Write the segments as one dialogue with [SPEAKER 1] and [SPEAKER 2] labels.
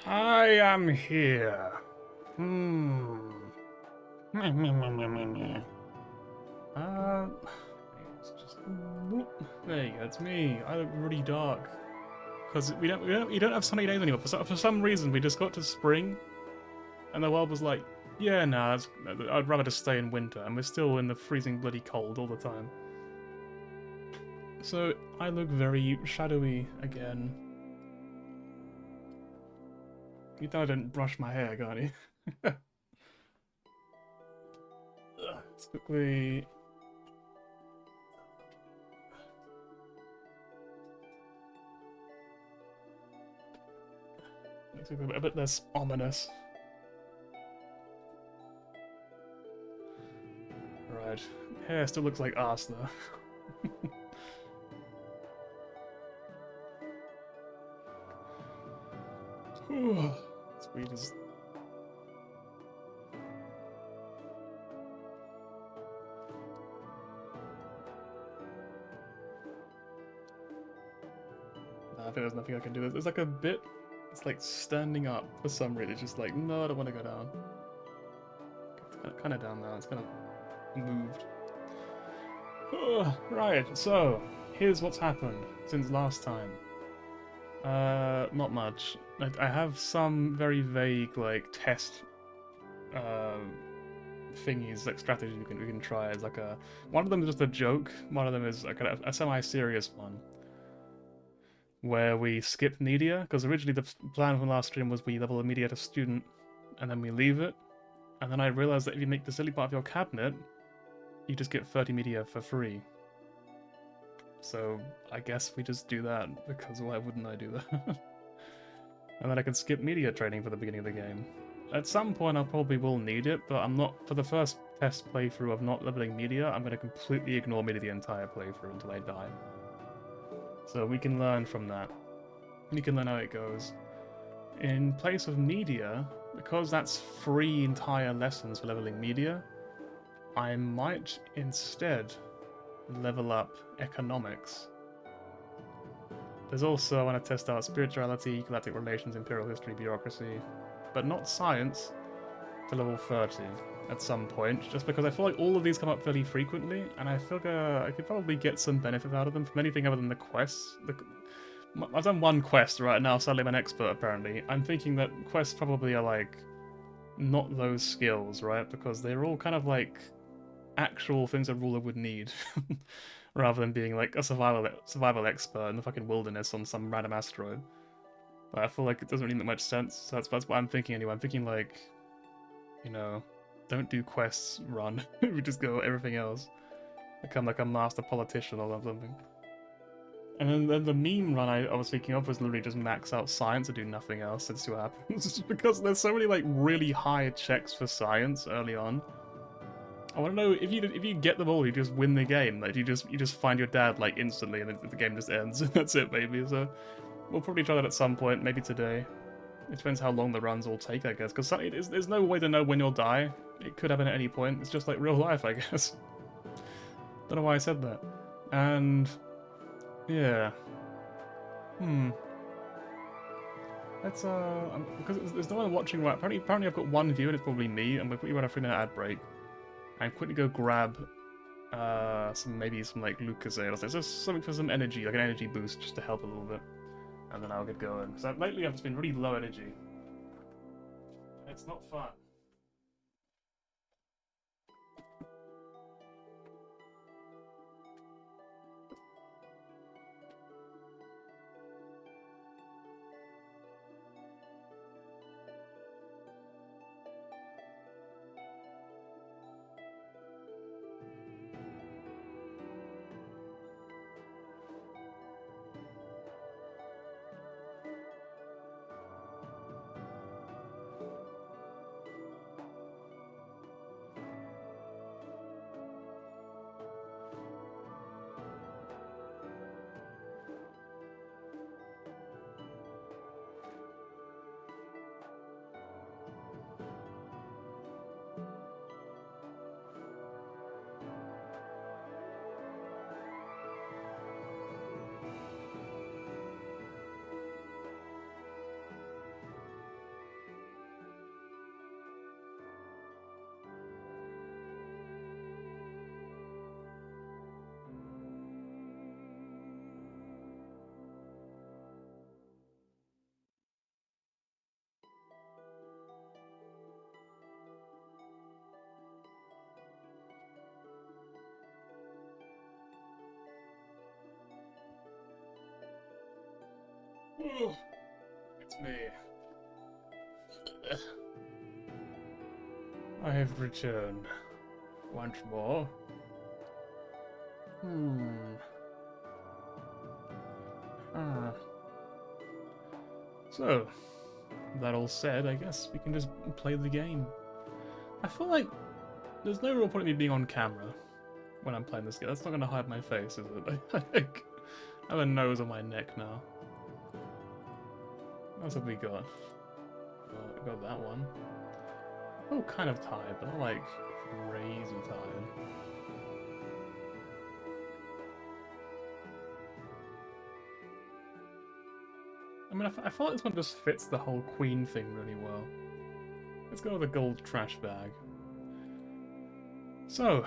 [SPEAKER 1] I am here. Hmm. Meh, meh, meh, meh, meh, meh. It's just there you go. It's me. I look really dark because we don't have sunny days anymore. For some reason, we just got to spring, and the world was like, yeah, nah, I'd rather just stay in winter, and we're still in the freezing bloody cold all the time. So I look very shadowy again. You know I didn't brush my hair, can't you? Let's quickly. Makes it a bit less ominous. Right. Hair still looks like arse though. Sweet as. Nah, I think there's nothing I can do. There's like a bit. It's like standing up for some reason. It's just like, no, I don't want to go down. It's kind of down now. It's kind of moved. Right, so here's what's happened since last time. Not much. I have some very vague like test uh, thingies, like strategies we can try. It's like a one of them is just a joke. One of them is like a semi-serious one where we skip media because originally the plan from last stream was we level a media to student and then we leave it. And then I realized that if you make the silly part of your cabinet, you just get 30 media for free. So I guess we just do that because why wouldn't I do that? And then I can skip media training for the beginning of the game. At some point I probably will need it, but I'm not, for the first test playthrough of not leveling media, I'm going to completely ignore media the entire playthrough until I die. So we can learn from that. We can learn how it goes. In place of media, because that's 3 entire lessons for leveling media, I might instead level up economics. There's also, I want to test out spirituality, galactic relations, imperial history, bureaucracy, but not science to level 30 at some point, just because I feel like all of these come up fairly frequently, and I feel like I could probably get some benefit out of them from anything other than the quests. I've done one quest right now, sadly I'm an expert apparently. I'm thinking that quests probably are like, not those skills, right? Because they're all kind of like actual things a ruler would need. Rather than being like a survival expert in the fucking wilderness on some random asteroid. But I feel like it doesn't really make much sense. So that's what I'm thinking anyway. I'm thinking like, you know, don't do quests, run. We just go everything else. Become like a master politician or something. And then the meme run I was thinking of was literally just max out science and do nothing else and see what happens. Because there's so many like really high checks for science early on. I want to know if you get them all, you just win the game. Like you just find your dad like instantly, and the game just ends. That's it, baby. So we'll probably try that at some point, maybe today. It depends how long the runs all take, I guess. Because there's no way to know when you'll die. It could happen at any point. It's just like real life, I guess. Don't know why I said that. And yeah, let's because there's no one watching right. Apparently I've got one view and it's probably me. And we're quickly run a 3-minute ad break. And quickly go grab maybe some like Lucozade or something. Just something for some energy, like an energy boost, just to help a little bit, and then I'll get going. So lately I've just been really low energy. It's not fun. Oh, it's me. I have returned once more. So, that all said, I guess we can just play the game. I feel like there's no real point in me being on camera when I'm playing this game. That's not going to hide my face, is it? I have a nose on my neck now. What have we got? Well, we got that one. Oh, kind of tired, but not like crazy tired. I mean, I feel like this one just fits the whole Queen thing really well. Let's go with a gold trash bag. So,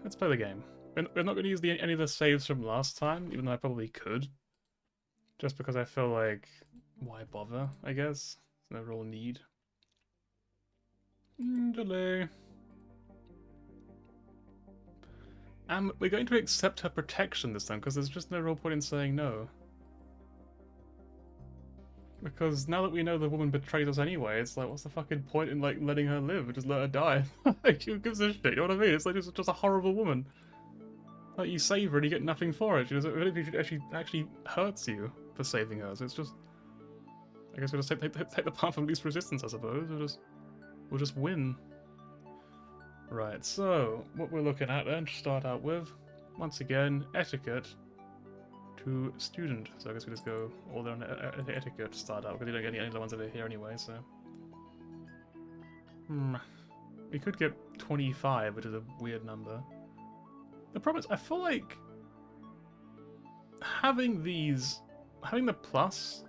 [SPEAKER 1] let's play the game. We're not going to use any of the saves from last time, even though I probably could. Just because I feel like, why bother, I guess? There's no real need. Delay. And we're going to accept her protection this time, because there's just no real point in saying no. Because now that we know the woman betrayed us anyway, it's like, what's the fucking point in like letting her live? Just let her die. Like, who gives a shit? You know what I mean? It's like just a horrible woman. Like, you save her and you get nothing for it. She actually hurts you for saving her. So it's just, I guess we'll just take the path of least resistance. I suppose we'll just win. Right. So what we're looking at then to start out with, once again, etiquette to student. So I guess we just go all there on etiquette to start out, because you don't get any other ones over here anyway, so. We could get 25, which is a weird number. The problem is, I feel like having the plus,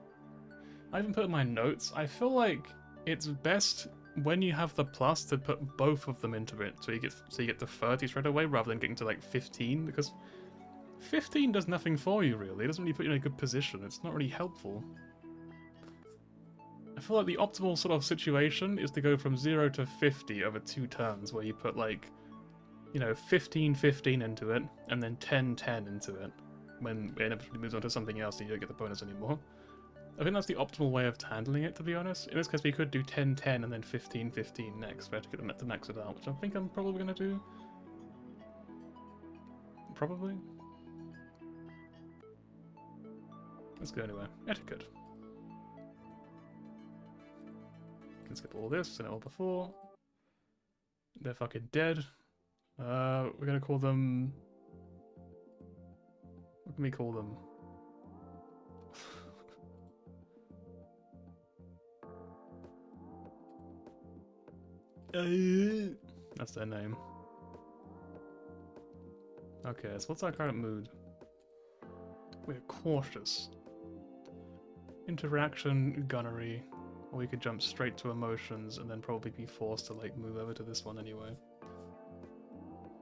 [SPEAKER 1] I even put in my notes, I feel like it's best when you have the plus to put both of them into it, so you get to 30 straight away rather than getting to like 15, because 15 does nothing for you, really. It doesn't really put you in a good position. It's not really helpful. I feel like the optimal sort of situation is to go from 0 to 50 over 2 turns, where you put, like, you know, 15-15 into it, and then 10-10 into it, when it inevitably moves on to something else and you don't get the bonus anymore. I think that's the optimal way of handling it, to be honest. In this case, we could do 10-10 and then 15-15 next, but to get to max it out, which I think I'm probably going to do. Probably. Let's go anyway. Etiquette. Can skip all this, seen it all before. They're fucking dead. We're gonna call them... What can we call them? That's their name. Okay, so what's our current mood? We're cautious. Interaction, gunnery, or we could jump straight to emotions and then probably be forced to like move over to this one anyway.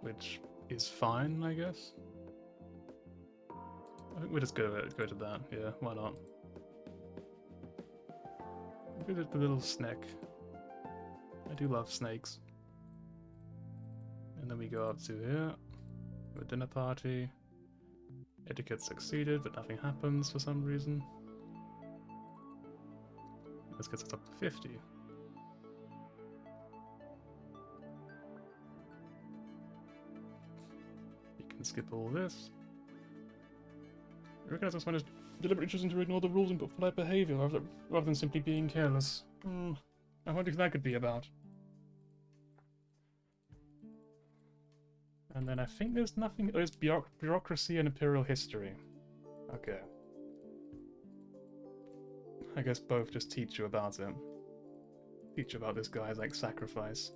[SPEAKER 1] Which is fine, I guess. I think we'll just go to that, yeah, why not? Go to the little snake. I do love snakes. And then we go up to here, a dinner party. Etiquette succeeded, but nothing happens for some reason. This gets us up to 50. You can skip all this. I recognize this one is deliberately choosing to ignore the rules and put polite behaviour rather than simply being careless. I wonder if that could be about. And then I think there's nothing. Oh, it's bureaucracy and imperial history. Okay. I guess both just teach you about it. Teach you about this guy's, like, sacrifice.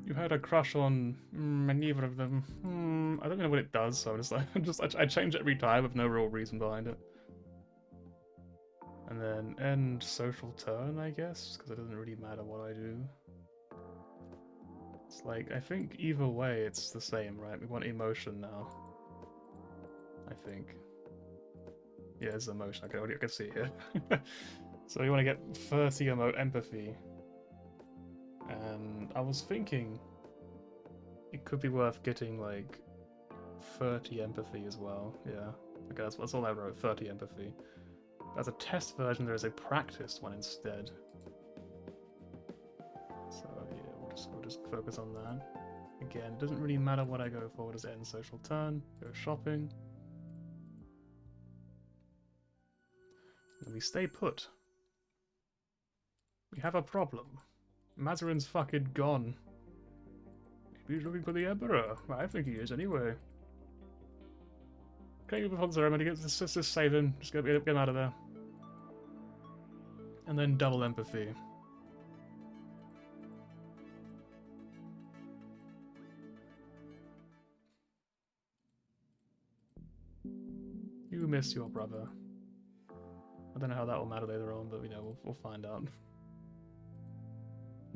[SPEAKER 1] You had a crush on neither of them. I don't know what it does, so I change it every time with no real reason behind it. And then end social turn, I guess, because it doesn't really matter what I do. It's like, I think either way it's the same, right? We want emotion now. I think. Yeah, it's emotion. Okay, I can see here. So you want to get 30 empathy. And I was thinking it could be worth getting like 30 empathy as well. Yeah. Okay, that's all I wrote, 30 empathy. As a test version, there is a practiced one instead. So yeah, we'll just focus on that. Again, it doesn't really matter what I go for. Just end social turn, go shopping. And we stay put. We have a problem. Mazarin's fucking gone. Maybe he's looking for the Emperor. I think he is anyway. Okay, before the ceremony, just save him. Just get him out of there. And then double empathy. You miss your brother. I don't know how that will matter later on, but you know, we'll find out.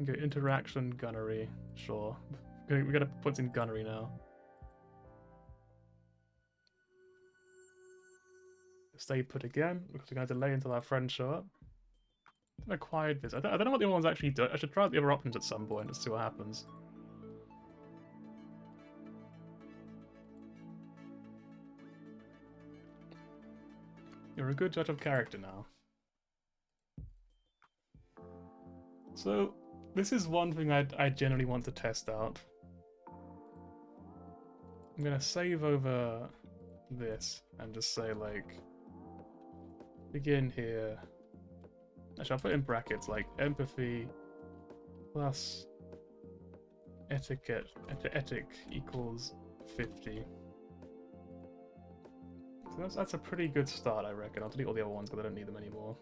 [SPEAKER 1] Okay, interaction, gunnery, sure. We gotta put in gunnery now. Stay put again, because we're gonna delay until our friends show up. Acquired this. I don't know what the other ones actually do. I should try out the other options at some point and see what happens. You're a good judge of character now. So, this is one thing I generally want to test out. I'm gonna save over this and just say, like, begin here. Actually, I'll put in brackets, like, empathy plus etic equals 50. So that's a pretty good start, I reckon. I'll delete all the other ones because I don't need them anymore.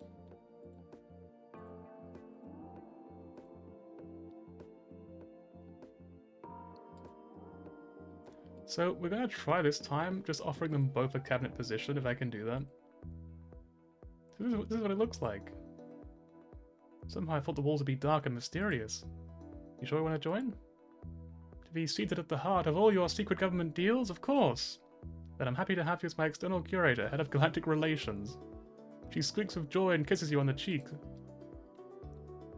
[SPEAKER 1] So we're going to try this time, just offering them both a cabinet position, if I can do that. This is what it looks like. Somehow I thought the walls would be dark and mysterious. You sure you want to join? To be seated at the heart of all your secret government deals? Of course! Then I'm happy to have you as my external curator, head of galactic relations. She squeaks with joy and kisses you on the cheek.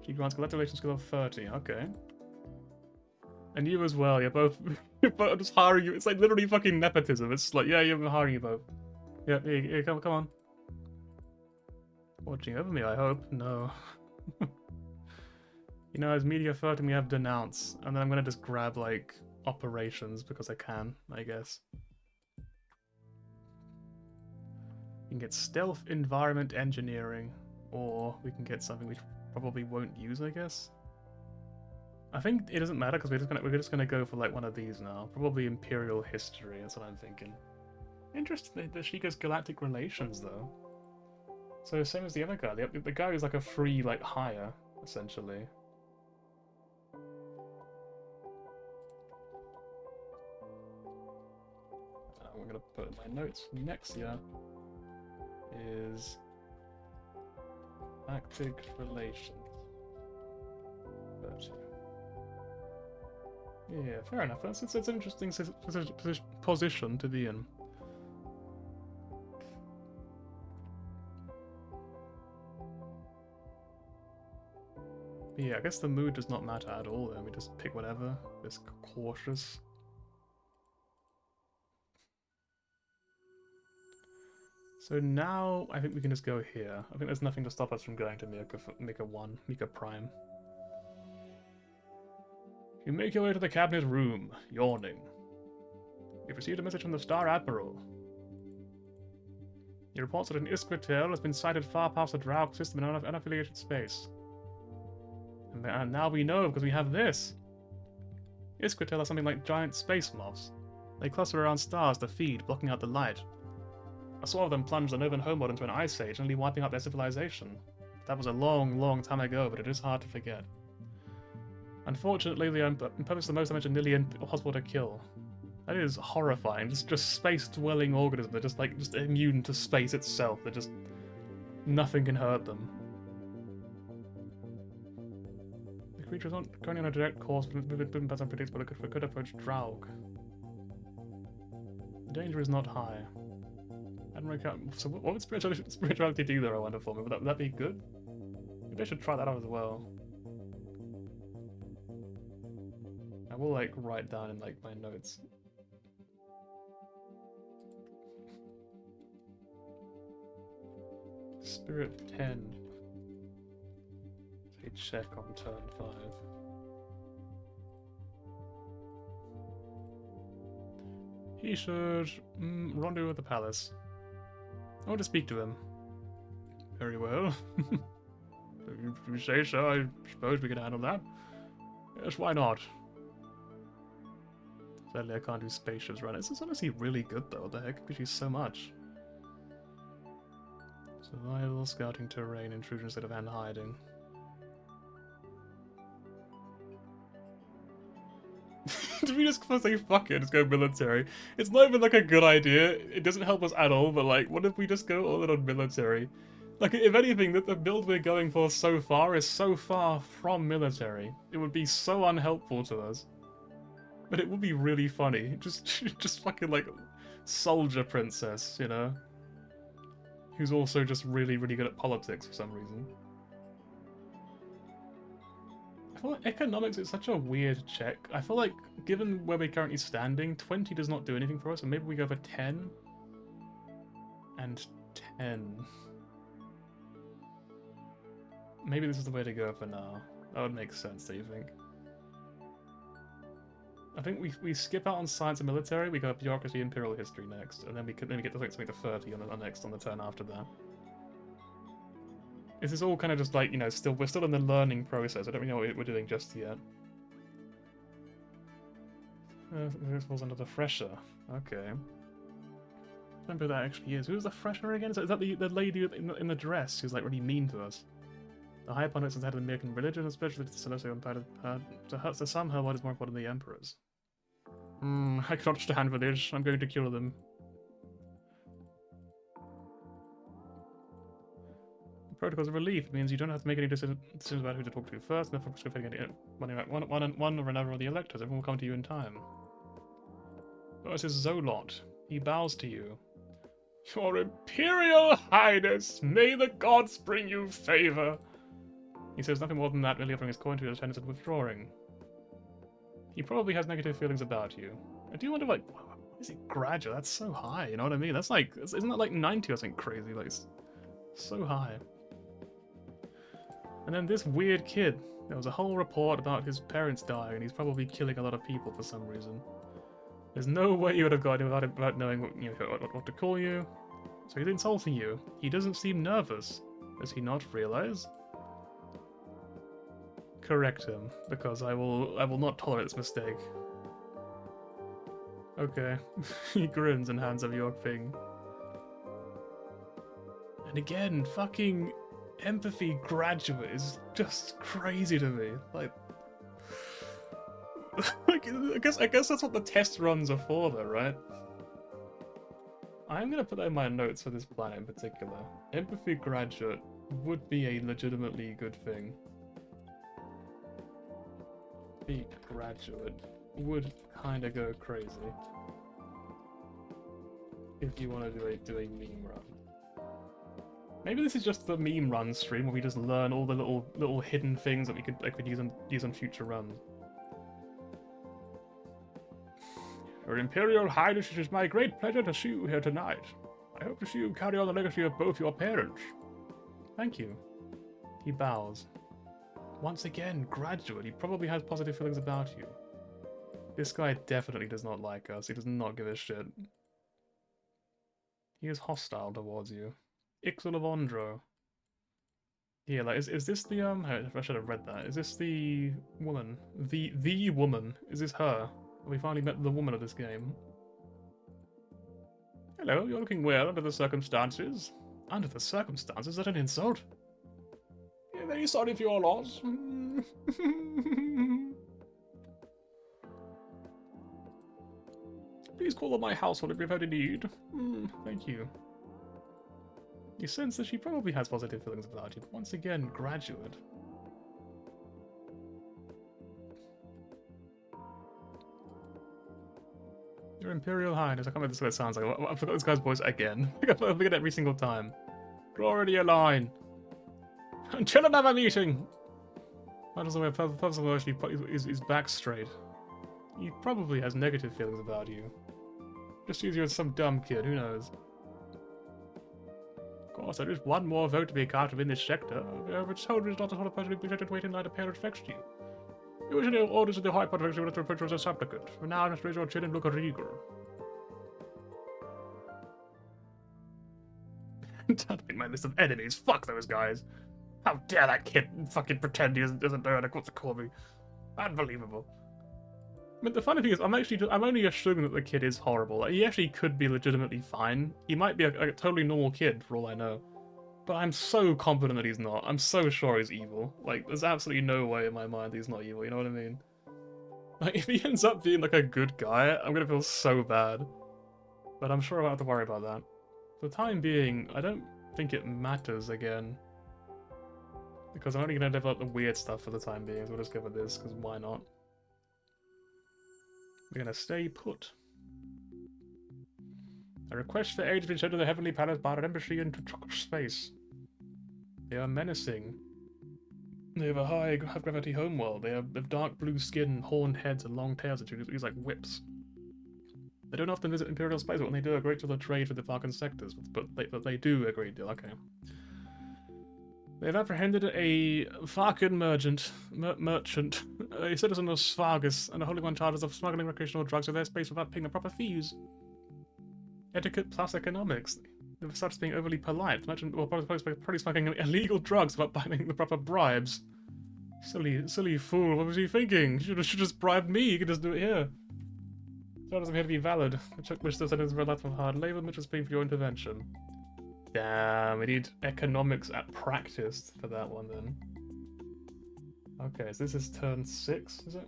[SPEAKER 1] She grants galactic relations skill of 30, okay. And you as well, you're both I'm just hiring you. It's like literally fucking nepotism. It's like, yeah, I'm hiring you both. Yeah, here, come on. Watching over me, I hope. No. You know, as media flirting, we have denounce, and then I'm gonna just grab like operations because I can, I guess. We can get stealth environment engineering, or we can get something we probably won't use, I guess. I think it doesn't matter because we're just gonna go for like one of these now. Probably Imperial History. That's what I'm thinking. Interesting that she goes Galactic Relations though. So same as the other guy. The guy is like a free like hire essentially. I'm gonna put in my notes next year is Galactic Relations. But, yeah, fair enough. It's an interesting position to be in. But yeah, I guess the mood does not matter at all then. We just pick whatever. Just cautious. So now I think we can just go here. I think there's nothing to stop us from going to Mika Prime. You make your way to the cabinet room, yawning. You've received a message from the Star Admiral. He reports that an Iskratel has been sighted far past the Draug system in unaffiliated space. And now we know because we have this. Iskratel are something like giant space moths. They cluster around stars to feed, blocking out the light. A swarm of them plunged the Novan homeworld into an ice age, nearly wiping out their civilization. That was a long, long time ago, but it is hard to forget. Unfortunately, the Impervious the most damage and nearly impossible to kill. That is horrifying. Just space-dwelling organisms. They're just immune to space itself. They're just nothing can hurt them. The creature is not currently on a direct course, but movement patterns unpredictable. It could approach Draug. The danger is not high. So what would spirituality do there, I wonder, for me? Would that be good? Maybe I should try that out as well. I will like write down in like my notes. Spirit 10. Say check on turn 5. He should rendezvous at the palace. I want to speak to him. Very well. If you say so, I suppose we can handle that. Yes, why not? Sadly, I can't do spaceships run. This is honestly really good though. What the heck? It gives you so much. Survival, scouting terrain, intrusion instead of hand hiding. Did we just say fuck it, just go military? It's not even like a good idea. It doesn't help us at all, but like, what if we just go all in on military? Like, if anything, the build we're going for so far is so far from military. It would be so unhelpful to us. But it would be really funny. Just fucking like soldier princess, you know? Who's also just really, really good at politics for some reason. I feel like economics is such a weird check. I feel like, given where we're currently standing, 20 does not do anything for us, and maybe we go for 10 and 10. Maybe this is the way to go for now. That would make sense, do you think? I think we skip out on science and military, we go bureaucracy, imperial history next, and then we get to something to 30 on the next on the turn after that. This is all kind of just like, you know, we're still in the learning process. I don't really know what we're doing just yet. This falls under the fresher. Okay. Remember who that actually is. Who's the fresher again? Is that the lady in the dress who's like really mean to us? The High Pontiffs has had American religion, especially to Celestial Empire, to some her what is more important than the Emperor's. I cannot stand for this. I'm going to kill them. The protocols of relief means you don't have to make any decisions about who to talk to first, and therefore one or another of the electors. Everyone will come to you in time. This is Zolot. He bows to you. Your Imperial Highness, may the gods bring you favor. He says nothing more than that, merely offering his coin to your attendants and withdrawing. He probably has negative feelings about you. I do wonder, like, why is he graduate? That's so high, you know what I mean? That's like, isn't that like 90 or something crazy? Like, so high. And then this weird kid. There was a whole report about his parents dying, and he's probably killing a lot of people for some reason. There's no way you would have got him without knowing what to call you. So he's insulting you. He doesn't seem nervous. Does he not realize? Correct him, because I will not tolerate this mistake. Okay. He grins and hands over your thing. And again, fucking empathy graduate is just crazy to me. Like, I guess that's what the test runs are for, though, right? I'm gonna put that in my notes for this planet in particular. Empathy graduate would be a legitimately good thing. Empathy graduate would kind of go crazy if you want to do a meme run. Maybe this is just the meme run stream where we just learn all the little hidden things that we could use on future runs. Your Imperial Highness, it is my great pleasure to see you here tonight. I hope to see you carry on the legacy of both your parents. Thank you. He bows. Once again, graduate. He probably has positive feelings about you. This guy definitely does not like us. He does not give a shit. He is hostile towards you. Ixal of Ondro. Yeah, like, is this the, I should have read that. Is this the woman? The woman? Is this her? We finally met the woman of this game. Hello, you're looking well under the circumstances. Under the circumstances? Is that an insult? Yeah, very sorry for your loss. Please call on my household if you've had a need. Thank you. You sense that she probably has positive feelings about you, but once again, graduate. Your Imperial Highness. I can't remember this is what it sounds like. I forgot this guy's voice again. I forget it every single time. Draw already a line. Until another meeting! Might as well actually put his back straight. He probably has negative feelings about you. Just use you as some dumb kid, who knows? Oh, so there's one more vote to be cast within this sector. But soldier is not the sort of person who be to wait in line to pay respects to you. Usually orders of the high part of the approach as a supplicant. For now, just raise your chin and look regal. Don't make my list of enemies. Fuck those guys. How dare that kid fucking pretend he doesn't know how to call me. Unbelievable. But the funny thing is, I'm only assuming that the kid is horrible. Like, he actually could be legitimately fine. He might be a totally normal kid, for all I know. But I'm so confident that he's not. I'm so sure he's evil. Like, there's absolutely no way in my mind he's not evil, you know what I mean? Like, if he ends up being, like, a good guy, I'm gonna feel so bad. But I'm sure I won't have to worry about that. For the time being, I don't think it matters again. Because I'm only gonna level up the weird stuff for the time being, so we'll just go with this, because why not? We're gonna stay put. A request for aid has been sent to the Heavenly Palace by an embassy into space. They are menacing. They have a high gravity homeworld. They have dark blue skin, horned heads, and long tails that use like whips. They don't often visit Imperial space, but when they do, a great deal of trade with the Falcon sectors. But they do a great deal. Okay. They have apprehended a Farkin merchant, a citizen of Svargus, and a Holy One charges of smuggling recreational drugs to their space without paying the proper fees. Etiquette plus economics. They've started being overly polite. Merchant will probably smuggling illegal drugs without paying the proper bribes. Silly fool, what was he thinking? Should just bribe me, you could just do it here. So doesn't appear to be valid. Which still sentence for a lot of hard labor, which is paying for your intervention. Damn, we need economics at practice for that one then. Okay, so this is turn 6, is it?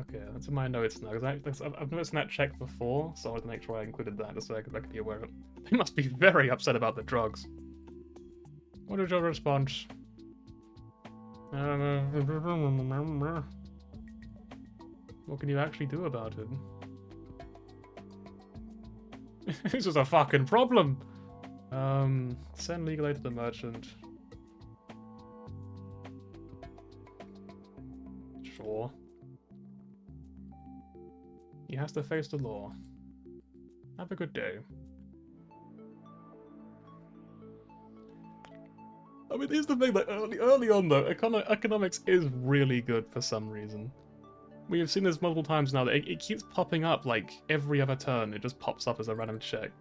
[SPEAKER 1] Okay, that's in my notes now, because I've noticed that check before, so I wanted to make sure I included that, just so I could be aware of it. They must be very upset about the drugs. What is your response? What can you actually do about it? This is a fucking problem! Send legal aid to the merchant. Sure. He has to face the law. Have a good day. I mean, here's the thing, like, early on though, economics is really good for some reason. We have seen this multiple times now, that it keeps popping up, like, every other turn, it just pops up as a random check.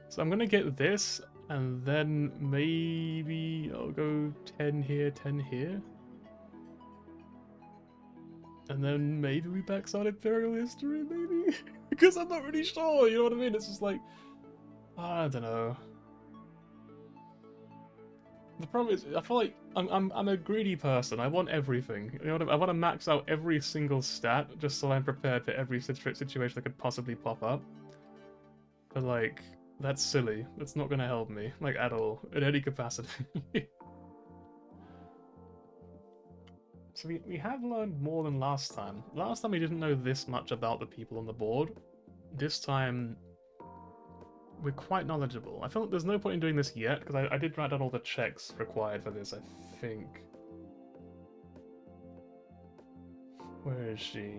[SPEAKER 1] So I'm gonna get this, and then maybe I'll go 10 here, 10 here. And then maybe we backside Imperial history, maybe? Because I'm not really sure, you know what I mean? It's just like, I don't know. The problem is, I feel like I'm a greedy person. I want everything. You know, I want to max out every single stat just so I'm prepared for every situation that could possibly pop up. But like, that's silly. That's not going to help me, like, at all, in any capacity. So we have learned more than last time. Last time we didn't know this much about the people on the board. This time, we're quite knowledgeable. I feel like there's no point in doing this yet, because I did write down all the checks required for this, I think. Where is she?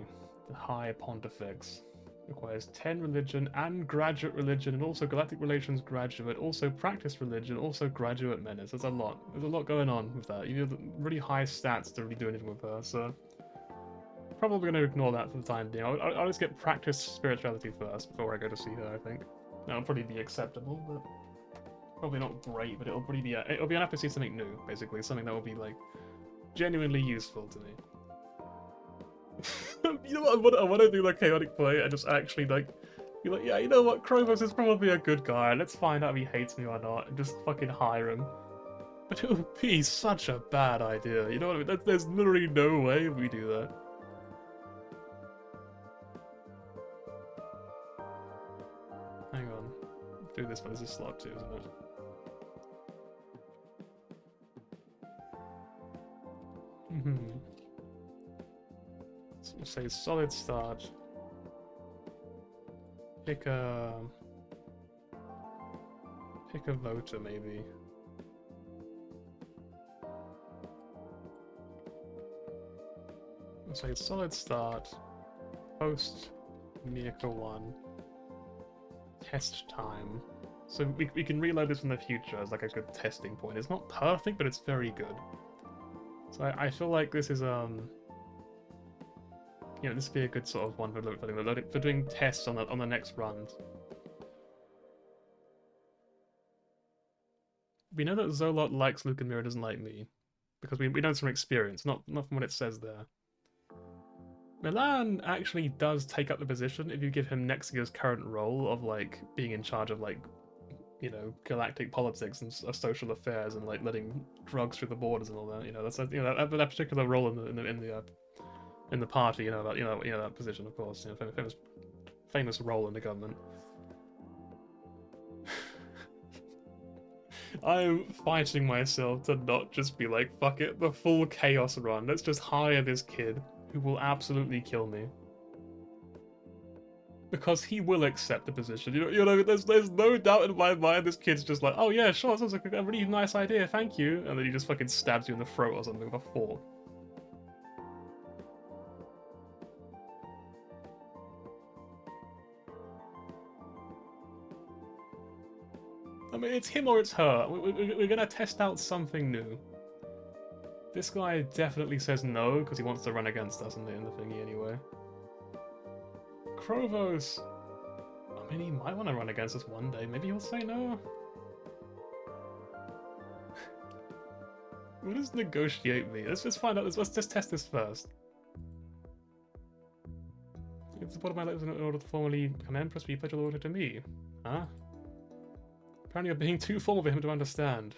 [SPEAKER 1] The High Pontifex. Requires 10 religion and graduate religion, and also galactic relations graduate, also practice religion, also graduate menace. There's a lot. There's a lot going on with that. You need really high stats to really do anything with her, so probably going to ignore that for the time being. I'll just get practice spirituality first before I go to see her, I think. That'll probably be acceptable, but probably not great, but it'll probably be it'll be enough to see something new, basically. Something that will be, like, genuinely useful to me. You know what, I want to do, like, chaotic play and just actually, like, be like, yeah, you know what, Kromos is probably a good guy, let's find out if he hates me or not, and just fucking hire him. But it would be such a bad idea, you know what I mean? There's literally no way we do that. Hang on. Do this one as a slot too, isn't it? So we'll say solid start. Pick a... Pick a voter, maybe. So solid start. Post Mirka 1. Test time. So we can reload this in the future as like a good testing point. It's not perfect, but it's very good. So I feel like this is you know, this would be a good sort of one for doing tests on the next runs. We know that Zolot likes Luke and Mira, doesn't like me, because we know from experience, not from what it says there. Milan actually does take up the position if you give him Nexia's current role of like being in charge of like, you know, galactic politics and social affairs and like letting drugs through the borders and all that. You know, that's you know that particular role in the party. You know that position, of course. You know, famous role in the government. I'm fighting myself to not just be like, fuck it, the full chaos run. Let's just hire this kid who will absolutely kill me. Because he will accept the position. You know, there's no doubt in my mind this kid's just like, oh yeah, sure, that sounds like a really nice idea, thank you. And then he just fucking stabs you in the throat or something with a fork. I mean, it's him or it's her. We're gonna test out something new. This guy definitely says no because he wants to run against us in the thingy anyway. Krovos! I mean, he might want to run against us one day. Maybe he'll say no. What does negotiate mean? Let's just find out. Let's just test this first. It's the bottom of my lips in order to formally become Empress, but you pledge your loyalty to me. Huh? Apparently you're being too formal for him to understand.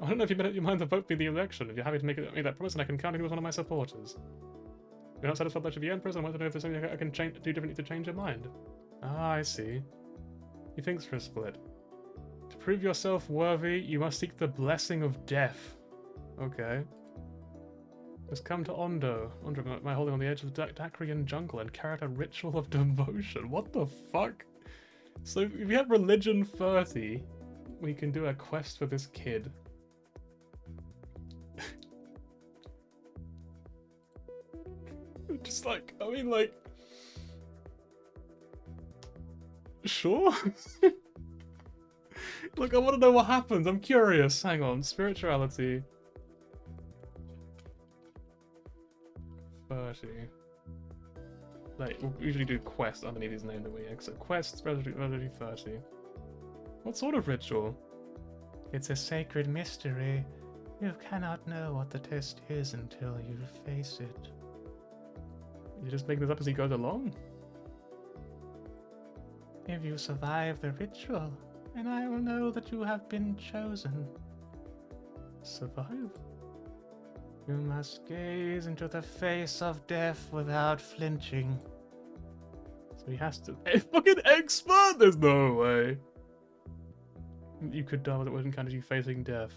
[SPEAKER 1] I don't know if you mind to vote me the election. If you're happy to make that promise, and I can count on you as one of my supporters. If you're not satisfied that you be Empress, I want to know if there's something I can do differently to change your mind. Ah, I see. He thinks for a split. To prove yourself worthy, you must seek the blessing of death. Okay. Just come to Ondo. Ondo, my holding on the edge of the Dacrian jungle and carry out a ritual of devotion. What the fuck? So if we have religion 30, we can do a quest for this kid. Just like, I mean, like, sure. Look, I want to know what happens. I'm curious. Hang on, spirituality. 30. Like, we'll usually do quest underneath his name, don't we? So quest, spirituality 30. What sort of ritual? It's a sacred mystery. You cannot know what the test is until you face it. You're just making this up as he goes along? If you survive the ritual, then I will know that you have been chosen. Survive? You must gaze into the face of death without flinching. So he has to... A fucking expert! There's no way. You could die with it wouldn't count as you facing death.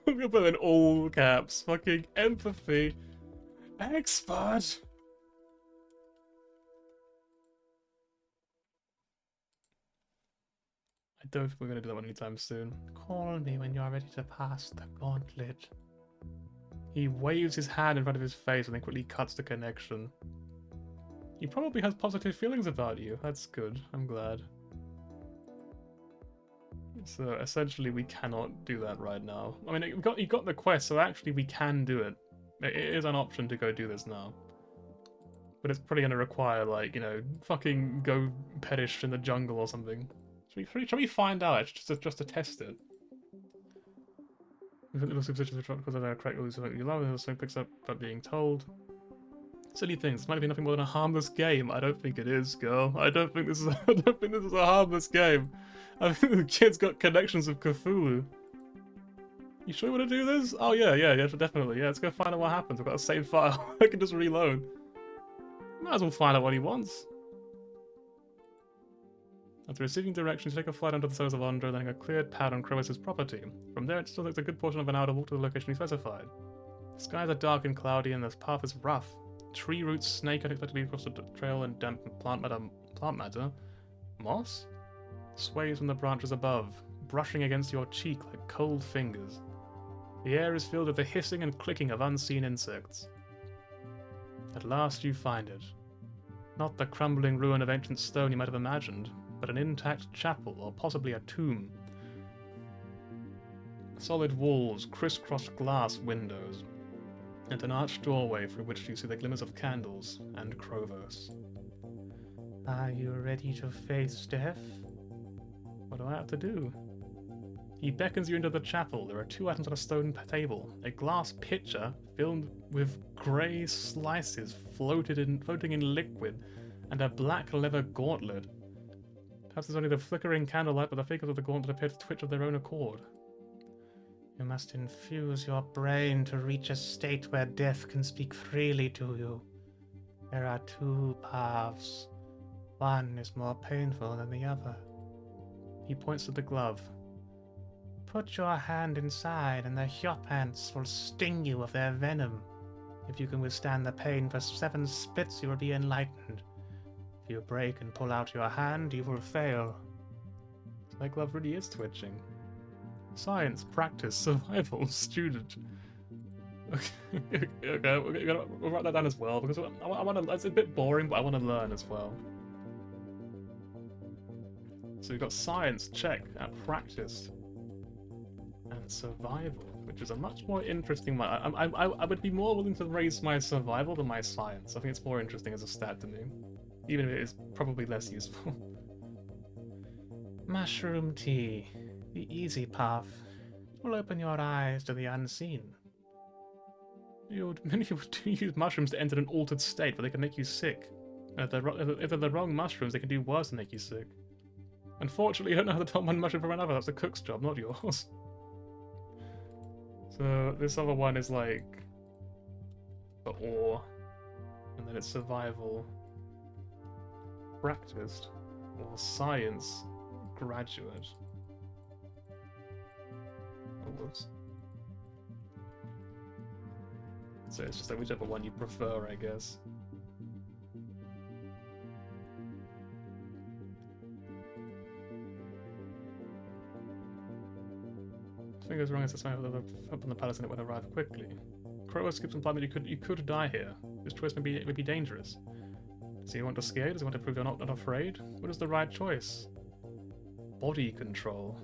[SPEAKER 1] I'm gonna put in all caps. Fucking empathy. Expert! I don't think we're gonna do that one anytime soon. Call me when you're ready to pass the gauntlet. He waves his hand in front of his face and then quickly cuts the connection. He probably has positive feelings about you. That's good. I'm glad. So essentially we cannot do that right now. I mean, you got the quest, so actually we can do it. It is an option to go do this now. But it's probably going to require, like, you know, fucking go perish in the jungle or something. Shall we find out, just to test it? Because I don't correct all you love, and also picks up about being told. Silly things. This might be nothing more than a harmless game. I don't think it is, girl. I don't think this is a harmless game. I think the kid's got connections with Cthulhu. You sure you want to do this? Oh yeah, definitely. Yeah, let's go find out what happens. I've got a saved file. I can just reload. Might as well find out what he wants. After receiving directions, take a flight under the surface of Andro, then a cleared pad on Kroos' property. From there, it still takes a good portion of an hour to walk to the location he specified. The skies are dark and cloudy, and the path is rough. Tree roots snake unexpectedly across the trail and damp plant matter moss sways from the branches above, brushing against your cheek like cold fingers. The air is filled with the hissing and clicking of unseen insects. At last you find it. Not the crumbling ruin of ancient stone you might have imagined, but an intact chapel, or possibly a tomb. Solid walls, crisscrossed glass windows, and an arched doorway through which you see the glimmers of candles and Krovos. Are you ready to face death? What do I have to do? He beckons you into the chapel. There are 2 items on a stone table. A glass pitcher filled with grey slices floating in liquid, and a black leather gauntlet. Perhaps it's only the flickering candlelight, but the figures of the gauntlet appear to twitch of their own accord. You must infuse your brain to reach a state where death can speak freely to you. There are 2 paths. One is more painful than the other. He points to the glove. Put your hand inside and the Hyop will sting you with their venom. If you can withstand the pain for 7 splits, you will be enlightened. If you break and pull out your hand, you will fail. My glove really is twitching. Science, practice, survival, student. Okay, we'll write that down as well, because I want to. It's a bit boring, but I want to learn as well. So we've got science, check, and practice, and survival, which is a much more interesting one. I would be more willing to raise my survival than my science. I think it's more interesting as a stat to me, even if it is probably less useful. Mushroom tea, the easy path. It will open your eyes to the unseen. Many people do use mushrooms to enter an altered state where they can make you sick. And if they're the wrong mushrooms, they can do worse than make you sick. Unfortunately, you don't know how to tell one mushroom from another. That's the cook's job, not yours. So this other one is like the ore, and then it's survival, practiced, or science, graduate. Oh, whoops. So it's just like whichever one you prefer, I guess. Fingers wrong as the sign up on the palace and it would arrive quickly. Krovos keeps implying that you could die here. This choice may be dangerous. Does he want to scare? Does he want to prove you're not afraid? What is the right choice? Body control.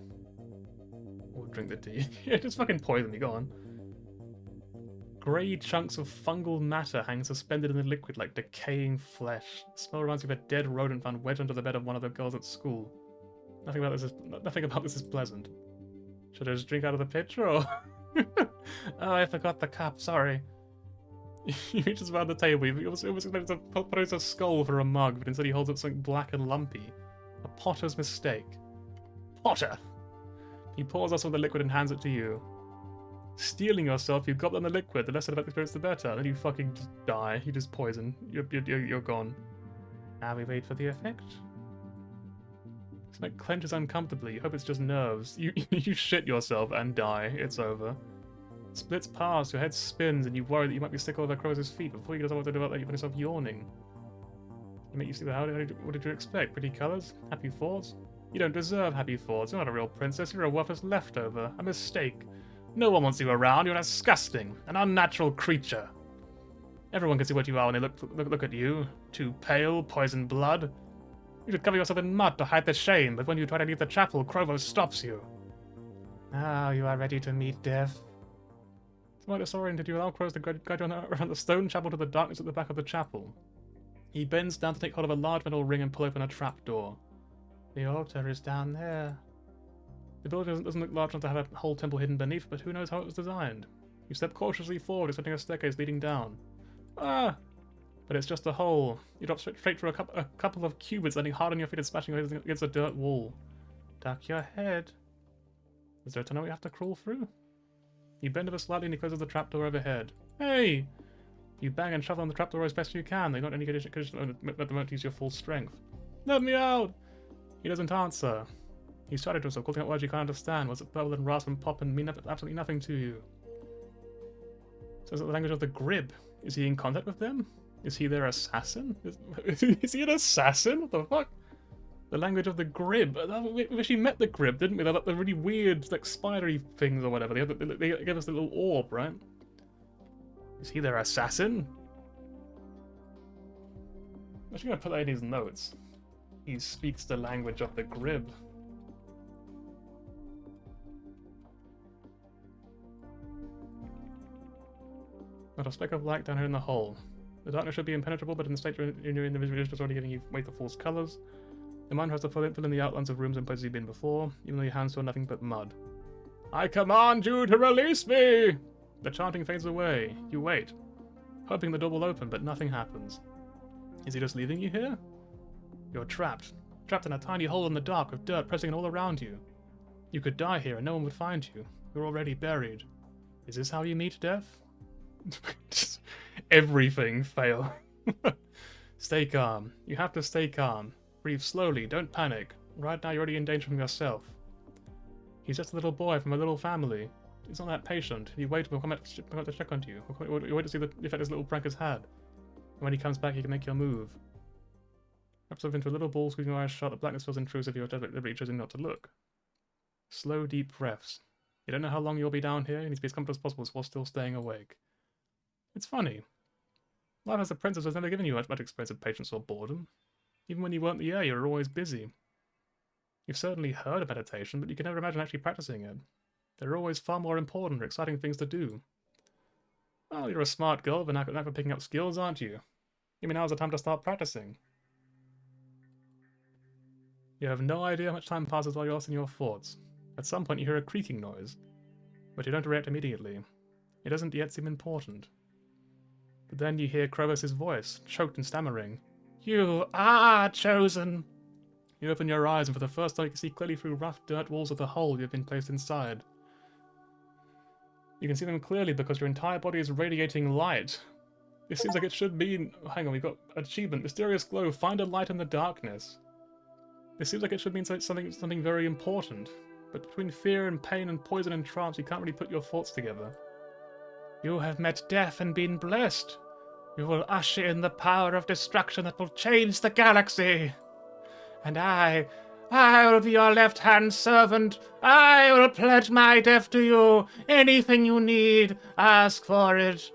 [SPEAKER 1] Or drink the tea. Yeah, just fucking poison me, go on. Grey chunks of fungal matter hang suspended in the liquid like decaying flesh. The smell reminds you of a dead rodent found wedged under the bed of one of the girls at school. Nothing about this is pleasant. Should I just drink out of the pitcher, or...? Oh, I forgot the cup, sorry. He reaches around the table. He was expected to pose a skull for a mug, but instead he holds up something black and lumpy. A potter's mistake. Potter! He pours out some of the liquid and hands it to you. Stealing yourself, you gobble on the liquid. The less about the experience, the better. Then you fucking just die. You just poison. You're gone. Now we wait for the effect. It clenches uncomfortably. You hope it's just nerves. You shit yourself and die. It's over. Splits pass, your head spins, and you worry that you might be sick over Krovos' feet. Before you get what to do about that, you find yourself yawning. You make you see what did you expect? Pretty colours? Happy thoughts? You don't deserve happy thoughts. You're not a real princess. You're a worthless leftover. A mistake. No one wants you around. You're disgusting. An unnatural creature. Everyone can see what you are when they look at you. Too pale, poisoned blood. You should cover yourself in mud to hide the shame, but when you try to leave the chapel, Krovos stops you. Now you are ready to meet death. Somewhat disoriented, you allow Krovos to guide you around the stone chapel to the darkness at the back of the chapel. He bends down to take hold of a large metal ring and pull open a trapdoor. The altar is down there. The building doesn't look large enough to have a whole temple hidden beneath, but who knows how it was designed. You step cautiously forward, expecting a staircase leading down. Ah! But it's just a hole. You drop straight through a couple of cubits, landing hard on your feet and smashing against a dirt wall. Duck your head. Is there a tunnel you have to crawl through? You bend over slightly and he closes the trapdoor overhead. Hey! You bang and shove on the trapdoor as best you can. They're not any condition at the moment to use your full strength. Let me out! He doesn't answer. He's shouting to himself, calling out words you can't understand. Was it bubble and rasp and pop and mean absolutely nothing to you? So is it the language of the Grib? Is he in contact with them? Is he their assassin? Is he an assassin? What the fuck? The language of the Grib. We actually met the Grib, didn't we? They're like the really weird, like, spidery things or whatever. They gave us the little orb, right? Is he their assassin? I'm actually gonna put that in his notes. He speaks the language of the Grib. Not a speck of light down here in the hole. The darkness should be impenetrable, but in the state you're in, the visualization is already giving you way to false colors. The mind has to fill in the outlines of rooms and places you've been before, even though your hands saw nothing but mud. I command you to release me! The chanting fades away. You wait, hoping the door will open, but nothing happens. Is he just leaving you here? You're trapped. Trapped in a tiny hole in the dark with dirt pressing all around you. You could die here and no one would find you. You're already buried. Is this how you meet death? Just everything fail. Stay calm. You have to stay calm. Breathe slowly, don't panic. Right now you're already in danger from yourself. He's just a little boy from a little family. He's not that patient. You wait, we'll come out to check on you. You wait to see the effect this little prank has had. And when he comes back, he can make your move. Wrap yourself into a little ball, squeezing your eyes shut. The blackness feels intrusive, you're deliberately choosing not to look. Slow, deep breaths. You don't know how long you'll be down here. You need to be as comfortable as possible while still staying awake. It's funny. Life as a princess has never given you much experience of patience or boredom. Even when you weren't the heir, you were always busy. You've certainly heard of meditation, but you can never imagine actually practicing it. There are always far more important or exciting things to do. Well, you're a smart girl, but now for picking up skills, aren't you? You mean now's the time to start practicing? You have no idea how much time passes while you're lost in your thoughts. At some point you hear a creaking noise, but you don't react immediately. It doesn't yet seem important. But then you hear Krobos' voice, choked and stammering. You are chosen! You open your eyes, and for the first time you can see clearly through rough dirt walls of the hole you have been placed inside. You can see them clearly because your entire body is radiating light. This seems like it should be... Hang on, we've got achievement. Mysterious glow. Find a light in the darkness. This seems like it should mean something very important. But between fear and pain and poison and trance, you can't really put your thoughts together. You have met death and been blessed. You will usher in the power of destruction that will change the galaxy. And I will be your left-hand servant. I will pledge my death to you. Anything you need, ask for it.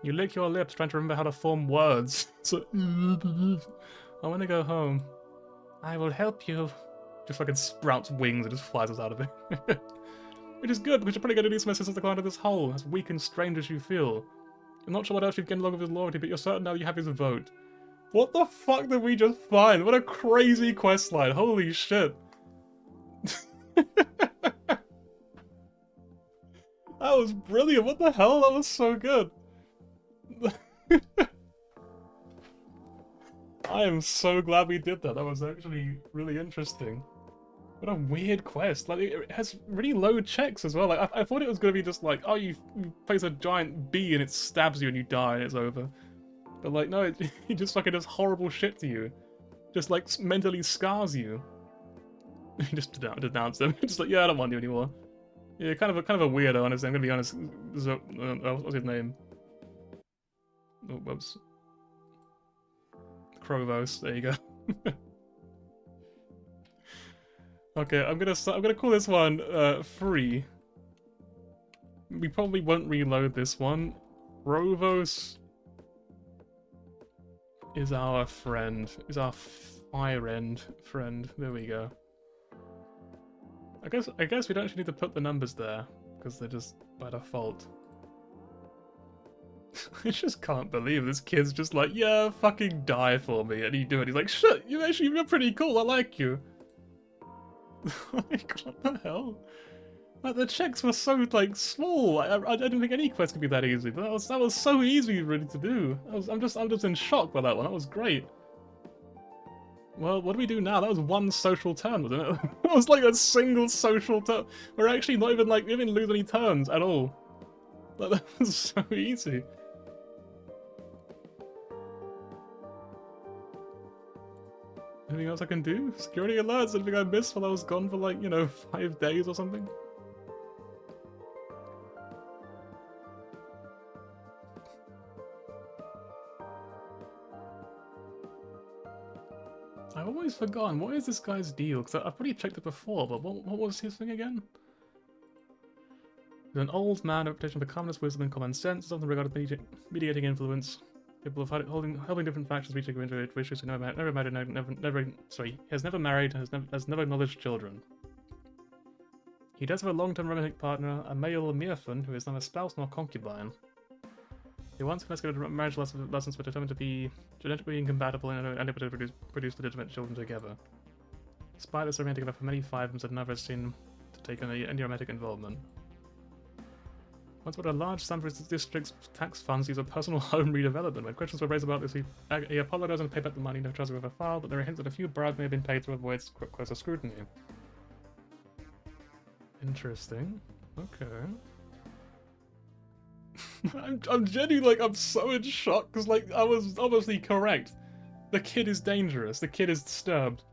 [SPEAKER 1] You lick your lips trying to remember how to form words. So, I want to go home. I will help you. Just fucking sprouts wings and just flies us out of it. Which is good, because you're probably going to need some assistance to climb out of this hole, as weak and strange as you feel. I'm not sure what else you've gained along with his loyalty, but you're certain now you have his vote. What the fuck did we just find? What a crazy questline. Holy shit. That was brilliant. What the hell? That was so good. I am so glad we did that. That was actually really interesting. What a weird quest. Like, it has really low checks as well. Like, I thought it was going to be just like, oh, you place a giant bee and it stabs you and you die and it's over. But like, no, it just fucking does horrible shit to you. Just like mentally scars you. You just denounce them. Just like, yeah, I don't want you anymore. Yeah, kind of a weirdo, honestly. I'm gonna be honest. What's his name? Oh, whoops. Krobos. There you go. Okay, I'm gonna call this one free. We probably won't reload this one. Krobos is our friend. Is our fire-end friend. There we go. I guess we don't actually need to put the numbers there because they're just by default. I just can't believe this kid's just like, yeah, fucking die for me, and you do it. He's like, shit, you're pretty cool. I like you. Like, what the hell? Like, the checks were so like small. I didn't think any quest could be that easy, but that was so easy really to do. I'm just in shock by that one. That was great. Well, what do we do now? That was one social turn, wasn't it? That was like a single social turn. We're actually not even like we didn't lose any turns at all. That was so easy. Anything else I can do? Security alerts? Anything I missed while I was gone for like, 5 days or something? I always forgotten, what is this guy's deal? Because I've probably checked it before, but what was his thing again? He's an old man, a reputation for calmness, wisdom, and common sense, often regarded as mediating influence. People of helping different factions reach into issues who never married, has never married, has never acknowledged children. He does have a long-term romantic partner, a male Mirfan, who is neither spouse nor concubine. They once investigated marriage lessons but determined to be genetically incompatible and unable to produce legitimate children together. Despite this romantic affair for many fives had never seen to take on any romantic involvement. Once bought a large sum for his district's tax funds to use a personal home redevelopment. When questions were raised about this, he apologized and paid back the money, no charges were ever filed, but there are hints that a few bribes may have been paid to avoid closer scrutiny. Interesting. Okay. I'm genuinely, like, I'm so in shock, because, like, I was obviously correct. The kid is dangerous, the kid is disturbed.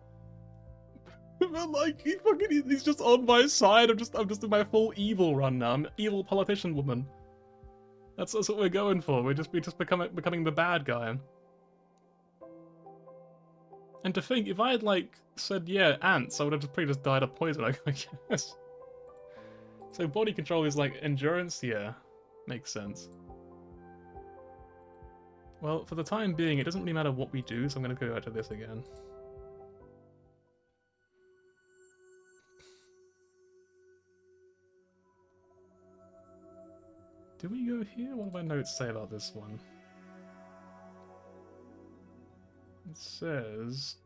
[SPEAKER 1] But, like, he's just on my side. I'm just in my full evil run now. I'm an evil politician woman. That's what we're going for. We just becoming the bad guy. And to think, if I had, like, said, yeah, ants, I would have probably just died of poison, I guess. So body control is, like, endurance? Yeah. Makes sense. Well, for the time being, it doesn't really matter what we do, so I'm going to go back to this again. Do we go here? What do my notes say about this one? It says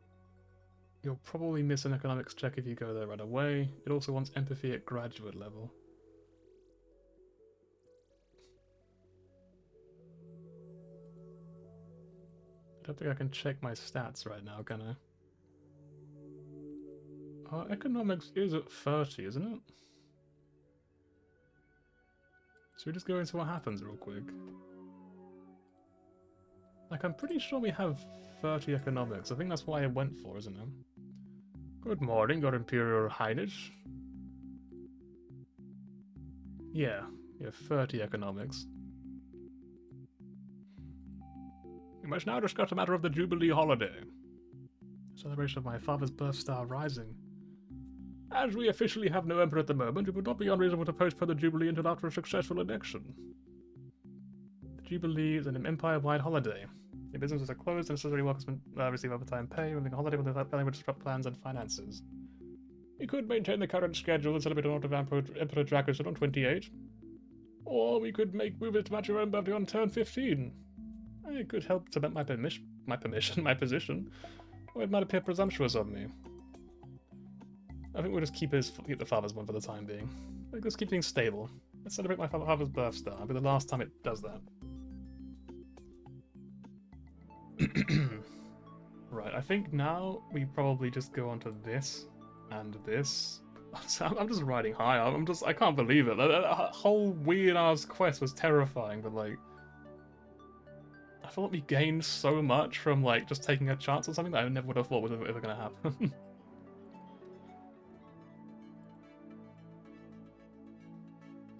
[SPEAKER 1] you'll probably miss an economics check if you go there right away. It also wants empathy at graduate level. I don't think I can check my stats right now, can I? Economics is at 30, isn't it? Should we just go into what happens real quick? Like, I'm pretty sure we have 30 economics. I think that's what I went for, isn't it? Good morning, Your Imperial Highness. Yeah, we have 30 economics. We must now discuss the matter of the Jubilee holiday. Celebration of my father's birth star rising. As we officially have no emperor at the moment, it would not be unreasonable to postpone the Jubilee until after a successful election. The Jubilee is an empire-wide holiday. The businesses are closed and necessary workers receive overtime pay, moving a holiday without planning would disrupt plans and finances. We could maintain the current schedule and celebrate an order of Emperor Dracoson on 28. Or we could move it to match your own birthday on turn 15. It could help cement my position, or it might appear presumptuous of me. I think we'll just keep the father's one for the time being. Let's keep things stable. Let's celebrate my father's birth star. It'll be the last time it does that. Right, I think now we probably just go on to this and this. I'm just riding high. I can't believe it. That whole weird-ass quest was terrifying, but, like, I feel like we gained so much from, like, just taking a chance on something that I never would have thought was ever going to happen.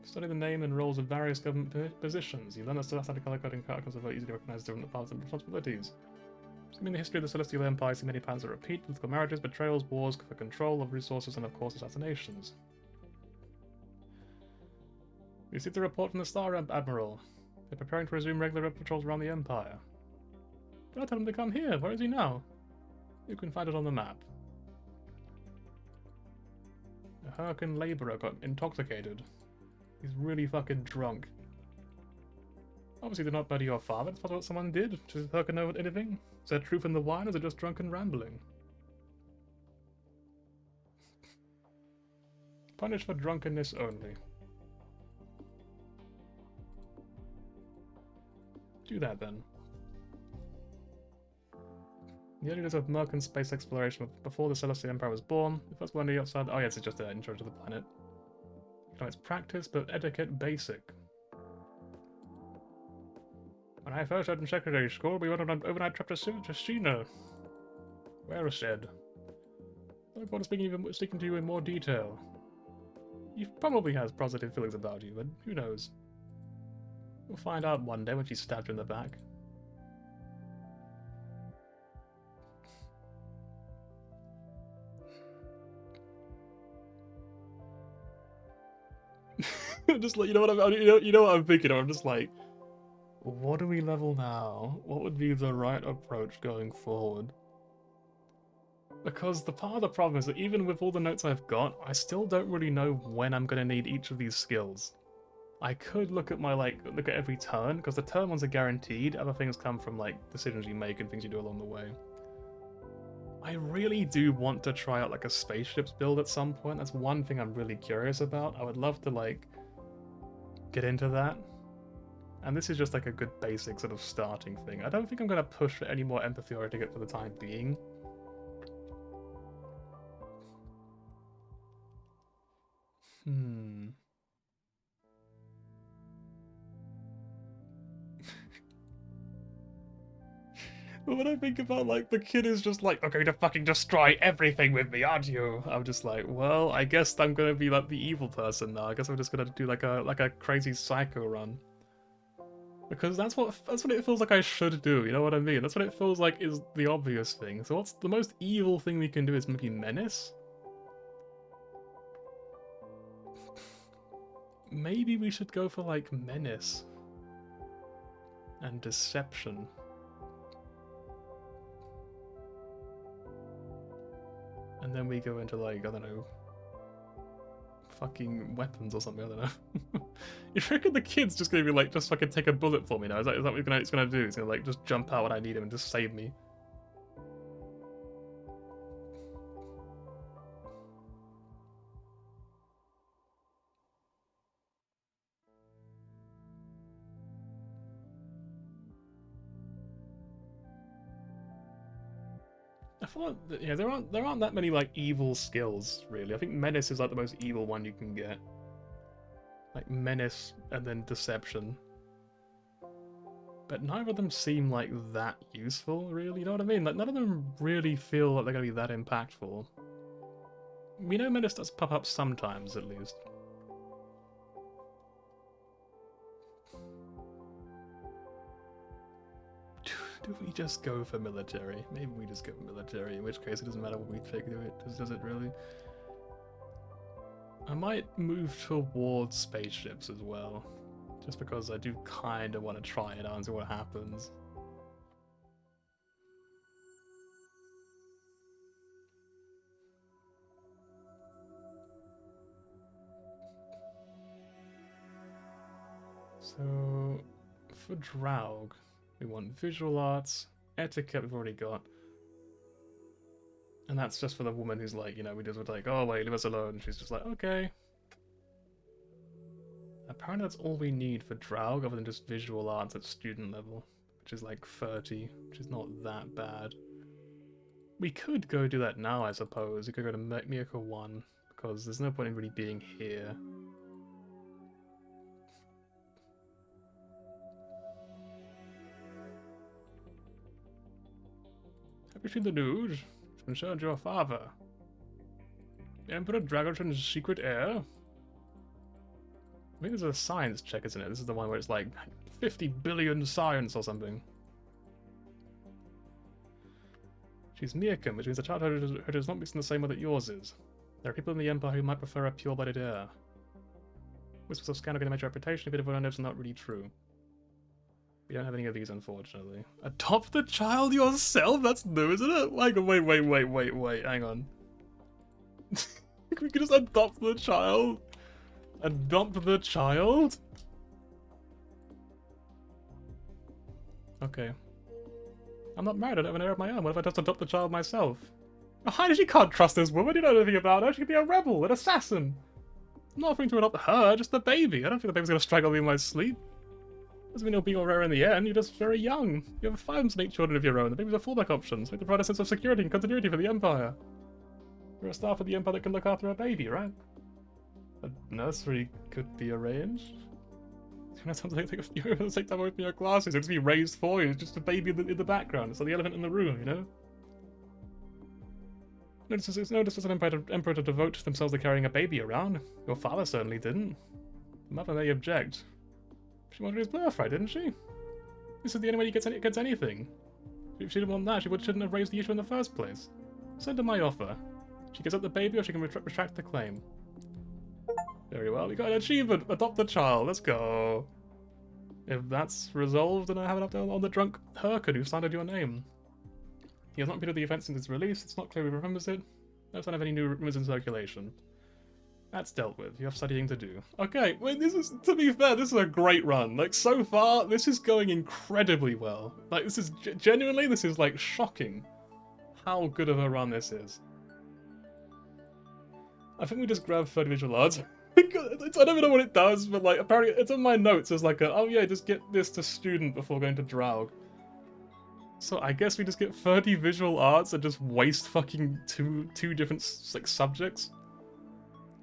[SPEAKER 1] Study the name and roles of various government positions. You learn that celestial color coding characters are very easy to recognize different paths and responsibilities. Skimming the history of the Celestial Empire, see many patterns that repeat: political marriages, betrayals, wars for control of resources, and of course assassinations. We received a report from the Star Admiral. They're preparing to resume regular patrols around the Empire. Do I tell him to come here? Where is he now? You can find it on the map. A Hurricane laborer got intoxicated. He's really fucking drunk. Obviously did not murder your father. It's possible what someone did. Does Hurricane know anything? Is there truth in the wine, or is it just drunken rambling? Punished for drunkenness only. Do that then. The early days of Mercan space exploration before the Celestial Empire was born. The first one outside. Oh yes, it's just an intro to the planet. It's practice, but etiquette basic. When I first started in secondary school, we went on an overnight trip to China. Well said. I look forward to speaking to you in more detail. He probably has positive feelings about you, but who knows? We'll find out one day when she stabbed you in the back. I'm just like, you know what you know what I'm thinking of? I'm just like, what do we level now? What would be the right approach going forward? Because the part of the problem is that even with all the notes I've got, I still don't really know when I'm going to need each of these skills. I could look at look at every turn, because the turn ones are guaranteed, other things come from like decisions you make and things you do along the way. I really do want to try out like a spaceships build at some point. That's one thing I'm really curious about. I would love to like get into that. And this is just like a good basic sort of starting thing. I don't think I'm going to push for any more empathy or ticket for the time being. But when I think about, like, the kid is just like, okay, to fucking destroy everything with me, aren't you? I'm just like, well, I guess I'm gonna be like the evil person now. I guess I'm just gonna do like a crazy psycho run. Because that's what it feels like I should do, you know what I mean? That's what it feels like is the obvious thing. So what's the most evil thing we can do is maybe menace? Maybe we should go for like menace and deception. And then we go into like, I don't know, fucking weapons or something, I don't know. You reckon the kid's just gonna be like, just fucking take a bullet for me now? Is that what it's gonna do? It's gonna like just jump out when I need him and just save me? I thought that, yeah, there aren't that many like evil skills really. I think menace is like the most evil one you can get. Like menace and then deception. But neither of them seem like that useful, really. You know what I mean? Like none of them really feel like they're gonna be that impactful. We know menace does pop up sometimes, at least. Do we just go for military? Maybe we just go for military, in which case it doesn't matter what we take to it, does it really? I might move towards spaceships as well, just because I do kind of want to try it out and see what happens. So, for Draug, we want visual arts, etiquette we've already got. And that's just for the woman who's like, you know, we just would like, oh wait, leave us alone. She's just like, okay. Apparently that's all we need for Draug, other than just visual arts at student level, which is like 30, which is not that bad. We could go do that now, I suppose. We could go to Miracle 1, because there's no point in really being here. Have you seen the news? It's concerned your father. Emperor Dragon's secret heir? I think there's a science check, isn't it? This is the one where it's like 50 billion science or something. She's Mirkum, which means the childhood is not mixed in the same way that yours is. There are people in the Empire who might prefer a pure-blooded heir. Whispers of scandal can make your reputation, if everyone knows it's not really true. We don't have any of these, unfortunately. Adopt the child yourself? That's new, isn't it? Like, wait, hang on. We can just adopt the child? Adopt the child? Okay. I'm not married, I don't have an heir of my own. What if I just adopt the child myself? How did you can't trust this woman? You don't know anything about her. She could be a rebel, an assassin. I'm not offering to adopt her, just the baby. I don't think the baby's gonna strangle me in my sleep. Doesn't mean it'll be all rare in the end. You're just very young. You have 5 snake children of your own. The babies are fallback options. Make the provide a sense of security and continuity for the Empire. You're a staff of the Empire that can look after a baby, right? A nursery could be arranged. You know, something like you take time away from your classes. It'll just be raised for you. It's just a baby in the background. It's like the elephant in the room, you know? It's no just as an emperor to devote themselves to carrying a baby around. Your father certainly didn't. The mother may object. She wanted his birthright, didn't she? This is the only way he gets anything. If she didn't want that, she shouldn't have raised the issue in the first place. Send her my offer. She gives up the baby or she can retract the claim. Very well, we got an achievement. Adopt a child. Let's go. If that's resolved, then I have an update on the drunk Herkid who signed your name. He has not repeated the event since its release. It's not clear who remembers it. No sign of any new rumors in circulation. That's dealt with. You have studying to do. Okay, wait, this is, to be fair, this is a great run. Like, so far, this is going incredibly well. Like, this is, genuinely, this is, like, shocking how good of a run this is. I think we just grab third visual arts. I don't even know what it does, but, like, apparently, it's in my notes as, like, oh yeah, just get this to student before going to Draug. So I guess we just get 30 visual arts and just waste fucking two different, like, subjects.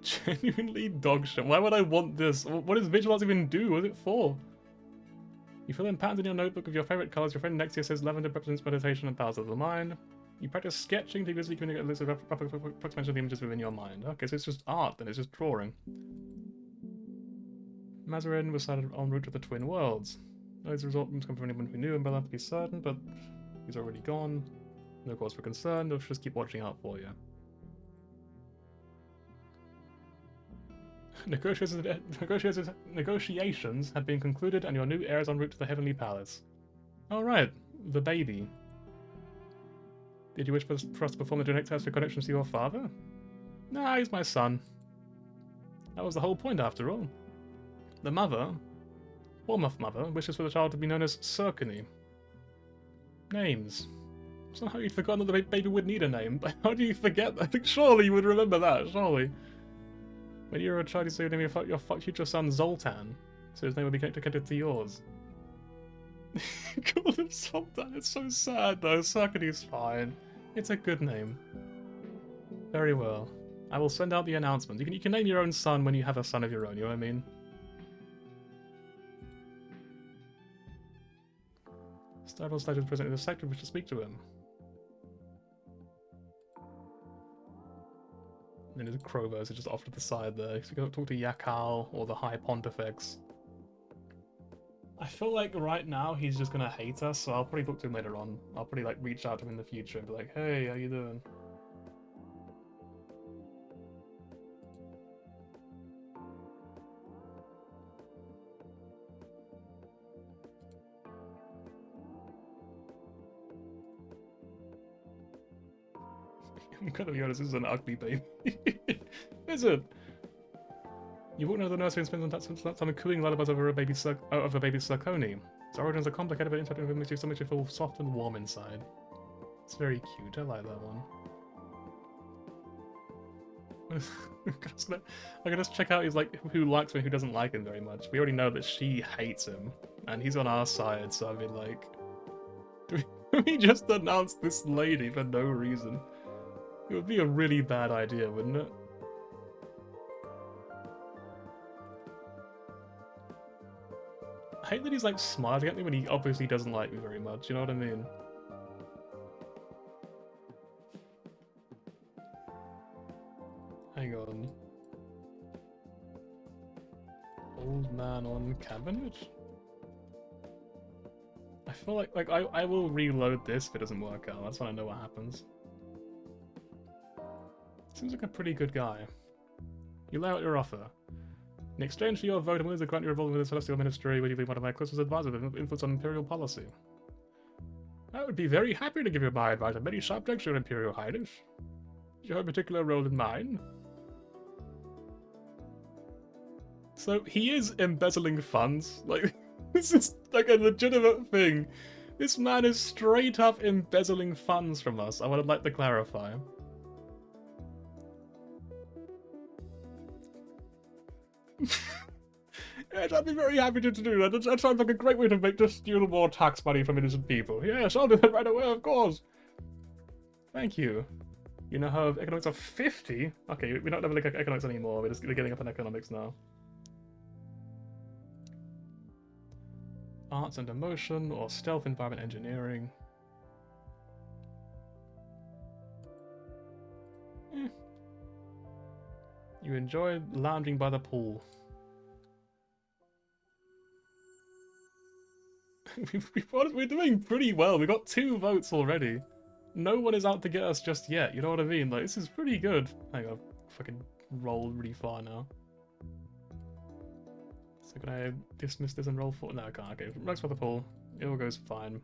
[SPEAKER 1] Genuinely dog shit. Why would I want this? What does visual arts even do? What is it for? You fill in patterns in your notebook of your favorite colors. Your friend next to you says lavender represents meditation and powers of the mind. You practice sketching to visually communicate a list of approximation of the images within your mind. Okay, so it's just art, then it's just drawing. Mazarin was sighted en route to the Twin Worlds. Those results come from anyone who knew Umbrella to be certain, but he's already gone. No cause for concern. They'll just keep watching out for you. Negotiations had been concluded and your new heir is en route to the Heavenly Palace. Alright, the baby. Did you wish for us to perform the genetic test for connections to your father? Nah, he's my son. That was the whole point after all. The mother, Warmoth Mother, wishes for the child to be known as Circony. Names. Somehow you'd forgotten that the baby would need a name, but how do you forget that? I think surely you would remember that, surely. When you were a child, you said your future son Zoltan, so his name would be connected to yours. Call him Zoltan, it's so sad though. Circony's fine. It's a good name. Very well. I will send out the announcement. You can name your own son when you have a son of your own, you know what I mean? Startle Stage present in the sector, wish to speak to him. And then his Crowbars are just off to the side there. So you can talk to Yakal or the High Pontifex. I feel like right now he's just gonna hate us, so I'll probably talk to him later on. I'll probably like reach out to him in the future and be like, hey, how you doing? I'm gonna be honest, this is an ugly baby. Is it? You walk into the nursery and spend some time cooing lullabies over a baby Circony. Its origins are complicated, but interesting makes you so much you feel soft and warm inside. It's very cute. I like that one. I can just check out his like who likes him and who doesn't like him very much. We already know that she hates him, and he's on our side. So I mean, like, do we just announce this lady for no reason? It would be a really bad idea, wouldn't it? I hate that he's like smiling at me when he obviously doesn't like me very much, you know what I mean? Hang on. Old man on cabinet? I feel like I will reload this if it doesn't work out, that's when I know what happens. Seems like a pretty good guy. You lay out your offer. In exchange for your vote, I'm willing to grant you involvement with the Celestial Ministry, where you be one of my closest advisors with influence on Imperial policy. I would be very happy to give you my advice on many subjects, Your Imperial Highness. Do you have a particular role in mind? So, he is embezzling funds. Like, this is like a legitimate thing. This man is straight up embezzling funds from us, I would like to clarify. Yes, I'd be very happy to do that. That sounds like a great way to just steal more tax money from innocent people. Yes, I'll do that right away, of course. Thank you. You now have economics of 50? Okay, we're not leveling economics anymore. We're getting up in economics now. Arts and emotion, or stealth environment engineering. You enjoy lounging by the pool. We're doing pretty well. We got 2 votes already. No one is out to get us just yet. You know what I mean? Like, this is pretty good. Hang on, fucking roll really far now. So can I dismiss this and roll for? No, I can't. Okay, Rex for the pull. It all goes fine.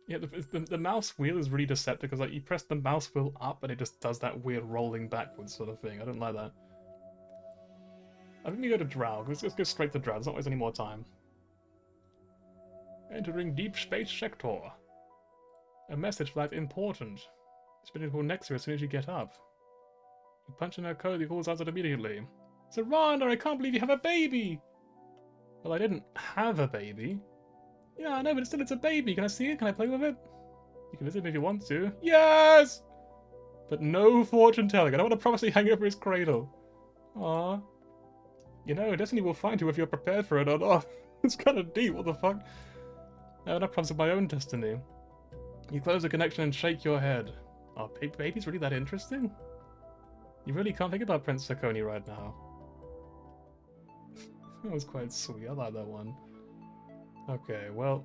[SPEAKER 1] Yeah, the mouse wheel is really deceptive because like you press the mouse wheel up and it just does that weird rolling backwards sort of thing. I don't like that. I think we go to Drow. Let's go straight to Drow. Let's not waste any more time. Entering deep space sector. A message flagged important. It's been important next to you as soon as you get up. You punch in her code, he calls out it immediately. Zorana, I can't believe you have a baby! Well, I didn't have a baby. Yeah, I know, but still it's a baby. Can I see it? Can I play with it? You can visit me if you want to. Yes! But no fortune telling. I don't want to promise to hang over his cradle. Aww. You know, Destiny will find you if you're prepared for it or not. It's kind of deep, what the fuck? I have enough problems with my own destiny. You close the connection and shake your head. Are babies really that interesting? You really can't think about Prince Sakoni right now. That was quite sweet, I like that one. Okay, well...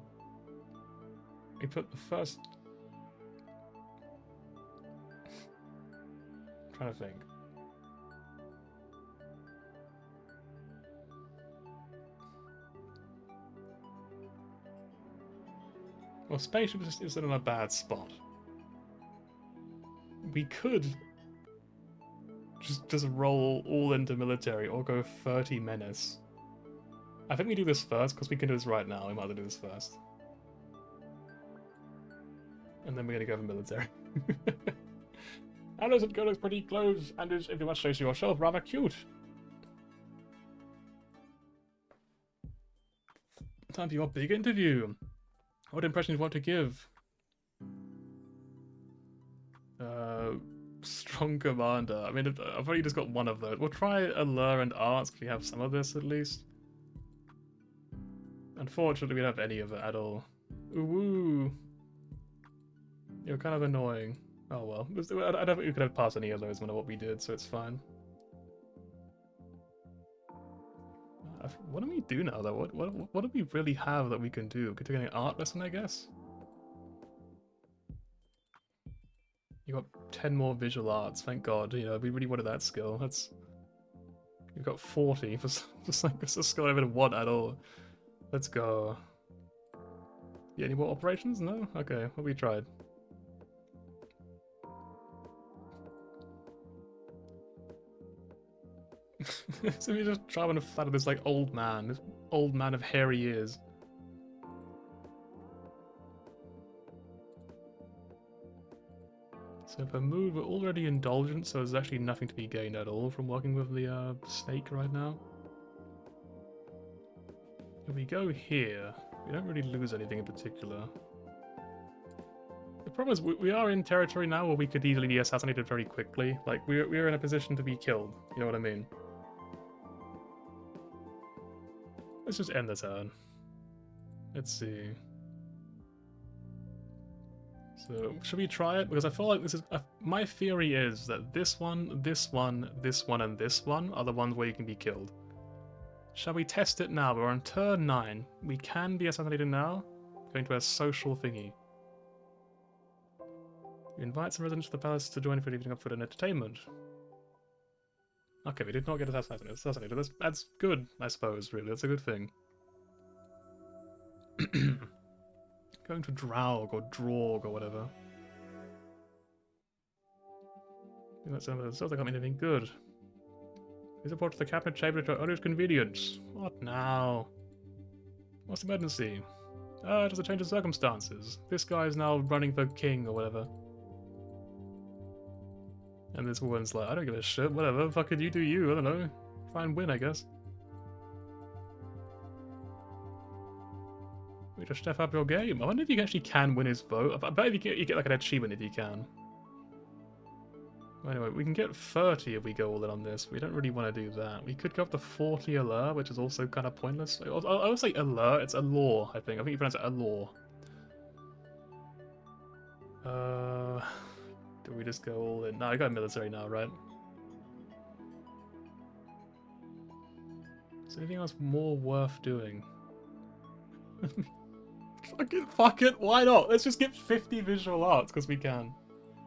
[SPEAKER 1] we put the first... I'm trying to think. Well, spaceship isn't in a bad spot. We could just roll all into military or go 30 menace. I think we do this first because we can do this right now. We might as well do this first. And then we're gonna go for military. Alice and girl looks pretty close, and is, if you must say so yourself, rather cute. Time for your big interview. What impression do you want to give? Strong commander. I mean, I've already just got one of those. We'll try allure and arts because we have some of this at least. Unfortunately, we don't have any of it at all. Ooh. You're kind of annoying. Oh well. I don't think we could have passed any of those no what we did, so it's fine. What do we do now, though? What do we really have that we can do? We could take an art lesson, I guess? You got 10 more visual arts, thank god. You know, we really wanted that skill. That's... You've got 40 for just like it's a skill I haven't want at all. Let's go. Yeah, any more operations? No? Okay, well we tried. So we just try to flatter this like old man of hairy ears. So per mood, we're already indulgent, so there's actually nothing to be gained at all from working with the snake right now. If we go here, we don't really lose anything in particular. The problem is we are in territory now where we could easily be assassinated very quickly. Like, we're in a position to be killed, you know what I mean? Let's just end the turn. Let's see. So, should we try it? Because I feel like this is... my theory is that this one, this one, this one, and this one are the ones where you can be killed. Shall we test it now? We're on turn 9. We can be assassinated now. Going to a social thingy. You invite some residents to the palace to join for an evening of food and entertainment. Okay, we did not get assassinated. That's good, I suppose, really. That's a good thing. Going to Draug or Draug or whatever. That sounds like I'm anything good. Please report to the cabinet chamber at your earliest convenience. What now? What's the emergency? Just a change of circumstances. This guy is now running for king or whatever. And this woman's like, I don't give a shit, whatever, fucking you do you, I don't know. Try and win, I guess. We just step up your game. I wonder if you actually can win his vote. I bet you get like an achievement if you can. Anyway, we can get 30 if we go all in on this. We don't really want to do that. We could go up to 40 allure, which is also kind of pointless. I would say allure. It's allure, I think. I think you pronounce it allure. Do we just go all in? No, I got military now, right? Is there anything else more worth doing? Fuck it, why not? Let's just get 50 visual arts because we can.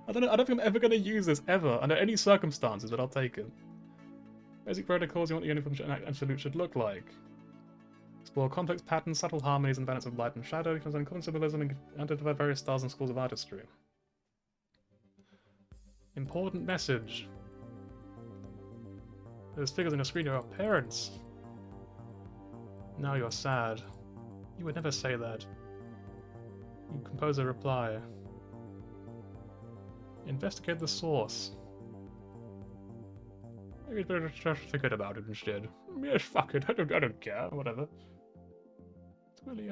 [SPEAKER 1] I don't think I'm ever going to use this ever under any circumstances, but I'll take it. Basic protocols you want the uniform absolute should look like. Explore complex patterns, subtle harmonies, and balance of light and shadow. You can understand common symbolism and identify various styles and schools of artistry. Important message. Those figures on your screen are your parents. Now you're sad. You would never say that. You compose a reply. Investigate the source. Maybe you'd better just forget about it instead. Yes, fuck it. I don't care. Whatever. It's really,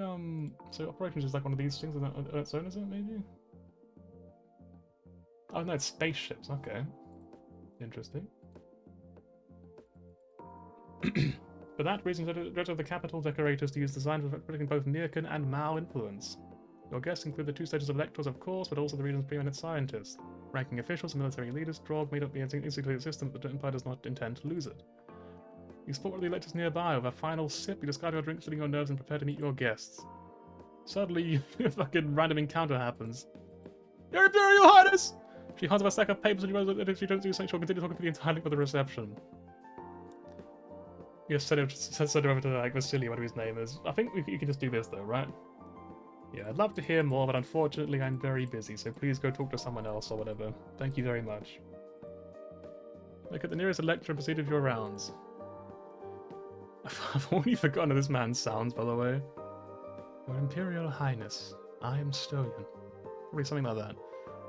[SPEAKER 1] so operations is like one of these things on its own, is it, maybe? Oh, no, it's spaceships. Okay. Interesting. For that reason, the director of the Capitol decorators to use designs reflecting both Mirkan and Mao influence. Your guests include the two stages of electors, of course, but also the region's preeminent scientists. Ranking officials and military leaders, Drog made up the instituted system, but the Empire does not intend to lose it. You spot one of the electors nearby. With a final sip, you discard your drink, filling your nerves, and prepare to meet your guests. Suddenly, a fucking random encounter happens. Your Imperial Highness! She hands up a stack of papers and you realize that if you don't do something, she'll continue talking for the entire length of the reception. You just send her over to, like, Vasily, whatever his name is. I think you can just do this, though, right? Yeah, I'd love to hear more, but unfortunately I'm very busy, so please go talk to someone else or whatever. Thank you very much. Look at the nearest elector and proceed with your rounds. I've already forgotten how this man sounds, by the way. Your Imperial Highness, I am Stoyan. Probably something like that.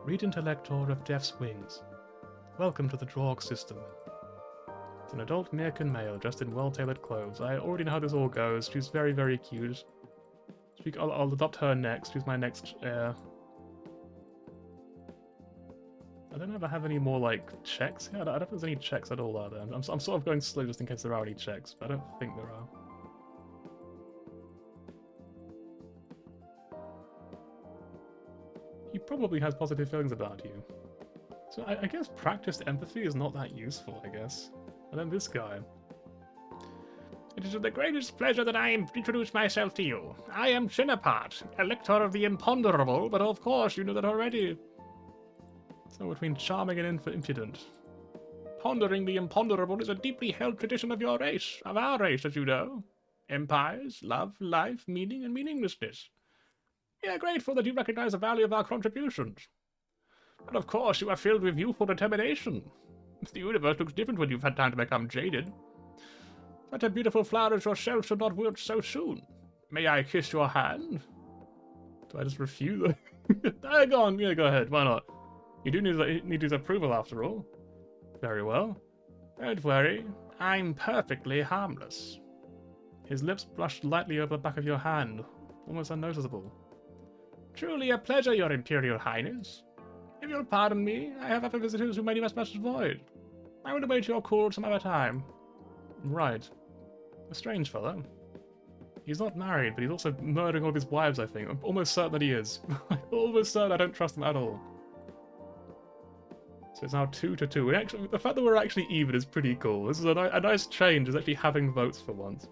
[SPEAKER 1] Regent Elector of Death's Wings. Welcome to the Drog system. It's an adult Mirkan male dressed in well-tailored clothes. I already know how this all goes. She's very, very cute. I'll adopt her next. She's my next heir. I don't know if I have any more, like, checks here. I don't think there's any checks at all, are there? I'm sort of going slow just in case there are any checks, but I don't think there are. He probably has positive feelings about you. So I guess practiced empathy is not that useful, I guess. And then this guy. It is with the greatest pleasure that I introduce myself to you. I am Shinapart, Elector of the Imponderable, but of course you know that already. So between charming and impudent. Pondering the imponderable is a deeply held tradition of your race, of our race, as you know. Empires, love, life, meaning, and meaninglessness. We are grateful that you recognize the value of our contributions. And of course you are filled with youthful determination. The universe looks different when you've had time to become jaded. Such a beautiful flower as yourself should not wilt so soon. May I kiss your hand? Do I just refuse? Go on, yeah, go ahead, why not? You do need his approval after all. Very well. Don't worry, I'm perfectly harmless. His lips brushed lightly over the back of your hand, almost unnoticeable. Truly a pleasure, your Imperial Highness. If you'll pardon me, I have other visitors who may must avoid. I will await your call some other time. Right. A strange fellow. He's not married, but he's also murdering all of his wives, I think. I'm almost certain that he is. Almost certain I don't trust him at all. So it's now 2-2. And actually, the fact that we're actually even is pretty cool. This is a nice change, is actually having votes for once.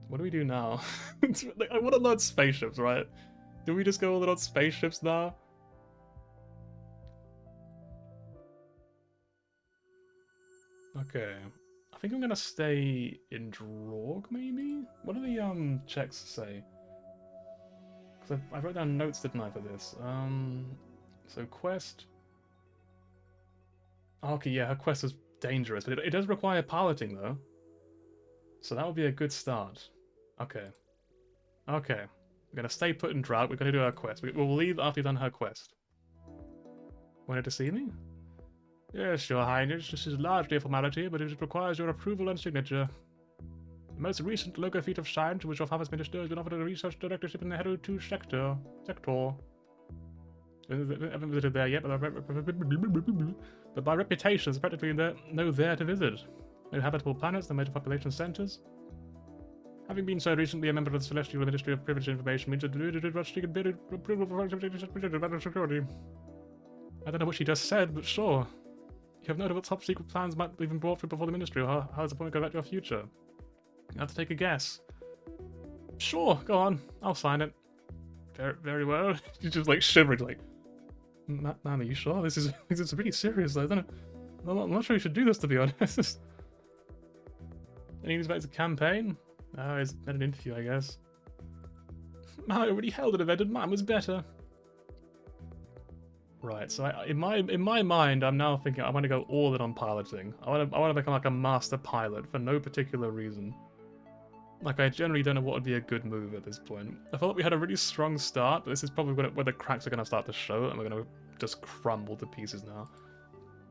[SPEAKER 1] What do we do now? I want to learn spaceships, right? Do we just go all in on spaceships now? Okay. I think I'm gonna stay in Drog, maybe? What do the checks say? Because I wrote down notes, didn't I, for this? So quest. Okay, yeah, her quest is dangerous, but it does require piloting though. So that would be a good start. Okay. Okay. We're gonna stay put in Drought. We're gonna do her quest. We'll leave after we've done her quest. Wanted to see me? Yes, Your Highness. This is largely a formality, but it requires your approval and signature. The most recent local feat of science to which your father's minister has been offered a research directorship in the Hero 2 sector. I haven't visited there yet, but by reputation, it's practically no there to visit. No habitable planets, no major population centers. Having been so recently a member of the Celestial Ministry of Privileged Information means that approval for security. I don't know what she just said, but sure. You have noted what top secret plans might have been brought through before the Ministry, or how does the point go about your future? You have to take a guess. Sure, go on. I'll sign it. Very well. She's just like shivering, like, ma'am, are you sure? This is pretty serious, though, isn't it? I'm not sure you should do this, to be honest. Any news about his campaign? Oh, he's had an interview, I guess. I already held an event and mine was better. Right, so in my mind, I'm now thinking I want to go all in on piloting. I want to become like a master pilot for no particular reason. Like, I generally don't know what would be a good move at this point. I felt like we had a really strong start, but this is probably where the cracks are going to start to show, and we're going to just crumble to pieces now.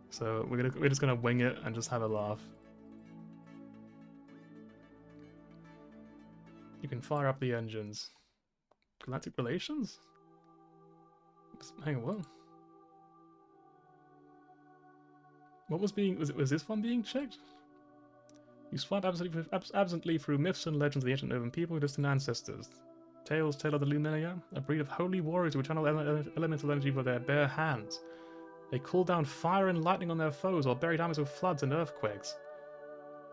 [SPEAKER 1] So we're just going to wing it and just have a laugh. You can fire up the engines. Galactic relations? Hang on, what? What was being... Was this one being checked? You swipe absently through myths and legends of the ancient Novan people, distant ancestors. Tales tell of the Luminia, a breed of holy warriors who channel elemental energy with their bare hands. They call down fire and lightning on their foes, or bury damage with floods and earthquakes.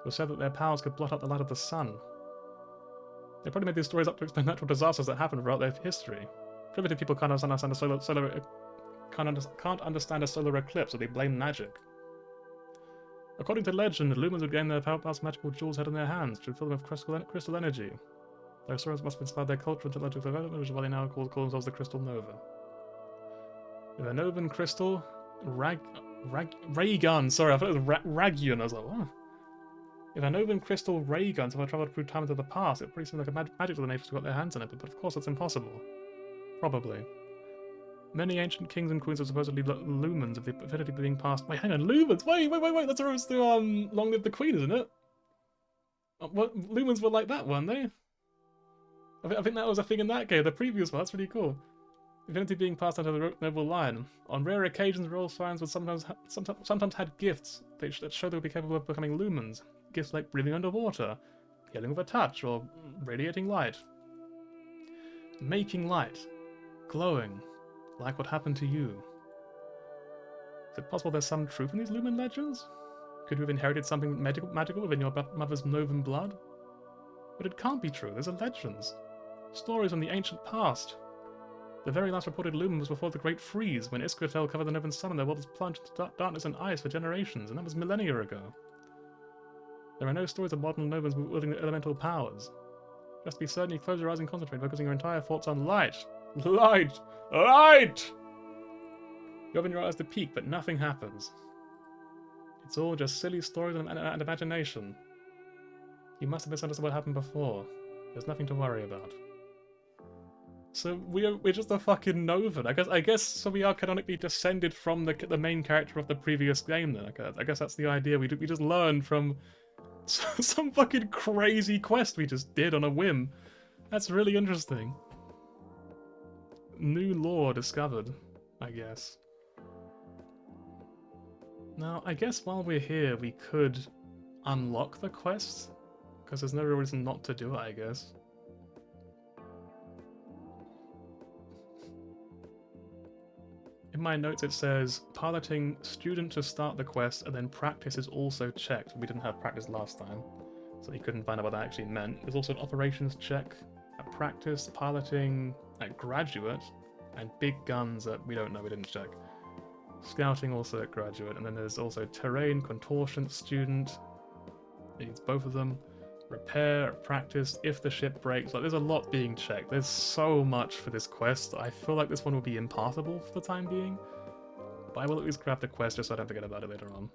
[SPEAKER 1] It was said that their powers could blot out the light of the sun. They probably made these stories up to explain natural disasters that happened throughout their history. Primitive people can't understand a solar eclipse, so they blame magic. According to legend, lumens would gain their past magical jewels held in their hands, which would fill them with crystal energy. Their stories must have inspired their culture and technological development, which is why they now call themselves the Crystal Nova. With a Novan crystal, ray gun. Sorry, I thought it was ray gun. I was like, what? If a Novan crystal ray gun somehow traveled through time into the past, it pretty seems like a magic to the nations who got their hands on it, but of course that's impossible. Probably. Many ancient kings and queens are supposedly lumens of the affinity being passed. Wait, hang on, lumens? Wait, that's a reference to Long Live the Queen, isn't it? What lumens were like that, weren't they? I think that was a thing in that game, the previous one. That's really cool. Affinity being passed under the noble line. On rare occasions, royal signs would sometimes had gifts that showed they would be capable of becoming lumens. Gifts like breathing underwater, healing with a touch, or radiating light. Making light. Glowing. Like what happened to you. Is it possible there's some truth in these Lumen legends? Could you have inherited something magical within your mother's Novan blood? But it can't be true, these are legends. Stories from the ancient past. The very last reported Lumen was before the Great Freeze, when Iskratel covered the Novan sun and their world was plunged into darkness and ice for generations, and that was millennia ago. There are no stories of modern Novans wielding elemental powers. Just be certain you close your eyes and concentrate, focusing your entire thoughts on light. Light! Light! You open your eyes to peek, but nothing happens. It's all just silly stories and imagination. You must have misunderstood what happened before. There's nothing to worry about. So we're just a fucking Novan. I guess so. We are canonically descended from the main character of the previous game. Then I guess that's the idea. We just learned from some fucking crazy quest we just did on a whim. That's really interesting. New lore discovered, I guess. Now, I guess while we're here, we could unlock the quest, because there's no real reason not to do it, I guess. In my notes it says, piloting student to start the quest, and then practice is also checked. We didn't have practice last time, so you couldn't find out what that actually meant. There's also an operations check at practice, piloting at graduate, and big guns at, we don't know, we didn't check. Scouting also at graduate, and then there's also terrain, contortion, student. It needs both of them. Repair, practice, if the ship breaks. Like, there's a lot being checked. There's so much for this quest. I feel like this one will be impassable for the time being. But I will at least grab the quest just so I don't forget about it later on.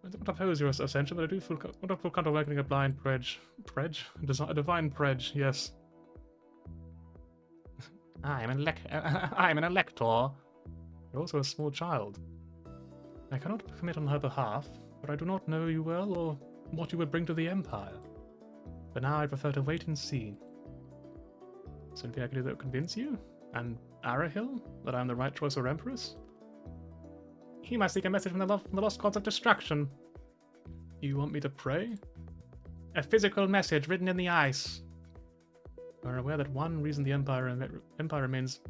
[SPEAKER 1] I don't oppose your ascension, but I do feel comfortable awakening a blind pledge. Pledge? A divine pledge, yes. I'm an elector. You're also a small child. I cannot commit on her behalf, but I do not know you well or what you would bring to the Empire. But now I prefer to wait and see. Something I can do that will convince you? And Arahil? That I am the right choice for Empress? He must seek a message from the lost gods of destruction. You want me to pray? A physical message written in the ice. You are aware that one reason the Empire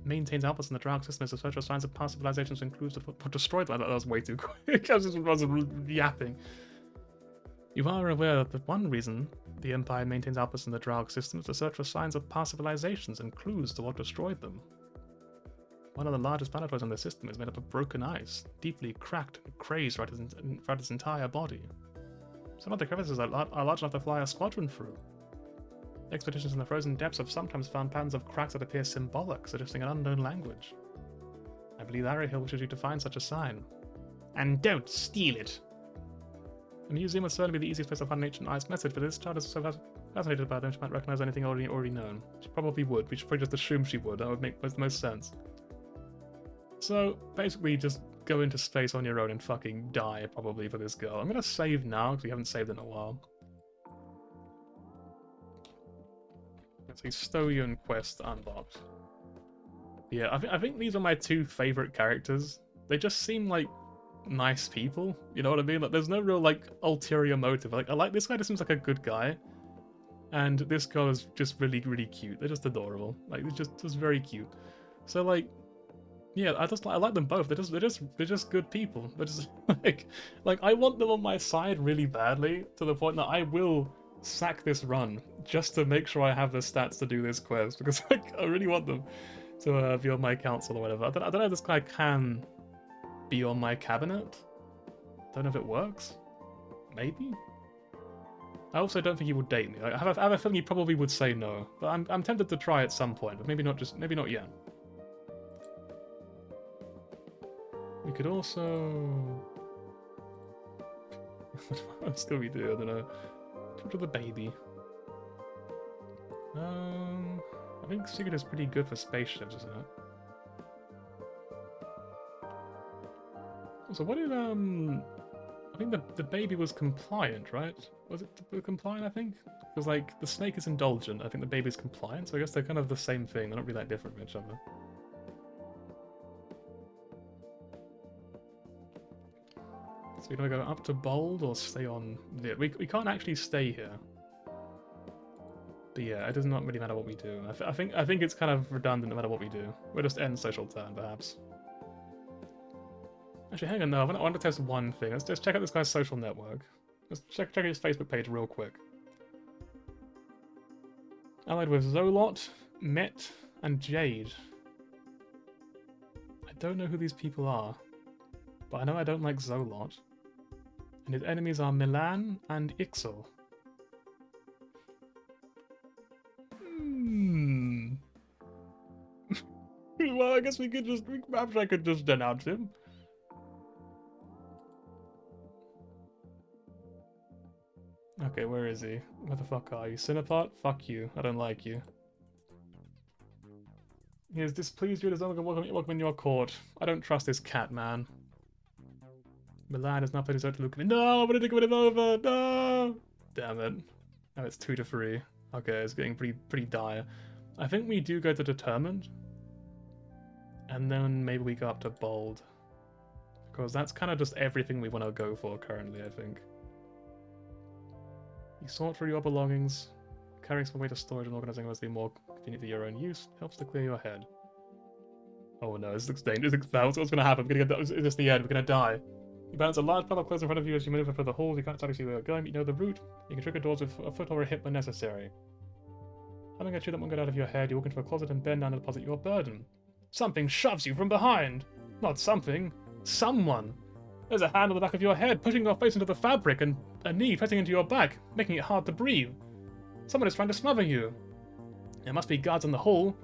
[SPEAKER 1] maintains outposts in the Dark System is to search for signs of past civilizations includes to destroy them. That was way too quick. I was yapping. You are aware that one reason the Empire maintains outposts in the Dark System is to search for signs of past civilizations and clues to what destroyed them. One of the largest planetoids on the system is made up of broken ice, deeply cracked and crazed throughout its entire body. Some of the crevices are large enough to fly a squadron through. Expeditions in the frozen depths have sometimes found patterns of cracks that appear symbolic, suggesting an unknown language. I believe Hill wishes you to find such a sign. And don't steal it! The museum would certainly be the easiest place to find an ancient ice message, but this child is so fascinated by them she might recognize anything already known. She probably would. We should probably just assume she would. That would make the most sense. So, basically, just go into space on your own and fucking die, probably, for this girl. I'm gonna save now, because we haven't saved in a while. Let's see, Stoyan quest unlocked. Yeah, I think these are my two favorite characters. They just seem like nice people, you know what I mean? Like, there's no real, like, ulterior motive. Like, I like this guy, just seems like a good guy. And this girl is just really, really cute. They're just adorable. Like, they're just very cute. So, like, yeah, I like them both. They're just good people. They're just like I want them on my side really badly, to the point that I will sack this run just to make sure I have the stats to do this quest, because like I really want them to be on my council or whatever. I don't know if this guy can be on my cabinet. Don't know if it works. Maybe. I also don't think he would date me. Like, I have a feeling he probably would say no, but I'm tempted to try at some point, but maybe not yet. We could also... what else can we do? I don't know. Talk to the baby. I think Sigurd is pretty good for spaceships, isn't it? So what did, I think the baby was compliant, right? Was it compliant, I think? Because, like, the snake is indulgent, I think the baby's compliant, so I guess they're kind of the same thing. They're not really that different from each other. So we're going to go up to bold or stay on there. We can't actually stay here. But yeah, it does not really matter what we do. I think it's kind of redundant no matter what we do. We'll just end social turn, perhaps. Actually, hang on, no, I want to test one thing. Let's just check out this guy's social network. Let's check his Facebook page real quick. Allied with Zolot, Met, and Jade. I don't know who these people are, but I know I don't like Zolot. And his enemies are Milan and Ixel. Well, I guess perhaps I could just denounce him. Okay, where is he? Where the fuck are you? Cinepart? Fuck you. I don't like you. He has displeased you and is not welcome in your court. I don't trust this cat, man. Milan has not played his own to Luke. No, I'm gonna take him over. No! Damn it. Now it's 2-3. Okay, it's getting pretty dire. I think we do go to Determined. And then maybe we go up to Bold. Because that's kind of just everything we want to go for currently, I think. You sort through your belongings. Carrying some weight of storage and organizing must be more convenient for your own use. Helps to clear your head. Oh no, this looks dangerous. That's what's going to happen. Is this the end? We're going to die. You balance a large pile of clothes in front of you as you maneuver for the halls. You can't exactly see where you're going, but you know the route. You can trigger doors with a foot or a hip when necessary. Having a chew that won't get out of your head, you walk into a closet and bend down to deposit your burden. Something shoves you from behind. Not something. Someone. There's a hand on the back of your head, pushing your face into the fabric, and a knee pressing into your back, making it hard to breathe. Someone is trying to smother you. There must be guards in the hall,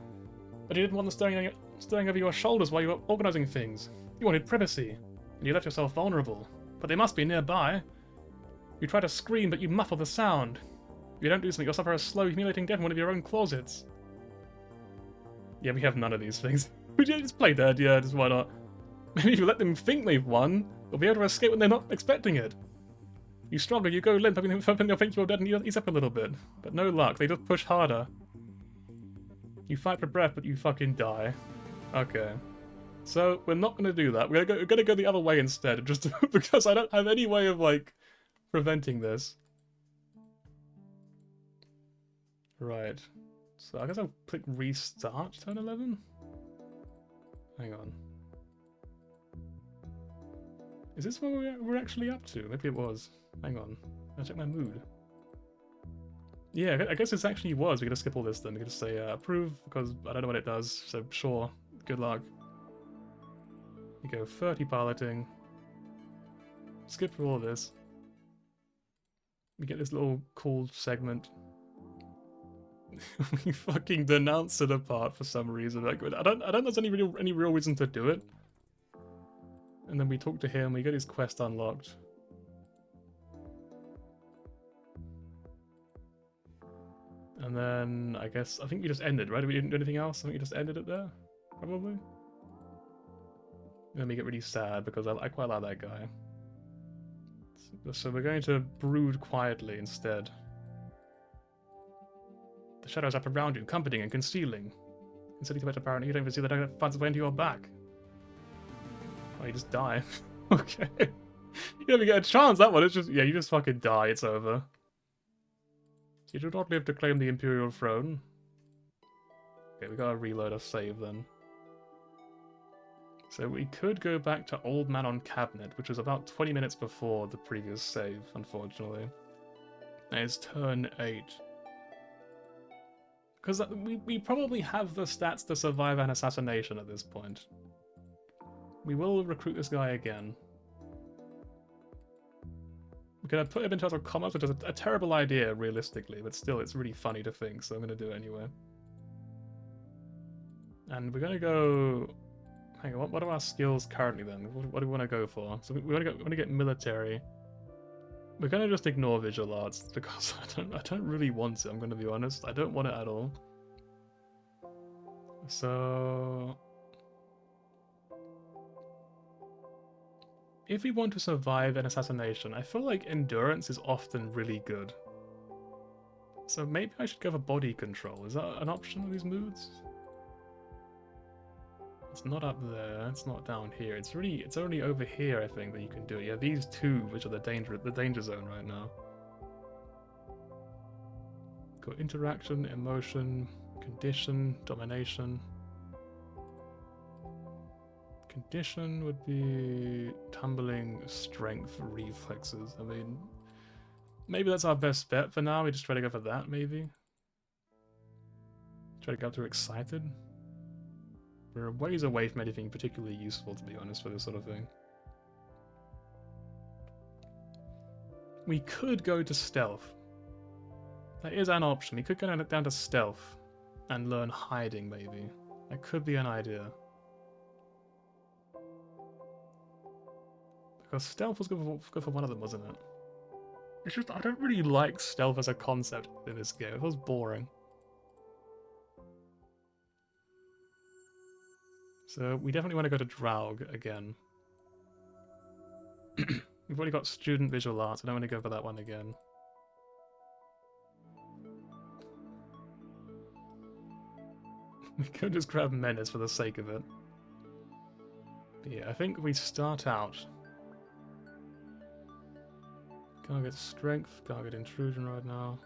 [SPEAKER 1] but you didn't want them staring over your shoulders while you were organizing things. You wanted privacy, and you left yourself vulnerable. But they must be nearby. You try to scream, but you muffle the sound. If you don't do something, you'll suffer a slow, humiliating death in one of your own closets. Yeah, we have none of these things. We just play dead, yeah, just why not? Maybe if you let them think they've won, they'll be able to escape when they're not expecting it. You struggle, you go limp, hoping they'll think you're dead and you ease up a little bit. But no luck, they just push harder. You fight for breath, but you fucking die. Okay. So, we're not going to do that. We're gonna go the other way instead, just because I don't have any way of, like, preventing this. Right. So, I guess I'll click restart turn 11? Hang on. Is this what we're actually up to? Maybe it was. Hang on. I'll check my mood. Yeah, I guess it actually was. We could just skip all this then. We could just say approve, because I don't know what it does, so sure. Good luck. We go 30 piloting. Skip through all of this. We get this little cool segment. We fucking denounce it apart for some reason. Like, I don't know there's any real reason to do it. And then we talk to him, we get his quest unlocked. And then I think we just ended, right? We didn't do anything else. I think we just ended it there, probably. And then we get really sad because I quite like that guy. So we're going to brood quietly instead. The shadows up around you, comforting and concealing. Instead of apparently you don't even see the dagger that finds its way into your back. Oh, you just die. Okay. You don't even get a chance, that one. It's just, yeah, you just fucking die, it's over. You do not live to claim the Imperial throne. Okay, we gotta reload our save then. So we could go back to Old Man on Cabinet, which was about 20 minutes before the previous save, unfortunately. And it's turn 8. Because we probably have the stats to survive an assassination at this point. We will recruit this guy again. We're going to put him into our commerce, which is a terrible idea, realistically, but still, it's really funny to think, so I'm going to do it anyway. And we're going to go... Hang on, what are our skills currently then? What do we want to go for? So we want to get military. We're going to just ignore visual arts, because I don't really want it, I'm going to be honest. I don't want it at all. So... if we want to survive an assassination, I feel like endurance is often really good. So maybe I should go for body control. Is that an option with these moves? It's not up there, it's not down here. It's only over here, I think, that you can do it. Yeah, these two, which are the danger zone right now. Got interaction, emotion, condition, domination. Condition would be tumbling, strength, reflexes. I mean, maybe that's our best bet for now. We just try to go for that, maybe. Try to go up to excited. We're ways away from anything particularly useful, to be honest, for this sort of thing. We could go to stealth. That is an option. We could go down to stealth and learn hiding, maybe. That could be an idea. Because stealth was good for one of them, wasn't it? It's just, I don't really like stealth as a concept in this game. It feels boring. So we definitely want to go to Draug again. We've already got student visual arts. I don't want to go for that one again. We could just grab Menace for the sake of it. But yeah, I think we start out. Can't get strength, can't get intrusion right now.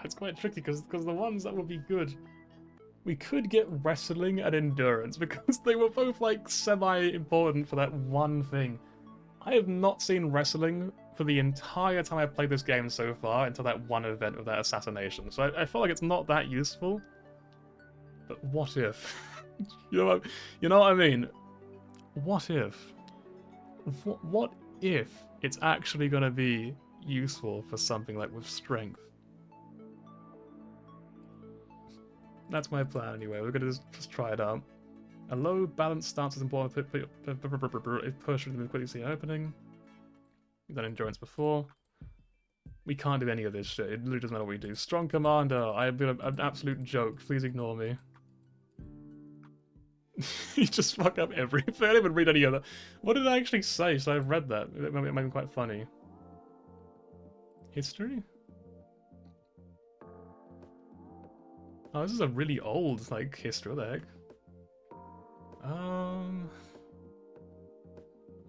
[SPEAKER 1] It's quite tricky because the ones that would be good, we could get wrestling and endurance because they were both like semi-important for that one thing. I have not seen wrestling for the entire time I've played this game so far until that one event of that assassination. So I feel like it's not that useful. But what if? you know what I mean? What if? What if it's actually going to be useful for something like with strength? That's my plan anyway. We're going to just try it out. A low balanced stance is important if pushed with quickly see an opening. We've done endurance before. We can't do any of this shit. It literally doesn't matter what we do. Strong commander. I've been an absolute joke. Please ignore me. You just fuck up everything. I didn't even read any of that. What did I actually say? So I've read that. It might have been quite funny. History? Oh, this is a really old, like, history. What the heck? I'm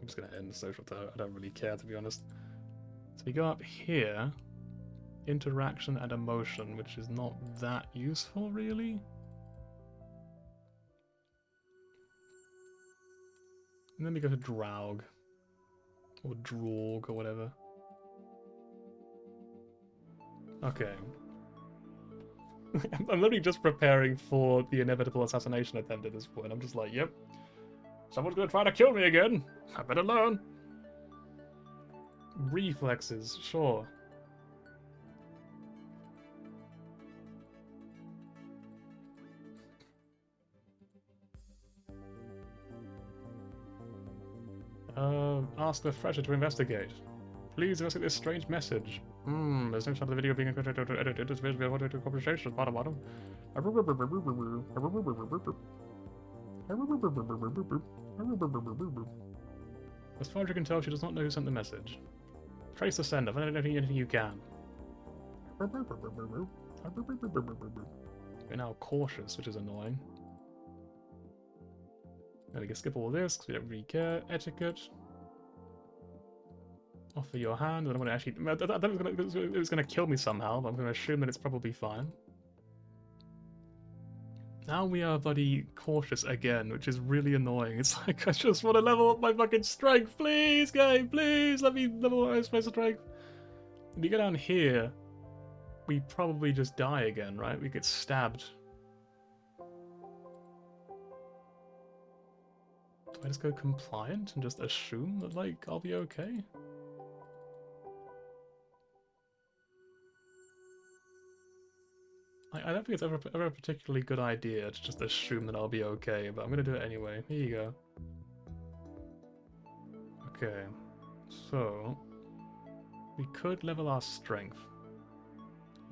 [SPEAKER 1] just gonna end the social talk. I don't really care, to be honest. So we go up here. Interaction and emotion, which is not that useful, really. And then we go to Draug. Or Draug, or whatever. Okay. I'm literally just preparing for the inevitable assassination attempt at this point. I'm just like, yep, someone's gonna try to kill me again. I better learn. Reflexes, sure. Ask the Thresher to investigate. Please investigate this strange message. There's no sign of the video being edited. This video wanted to conversation. Bottom. As far as you can tell, she does not know who sent the message. Trace the sender. Find out anything you can. You're now cautious, which is annoying. Now we can skip all this because we don't really care. Etiquette. Offer your hand, and I'm gonna actually. I thought it was gonna kill me somehow, but I'm gonna assume that it's probably fine. Now we are bloody cautious again, which is really annoying. It's like I just want to level up my fucking strength, please, game, please let me level up my strength. If you go down here, we probably just die again, right? We get stabbed. Do I just go compliant and just assume that, like, I'll be okay? I don't think it's ever a particularly good idea to just assume that I'll be okay, but I'm gonna do it anyway. Here you go. Okay, so we could level our strength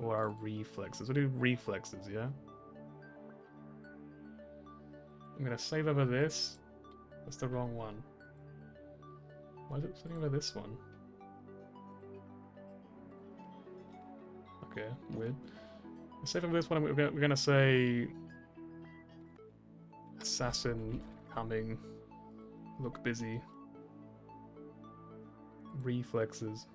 [SPEAKER 1] or our reflexes. We'll do reflexes, yeah? I'm gonna save over this. That's the wrong one. Why is it saving over this one? Okay, weird. Save over this one. We're gonna say assassin coming. Look busy. Reflexes.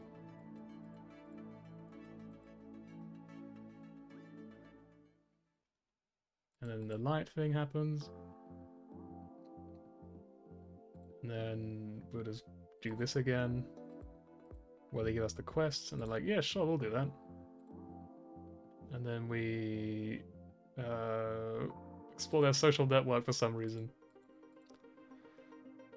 [SPEAKER 1] And then the light thing happens. And then we'll just do this again. Where they give us the quests, and they're like, yeah, sure, we'll do that. And then we explore their social network for some reason.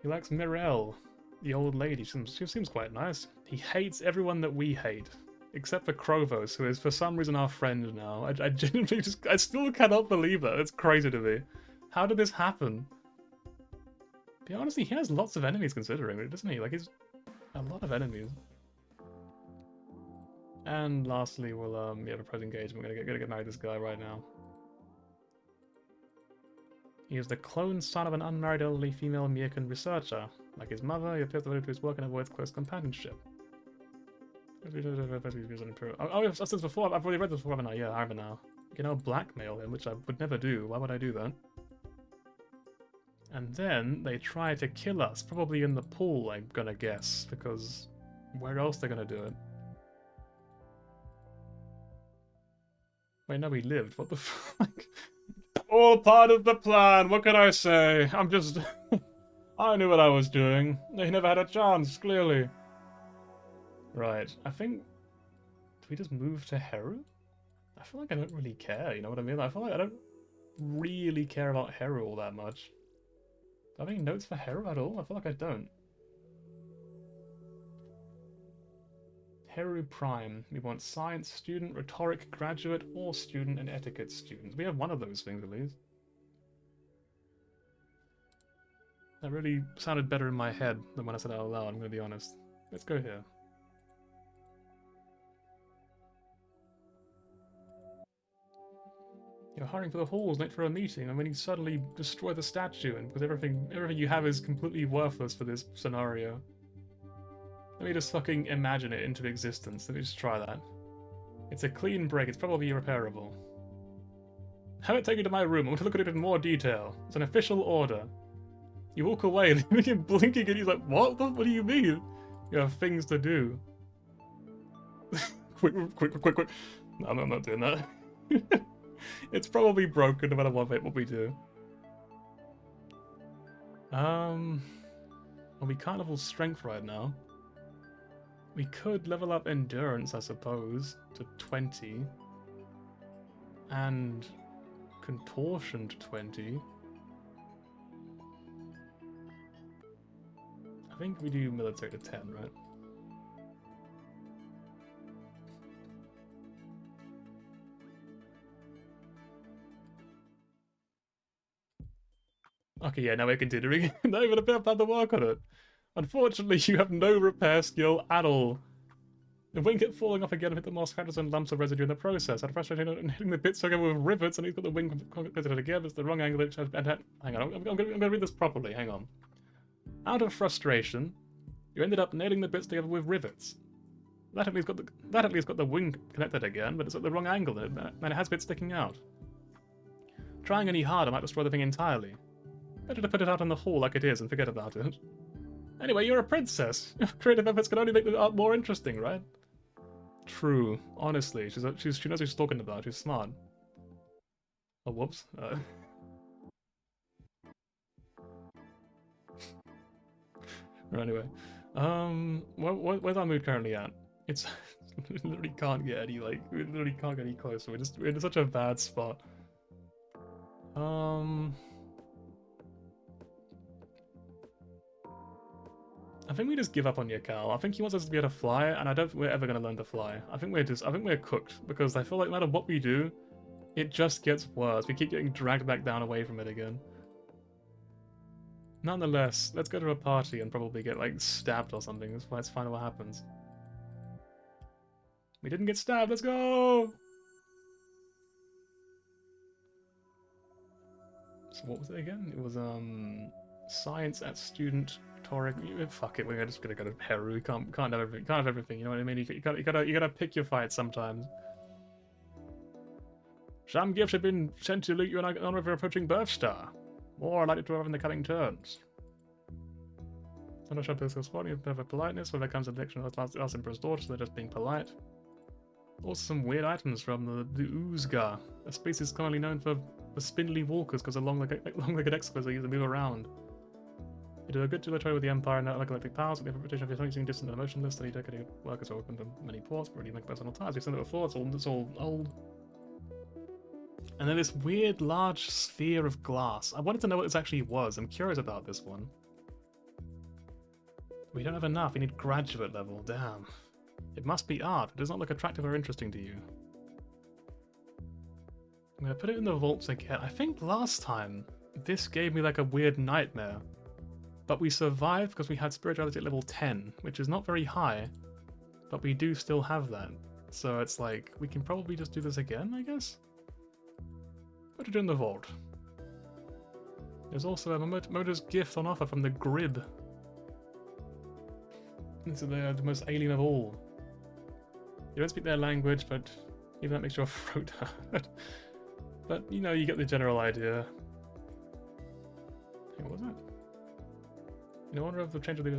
[SPEAKER 1] He likes Mirelle, the old lady. She seems quite nice. He hates everyone that we hate, except for Krovos, who is for some reason our friend now. I genuinely I still cannot believe that. It's crazy to me. How did this happen? But honestly, he has lots of enemies considering it, doesn't he? Like, he's a lot of enemies. And lastly, we'll we have a press engagement. We're gonna get married to this guy right now. He is the clone son of an unmarried elderly female American researcher. Like his mother, he appears devoted to his work and avoids close companionship. Oh, I've said this before. I've already read this before, haven't I? Yeah, I haven't now. You can now blackmail him, which I would never do. Why would I do that? And then they try to kill us, probably in the pool, I'm gonna guess, because where else they're gonna do it? Wait, no, we lived. What the fuck? All part of the plan. What can I say? I'm just... I knew what I was doing. They never had a chance, clearly. Right. I think... Do we just move to Heru? I feel like I don't really care, you know what I mean? I feel like I don't really care about Heru all that much. Do I have any notes for Heru at all? I feel like I don't. Heru Prime. We want science student, rhetoric graduate, or student and etiquette students. We have one of those things at least. That really sounded better in my head than when I said it out loud, I'm gonna be honest. Let's go here. You're hurrying for the halls, late for a meeting, and when you suddenly destroy the statue, and because everything you have is completely worthless for this scenario. Let me just fucking imagine it into existence. Let me just try that. It's a clean break. It's probably irreparable. Have it taken to my room. I want to look at it in more detail. It's an official order. You walk away, leaving him blinking, and he's like, what? What do you mean? You have things to do. quick. No, I'm not doing that. It's probably broken no matter what we do. Well, we can't level strength right now. We could level up endurance, I suppose, to 20. And contortioned 20. I think we do military to 10, right? Okay, yeah, now we're continuing. Not even a bit of time to work on it. Unfortunately, you have no repair skill at all. The wing kept falling off again and hit the moss crackers and lumps of residue in the process. I'd frustrated and hitting the bits together with rivets, and he's got the wing completed again. It's the wrong angle. Hang on, I'm going to read this properly. Hang on. Out of frustration, you ended up nailing the bits together with rivets. That at least got the wing connected again, but it's at the wrong angle, and it has bits sticking out. Trying any harder might destroy the thing entirely. Better to put it out in the hall like it is and forget about it. Anyway, you're a princess. Creative efforts can only make the art more interesting, right? True. Honestly, she knows what she's talking about. She's smart. Oh, whoops. Anyway, where's our mood currently at? It's we literally can't get any closer. We're in such a bad spot. I think we just give up on Yakal. I think he wants us to be able to fly, and I don't think we're ever going to learn to fly. I think we're cooked, because I feel like no matter what we do, it just gets worse. We keep getting dragged back down away from it again. Nonetheless, let's go to a party and probably get, like, stabbed or something. Let's find out what happens. We didn't get stabbed, let's go! So what was it again? It was, science at student... Fuck it, we're just gonna go to Peru. We can't have everything. Can't have everything. You know what I mean? You gotta pick your fights sometimes. Some gifts have been sent to salute you in honor of your approaching birth star. More are likely to arrive in the coming turns. I'm not sure if this is funny, a bit of a politeness, when it comes to the election of the last Emperor's daughter, so they're just being polite. Also some weird items from the Oozga, a species commonly known for the spindly walkers, because long-legged excavators use to move around. You do a good trade with the Empire and other galactic powers, with the reputation of your something distant and emotionless, study dedicated workers are open to many ports, but really make personal ties. We've seen it before, it's all old. And then this weird large sphere of glass. I wanted to know what this actually was. I'm curious about this one. We don't have enough, we need graduate level, damn. It must be art, it does not look attractive or interesting to you. I'm gonna put it in the vaults again. I think last time, this gave me like a weird nightmare. But we survived because we had spirituality at level 10, which is not very high, but we do still have that. So it's like, we can probably just do this again, I guess? Put it in the vault. There's also a Motor's gift on offer from the Grib. This is the most alien of all. You don't speak their language, but even that makes your throat hurt. But, you know, you get the general idea. Hey, what was that? In honor of the change of the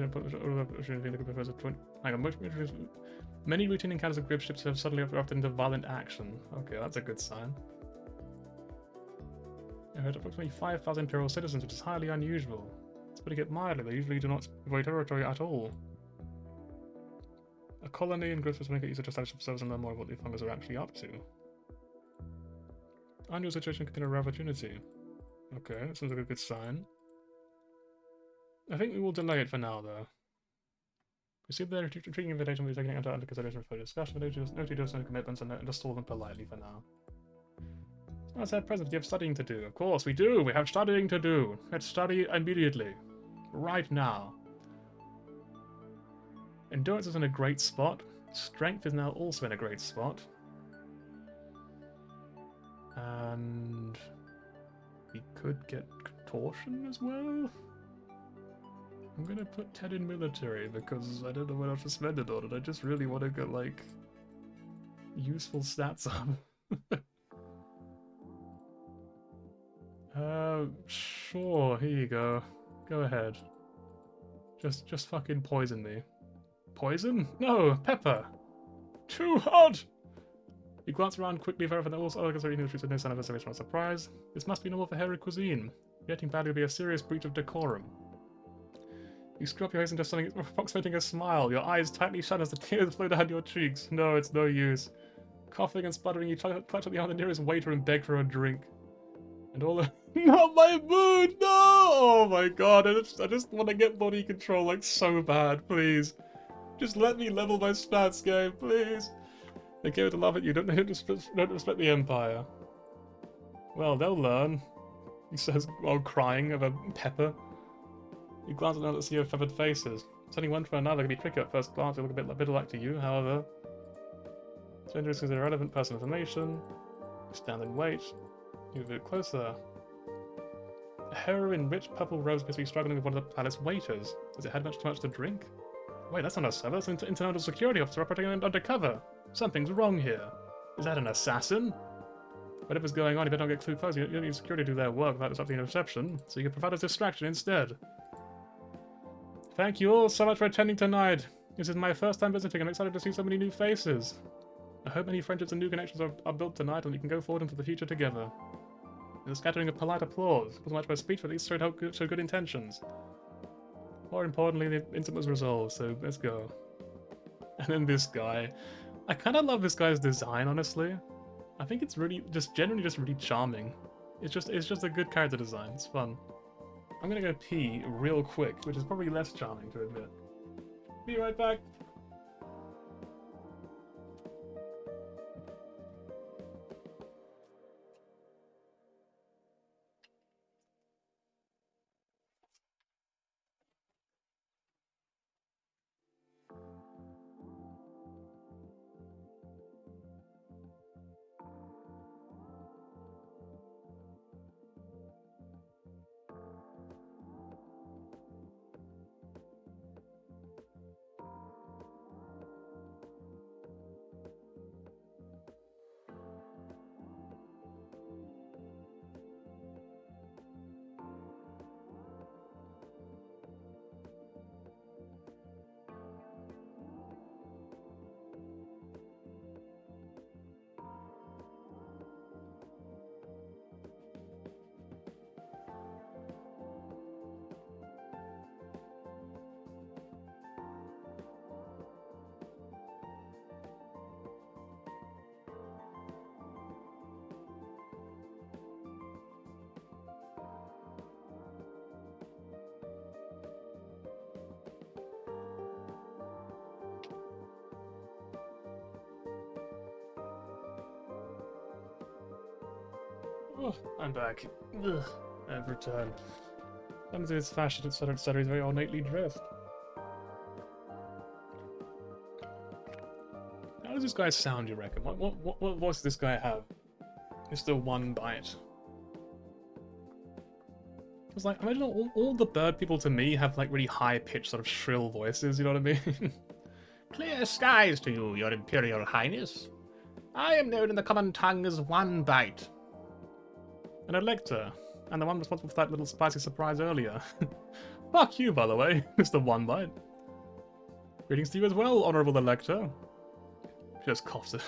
[SPEAKER 1] many routine encounters with grip ships have suddenly erupted into violent action. Okay, that's a good sign. I heard approximately 5,000 Imperial citizens, which is highly unusual. To put it mildly, they usually do not avoid territory at all. A colony and groups make it easier to establish themselves and learn more of what the fungus are actually up to. Unusual situation contain a rare opportunity. Okay, that sounds like a good sign. I think we will delay it for now, though. Receive their intriguing invitation, we'll be taking it under consideration for discussion. No commitments, and just stall them politely for now. I said, present, you have studying to do. Of course, we do. We have studying to do. Let's study immediately. Right now. Endurance is in a great spot. Strength is now also in a great spot. And we could get contortion as well. I'm gonna put Ted in military because I don't know what else to spend it on, and I just really want to get, like, useful stats up. Sure, here you go. Go ahead. Just fucking poison me. Poison? No, pepper! Too hot! You glance around quickly, verify that all others are eating the treats with no sign of observation or surprise. This must be normal for hairy cuisine. Getting badly would be a serious breach of decorum. You screw up your face and just something approximating a smile. Your eyes tightly shut as the tears flow down your cheeks. No, it's no use. Coughing and sputtering, you clutch at the arm of the nearest waiter and beg for a drink. And all the... Not my mood! No! Oh my god, I just want to get body control, like, so bad, please. Just let me level my stats, game, please. They go to laugh at you, don't respect the Empire. Well, they'll learn, he says while crying over Pepper. You glance around at the sea of feathered faces. Turning one to another can be tricky at first glance, they look a bit alike to you, however. Strangers consider irrelevant personal information. You stand and wait. You move a bit closer. A heroine rich purple rose appears to be struggling with one of the palace waiters. Has it had too much to drink? Wait, that's not a server, that's an internal security officer operating undercover. Something's wrong here. Is that an assassin? Whatever's going on, you better not get too close. You don't need security to do their work without disrupting the reception, so you can provide a distraction instead. Thank you all so much for attending tonight. This is my first time visiting, and I'm excited to see so many new faces. I hope many friendships and new connections are built tonight, and we can go forward into the future together. And a scattering of polite applause. It wasn't much of a speech, but at least showed good intentions. More importantly, the incident was resolved, so let's go. And then this guy. I kind of love this guy's design, honestly. I think it's really, generally really charming. It's just a good character design. It's fun. I'm gonna go pee real quick, which is probably less charming to admit. Be right back. Oh, I'm back. Ugh, I've returned. Comes in its fashion, etc., etc. He's very ornately dressed. How does this guy sound, you reckon? What voice does this guy have? Mr. One Bite. It's like, imagine all the bird people to me have like really high-pitched sort of shrill voices, you know what I mean? Clear skies to you, your Imperial Highness. I am known in the common tongue as One Bite. An elector, and the one responsible for that little spicy surprise earlier. Fuck you, by the way, Mr. One Bite. Greetings to you as well, Honourable Elector. Just coughs it.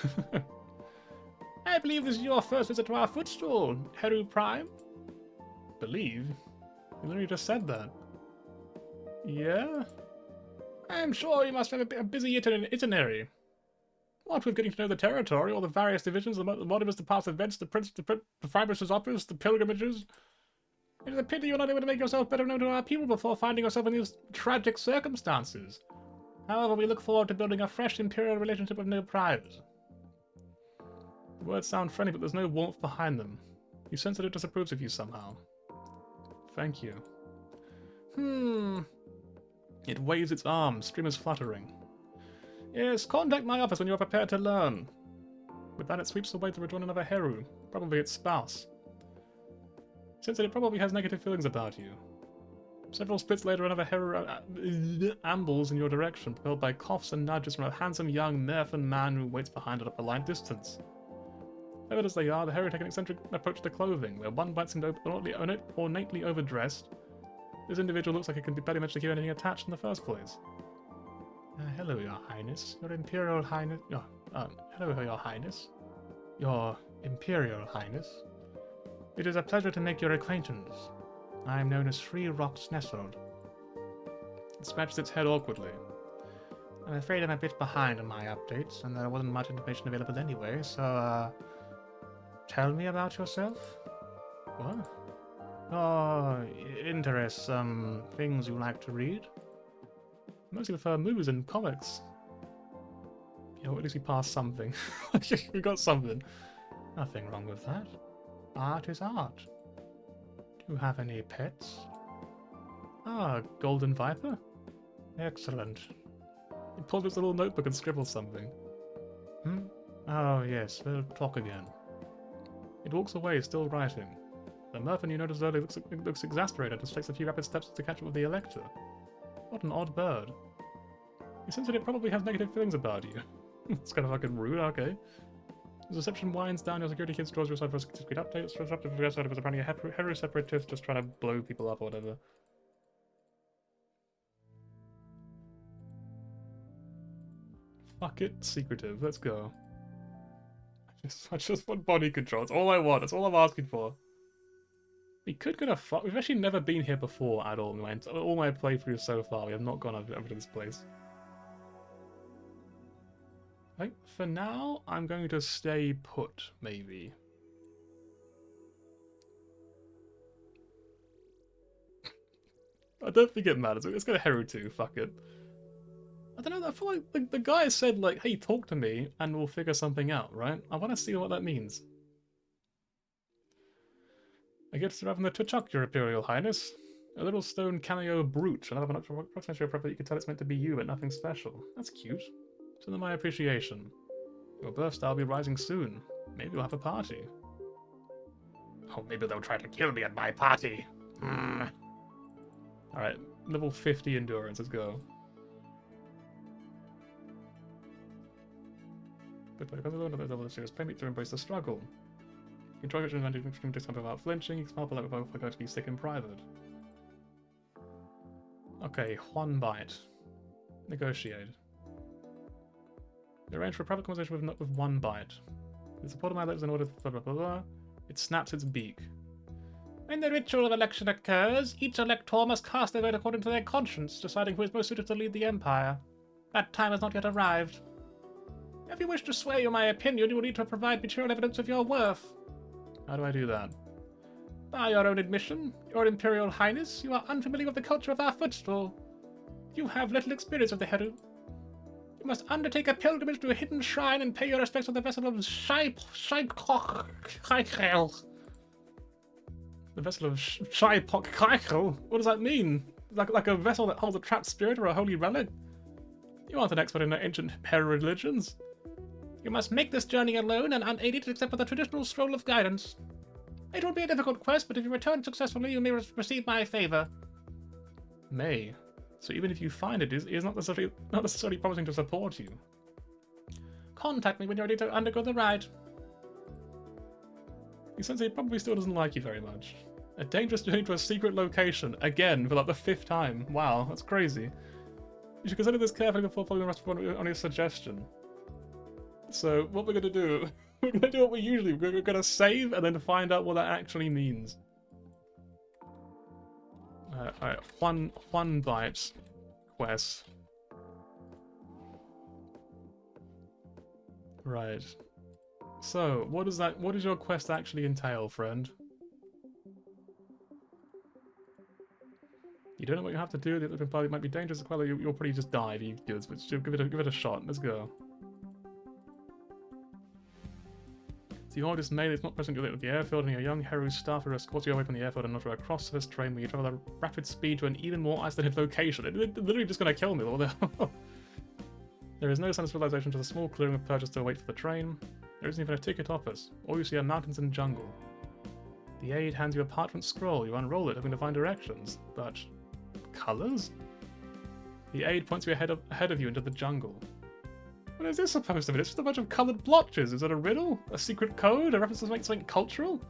[SPEAKER 1] I believe this is your first visit to our footstool, Heru Prime. Believe? You literally just said that. Yeah? I'm sure you must have a busy itinerary. What with getting to know the territory, all the various divisions, the modernist, the past events, the Fibrous office, the pilgrimages. It is a pity you're not able to make yourself better known to our people before finding yourself in these tragic circumstances. However, we look forward to building a fresh imperial relationship with no priors. The words sound friendly, but there's no warmth behind them. You sense that it disapproves of you somehow. Thank you. It waves its arms, streamers fluttering. Yes, contact my office when you are prepared to learn. With that, it sweeps away to rejoin another Heru, probably its spouse. Since it probably has negative feelings about you. Several splits later, another Heru ambles in your direction, propelled by coughs and nudges from a handsome young Merfan man who waits behind at a polite distance. Clever as they are, the Heru take an eccentric approach to clothing, where one bite seemed ornately overdressed. This individual looks like it can barely manage to keep anything attached in the first place. Hello, Your Highness. Your Imperial Highness. Hello, Your Highness. Your Imperial Highness. It is a pleasure to make your acquaintance. I am known as Free Rock Snestled. It scratches its head awkwardly.
[SPEAKER 2] I'm afraid I'm a bit behind on my updates, and there wasn't much information available anyway, so, tell me about yourself? What? Oh, interests, things you like to read? Mostly prefer movies and comics. You know, at least we passed something. We got something. Nothing wrong with that. Art is art. Do you have any pets? Ah, golden viper? Excellent. He pulls his little notebook and scribbles something. Hmm? Oh, yes, we'll talk again. It walks away, still writing. The Mervyn you noticed earlier looks exasperated and takes a few rapid steps to catch up with the Elector. What an odd bird. You sense that it probably has negative feelings about you. It's kind of fucking rude, okay. As reception winds down, your security kids draws you aside for a secret update. It's disruptive for your side because apparently a hero separatist just trying to blow people up or whatever. Fuck it, secretive, let's go. I just want body control, that's all I want, that's all I'm asking for. We could go to we've actually never been here before at all. All my playthroughs so far, we have not gone over to this place. I think for now, I'm going to stay put, maybe. I don't think it matters. Let's go to Hero 2, fuck it. I don't know, I feel like the guy said, like, hey, talk to me and we'll figure something out, right? I want to see what that means. I get to arrive on the Tuchuk, Your Imperial Highness. A little stone cameo brooch. Another approximation of you can tell it's meant to be you, but nothing special. That's cute. Send them my appreciation. Your birth star will be rising soon. Maybe we'll have a party. Oh, maybe they'll try to kill me at my party. Alright, level 50 endurance, let's go. But because of another level of serious pain, to embrace the struggle. You can try to advantage of extreme discomfort without flinching. You can smile polite without going to be sick in private. Okay, one bite. Negotiate. We arrange for a private conversation with one bite. The support of my lips in order blah blah blah blah. It snaps its beak. When the ritual of election occurs, each elector must cast their vote according to their conscience, deciding who is most suited to lead the Empire. That time has not yet arrived. If you wish to sway my opinion, you will need to provide material evidence of your worth. How do I do that? By your own admission, Your Imperial Highness, you are unfamiliar with the culture of our footstool. You have little experience with the Heru. You must undertake a pilgrimage to a hidden shrine and pay your respects to the vessel of Shaipok. The vessel of Shaipok. What does that mean? Like a vessel that holds a trapped spirit or a holy relic? You aren't an expert in ancient Heru religions. You must make this journey alone and unaided except for the traditional scroll of guidance. It will be a difficult quest, but if you return successfully, you may receive my favor. May. So even if you find it, is not necessarily promising to support you. Contact me when you're ready to undergo the ride. You sense he probably still doesn't like you very much. A dangerous journey to a secret location, again, for like the 5th time. Wow, that's crazy. You should consider this carefully before following the rest on your suggestion. So, what we're going to do, we're going to do what we usually do. We're going to save and then find out what that actually means. Alright, one bite quest. Right. So, what does your quest actually entail, friend? You don't know what you have to do, the party might be dangerous, well, you'll probably just die if you do this, but give it a shot. Let's go. So you are dismayed it's not present at the airfield, and your young Heru staff who escorts you away from the airfield and onto a cross-surface train where you travel at rapid speed to an even more isolated location. It's literally just going to kill me. What the hell? There is no sign of civilization, just a small clearing of purchase to wait for the train. There isn't even a ticket office. All you see are mountains and jungle. The aide hands you a parchment scroll. You unroll it, hoping to find directions. But colors? The aide points you ahead of you into the jungle. What is this supposed to be? It's just a bunch of coloured blotches. Is it a riddle? A secret code? A reference to something cultural?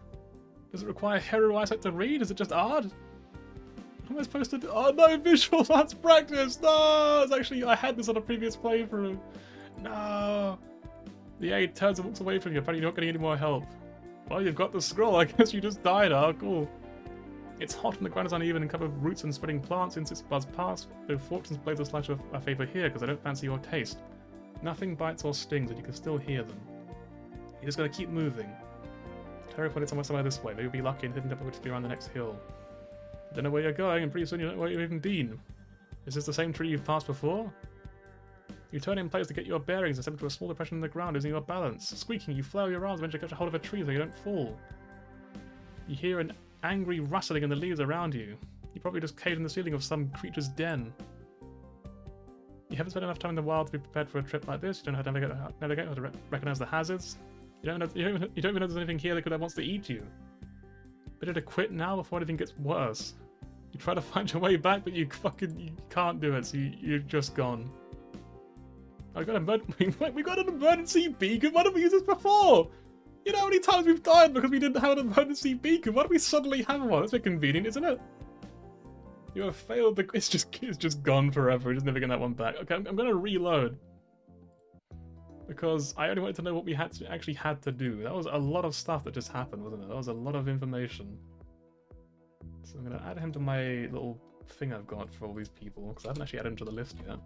[SPEAKER 2] Does it require Heru eyesight to read? Is it just art? What am I supposed to do? Oh no, visual arts practice! No! It's actually, I had this on a previous playthrough. No! The aide turns and walks away from you. Apparently you're not getting any more help. Well, you've got the scroll. I guess you just died. Oh, cool.
[SPEAKER 1] It's hot and the ground is uneven and covered with roots and spreading plants. Insects buzz past. Though fortune's blades will slash a favour here because I don't fancy your taste. Nothing bites or stings, and you can still hear them. You just gotta keep moving. Terry put it somewhere this way. Maybe you'll be lucky and hidden will just be around the next hill. I don't know where you're going, and pretty soon you don't know where you've even been. Is this the same tree you've passed before? You turn in place to get your bearings and step into a small depression in the ground, losing your balance. Squeaking, you flail your arms and eventually catch a hold of a tree so you don't fall. You hear an angry rustling in the leaves around you. You probably just caved in the ceiling of some creature's den. You haven't spent enough time in the wild to be prepared for a trip like this. You don't know how to navigate, how to recognize the hazards. You don't even know there's anything here that wants to eat you. Better to quit now before anything gets worse. You try to find your way back, but you can't do it, so you're just gone. We got an emergency beacon. Why didn't we use this before? You know how many times we've died because we didn't have an emergency beacon? Why do we suddenly have one? That's a bit convenient, isn't it? You have failed. It's just gone forever. We're just never getting that one back. Okay, I'm gonna reload because I only wanted to know what we actually had to do. That was a lot of stuff that just happened, wasn't it? That was a lot of information. So I'm gonna add him to my little thing I've got for all these people because I haven't actually added him to the list yet.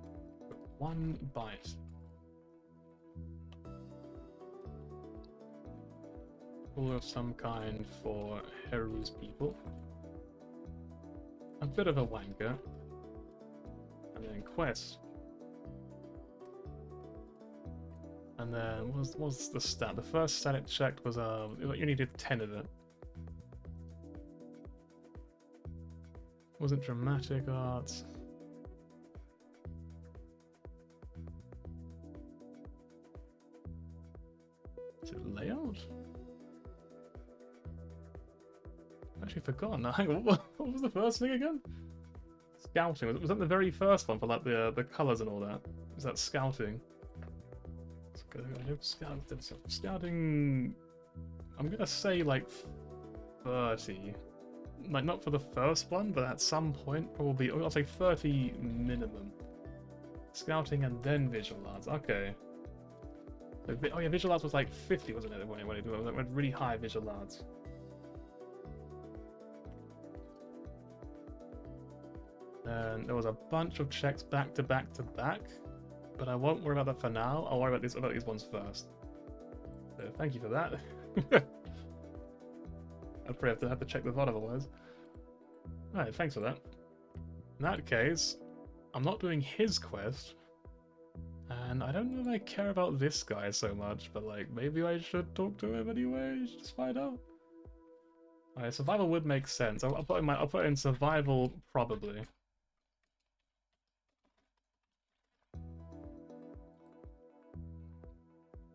[SPEAKER 1] One bite. All of some kind for Heru's people. A bit of a wanker. And then quest. And then what was the stat? The first stat it checked was you needed 10 of it. Wasn't dramatic arts. Is it layout? I've actually forgotten now. Hang on, what was the first thing again? Scouting. Was that the very first one for like the colours and all that? Was that scouting? Scouting. I'm gonna say like 30. Like not for the first one, but at some point probably. I'll say 30 minimum. Scouting and then visual arts. Okay. Oh yeah, visual arts was like 50, wasn't it? When it went really high visual arts. And there was a bunch of checks back to back to back, but I won't worry about that for now. I'll worry about these ones first. So thank you for that. I'd probably have to check the VOD otherwise. Alright, thanks for that. In that case, I'm not doing his quest. And I don't know if I care about this guy so much, but like maybe I should talk to him anyway. Just find out. Alright, survival would make sense. I'll put in survival probably.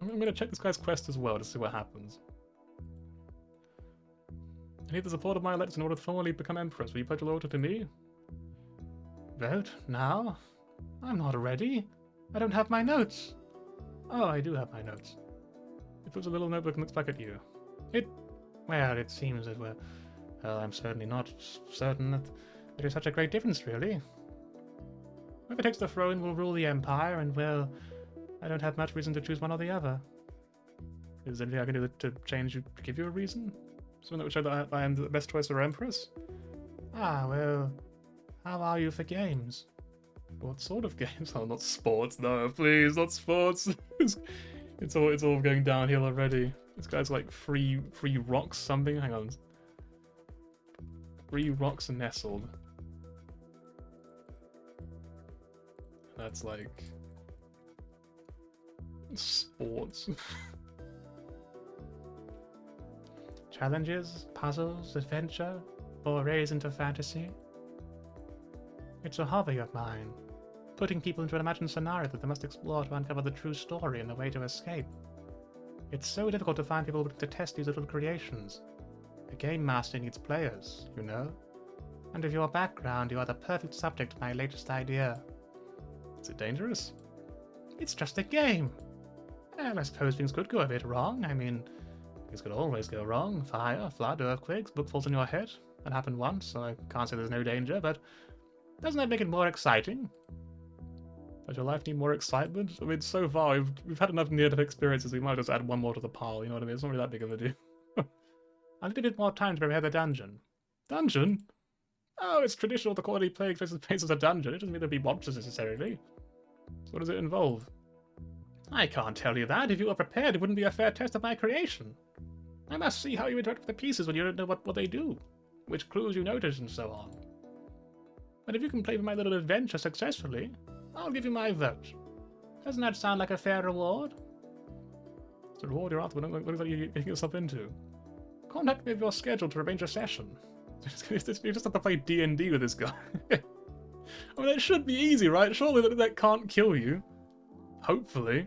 [SPEAKER 1] I'm gonna check this guy's quest as well to see what happens. I need the support of my electors in order to formally become Empress. Will you pledge your loyalty to me?
[SPEAKER 2] Vote? Now? I'm not ready. I don't have my notes. Oh, I do have my notes.
[SPEAKER 1] It puts a little notebook and looks back at you.
[SPEAKER 2] Well, it seems that well, I'm certainly not certain that there is such a great difference, really. Whoever takes the throne will rule the Empire, and well, I don't have much reason to choose one or the other. Is there anything I can do to change you, to give you a reason? Something that would show that I am the best choice for Empress? Ah, well, how are you for games?
[SPEAKER 1] What sort of games? Oh, not sports. No, please, not sports. it's all going downhill already. This guy's like free rocks something. Hang on. 3 rocks nestled. That's like sports.
[SPEAKER 2] Challenges, puzzles, adventure, forays into fantasy. It's a hobby of mine, putting people into an imagined scenario that they must explore to uncover the true story and the way to escape. It's so difficult to find people to test these little creations. A game master needs players, you know? And with your background, you are the perfect subject to my latest idea.
[SPEAKER 1] Is it dangerous?
[SPEAKER 2] It's just a game. Well, I suppose things could go a bit wrong. I mean, things could always go wrong. Fire, flood, earthquakes, book falls on your head. That happened once, so I can't say there's no danger, but doesn't that make it more exciting?
[SPEAKER 1] Does your life need more excitement? I mean, so far we've had enough near-death experiences, we might just add one more to the pile, you know what I mean? It's not really that big of a deal.
[SPEAKER 2] I need a bit more time to prepare the dungeon.
[SPEAKER 1] Dungeon? Oh, it's traditional to quality play places a dungeon. It doesn't mean there'll be monsters necessarily. So what does it involve? I can't tell you that. If you were prepared, it wouldn't be a fair test of my creation. I must see how you interact with the pieces when you don't know what they do, which clues you notice, and so on. But if you can play my little adventure successfully, I'll give you my vote. Doesn't that sound like a fair reward? It's a reward you're after, what is that you're getting yourself into? Contact me with your schedule to arrange a session. You just have to play D&D with this guy. I mean, it should be easy, right? Surely that can't kill you. Hopefully.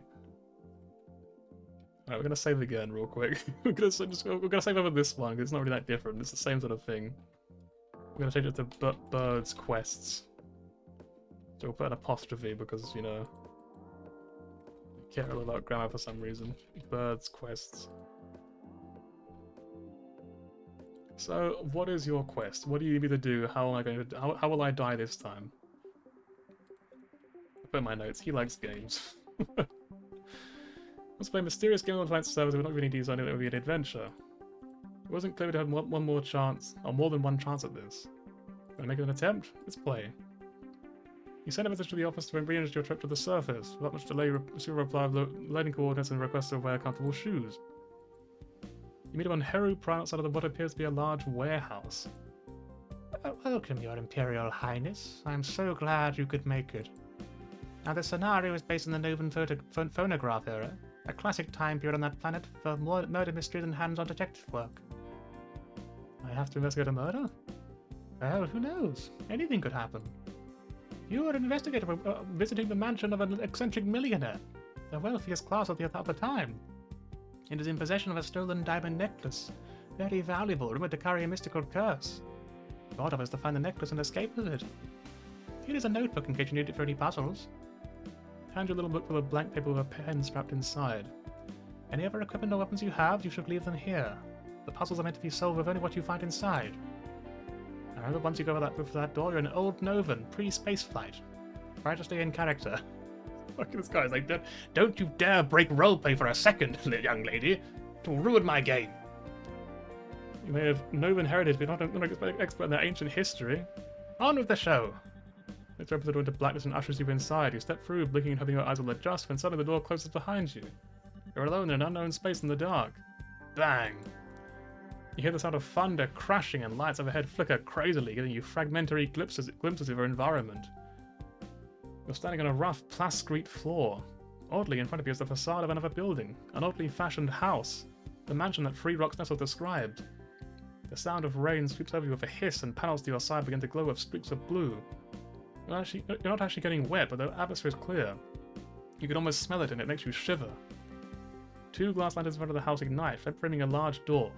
[SPEAKER 1] Alright, we're gonna save again real quick. we're gonna save over this one, because it's not really that different. It's the same sort of thing. We're gonna change it to Birds Quests. So we'll put an apostrophe because, you know, I care a lot about grammar for some reason. Birds Quests. So, what is your quest? What do you need me to do? How am I going to? How will I die this time? I put in my notes. He likes games. Let's play a mysterious game on the servers. We're not really designing it would be an adventure. It wasn't clear we'd have one more chance, or more than one chance at this. Gonna make an attempt? Let's play. You send a message to the office to arrange your trip to the surface. Without much delay, receive a reply of loading coordinates and request to wear comfortable shoes. You meet him on Heru Prime outside of what appears to be a large warehouse.
[SPEAKER 2] Welcome, Your Imperial Highness. I'm so glad you could make it. Now, the scenario is based on the Novan phonograph era, a classic time period on that planet for more murder mysteries and hands-on detective work. I have to investigate a murder? Well, who knows? Anything could happen. You are an investigator visiting the mansion of an eccentric millionaire, the wealthiest class of the time. It is in possession of a stolen diamond necklace, very valuable, rumored to carry a mystical curse. Thought of us to find the necklace and escape with it. Here is a notebook in case you need it for any puzzles. Hand you a little book with a blank paper with a pen strapped inside. Any other equipment or weapons you have, you should leave them here. The puzzles are meant to be solved with only what you find inside. However, once you go for that door, you're an old Novan, pre-space flight. Try to stay in character. Look at this guy, he's like, don't you dare break roleplay for a second, young lady. It will ruin my game. You may have Novan heritage, but you're not an expert in their ancient history. On with the show. It opens the door into blackness and ushers you inside. You step through, blinking and hoping your eyes will adjust, when suddenly the door closes behind you. You're alone in an unknown space in the dark. Bang! You hear the sound of thunder crashing and lights overhead flicker crazily, giving you fragmentary glimpses of your environment. You're standing on a rough plascrete floor. Oddly, in front of you is the facade of another building, an oddly fashioned house, the mansion that Free Rock's Nestle described. The sound of rain sweeps over you with a hiss, and panels to your side begin to glow with streaks of blue. You're not actually getting wet, but the atmosphere is clear. You can almost smell it, and it makes you shiver. Two glass lanterns in front of the house ignite, framing a large door.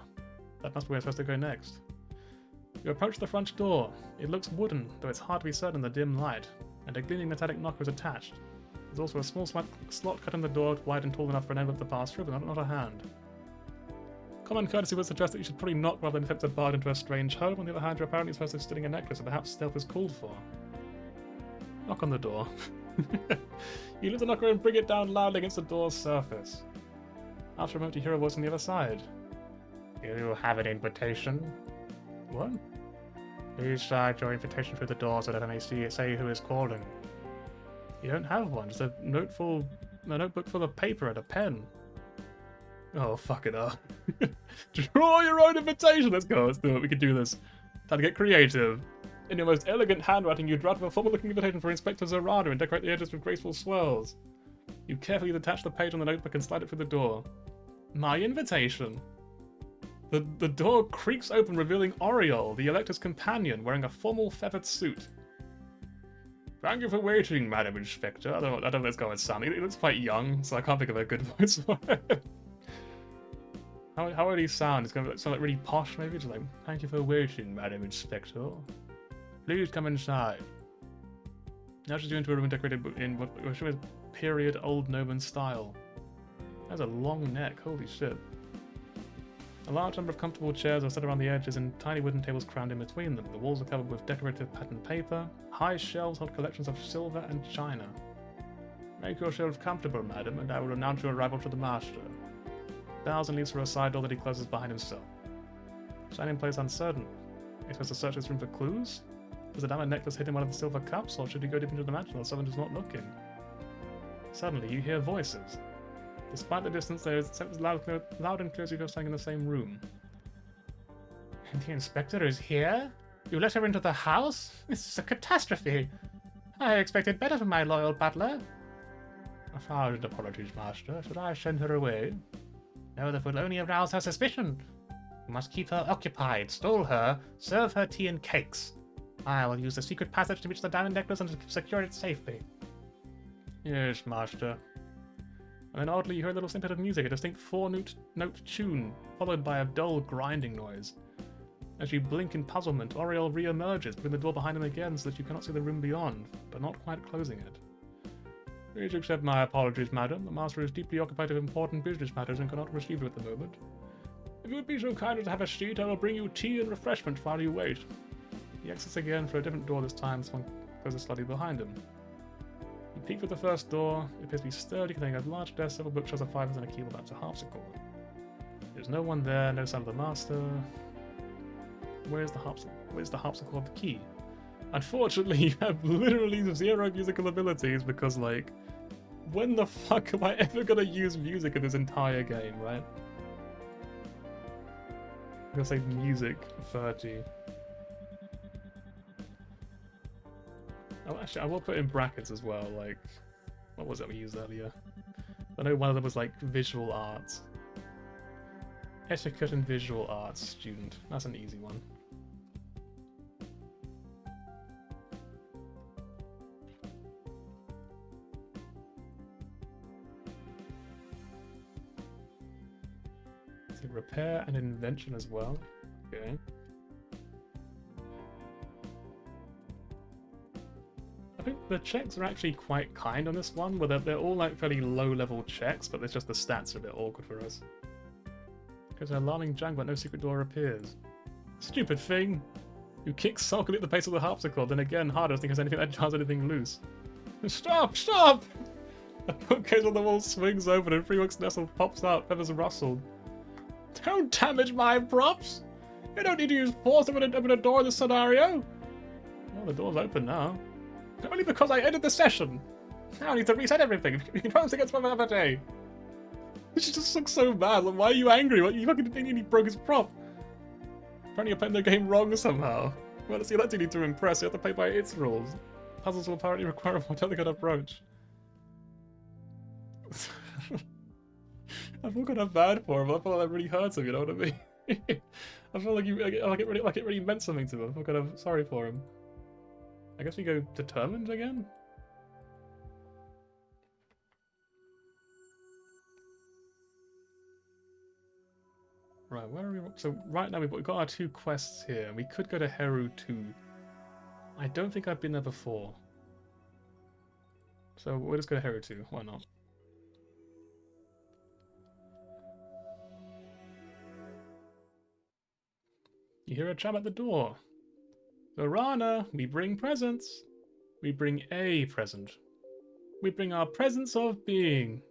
[SPEAKER 2] That must be where you're supposed to go next. You approach the front door. It looks wooden, though it's hard to be certain in the dim light, and a gleaming metallic knocker is attached. There's also a small slot cut in the door, wide and tall enough for an envelope to pass through, but not a hand. Common courtesy would suggest that you should probably knock rather than attempt to barge into a strange home. On the other hand, you're apparently supposed to be stealing a necklace, so perhaps stealth is called for. Knock on the door. You lift the knocker and bring it down loudly against the door's surface. After a moment, you hear a voice on the other side. You have an invitation? What? Please slide your invitation through the door so that I may say who is calling. You don't have one, just a notebook full of paper and a pen. Oh, fuck it up. Draw your own invitation! Let's go, let's do it, we can do this. Time to get creative. In your most elegant handwriting, you draft a formal-looking invitation for Inspector Zorana and decorate the edges with graceful swirls. You carefully detach the page on the notebook and slide it through the door. My invitation. The door creaks open, revealing Oriole, the Elector's companion, wearing a formal feathered suit. Thank you for waiting, Madam Inspector. I don't know if it's going to sound. He looks quite young, so I can't think of a good voice for it. How would he sound? It's going to sound like really posh, maybe? Just like, thank you for waiting, Madam Inspector. Please come inside. Now she's into a room decorated in what I'm sure is period old Novan style. That's a long neck, holy shit. A large number of comfortable chairs are set around the edges and tiny wooden tables crammed in between them. The walls are covered with decorative patterned paper. High shelves hold collections of silver and china. Make yourself comfortable, madam, and I will announce your arrival to the master. Bows and leaves for a side door that he closes behind himself. Standing in place uncertain.
[SPEAKER 1] Are you supposed to search this room for clues? Is the diamond necklace hidden in one of the silver cups, or should you go deep into the mansion while someone is not looking? Suddenly, you hear voices. Despite the distance, there is loud and clear as if you're standing in the same room.
[SPEAKER 2] And the inspector is here? You let her into the house? This is a catastrophe. I expected better from my loyal butler. 1,000 apologies, Master. Should I send her away? No, that will only arouse her suspicion. You must keep her occupied, stall her, serve her tea and cakes. I will use the secret passage to reach the diamond necklace and secure it safely.
[SPEAKER 1] Yes, Master. And then oddly, you heard a little snippet of music, a distinct 4-note tune, followed by a dull grinding noise. As you blink in puzzlement, Oriel re-emerges, putting the door behind him again so that you cannot see the room beyond, but not quite closing it. Please accept my apologies, madam. The Master is deeply occupied with important business matters and cannot receive you at the moment. If you would be so kind as to have a seat, I will bring you tea and refreshment while you wait. He exits again for a different door this time, swung closes slightly behind him. You peek through the first door. It appears to be sturdy, containing a large desk, several bookshelves of fibers, and a keyboard that's a harpsichord. There's no one there, no sign of the Master. Where's the harpsichord key? Unfortunately, you have literally zero musical abilities because, like, when the fuck am I ever gonna use music in this entire game, right? I'm gonna say music 30. Oh, actually, I will put in brackets as well, like, what was it we used earlier? I know one of them was, like, visual arts. Etiquette and visual arts student. That's an easy one. So repair and invention as well. Okay. I think the checks are actually quite kind on this one, where they're all like fairly low-level checks, but it's just the stats are a bit awkward for us. Because an alarming jangle, but no secret door appears. Stupid thing! You kick sulkily at the base of the harpsichord, then again harder, think there's anything that jars anything loose. Stop! Stop! A bookcase on the wall swings open and Freework's nestle pops out, feathers rustled. Don't damage my props! You don't need to use force to open a door in this scenario! Well, the door's open now. Only because I ended the session! Now I need to reset everything. You can try this again for another day. She just looks so bad. Like, why are you angry? What, you fucking think he broke his prop? Apparently you're playing the game wrong somehow. Well, it's the elected need to impress. You have to play by its rules. Puzzles will apparently require a more delicate approach. I feel kind of bad for him. I feel like that really hurts him. You know what I mean? I feel like it really meant something to him. I feel kind of sorry for him. I guess we go determined again. Right, where are we? So right now we've got our 2 quests here. We could go to Heru 2. I don't think I've been there before. So we'll just go to Heru 2. Why not? You hear a chime at the door. Zorana, we bring presents. We bring a present. We bring our presence of being.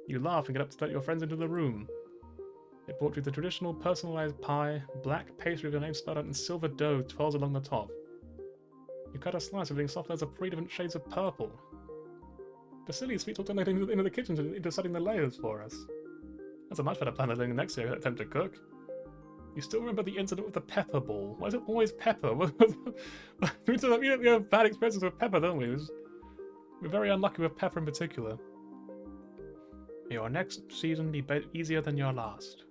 [SPEAKER 1] You laugh and get up to let your friends into the room. It brought you the traditional personalized pie, black pastry with your name spelled out in silver dough twirls along the top. You cut a slice of it, soft as 3 different shades of purple. The silly sweet talked into the kitchen into setting the layers for us. That's a much better plan than doing the next year attempt to cook. You still remember the incident with the pepper ball? Why is it always pepper? We have bad experiences with pepper, don't we? We're very unlucky with pepper in particular. May your next season be easier than your last.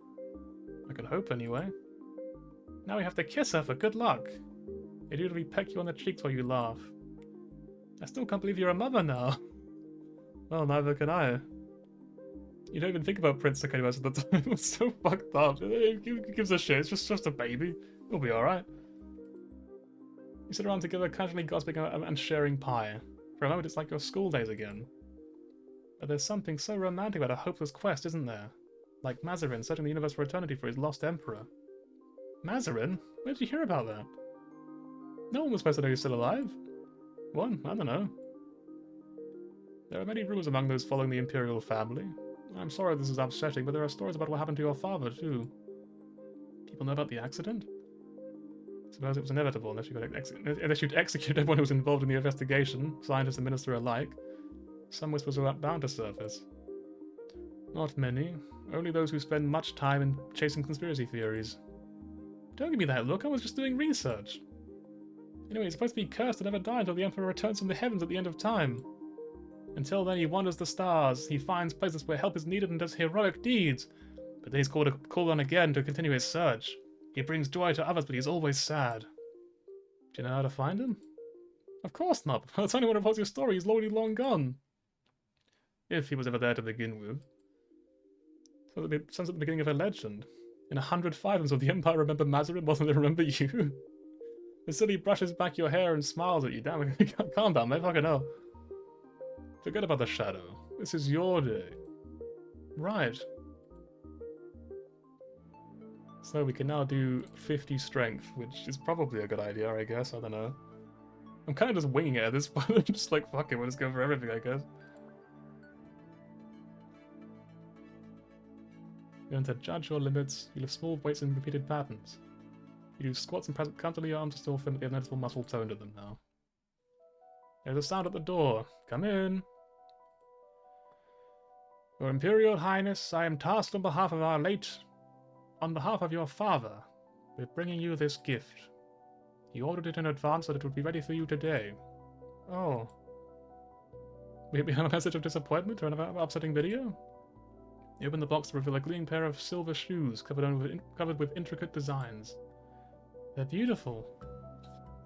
[SPEAKER 1] I can hope, anyway. Now we have to kiss her for good luck. They usually peck you on the cheeks while you laugh. I still can't believe you're a mother now. Well, neither can I. You don't even think about Prince Sakura most of the time. It's so fucked up. Who gives a shit? It's just a baby. It'll be alright. You sit around together, casually gossiping and sharing pie. For a moment, it's like your school days again. But there's something so romantic about a hopeless quest, isn't there? Like Mazarin searching the universe for eternity for his lost emperor. Mazarin? Where did you hear about that? No one was supposed to know he's still alive. What? I don't know. There are many rumors among those following the imperial family. I'm sorry this is upsetting, but there are stories about what happened to your father, too. People know about the accident? Suppose it was inevitable unless you'd execute everyone who was involved in the investigation, scientists and minister alike. Some whispers were bound to surface. Not many. Only those who spend much time in chasing conspiracy theories. Don't give me that look, I was just doing research. Anyway, he's supposed to be cursed to never die until the Emperor returns from the heavens at the end of time. Until then, he wanders the stars, he finds places where help is needed and does heroic deeds. But then he's called on again to continue his search. He brings joy to others, but he's always sad. Do you know how to find him? Of course not. By the time anyone reports your story, he's already long gone. If he was ever there to begin with. So it sounds like the beginning of a legend. In 105 of the Empire remember Mazarin more than they remember you. The city brushes back your hair and smiles at you. Damn, calm down, mate. Fucking hell. Forget about the shadow. This is your day. Right. So we can now do 50 strength, which is probably a good idea, I guess. I don't know. I'm kind of just winging it at this point. I'm just like, fuck it, we'll just go for everything, I guess. You're going to judge your limits. You lift small weights in repeated patterns. You do squats and press comfortably your arms to still feel that you have noticeable muscle tone to them now. There's a sound at the door. Come in. Your Imperial Highness, I am tasked on behalf of your father, with bringing you this gift. He ordered it in advance so that it would be ready for you today. Oh. Will it be a message of disappointment or another upsetting video? You open the box to reveal a gleaming pair of silver shoes covered with intricate designs. They're beautiful.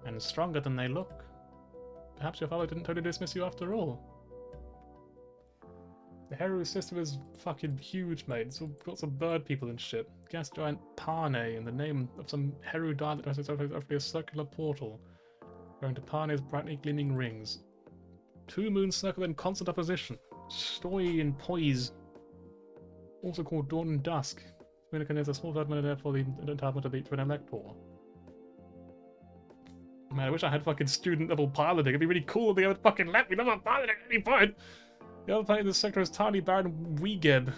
[SPEAKER 1] And stronger than they look. Perhaps your father didn't totally dismiss you after all. The Heru system is fucking huge, mate. It's got some bird people and shit. Gas giant Parne in the name of some Heru dial that has a circular portal, going to Parne's brightly gleaming rings. Two moons circle in constant opposition. Stoi and poise. Also called dawn and dusk. Dominican is a small terminal for the entitlement of the Twin Elector. Man, I wish I had fucking student level piloting. It'd be really cool if they would fucking let me know piloting at any point. The other planet in this sector is tiny, barren Weegeb.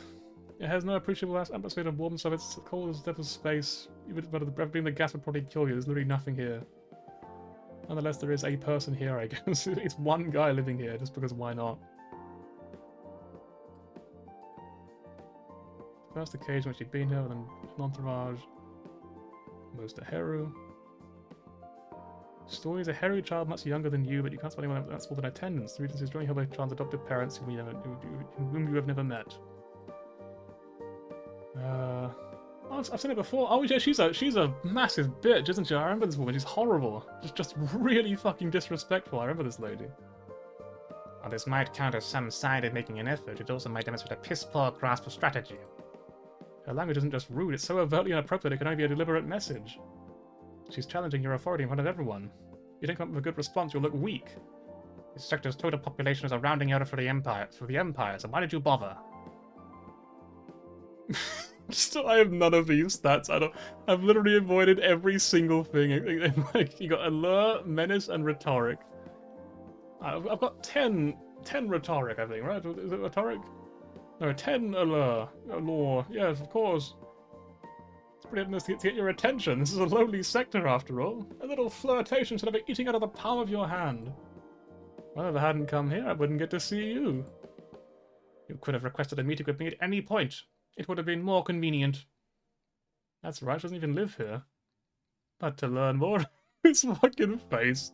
[SPEAKER 1] It has no appreciable atmosphere of warmth, so it's cold as the depth of space. But being the gas would probably kill you. There's literally nothing here. Nonetheless, there is a person here, I guess. It's one guy living here, just because why not? First occasion when she'd been here with an entourage. Most a Heru. Story is a Heru child much younger than you, but you can't spell anyone that's more than attendance. The reason is joining her by trans adoptive parents whom you have never met. Oh, I've seen it before. Oh yeah, she's a massive bitch, isn't she? I remember this woman. She's horrible. Just really fucking disrespectful. I remember this lady. While this might count as some side in making an effort, it also might demonstrate a piss-poor grasp of strategy. Her language isn't just rude, it's so overtly inappropriate it can only be a deliberate message. She's challenging your authority in front of everyone. If you don't come up with a good response, you'll look weak. This sector's total population is a rounding error for the Empire, so why did you bother? I have none of these stats. I've literally avoided every single thing. Like, you got allure, menace, and rhetoric. I've got 10 rhetoric, I think, right? Is it rhetoric? No, 10 allure. Allure. Yes, of course. It's pretty obvious to get your attention. This is a lowly sector, after all. A little flirtation should have been eating out of the palm of your hand. Well, if I hadn't come here, I wouldn't get to see you. You could have requested a meeting with me at any point. It would have been more convenient. That's right, she doesn't even live here. But to learn more... his fucking face.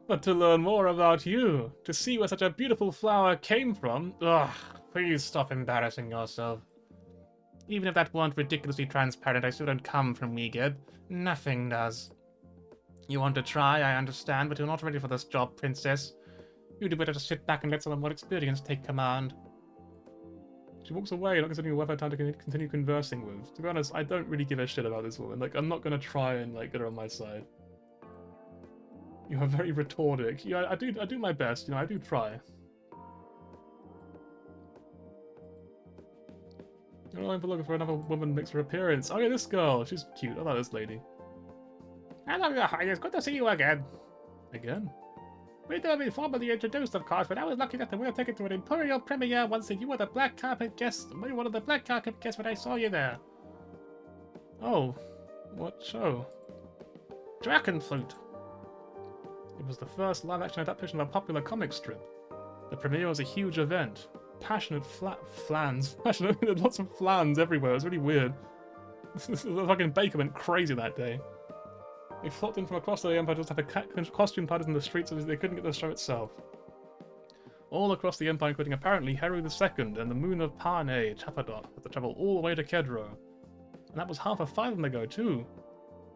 [SPEAKER 1] But to learn more about you. To see where such a beautiful flower came from. Ugh, please stop embarrassing yourself. Even if that weren't ridiculously transparent, I still don't come from Weegeb. Nothing does. You want to try, I understand, but you're not ready for this job, Princess. You'd do better to sit back and let someone more experienced take command. She walks away, not considering whether time to continue conversing with. To be honest, I don't really give a shit about this woman. Like, I'm not gonna try and like get her on my side. You are very rhetoric. Yeah, I do my best. You know, I do try. I'm looking for another woman who makes her appearance. Oh yeah, this girl. She's cute. I like this lady. Hello, Your Highness. Good to see you again. Again? We've never been formally introduced, of course, but I was lucky enough to win a ticket to an Imperial premiere once, and you were the black carpet guest. You were one of the black carpet guests when I saw you there. Oh, what show?
[SPEAKER 2] Dragon Flute.
[SPEAKER 1] It was the first live-action adaptation of a popular comic strip. The premiere was a huge event. Passionate flans. Passionate, lots of flans everywhere. It was really weird. The fucking baker went crazy that day. They flocked in from across the Empire just to have costume parties in the streets so they couldn't get the show itself. All across the Empire, including apparently Heru II and the moon of Parne, Chapadot, had to travel all the way to Kedro. And that was half of 5 of them ago, too.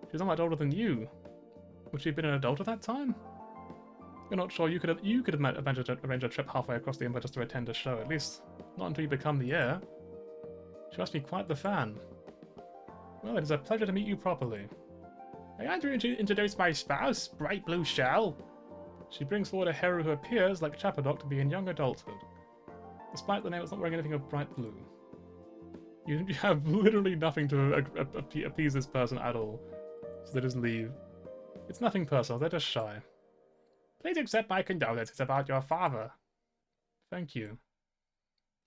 [SPEAKER 1] She was not much older than you. Would she have been an adult at that time? You're not sure you could have arranged a trip halfway across the Empire just to attend a show, at least not until you become the heir. She must be quite the fan. Well, it is a pleasure to meet you properly. May I introduce my spouse, Bright Blue Shell? She brings forward a Heru who appears, like Chapadok, to be in young adulthood. Despite the name, it's not wearing anything of bright blue. You have literally nothing to appease this person at all, so they just leave. It's nothing personal, they're just shy. Please accept my condolences about your father. Thank you.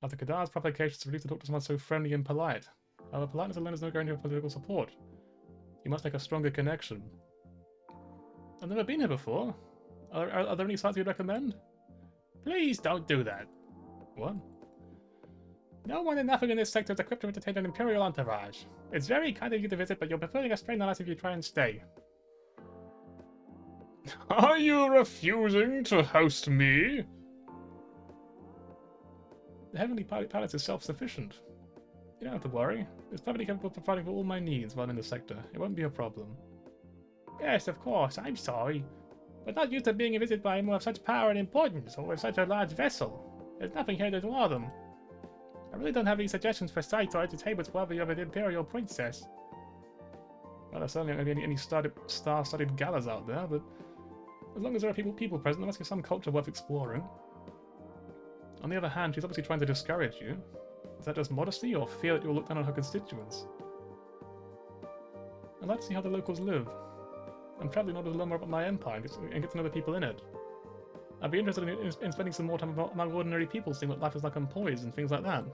[SPEAKER 1] After Kadar's publication, it's relief to talk to someone so friendly and polite. However, politeness alone is no guarantee of political support. You must make a stronger connection. I've never been here before. Are there any sites you'd recommend? Please don't do that. What? No one and nothing in this sector is equipped to entertain an Imperial entourage. It's very kind of you to visit, but you'll be feeling a strain on us if you try and stay. Are you refusing to host me? The Heavenly Palace is self-sufficient. You don't have to worry. It's perfectly capable of providing for all my needs while I'm in the sector. It won't be a problem. Yes, of course. I'm sorry. But not used to being visited by anyone of such power and importance, or with such a large vessel. There's nothing here to draw them. I really don't have any suggestions for sites or entertainments worthy of an Imperial Princess. Well, there's certainly not any star-studded galas out there, but as long as there are people present, there must be some culture worth exploring. On the other hand, she's obviously trying to discourage you. Is that just modesty, or fear that you'll look down on her constituents? I'd like to see how the locals live. I'm traveling in order to learn more about my empire and get to know the people in it. I'd be interested in spending some more time among ordinary people, seeing what life is like on Poise and things like that.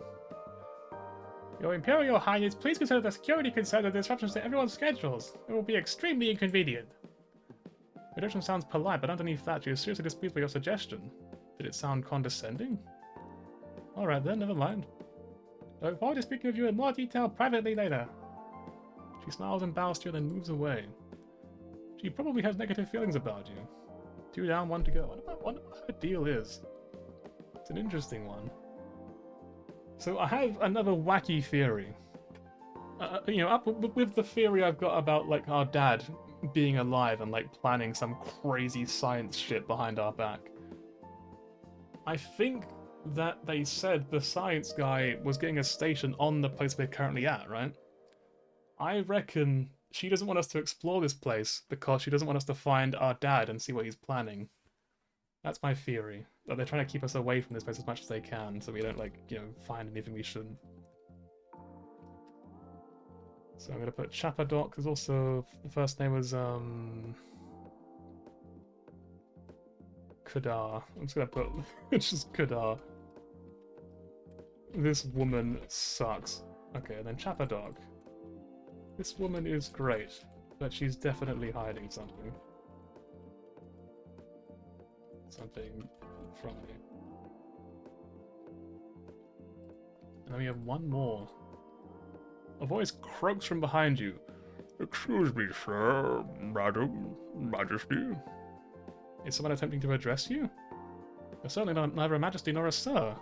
[SPEAKER 1] Your Imperial Highness, please consider the security concerns and disruptions to everyone's schedules. It will be extremely inconvenient. Reduction sounds polite, but underneath that, she is seriously displeased by your suggestion. Did it sound condescending? Alright then, never mind. I look forward to speaking with you in more detail privately later. She smiles and bows to you, then moves away. She probably has negative feelings about you. 2 down, 1 to go. I wonder what her deal is. It's an interesting one. So I have another wacky theory. Up with the theory I've got about like our dad being alive and like planning some crazy science shit behind our back. I think that they said the science guy was getting a station on the place we're currently at, right? I reckon she doesn't want us to explore this place because she doesn't want us to find our dad and see what he's planning. That's my theory. That they're trying to keep us away from this place as much as they can so we don't, like, find anything we shouldn't. So I'm going to put Chapadok. There's also, the first name was, Kadar. I'm just going to put, it's just Kadar. This woman sucks. Okay, and then Chapadok. This woman is great, but she's definitely hiding something. Something from me. And then we have one more. A voice croaks from behind you. Excuse me, sir, madam, majesty. Is someone attempting to address you? You're certainly neither a majesty nor a sir.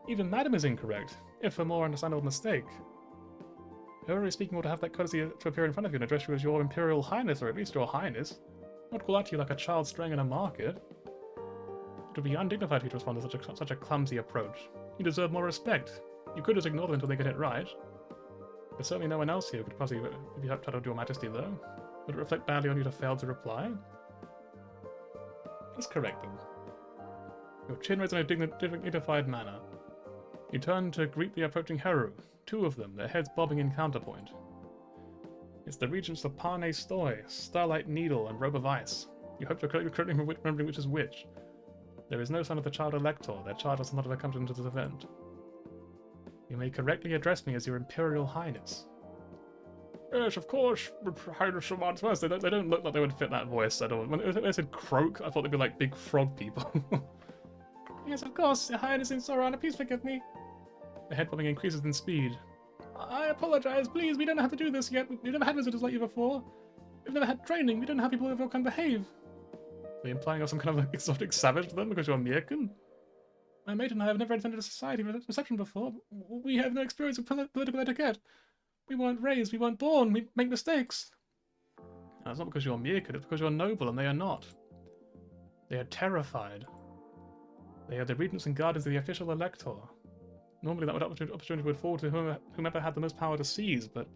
[SPEAKER 1] Even madam is incorrect, if a more understandable mistake. Whoever is speaking ought to have that courtesy to appear in front of you and address you as your Imperial Highness, or at least your Highness. Not call out to you like a child straying in a market. It would be undignified for you to respond to such a clumsy approach. You deserve more respect. You could just ignore them until they get it right. There's certainly no one else here who could possibly be titled to your majesty, though. Would it reflect badly on you to fail to reply? Let's correct them. Your chin raised in a dignified manner. You turn to greet the approaching Heru, 2 of them, their heads bobbing in counterpoint. It's the regents of Parne Stoy, Starlight Needle, and Robe of Ice. You hope you're correctly remembering which is which. There is no sign of the Child Elector. Their child does not have accompanied to this event. You may correctly address me as your Imperial Highness. Yes, of course, Highness Shimans first. They don't look like they would fit that voice at all. When they said croak, I thought they'd be like big frog people. Yes, of course, Your Highness in Zorana, please forgive me. The head bobbing increases in speed. I apologize, please, we don't know how to do this yet. We've never had visitors like you before. We've never had training, we don't know how people can behave. Are you implying you're some kind of exotic savage to them because you're Mirkin? My mate and I have never attended a society reception before. We have no experience of political etiquette. We weren't raised, we weren't born, we make mistakes. No, it's not because you're Mirkin, it's because you're noble and they are not. They are terrified. They are the regents and guardians of the official elector. Normally that opportunity would fall to whomever had the most power to seize, but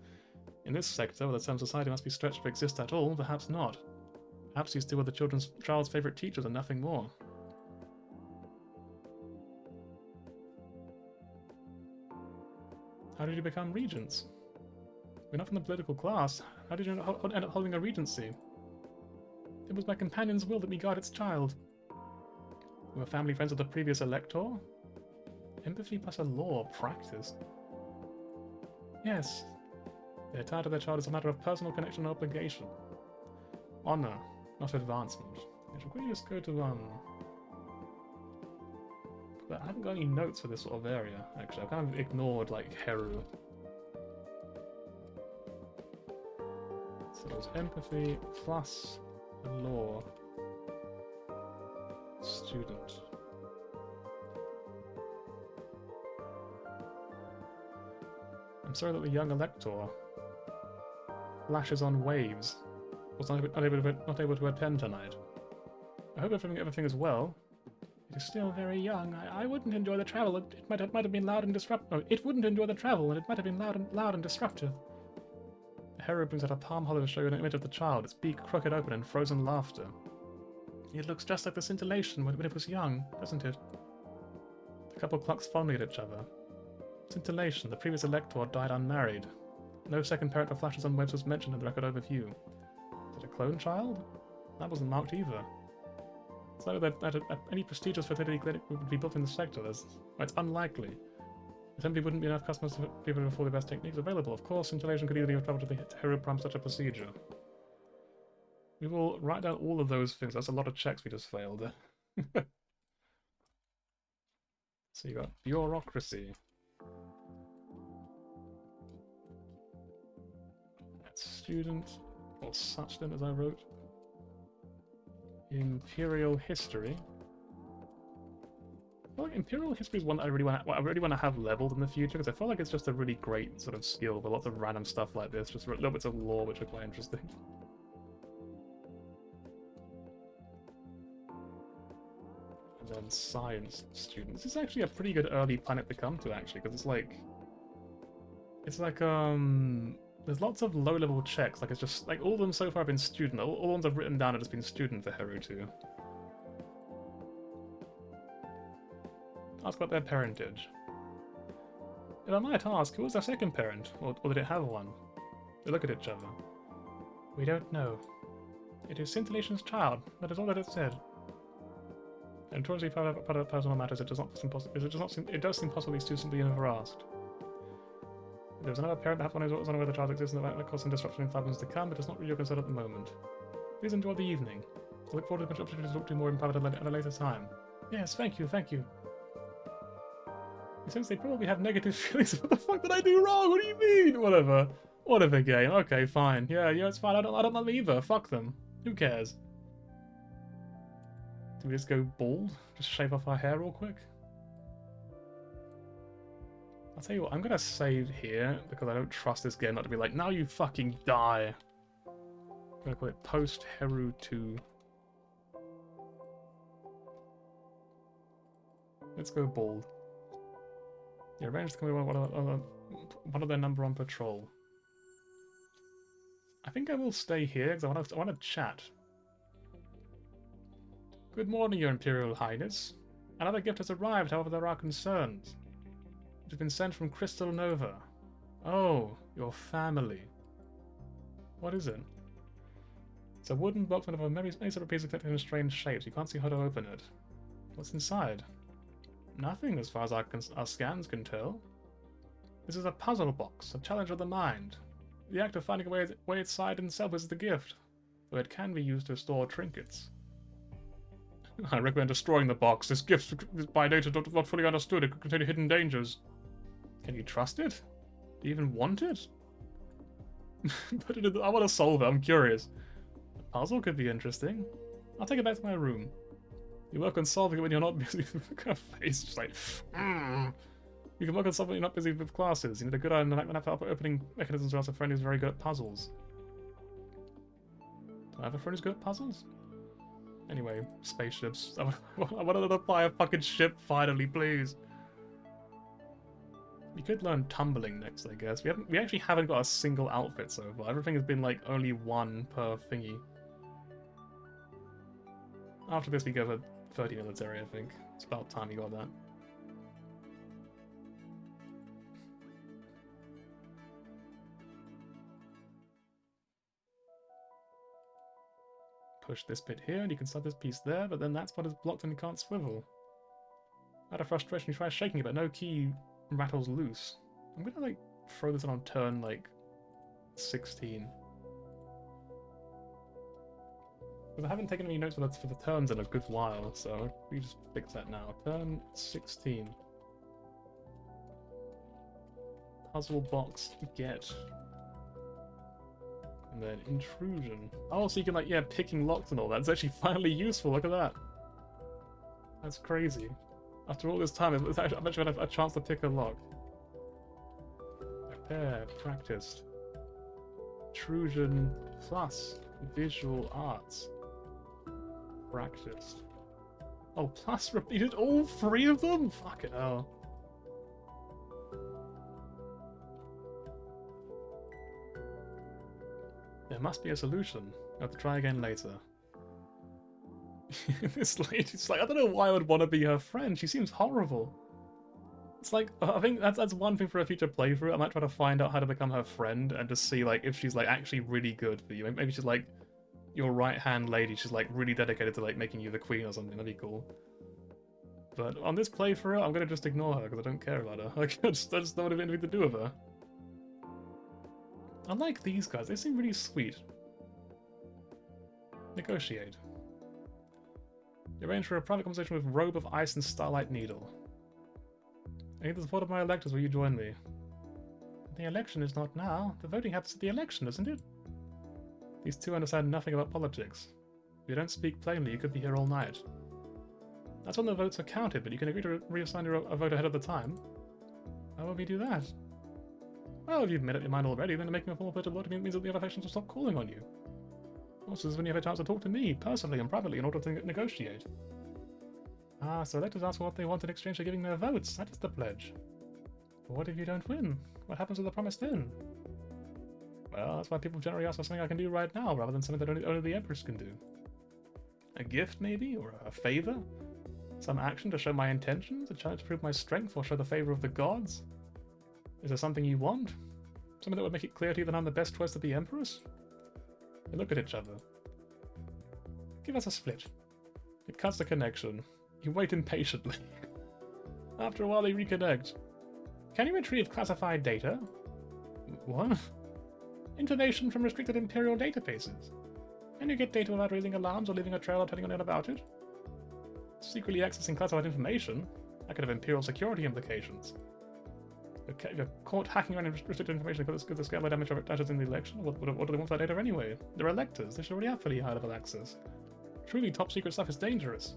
[SPEAKER 1] in this sector, where the term society must be stretched to exist at all, perhaps not. Perhaps these two are the child's favourite teachers and nothing more. How did you become regents? We're not from the political class. How did you end up holding a regency? It was my companion's will that we guard its child. We were family friends of the previous elector? Empathy plus a law practiced. Yes. Their tie to their child is a matter of personal connection and obligation. Honor, not advancement. I should quickly just go to, But I haven't got any notes for this sort of area, actually. I've kind of ignored, like, Heru. So there's empathy plus a law student. I'm sorry that the young elector lashes on waves. Was not able to attend tonight. I hope everything is well. It is still very young. I wouldn't enjoy the travel. It might have been loud and disruptive. No, it wouldn't enjoy the travel, and it might have been loud and disruptive. The hero brings out a palm hollow to show you an image of the child, its beak crooked open in frozen laughter. It looks just like the scintillation when it was young, doesn't it? The couple clucks fondly at each other. Scintillation, the previous elector, died unmarried. No second parent of Flashes on Webs was mentioned in the record overview. Is it a clone child? That wasn't marked either. It's likely that any prestigious fertility clinic would be built in the sector. It's unlikely. There simply wouldn't be enough customers to be able to afford the best techniques available. Of course, scintillation could easily have trouble to the hero prime such a procedure. We will write down all of those things. That's a lot of checks we just failed. So you got bureaucracy. That's student, or such then as I wrote. Imperial history. I feel like Imperial history is one that I really want to have leveled in the future, because I feel like it's just a really great sort of skill with lots of random stuff like this, just little bits of lore which are quite interesting. And then science student. This is actually a pretty good early planet to come to, actually, because it's like there's lots of low-level checks. Like, it's just like all of them so far have been student. All the ones I've written down have just been student for Heru 2. Ask about their parentage. If I might ask, who was their second parent, or did it have one? They look at each other. We don't know. It is Scintillation's child. That is all that it said. And towards the part of personal matters, it does seem possible these two simply never asked. If there was another parent, perhaps one who was unaware the child exists, and that caused some disruption in 5 months to come, but it's not really your concern at the moment. Please enjoy the evening. I look forward to the opportunity to talk to you more in private at a later time. Yes, thank you, thank you. Since they probably have negative feelings, what the fuck did I do wrong? What do you mean? Whatever game. Okay, fine. Yeah, it's fine. I don't like them either. Fuck them. Who cares? Do we just go bald? Just shave off our hair real quick? I'll tell you what, I'm gonna save here because I don't trust this game not to be like, now you fucking die. I'm gonna call it Post Heru 2. Let's go bald. Yeah, Rangers can be one of their number on patrol. I think I will stay here because I want to chat. Good morning, Your Imperial Highness. Another gift has arrived, however there are concerns. It has been sent from Crystal Nova. Oh, your family. What is it? It's a wooden box made of a many separate pieces collected in strange shapes. You can't see how to open it. What's inside? Nothing, as far as our scans can tell. This is a puzzle box, a challenge of the mind. The act of finding a way inside itself is the gift, though it can be used to store trinkets. I recommend destroying the box. This gift is by nature not fully understood. It could contain hidden dangers. Can you trust it? Do you even want it? I want to solve it. I'm curious. The puzzle could be interesting. I'll take it back to my room. You work on solving it when you're not busy. Look at her face, just like. You can work on something when you're not busy with classes. You need a good eye for opening mechanisms to ask a friend who's very good at puzzles. Do I have a friend who's good at puzzles? Anyway, spaceships. I wanted to fly a fucking ship finally, please. We could learn tumbling next, I guess. We actually haven't got a single outfit so far. Everything has been like only one per thingy. After this, we go for 30 military, I think. It's about time you got that. Push this bit here, and you can start this piece there, but then that spot is blocked and you can't swivel. Out of frustration, you try shaking it, but no key rattles loose. I'm gonna, like, throw this on turn, like, 16. Because I haven't taken any notes for the turns in a good while, so we just fix that now. Turn 16. Puzzle box get. And then intrusion. Oh, so you can, like, yeah, picking locks and all that. It's actually finally useful. Look at that. That's crazy. After all this time, I've actually had a chance to pick a lock. Prepared, practiced. Intrusion plus visual arts. Practiced. Oh, plus repeated all three of them? Fucking hell. There must be a solution. I'll have to try again later. This lady's like, I don't know why I would want to be her friend. She seems horrible. It's like, I think that's one thing for a future playthrough. I might try to find out how to become her friend and just see like if she's like actually really good for you. Maybe she's like your right-hand lady. She's like really dedicated to like making you the queen or something. That'd be cool. But on this playthrough, I'm gonna just ignore her because I don't care about her. Like, I just don't want to have anything to do with her. I like these guys. They seem really sweet. Negotiate. Arrange for a private conversation with Robe of Ice and Starlight Needle. I need the support of my electors. Will you join me? The election is not now. The voting happens at the election, isn't it? These two understand nothing about politics. If you don't speak plainly, you could be here all night. That's when the votes are counted, but you can agree to reassign a vote ahead of the time. How will we do that? Well, if you've made up your mind already, then making a formal vote of vote means that the other factions will stop calling on you. Also, this is when you have a chance to talk to me, personally and privately, in order to negotiate. Ah, so electors ask what they want in exchange for giving their votes. That is the pledge. But what if you don't win? What happens to the promise then? Well, that's why people generally ask for something I can do right now, rather than something that only the Empress can do. A gift, maybe? Or a favor? Some action to show my intentions? A challenge to prove my strength or show the favor of the gods? Is there something you want? Something that would make it clear to you that I'm the best choice to be Empress? They look at each other. Give us a split. It cuts the connection. You wait impatiently. After a while, they reconnect. Can you retrieve classified data? What? Information from restricted Imperial databases. Can you get data without raising alarms or leaving a trail or telling anyone about it? Secretly accessing classified information? That could have Imperial security implications. You're caught hacking around restricted information because the scale of damage in the election? What do they want for that data anyway? They're electors. They should already have pretty high-level access. Truly top secret stuff is dangerous.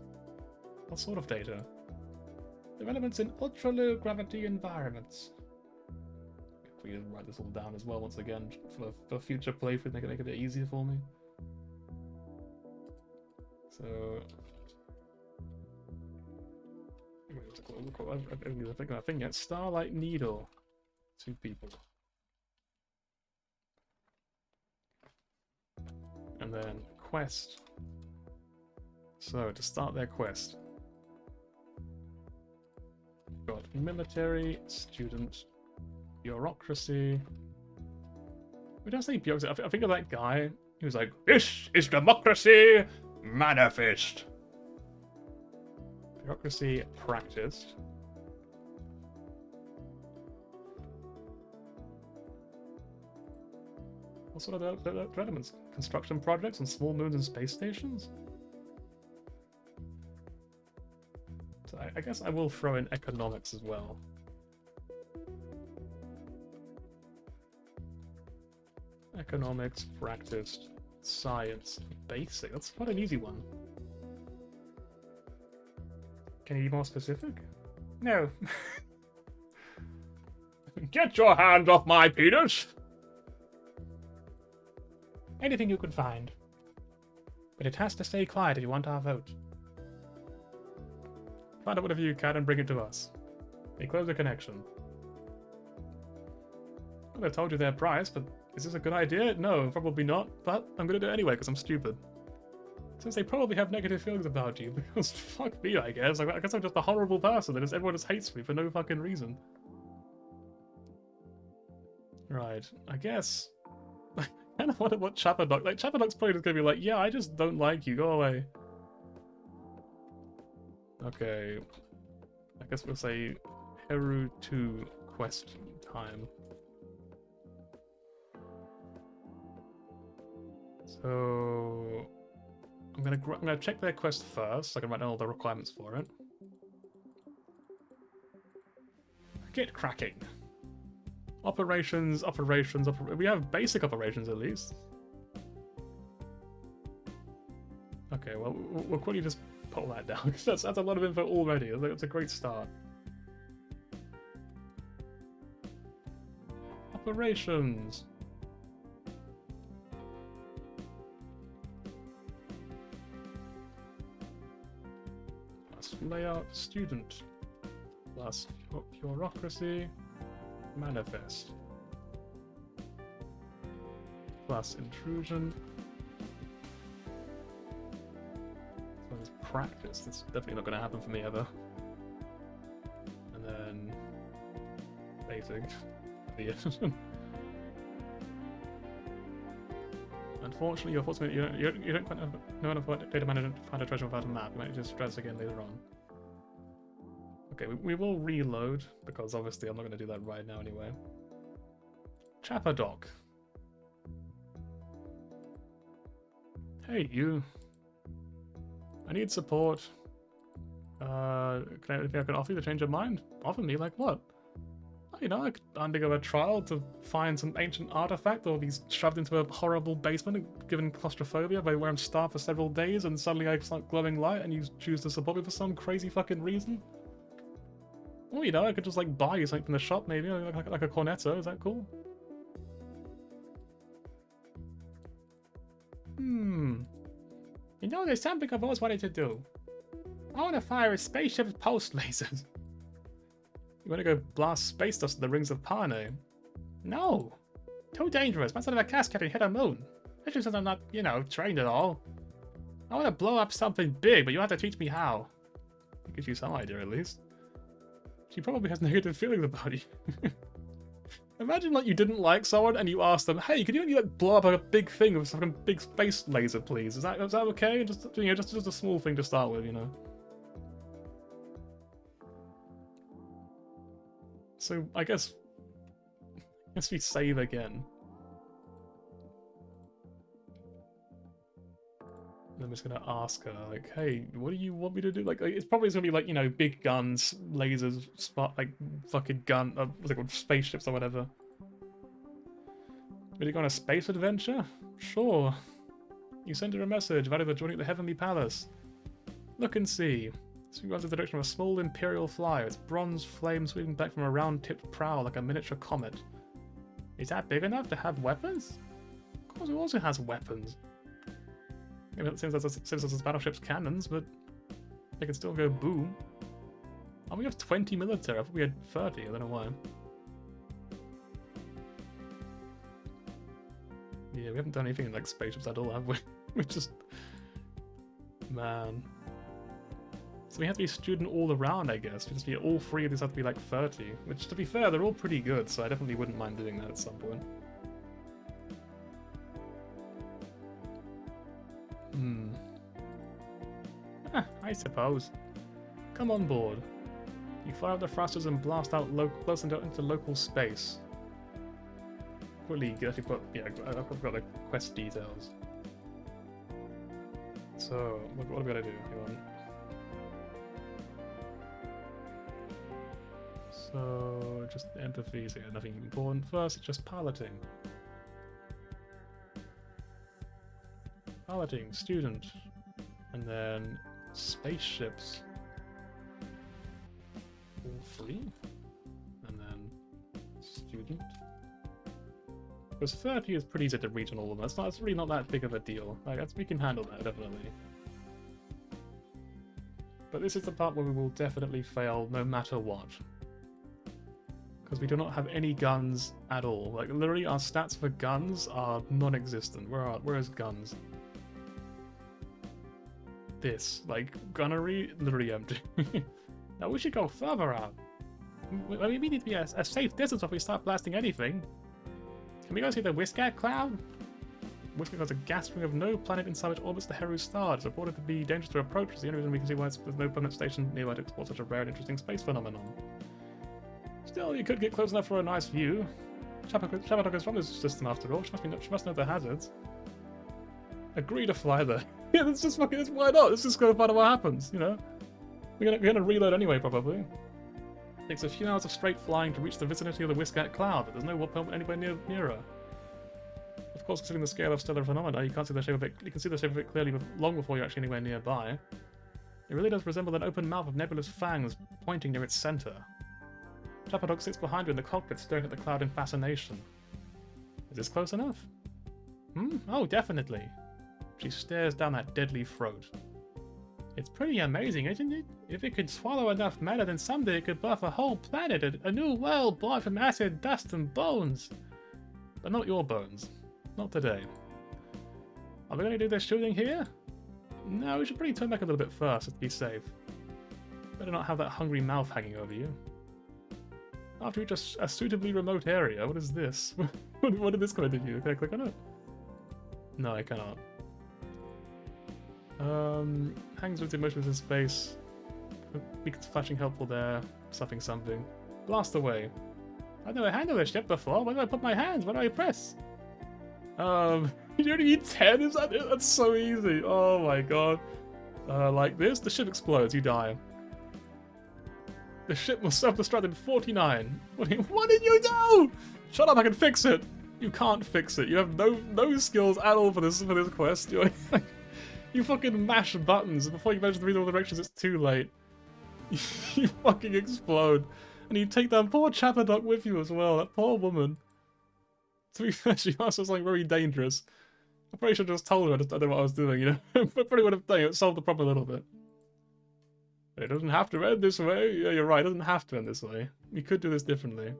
[SPEAKER 1] What sort of data? Developments in ultra-low gravity environments. We can write this all down as well once again for future playthrough, make it a bit easier for me. So I think it's Starlight Needle. 2 people. And then quest. So to start their quest. Got military, student, bureaucracy. We don't say bureaucracy. I think of that guy who's like, "This is democracy manifest." Bureaucracy practiced. What sort of developments? Construction projects on small moons and space stations? So I guess I will throw in economics as well. Economics, practice, science, basic. That's quite an easy one. Can you be more specific? No. Get your hands off my penis! Anything you can find. But it has to stay quiet if you want our vote. Find out whatever you can and bring it to us. They close the connection. Well, I told you their price, but is this a good idea? No, probably not, but I'm gonna do it anyway because I'm stupid. Since they probably have negative feelings about you, because fuck me, I guess. I guess I'm just a horrible person and everyone just hates me for no fucking reason. Right, I guess. I kind of wonder what Chapadog. Like, Chapadog's probably just gonna be like, yeah, I just don't like you, go away. Okay. I guess we'll say Heru 2 quest time. So I'm gonna check their quest first, so I can write down all the requirements for it. Get cracking. Operations. We have basic operations at least. Okay, well, we'll quickly just pull that down, because that's a lot of info already. That's a great start. Operations. Plus layout, student. Plus bureaucracy. Manifest. Plus intrusion. So there's practice. That's definitely not going to happen for me ever. And then basic. Unfortunately, you don't quite know enough about data management to find a treasure without a map. You might just stress again later on. Okay, we will reload, because obviously I'm not going to do that right now anyway. Chapadog. Hey, you. I need support. Anything I can offer you to change your mind? Offer me? Like what? You know, I could undergo a trial to find some ancient artifact, or be shoved into a horrible basement and given claustrophobia by where I'm starved for several days, and suddenly I start glowing light and you choose to support me for some crazy fucking reason? Well, you know, I could just, like, buy you something from the shop, maybe, like a cornetto. Is that cool? You know, there's something I've always wanted to do. I want to fire a spaceship's pulse lasers. You want to go blast space dust in the rings of Parne? No! Too dangerous. Might set up a casket and hit a moon. Especially since I'm not, you know, trained at all. I want to blow up something big, but you have to teach me how. It gives you some idea, at least. She probably has negative feelings about you. Imagine, like, you didn't like someone and you asked them, hey, could you like blow up a big thing with some big space laser, please? Is that okay? Just, you know, just a small thing to start with, you know. So I guess we save again. And I'm just gonna ask her, like, hey, what do you want me to do? Like it's probably gonna be like, you know, big guns, lasers, like fucking gun, what's it called, spaceships or whatever. Ready to go on a space adventure? Sure. You send her a message, value the joining at the Heavenly Palace. Look and see. So runs in the direction of a small Imperial flyer, its bronze flame sweeping back from a round-tipped prow like a miniature comet. Is that big enough to have weapons? Of course it also has weapons. Maybe it seems as battleship's cannons, but they can still go boom. Oh, we have 20 military. I thought we had 30. I don't know why. Yeah, we haven't done anything in like spaceships at all, have we? We just... Man. So we have to be student all around, I guess. Because all three of these have to be like 30. Which, to be fair, they're all pretty good, so I definitely wouldn't mind doing that at some point. I suppose. Come on board. You fire up the thrusters and blast out into local space. fully actually put, yeah, I've got the quest details. So, what have we got to do? Hang on. So, just empathy, so yeah, nothing important. First, it's just piloting. Piloting, student. And then spaceships. All free. And then student. Because 30 is pretty easy to reach on all of them. It's really not that big of a deal. Like, we can handle that, definitely. But this is the part where we will definitely fail no matter what. Because we do not have any guns at all. Like, literally, our stats for guns are non-existent. Where is guns? This. Like, gunnery, literally empty. Now, we should go further out. We need to be a safe distance if we start blasting anything. Can we go see the Whiskat cloud? Whiskat is a gas ring of no planet inside which orbits the Heru star. It's reported to be dangerous to approach. It's the only reason we can see why there's no permanent station nearby to explore such a rare and interesting space phenomenon. Still, you could get close enough for a nice view. Chapadok is from this system after all. She must know the hazards. Agree to fly there. Yeah, that's just fucking. Why not? Let's just go find out what happens. You know, we're gonna reload anyway, probably. It takes a few hours of straight flying to reach the vicinity of the Whiskat cloud, but there's no warp anywhere nearer. Of course, considering the scale of stellar phenomena, you can't see the shape of it. You can see the shape of it clearly, long before you're actually anywhere nearby. It really does resemble an open mouth of nebulous fangs pointing near its center. Chapadok sits behind you in the cockpit, staring at the cloud in fascination. Is this close enough? Oh, definitely. She stares down that deadly throat. It's pretty amazing, isn't it? If it could swallow enough matter, then someday it could birth a whole planet, a new world born from acid, dust, and bones. But not your bones. Not today. Are we going to do this shooting here? No, we should probably turn back a little bit first to be safe. Better not have that hungry mouth hanging over you. After you reach a suitably remote area, what is this? What did this going to do? Can I click on it? No, I cannot. Hangs with emotions in space. Beacons flashing helpful there. Something. Blast away. I've never handled this ship before. Where do I put my hands? What do I press? You only need 10? Is that it? That's so easy. Oh my god. Like this, the ship explodes, you die. The ship will self-destruct in 49. What did you do? Shut up, I can fix it. You can't fix it. You have no skills at all for this quest. You fucking mash buttons, and before you manage to read all the directions, it's too late. You fucking explode. And you take that poor Chapadok with you as well, that poor woman. To be fair, she also something very dangerous. I probably should have just told her I don't know what I was doing, you know? I probably would have done it, solved the problem a little bit. It doesn't have to end this way. Yeah, you're right, it doesn't have to end this way. We could do this differently.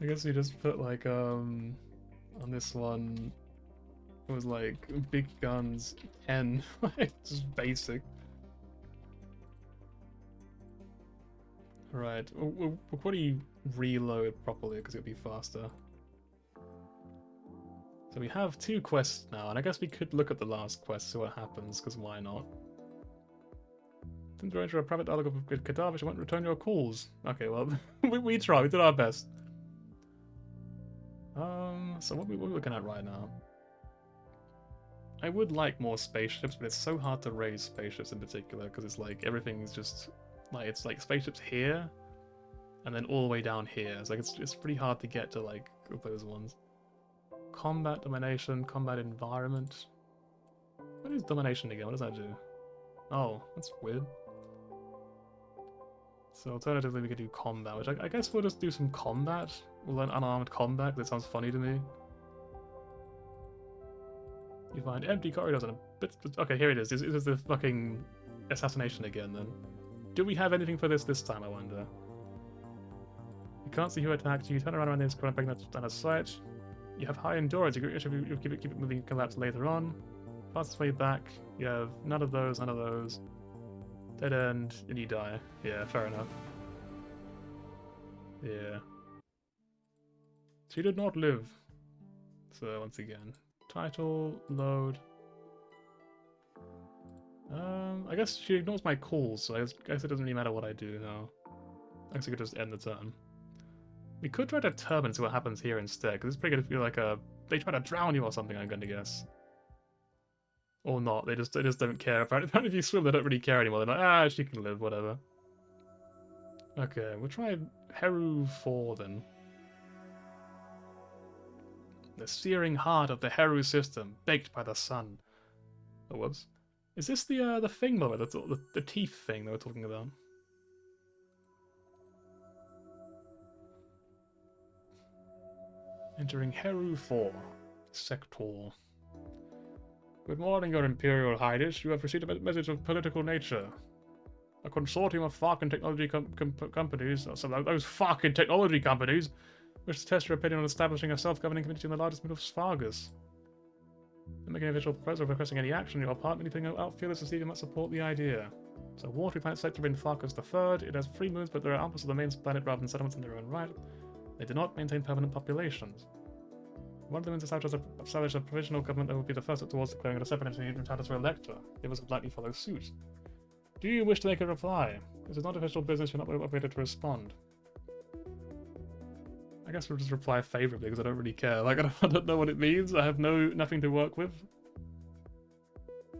[SPEAKER 1] I guess we just put like, on this one, it was like, big guns, 10, like, just basic. Right, we'll probably reload properly because it'll be faster. So we have 2 quests now, and I guess we could look at the last quest, see what happens, because why not? Didn't arrange for a private dialogue with Kadavish, I won't return your calls. Okay, well, we tried, we did our best. So what are we looking at right now? I would like more spaceships, but it's so hard to raise spaceships in particular, because it's like, everything's just, like, it's like spaceships here, and then all the way down here. It's like, it's pretty hard to get to, like, those ones. Combat, domination, combat environment. What is domination again? What does that do? Oh, that's weird. So alternatively we could do combat, which I guess we'll just do some combat. We'll learn unarmed combat, that sounds funny to me. You find empty corridors and a bit... Okay, here it is. This is the fucking assassination again, then. Do we have anything for this time, I wonder? You can't see who attacked you. Turn around this corner, back down a sight. You have high endurance. You keep it moving, collapse later on. Fastest way back. You have none of those. Dead end, and you die. Yeah, fair enough. Yeah. She did not live. So once again, title, load. I guess she ignores my calls, so I guess it doesn't really matter what I do now. I guess I could just end the turn. We could try to turn and see what happens here instead, because it's pretty good if you're like a... They try to drown you or something, I'm going to guess. Or not, they just don't care. Apparently if you swim, they don't really care anymore. They're like, ah, she can live, whatever. Okay, we'll try Heru 4 then. The searing heart of the Heru system, baked by the sun. Oh, whoops. Is this the thing, by the way, the teeth thing they were talking about? Entering Heru 4, Sector. Good morning, Your Imperial Highness. You have received a message of political nature. A consortium of fucking technology companies, some of those fucking technology companies, wish to test your opinion on establishing a self-governing community in the largest middle of Spargus. They're making an official proposal requesting any action on your part. Many outfielders and Steve must support the idea. So, watery planet sector in Farkas III. It has 3 moons, but there are outposts of the main planet rather than settlements in their own right. They do not maintain permanent populations. One of them is to establish a provisional government that will be the first towards declaring it a separate entity entitled to elector. The others would likely follow suit. Do you wish to make a reply? This is not official business, you're not obligated to respond. I guess we'll just reply favourably because I don't really care. Like, I don't know what it means, I have nothing to work with.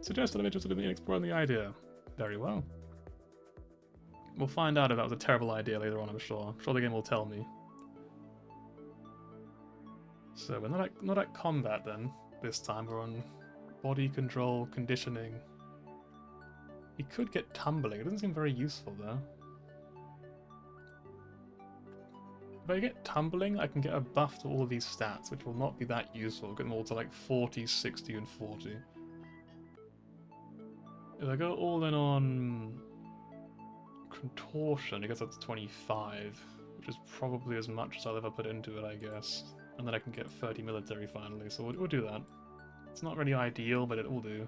[SPEAKER 1] Suggest that I'm interested in exploring the idea. Very well. We'll find out if that was a terrible idea later on, I'm sure. I'm sure the game will tell me. So we're not at combat then, this time. We're on body control, conditioning. We could get tumbling, it doesn't seem very useful though. If I get tumbling, I can get a buff to all of these stats, which will not be that useful. Get them all to like 40, 60, and 40. If I go all in on contortion, I guess that's 25, which is probably as much as I'll ever put into it, I guess. And then I can get 30 military finally, so we'll do that. It's not really ideal, but it will do.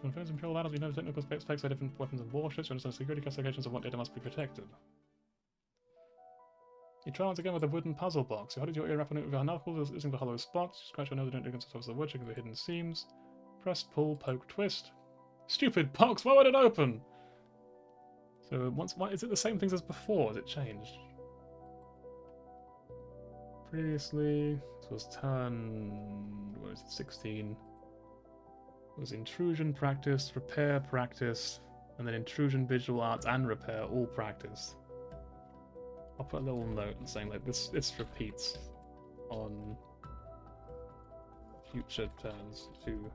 [SPEAKER 1] From first Imperial battles, we know technical specs for different weapons and warships, and security classifications of what data must be protected. You try once again with a wooden puzzle box. You hold your ear up on it with your knuckles using the hollow spots. You scratch your nose and don't against the surface of the wood, checking the hidden seams. Press, pull, poke, twist. Stupid box, why would it open? So is it the same things as before? Has it changed? Previously, this was turn, what is it, 16. It was intrusion practice, repair practice, and then intrusion, visual arts, and repair all practiced. I'll put a little note saying like this repeats on future turns too.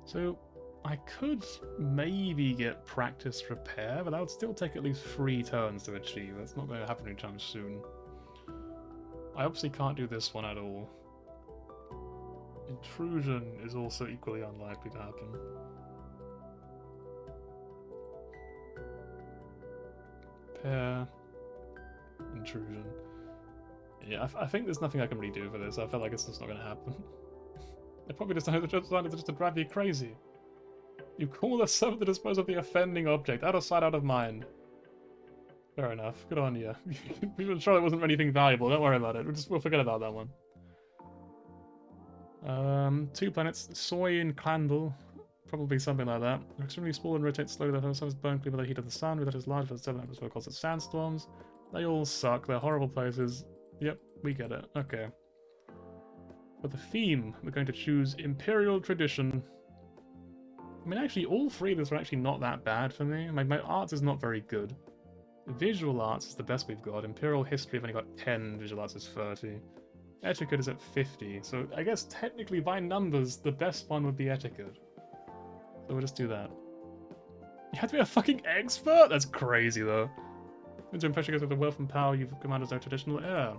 [SPEAKER 1] So I could maybe get practice repair, but that would still take at least 3 turns to achieve. That's not going to happen anytime soon. I obviously can't do this one at all. Intrusion is also equally unlikely to happen. Repair. Intrusion. Yeah, I think there's nothing I can really do for this. I feel like it's just not going to happen. They probably decided just to drive you crazy. You call a servant to dispose of the offending object. Out of sight, out of mind. Fair enough. Good on you. We were sure it wasn't anything valuable. Don't worry about it. We'll forget about that one. 2 planets. Soy and Clandle. Probably something like that. They're extremely small and rotate slowly. Their suns burn clean by the heat of the sun. That is large for the 7 atmosphere causes sandstorms. They all suck. They're horrible places. Yep, we get it. Okay. For the theme, we're going to choose Imperial Tradition. I mean, actually, all 3 of these are actually not that bad for me. My arts is not very good. Visual arts is the best we've got. Imperial History, I've only got 10. Visual arts is 30. Etiquette is at 50. So I guess technically, by numbers, the best one would be Etiquette. So we'll just do that. You have to be a fucking expert? That's crazy, though. Into impression goes with the wealth and power you've commanded no traditional heir.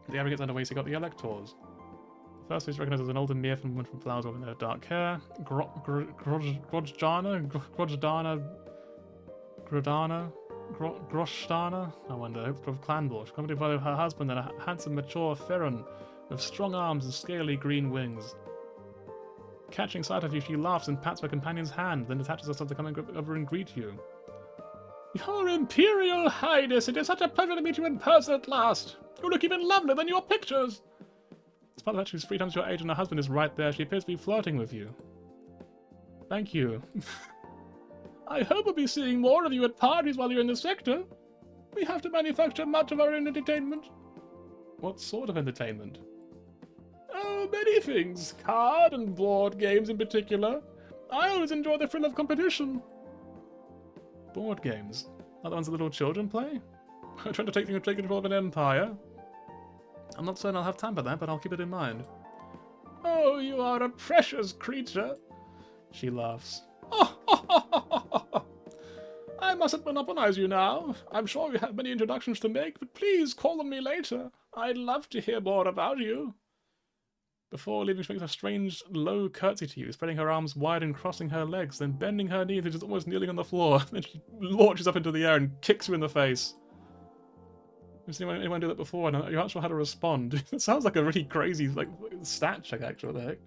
[SPEAKER 1] The arrogance underway, so you got the electors. The first is recognized as an older mere woman from flowers with her dark hair. Groshdana, I wonder, of Clanbush, accompanied by her husband and a handsome, mature Ferron with strong arms and scaly green wings. Catching sight of you, she laughs and pats her companion's hand, then attaches herself to come over and greet you. Your Imperial Highness, it is such a pleasure to meet you in person at last. You look even lovelier than your pictures. Despite the fact she's 3 times your age and her husband is right there, she appears to be flirting with you. Thank you. I hope we'll be seeing more of you at parties while you're in the sector. We have to manufacture much of our own entertainment. What sort of entertainment? Oh, many things. Card and board games in particular. I always enjoy the thrill of competition. Board games? Are the ones that little children play? I'm trying to take control of an empire. I'm not certain I'll have time for that, but I'll keep it in mind. Oh, you are a precious creature. She laughs. I mustn't monopolize you now. I'm sure you have many introductions to make, but please call on me later. I'd love to hear more about you. Before leaving, she makes a strange, low curtsy to you, spreading her arms wide and crossing her legs, then bending her knees until she's almost kneeling on the floor. Then she launches up into the air and kicks you in the face. I've seen anyone do that before, and you're not sure how to respond. It sounds like a really crazy, like, stat check, actually. What the heck?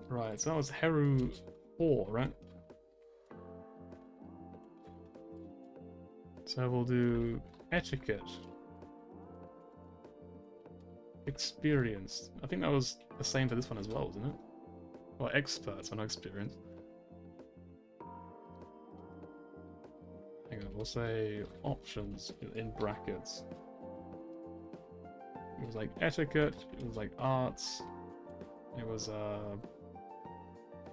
[SPEAKER 1] Right, so that was Heru 4, right? So we'll do etiquette. Experienced. I think that was the same for this one as well, wasn't it? Or experts, or no experience. Hang on, we'll say options in brackets. It was like etiquette, it was like arts, it was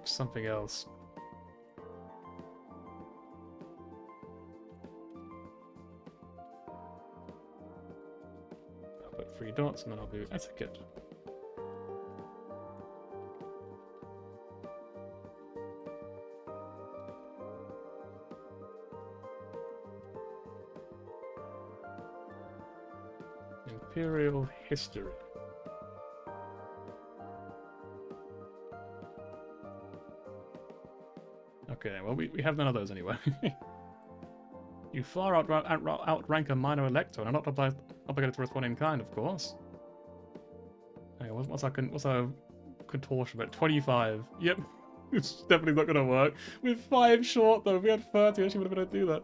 [SPEAKER 1] something else. I'll put 3 dots and then I'll do etiquette. Imperial history. Okay, well, we have none of those anyway. You far outrank a minor elector, and are not obligated to respond in kind, of course. Hey, what's our contortion rate? 25. Yep, it's definitely not going to work. With 5 short, though. If we had 30, she would have been able to do that.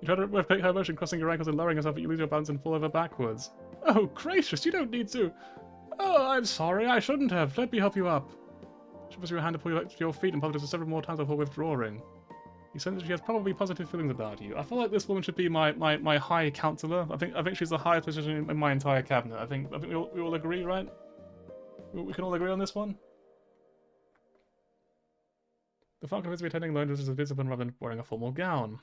[SPEAKER 1] You try to replicate her motion, crossing your ankles and lowering yourself, but you lose your balance and fall over backwards. Oh, gracious, you don't need to. Oh, I'm sorry, I shouldn't have. Let me help you up. She puts your hand to pull you up to your feet and apologizes several more times before withdrawing. You sense that she has probably positive feelings about you. I feel like this woman should be my high counselor. I think she's the highest position in my entire cabinet. I think we all agree, right? We can all agree on this one? The Falcon appears to be attending lounges is visible rather than wearing a formal gown.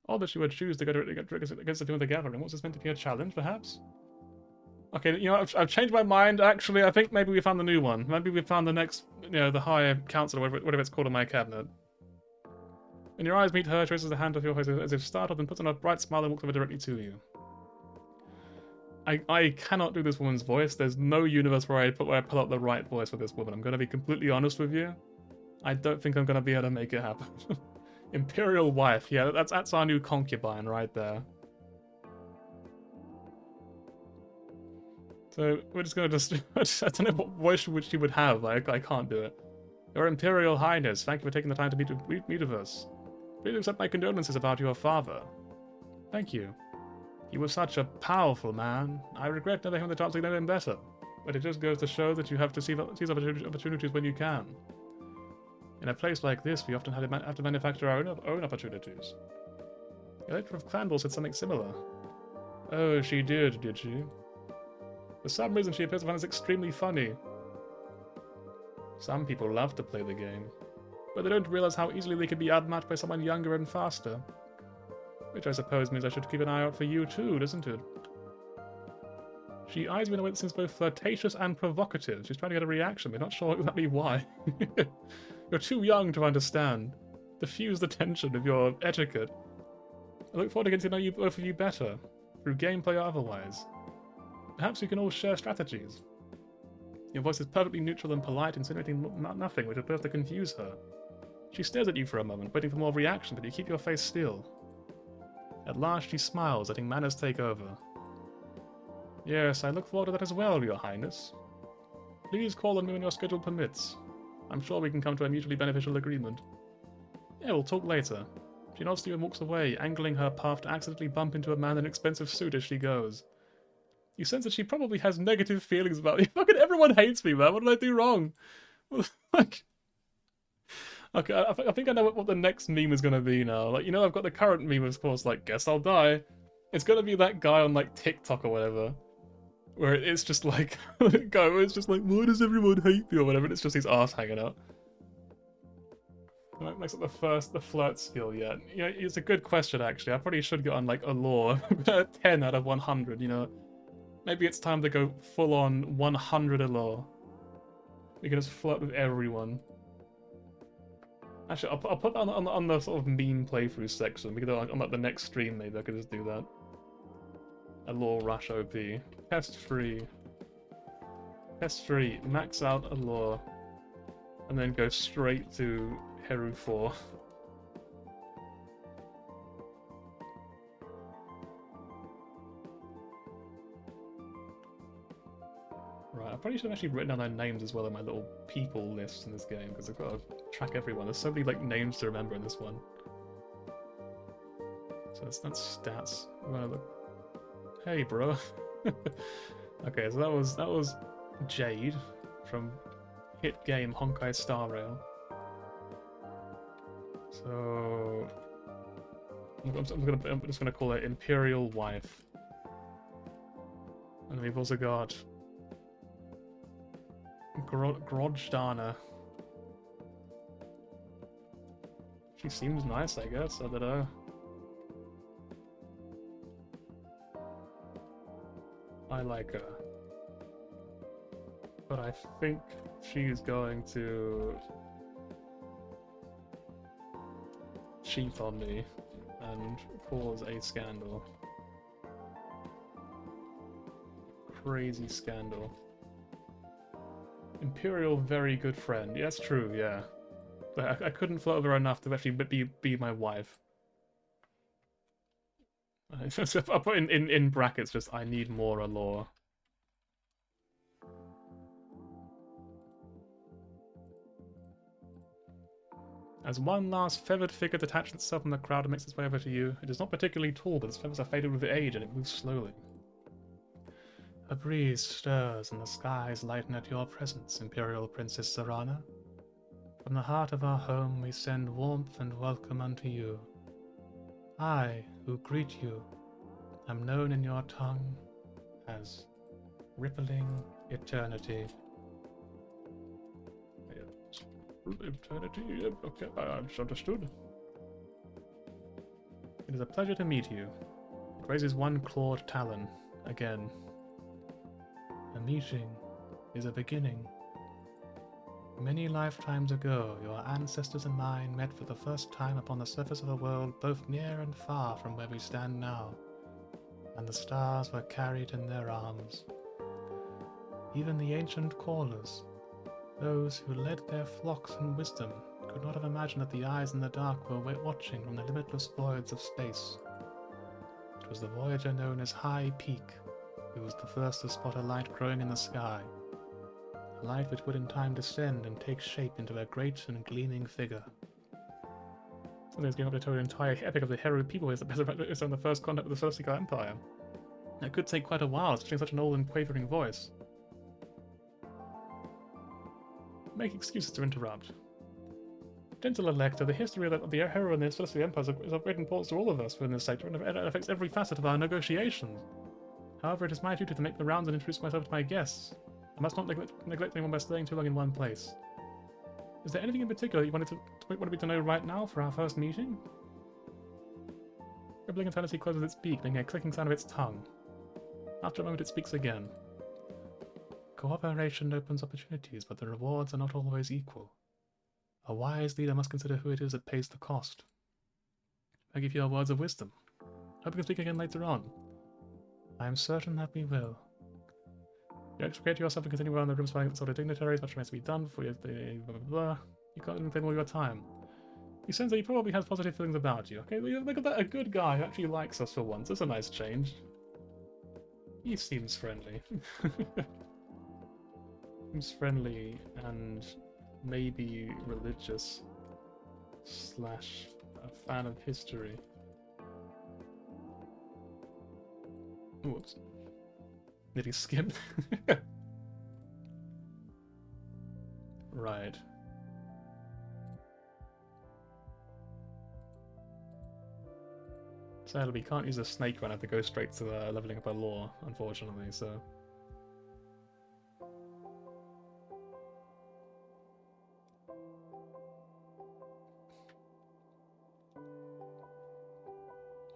[SPEAKER 1] Odd that she would choose to go against the theme of the gathering. Was this meant to be a challenge, perhaps? Okay, you know, I've changed my mind, actually. I think maybe we found the new one. Maybe we found the next, you know, the higher counselor, whatever it's called on my cabinet. When your eyes meet her, she raises a hand off your face as if startled and puts on a bright smile and walks over directly to you. I cannot do this woman's voice. There's no universe where I pull out the right voice for this woman. I'm going to be completely honest with you. I don't think I'm going to be able to make it happen. Imperial wife. Yeah, that's our new concubine right there. So we're just going to I don't know what voice she would have. Like, I can't do it. Your Imperial Highness, thank you for taking the time to meet with us. Please accept my condolences about your father. Thank you. He was such a powerful man. I regret never having the chance to know him better. But it just goes to show that you have to seize opportunities when you can. In a place like this, we often have to manufacture our own opportunities. The Elector of Clandor said something similar. Oh, she did she? For some reason, she appears to find this extremely funny. Some people love to play the game, but they don't realize how easily they can be outmatched by someone younger and faster. Which I suppose means I should keep an eye out for you too, doesn't it? She eyes me in a way that seems both flirtatious and provocative. She's trying to get a reaction, but not sure exactly why. You're too young to understand. Diffuse the tension of your etiquette. I look forward to getting to know you both of you better, through gameplay or otherwise. Perhaps we can all share strategies. Your voice is perfectly neutral and polite, insinuating nothing, which appears to confuse her. She stares at you for a moment, waiting for more reaction, but you keep your face still. At last she smiles, letting manners take over. Yes, I look forward to that as well, Your Highness. Please call on me when your schedule permits. I'm sure we can come to a mutually beneficial agreement. Yeah, we'll talk later. She nods to you and walks away, angling her path to accidentally bump into a man in an expensive suit as she goes. You sense that she probably has negative feelings about you. Fucking everyone hates me, man. What did I do wrong? Like, Okay, I think I know what the next meme is gonna be now. Like, you know, I've got the current meme, of course, like, guess I'll die. It's gonna be that guy on, like, TikTok or whatever, where it's just like, guy where it's just like, why does everyone hate me or whatever, and it's just his ass hanging out. That's like the flirt skill yet. You know, it's a good question, actually. I probably should get on, like, a lore. 10 out of 100, you know. Maybe it's time to go full-on 100 allure. You can just flirt with everyone. Actually, I'll put that on the sort of meme playthrough section. We could do it on like the next stream, maybe I could just do that. Allure Rush OP. Test 3. Test 3. Max out Allure. And then go straight to Heru 4. Right, I probably should have actually written down their names as well in my little people list in this game, because I've got to track everyone. There's so many like names to remember in this one. So that's stats. I'm gonna look. Hey, bro. Okay, so that was Jade from hit game Honkai Star Rail. So I'm just gonna call it Imperial Wife. And we've also got Grojdana. She seems nice, I guess. I don't know. I like her. But I think she's going to cheat on me and cause a scandal. Crazy scandal. Imperial, very good friend. Yeah, that's true, yeah. But I couldn't flirt with her enough to actually be my wife. I'll put in brackets just, I need more allure. As one last feathered figure detaches itself from the crowd and makes its way over to you, it is not particularly tall, but its feathers are faded with age and it moves slowly. A breeze stirs and the skies lighten at your presence, Imperial Princess Zorana. From the heart of our home we send warmth and welcome unto you. I, who greet you, am known in your tongue as Rippling Eternity. Eternity, okay, I understood. It is a pleasure to meet you. It raises one clawed talon, again. A meeting is a beginning. Many lifetimes ago, your ancestors and mine met for the first time upon the surface of a world both near and far from where we stand now, and the stars were carried in their arms. Even the ancient callers, those who led their flocks in wisdom, could not have imagined that the eyes in the dark were watching from the limitless voids of space. It was the Voyager known as High Peak who was the first to spot a light growing in the sky, a light which would in time descend and take shape into a great and gleaming figure. Something's going to tell an entire epic of the Heru people is on the first contact with the Celestial Empire. It could take quite a while, especially in such an old and quavering voice. Make excuses to interrupt. Gentle Elector, the history of the Heru and the Celestial Empire is of great importance to all of us within this sector, and it affects every facet of our negotiations. However, it is my duty to make the rounds and introduce myself to my guests. I must not neglect anyone by staying too long in one place. Is there anything in particular you wanted me to know right now for our first meeting? Rippling Eternity closes its beak, making a clicking sound of its tongue. After a moment, it speaks again. Cooperation opens opportunities, but the rewards are not always equal. A wise leader must consider who it is that pays the cost. I give you our words of wisdom. Hope we can speak again later on. I am certain that we will. You extricate yourself and continue around the room spelling sort of dignitaries, much remains to be done before you blah blah blah. You can't claim all your time. You sense that he probably has positive feelings about you. Okay, look at that, a good guy who actually likes us for once. That's a nice change. He seems friendly. Seems friendly and maybe religious / a fan of history. Whoops. Nearly skimmed. Right. Sadly, we can't use a snake run. I have to go straight to leveling up our lore, unfortunately, so...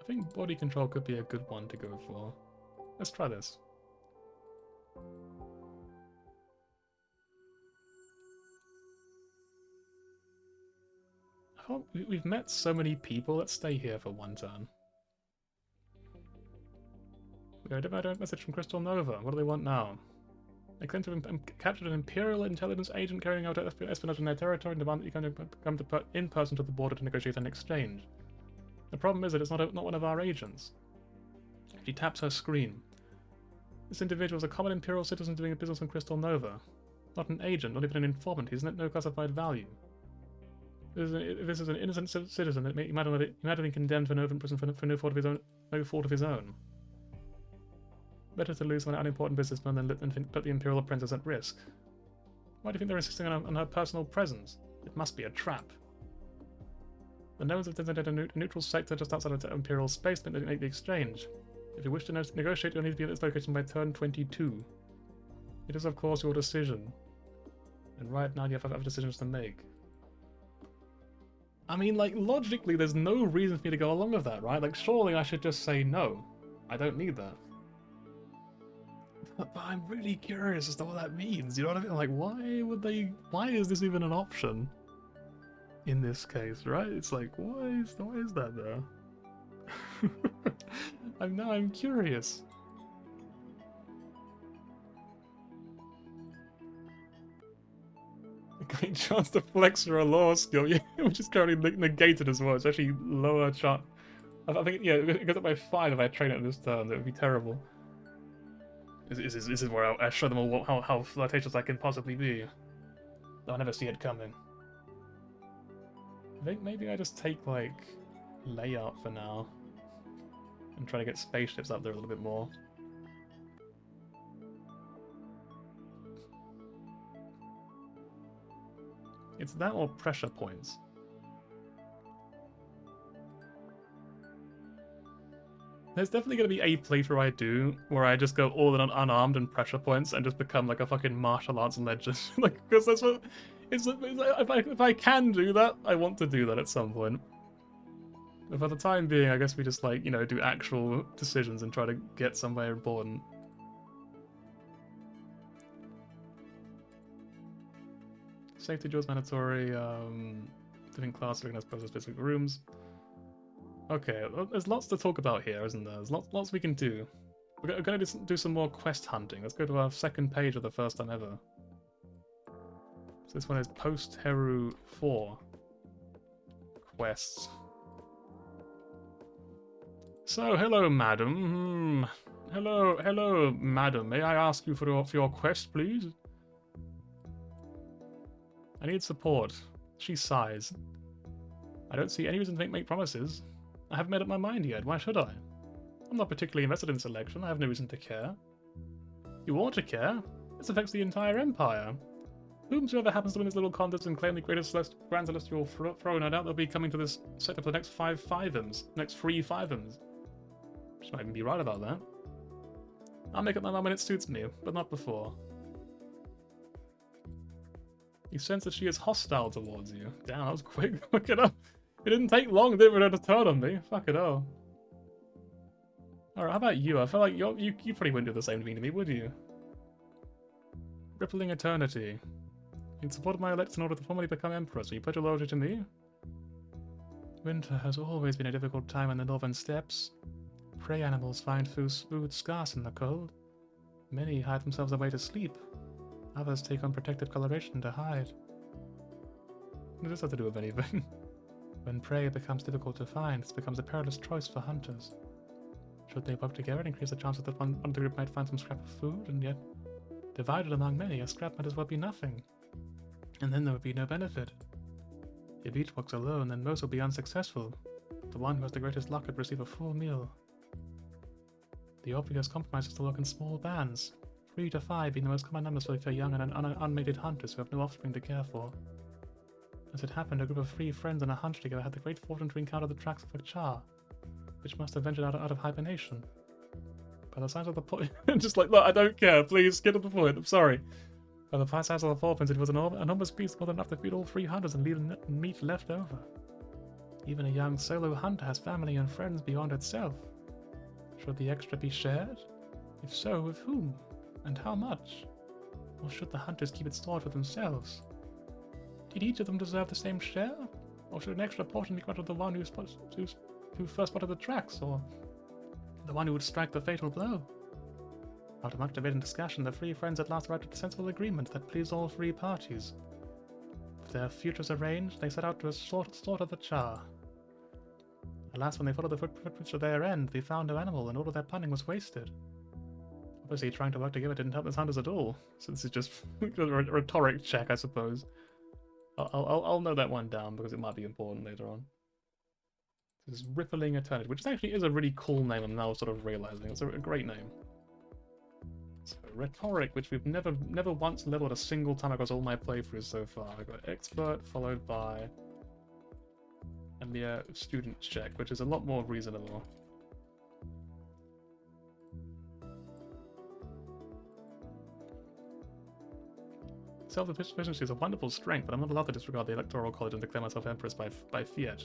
[SPEAKER 1] I think body control could be a good one to go for. Let's try this. Oh, we've met so many people. Let's stay here for one turn. We got a direct message from Crystal Nova. What do they want now? They claim to have captured an Imperial intelligence agent carrying out espionage in their territory and demand that you come in person to the border to negotiate an exchange. The problem is that it's not one of our agents. She taps her screen. This individual is a common Imperial citizen doing business on Crystal Nova. Not an agent, not even an informant. He's no classified value. If this is an innocent citizen, he might have been condemned to an open prison for no fault of his own. Better to lose an unimportant businessman than put the Imperial Princess at risk. Why do you think they're insisting on her personal presence? It must be a trap. The Gnomes have designated a neutral sector just outside of Imperial space to make the exchange. If you wish to negotiate, you'll need to be at this location by turn 22. It is, of course, your decision. And right now you have other decisions to make. I mean, like, logically, there's no reason for me to go along with that, right? Like, surely I should just say no. I don't need that. But I'm really curious as to what that means, you know what I mean? Like, why is this even an option? In this case, right? It's like, why is that there? I'm curious. A great chance to flex your lore skill, yeah, which is currently negated as well. It's actually lower chance. I think, yeah, it goes up by 5 if I train it this turn. That would be terrible. This is where I show them all how flirtatious I can possibly be. They'll never see it coming. I think maybe I just take, like, layout for now. And try to get spaceships up there a little bit more. It's that or pressure points. There's definitely going to be a playthrough I do where I just go all in on unarmed and pressure points and just become like a fucking martial arts legend. Like, because that's what it's like, if I can do that, I want to do that at some point. But for the time being, I guess we just, like, you know, do actual decisions and try to get somewhere important. Safety drills mandatory. Different class organized process specific rooms. Okay, well, there's lots to talk about here, isn't there? There's lots we can do. We're going to do some more quest hunting. Let's go to our second page of the first time ever. So this one is post-Heru 4 quests. So, hello, madam. Hello, madam. May I ask you for your quest, please? I need support. She sighs. I don't see any reason to make promises. I haven't made up my mind yet. Why should I? I'm not particularly invested in selection. I have no reason to care. You ought to care. This affects the entire Empire. Whomsoever happens to win this little contest and claim the greatest grand celestial throne, no doubt they'll be coming to this sector for the next 5 5-ums. Next 3 5-ums. She might even be right about that. I'll make up my mind when it suits me, but not before. You sense that she is hostile towards you. Damn, that was quick. Look it up. It didn't take long, did it, for her to turn on me? Fuck it all. Alright, how about you? I feel like you probably wouldn't do the same thing to me, would you? Rippling Eternity. You supported my election in order to formally become Emperor, so you pledge your loyalty to me? Winter has always been a difficult time in the northern steppes. Prey animals find food scarce in the cold. Many hide themselves away to sleep. Others take on protective coloration to hide. What does this have to do with anything? When prey becomes difficult to find, it becomes a perilous choice for hunters. Should they work together and increase the chance that one group might find some scrap of food, and yet, divided among many, a scrap might as well be nothing. And then there would be no benefit. If each works alone, then most will be unsuccessful. The one who has the greatest luck could receive a full meal. The obvious compromise is to work in small bands, 3 to 5 being the most common numbers for young and unmated hunters who have no offspring to care for. As it happened, a group of 3 friends on a hunt together had the great fortune to encounter the tracks of a char.
[SPEAKER 2] which must have ventured out of hibernation. By the size of the point, just like, look, I don't care, please, get to the point, I'm sorry. By the size of the forefinds, it was an enormous beast more than enough to feed all 3 hunters and leave meat left over. Even a young solo hunter has family and friends beyond itself. Should the extra be shared? If so, with whom? And how much? Or should the hunters keep it stored for themselves? Did each of them deserve the same share? Or should an extra portion be granted to the one who first spotted the tracks, or the one who would strike the fatal blow? After much debate and discussion, the 3 friends at last arrived at a sensible agreement that pleased all 3 parties. With their futures arranged, they set out to slaughter the Char. Alas, when they followed the footprints to their end, they found no animal, and all of their punning was wasted. Obviously, trying to work together didn't help the hunters at all, so this is just a rhetoric check, I suppose. I'll note that one down because it might be important later on. This is Rippling Eternity, which actually is a really cool name. I'm now sort of realizing it's a great name. So rhetoric, which we've never once leveled a single time across all my playthroughs so far. I got expert followed by a mere student's check, which is a lot more reasonable. Self-sufficiency is a wonderful strength, but I'm not allowed to disregard the Electoral College and declare myself Empress by fiat.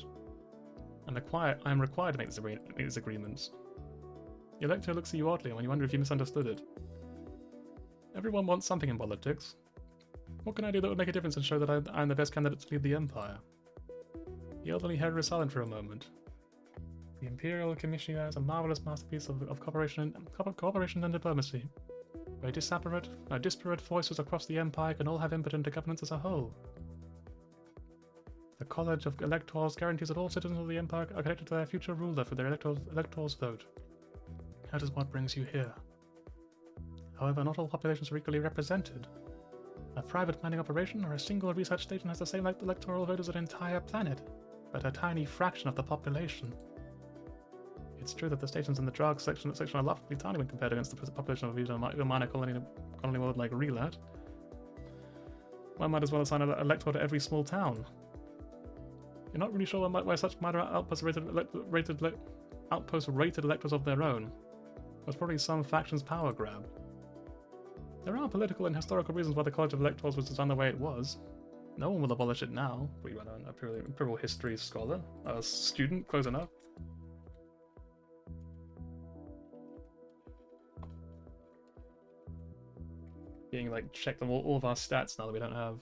[SPEAKER 2] I am required to make these agreements. The Elector looks at you oddly when you wonder if you misunderstood it. Everyone wants something in politics. What can I do that would make a difference and show that I'm the best candidate to lead the Empire? The elderly Hera is silent for a moment. The Imperial Commission is a marvelous masterpiece of cooperation and diplomacy. Where disparate voices across the Empire can all have input into governance as a whole. The College of Electors guarantees that all citizens of the Empire are connected to their future ruler for their electors' vote. That is what brings you here. However, not all populations are equally represented. A private mining operation or a single research station has the same electoral vote as an entire planet, but a tiny fraction of the population. It's true that the stations in the drug section are laughably tiny when compared against the population of a minor colony world like Relat. One might as well assign an elector to every small town. You're not really sure why such minor outposts rated electors of their own. There's probably some faction's power grab. There are political and historical reasons why the College of Electors was designed the way it was. No one will abolish it now, but you are an imperial history scholar, a student, close enough. Being like, check them all of our stats now that we don't have.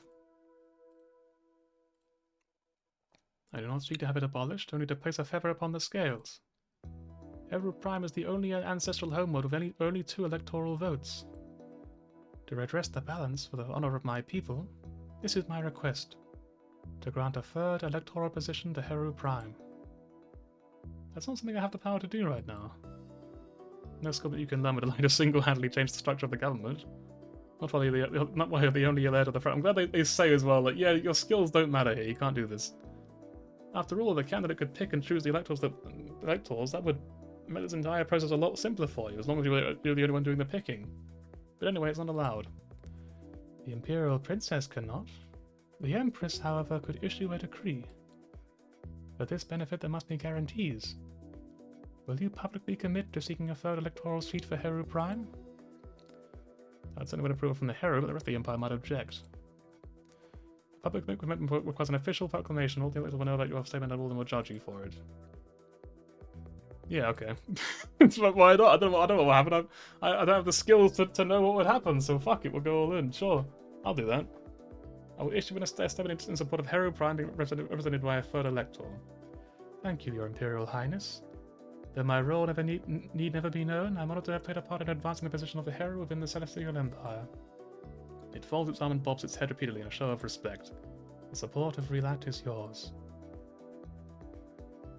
[SPEAKER 2] I do not seek to have it abolished, only to place a feather upon the scales. Heru Prime is the only ancestral homeworld with only 2 electoral votes. To redress the balance for the honor of my people, this is my request: to grant a 3rd electoral position to Heru Prime. That's not something I have the power to do right now. No skill that you can learn would allow you to single-handedly change the structure of the government. Not while you're the only heir to the throne. I'm glad they say as well, like, yeah, your skills don't matter here, you can't do this. After all, the candidate could pick and choose the electors, that would make this entire process a lot simpler for you, as long as you're the only one doing the picking. But anyway, it's not allowed. The Imperial Princess cannot. The Empress, however, could issue a decree. For this benefit, there must be guarantees. Will you publicly commit to seeking a 3rd electoral seat for Heru Prime? I'd certainly would approve from the Heru, but the rest of the Empire might object. Public commitment requires an official proclamation. All the electors will know about your statement and all of them will judge you for it. Yeah, okay. It's like, why not? I don't know what will happen. I don't have the skills to know what would happen, so fuck it, we'll go all in. Sure, I'll do that. I will issue a statement in support of Heru Prime being represented by a 3rd elector. Thank you, Your Imperial Highness. Though my role need never be known, I'm honored to have played a part in advancing the position of the Heru within the Celestial Empire. It folds its arm and bobs its head repeatedly in a show of respect. The support of Relat is yours.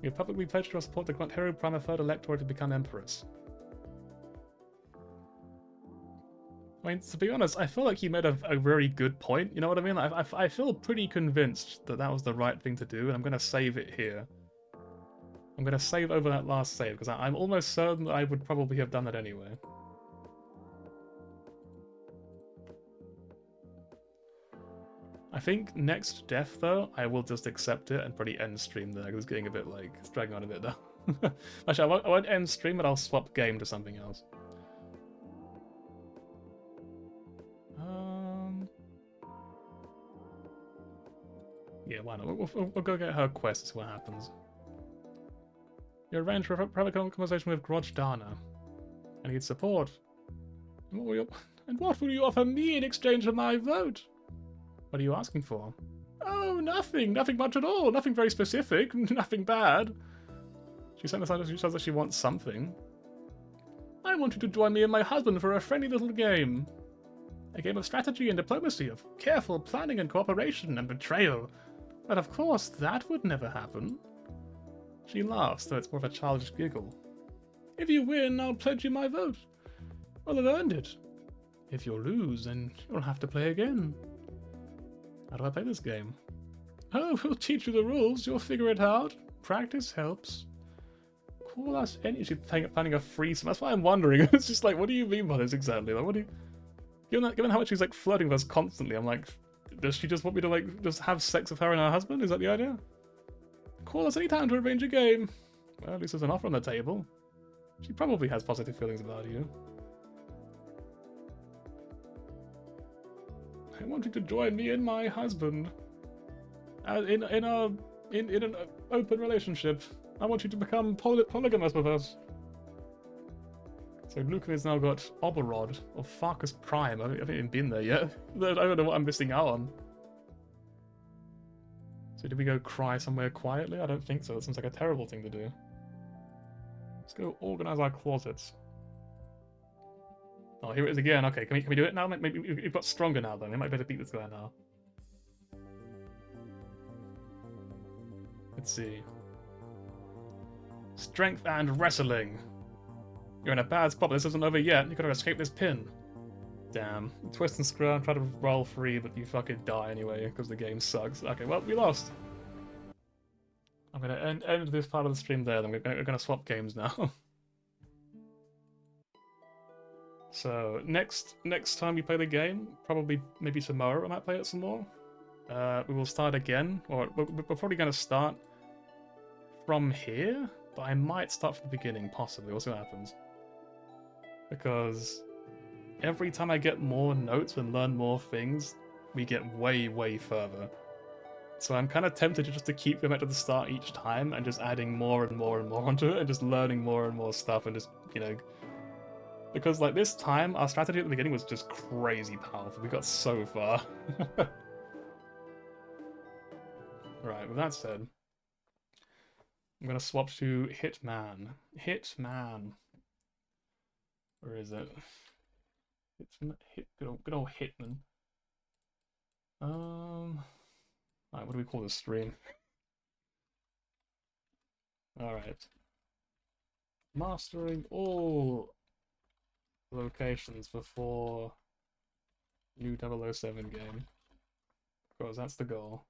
[SPEAKER 2] We have publicly pledged your support to grant Heru Prime a 3rd elector to become Empress. I mean, to be honest, I feel like he made a very good point, you know what I mean? I feel pretty convinced that that was the right thing to do, and I'm going to save it here. I'm going to save over that last save, because I'm almost certain that I would probably have done that anyway. I think next death, though, I will just accept it and probably end stream there, because it's getting a bit, like, it's dragging on a bit now.
[SPEAKER 1] Actually, I won't end stream, but I'll swap game to something else. Yeah, why not? We'll go get her quest and see what happens. You arranged for a private conversation with Grudge Dana. I need support. And what will you offer me in exchange for my vote? What are you asking for? Oh, nothing. Nothing much at all. Nothing very specific. Nothing bad. She sounds like she wants something. I want you to join me and my husband for a friendly little game. A game of strategy and diplomacy, of careful planning and cooperation and betrayal. But of course, that would never happen. She laughs, though it's more of a childish giggle. If you win, I'll pledge you my vote. I'll have earned it. If you lose, then you'll have to play again. How do I play this game? Oh, we'll teach you the rules. You'll figure it out. Practice helps. Call us any... She's planning a free... That's why I'm wondering. It's just like, what do you mean by this exactly? Like, what do you... Given how much she's, like, flirting with us constantly, I'm like... Does she just want me to, like, just have sex with her and her husband? Is that the idea? Call us anytime to arrange a game. Well, at least there's an offer on the table. She probably has positive feelings about you. I want you to join me and my husband. In an open relationship. I want you to become polygamous with us. So Lucan has now got Oberod, or Farkas Prime. I haven't even been there yet. I don't know what I'm missing out on. So did we go cry somewhere quietly? I don't think so. That seems like a terrible thing to do. Let's go organize our closets. Oh, here it is again. Okay, can we do it now? Maybe we've got stronger now, then. We might better beat this guy now. Let's see. Strength and wrestling. You're in a bad spot, but this isn't over yet. You gotta escape this pin. Damn. Twist and screw, try to roll free, but you fucking die anyway, because the game sucks. Okay, well, we lost. I'm gonna end this part of the stream there, then we're gonna swap games now. So, next time we play the game, probably maybe tomorrow I might play it some more. We will start again, or we're probably gonna start from here, but I might start from the beginning, possibly. We'll see what happens. Because every time I get more notes and learn more things, we get way, way further. So I'm kind of tempted just to keep going back to the start each time and just adding more and more and more onto it and just learning more and more stuff and just, you know... Because, like, this time, our strategy at the beginning was just crazy powerful. We got so far. Right, with that said, I'm going to swap to Hitman. Hitman. Where is it? Good old Hitman. Alright, what do we call this stream? Alright. Mastering all locations before new 007 game. Because that's the goal.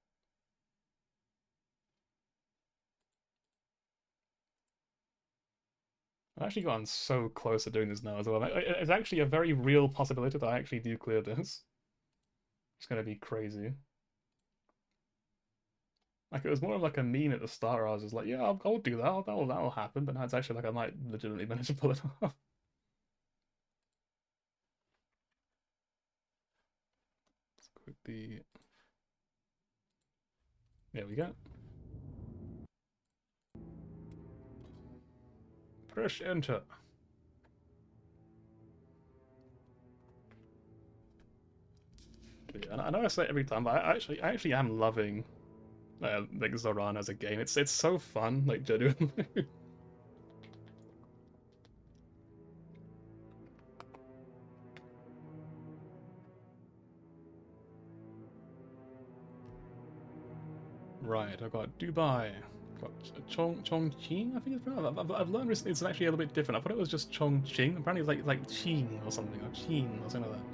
[SPEAKER 1] I've actually gotten so close to doing this now as well. It's actually a very real possibility that I actually do clear this. It's gonna be crazy. Like, it was more of like a meme at the start where I was just like, yeah, I'll do that, that'll happen, but now it's actually like I might legitimately manage to pull it off. Let's quickly... There we go. Press enter. Yeah, I know I say it every time, but I actually am loving like Zorana as a game. It's so fun, like genuinely. Right, I've got Dubai. I've got Chongqing, I think it's pronounced. I've learned recently it's actually a little bit different. I thought it was just Chongqing. Apparently it's like Qing or something, or Qin or something like that.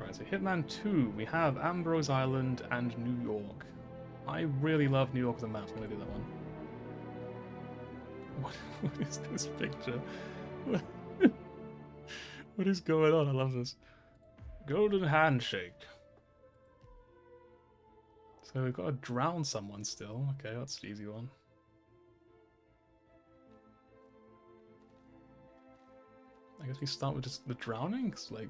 [SPEAKER 1] Right, so Hitman 2, we have Ambrose Island and New York. I really love New York as a map, so I'm going to do that one. What is this picture? What is going on? I love this. Golden Handshake. So we've got to drown someone still. Okay, that's the easy one. I guess we start with just the drowning, 'cause, like,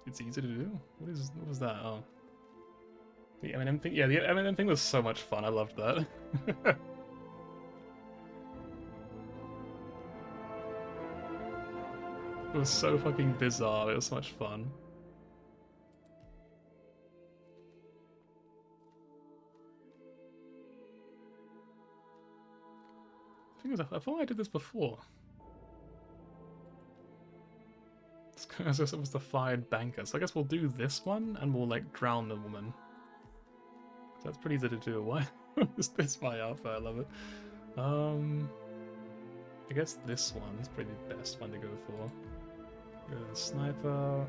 [SPEAKER 1] it's easy to do. What was that? Oh. The M&M thing? Yeah, the M&M thing was so much fun. I loved that. It was so fucking bizarre. It was so much fun. The thing is, I thought I did this before. It was the fired banker. So I guess we'll do this one, and we'll, like, drown the woman. So that's pretty easy to do. Why is this my outfit? I love it. I guess this one's probably the best one to go for. Go to the sniper,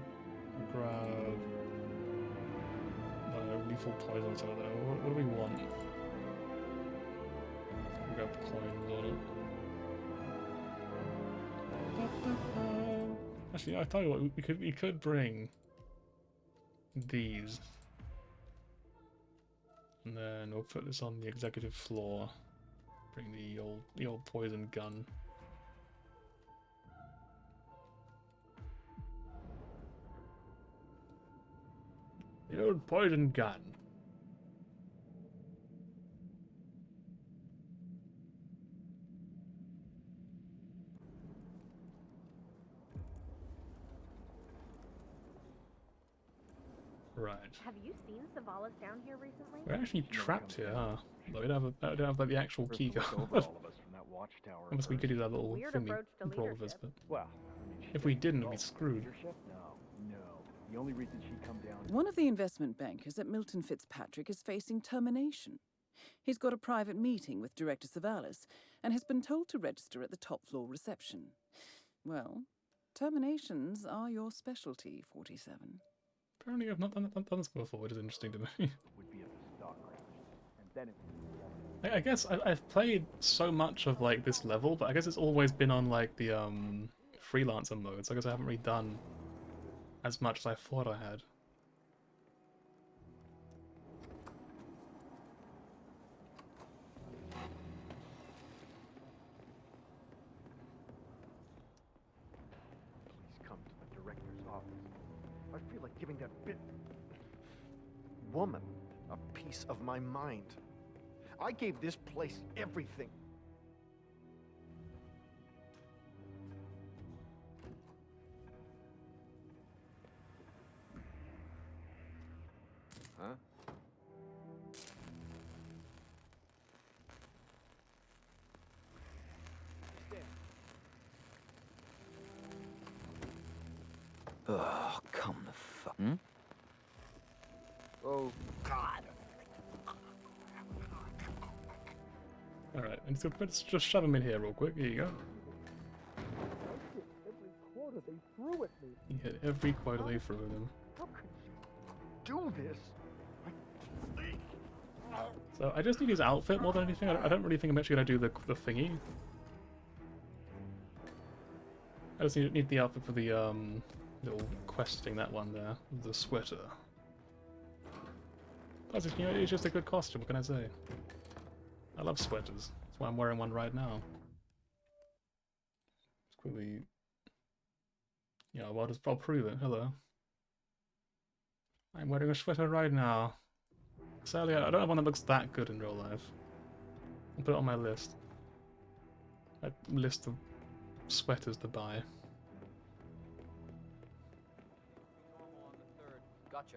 [SPEAKER 1] grab lethal poison, so I don't know. What do we want? We got coins on it. Actually, I tell you what, we could bring these, and then we'll put this on the executive floor. Bring the old poison gun. The old poison gun. Right.
[SPEAKER 3] Have you seen Savalas down here recently?
[SPEAKER 1] We're actually trapped here, huh? But we don't have like the actual key code. Unless we could use that little thingy roll with us, but
[SPEAKER 4] Well,
[SPEAKER 1] if we didn't, we'd be screwed.
[SPEAKER 4] No. The only reason she'd come down.
[SPEAKER 5] One of the investment bankers at Milton Fitzpatrick is facing termination. He's got a private meeting with Director Savalas and has been told to register at the top floor reception. Well, terminations are your specialty, 47.
[SPEAKER 1] Apparently I've not done this before, which is interesting to me.
[SPEAKER 4] Would be at the stock crash, and then it would be
[SPEAKER 1] I guess I've played so much of like this level, but I guess it's always been on like the freelancer mode, so I guess I haven't really done as much as I thought I had.
[SPEAKER 4] Please come to the director's office. I feel like giving that woman a piece of my mind. I gave this place everything. Huh?
[SPEAKER 6] Oh, come the fuck.
[SPEAKER 4] Oh, God.
[SPEAKER 1] Alright, and so let's just shove him in here real quick. Here you go.
[SPEAKER 4] Every quarter they threw at me.
[SPEAKER 1] You hit every quota they threw at him.
[SPEAKER 4] How could you do this?
[SPEAKER 1] So I just need his outfit more than anything. I don't really think I'm actually going to do the thingy. I just need the outfit for the little quest thing, that one there, the sweater. Plus, you know, it's just a good costume. What can I say? I love sweaters. That's why I'm wearing one right now. Just quickly, yeah, well, I'll prove it. Hello. I'm wearing a sweater right now. Sadly, I don't have one that looks that good in real life. I'll put it on my list. A list of sweaters to buy.
[SPEAKER 6] Normal on the third. Gotcha.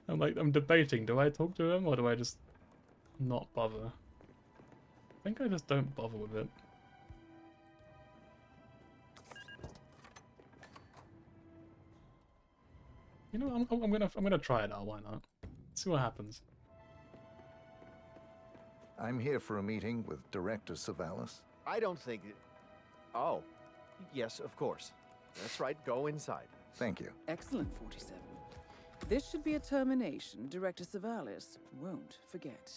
[SPEAKER 1] I'm debating, do I talk to him or do I just not bother? I think I just don't bother with it. You know, I'm gonna try it out, why not? See what happens.
[SPEAKER 7] I'm here for a meeting with Director Savalas.
[SPEAKER 4] I don't think it... Oh, yes, of course. That's right, go inside.
[SPEAKER 7] Thank you.
[SPEAKER 5] Excellent, 47. This should be a termination Director Savalas won't forget.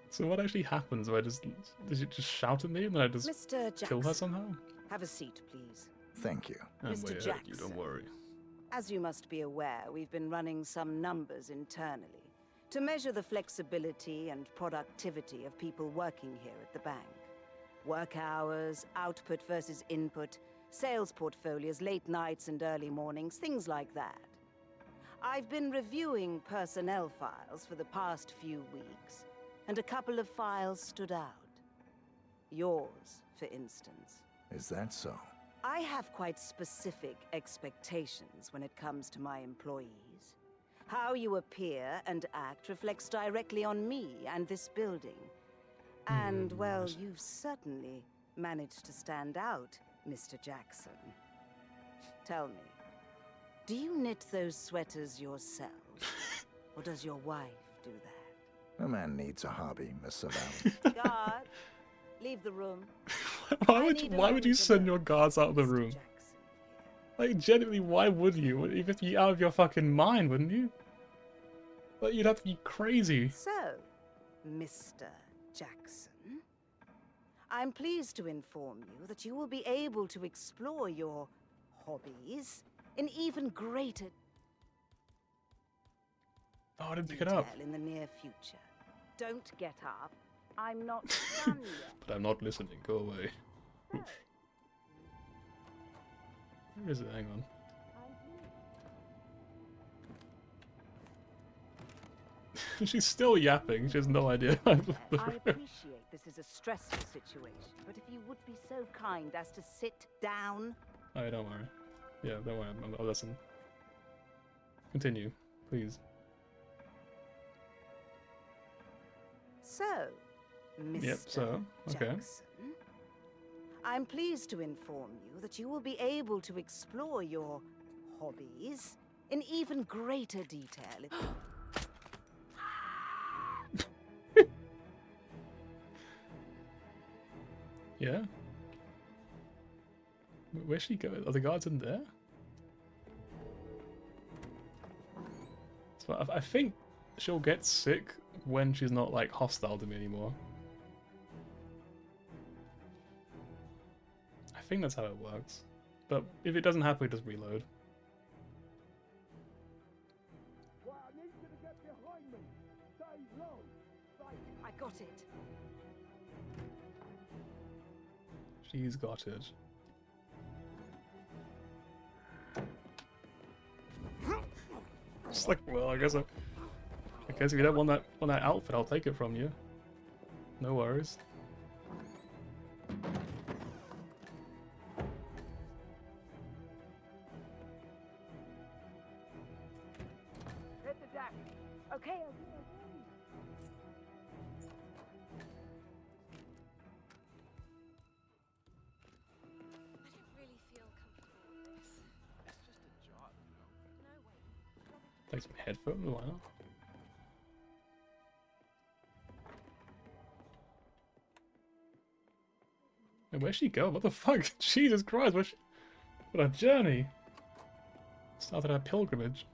[SPEAKER 1] So what actually happens? Does it just shout at me and then I just
[SPEAKER 8] Mr.
[SPEAKER 1] kill her
[SPEAKER 8] Jackson,
[SPEAKER 1] somehow?
[SPEAKER 8] have a seat, please.
[SPEAKER 7] Thank you.
[SPEAKER 1] I'm
[SPEAKER 8] Mr.
[SPEAKER 1] way ahead of you, don't
[SPEAKER 8] Jackson.
[SPEAKER 1] worry.
[SPEAKER 8] As you must be aware, we've been running some numbers internally to measure the flexibility and productivity of people working here at the bank. Work hours, output versus input, sales portfolios, late nights and early mornings, things like that. I've been reviewing personnel files for the past few weeks, and a couple of files stood out. Yours, for instance.
[SPEAKER 7] Is that so?
[SPEAKER 8] I have quite specific expectations when it comes to my employees. How you appear and act reflects directly on me and this building. And, well, you've certainly managed to stand out, Mr. Jackson. Tell me, do you knit those sweaters yourself? Or does your wife do that?
[SPEAKER 7] A man needs a hobby, Miss Savalas.
[SPEAKER 8] Guard, leave the room.
[SPEAKER 1] Why would you send your guards out of the room? Like, genuinely, why would you? You'd be out of your fucking mind, wouldn't you? Like, you'd have to be crazy.
[SPEAKER 8] So, Mr. Jackson, I'm pleased to inform you that you will be able to explore your hobbies in even greater
[SPEAKER 1] Oh, I didn't pick it up.
[SPEAKER 8] detail in the near future. Don't get up. I'm not done yet.
[SPEAKER 1] But I'm not listening. Go away. Oof. Where is it? Hang on. She's still yapping. She has no idea.
[SPEAKER 8] I appreciate this is a stressful situation, but if you would be so kind as to sit down.
[SPEAKER 1] Oh, don't worry. Yeah, don't worry. I'll listen. Continue, please.
[SPEAKER 8] So, Mr.
[SPEAKER 1] Yep, so, okay.
[SPEAKER 8] Jackson, I'm pleased to inform you that you will be able to explore your hobbies in even greater detail.
[SPEAKER 1] Yeah? Where's she going? Are the guards in there? So I think she'll get sick when she's not, like, hostile to me anymore. I think that's how it works. But if it doesn't happen, just reload.
[SPEAKER 8] I got it.
[SPEAKER 1] She's got it. It's like, well, I guess if you don't want that outfit, I'll take it from you. No worries.
[SPEAKER 8] Hit the deck. Okay.
[SPEAKER 1] Take some headphones, why not? And where'd she go? What the fuck? Jesus Christ, what a journey! Started our pilgrimage.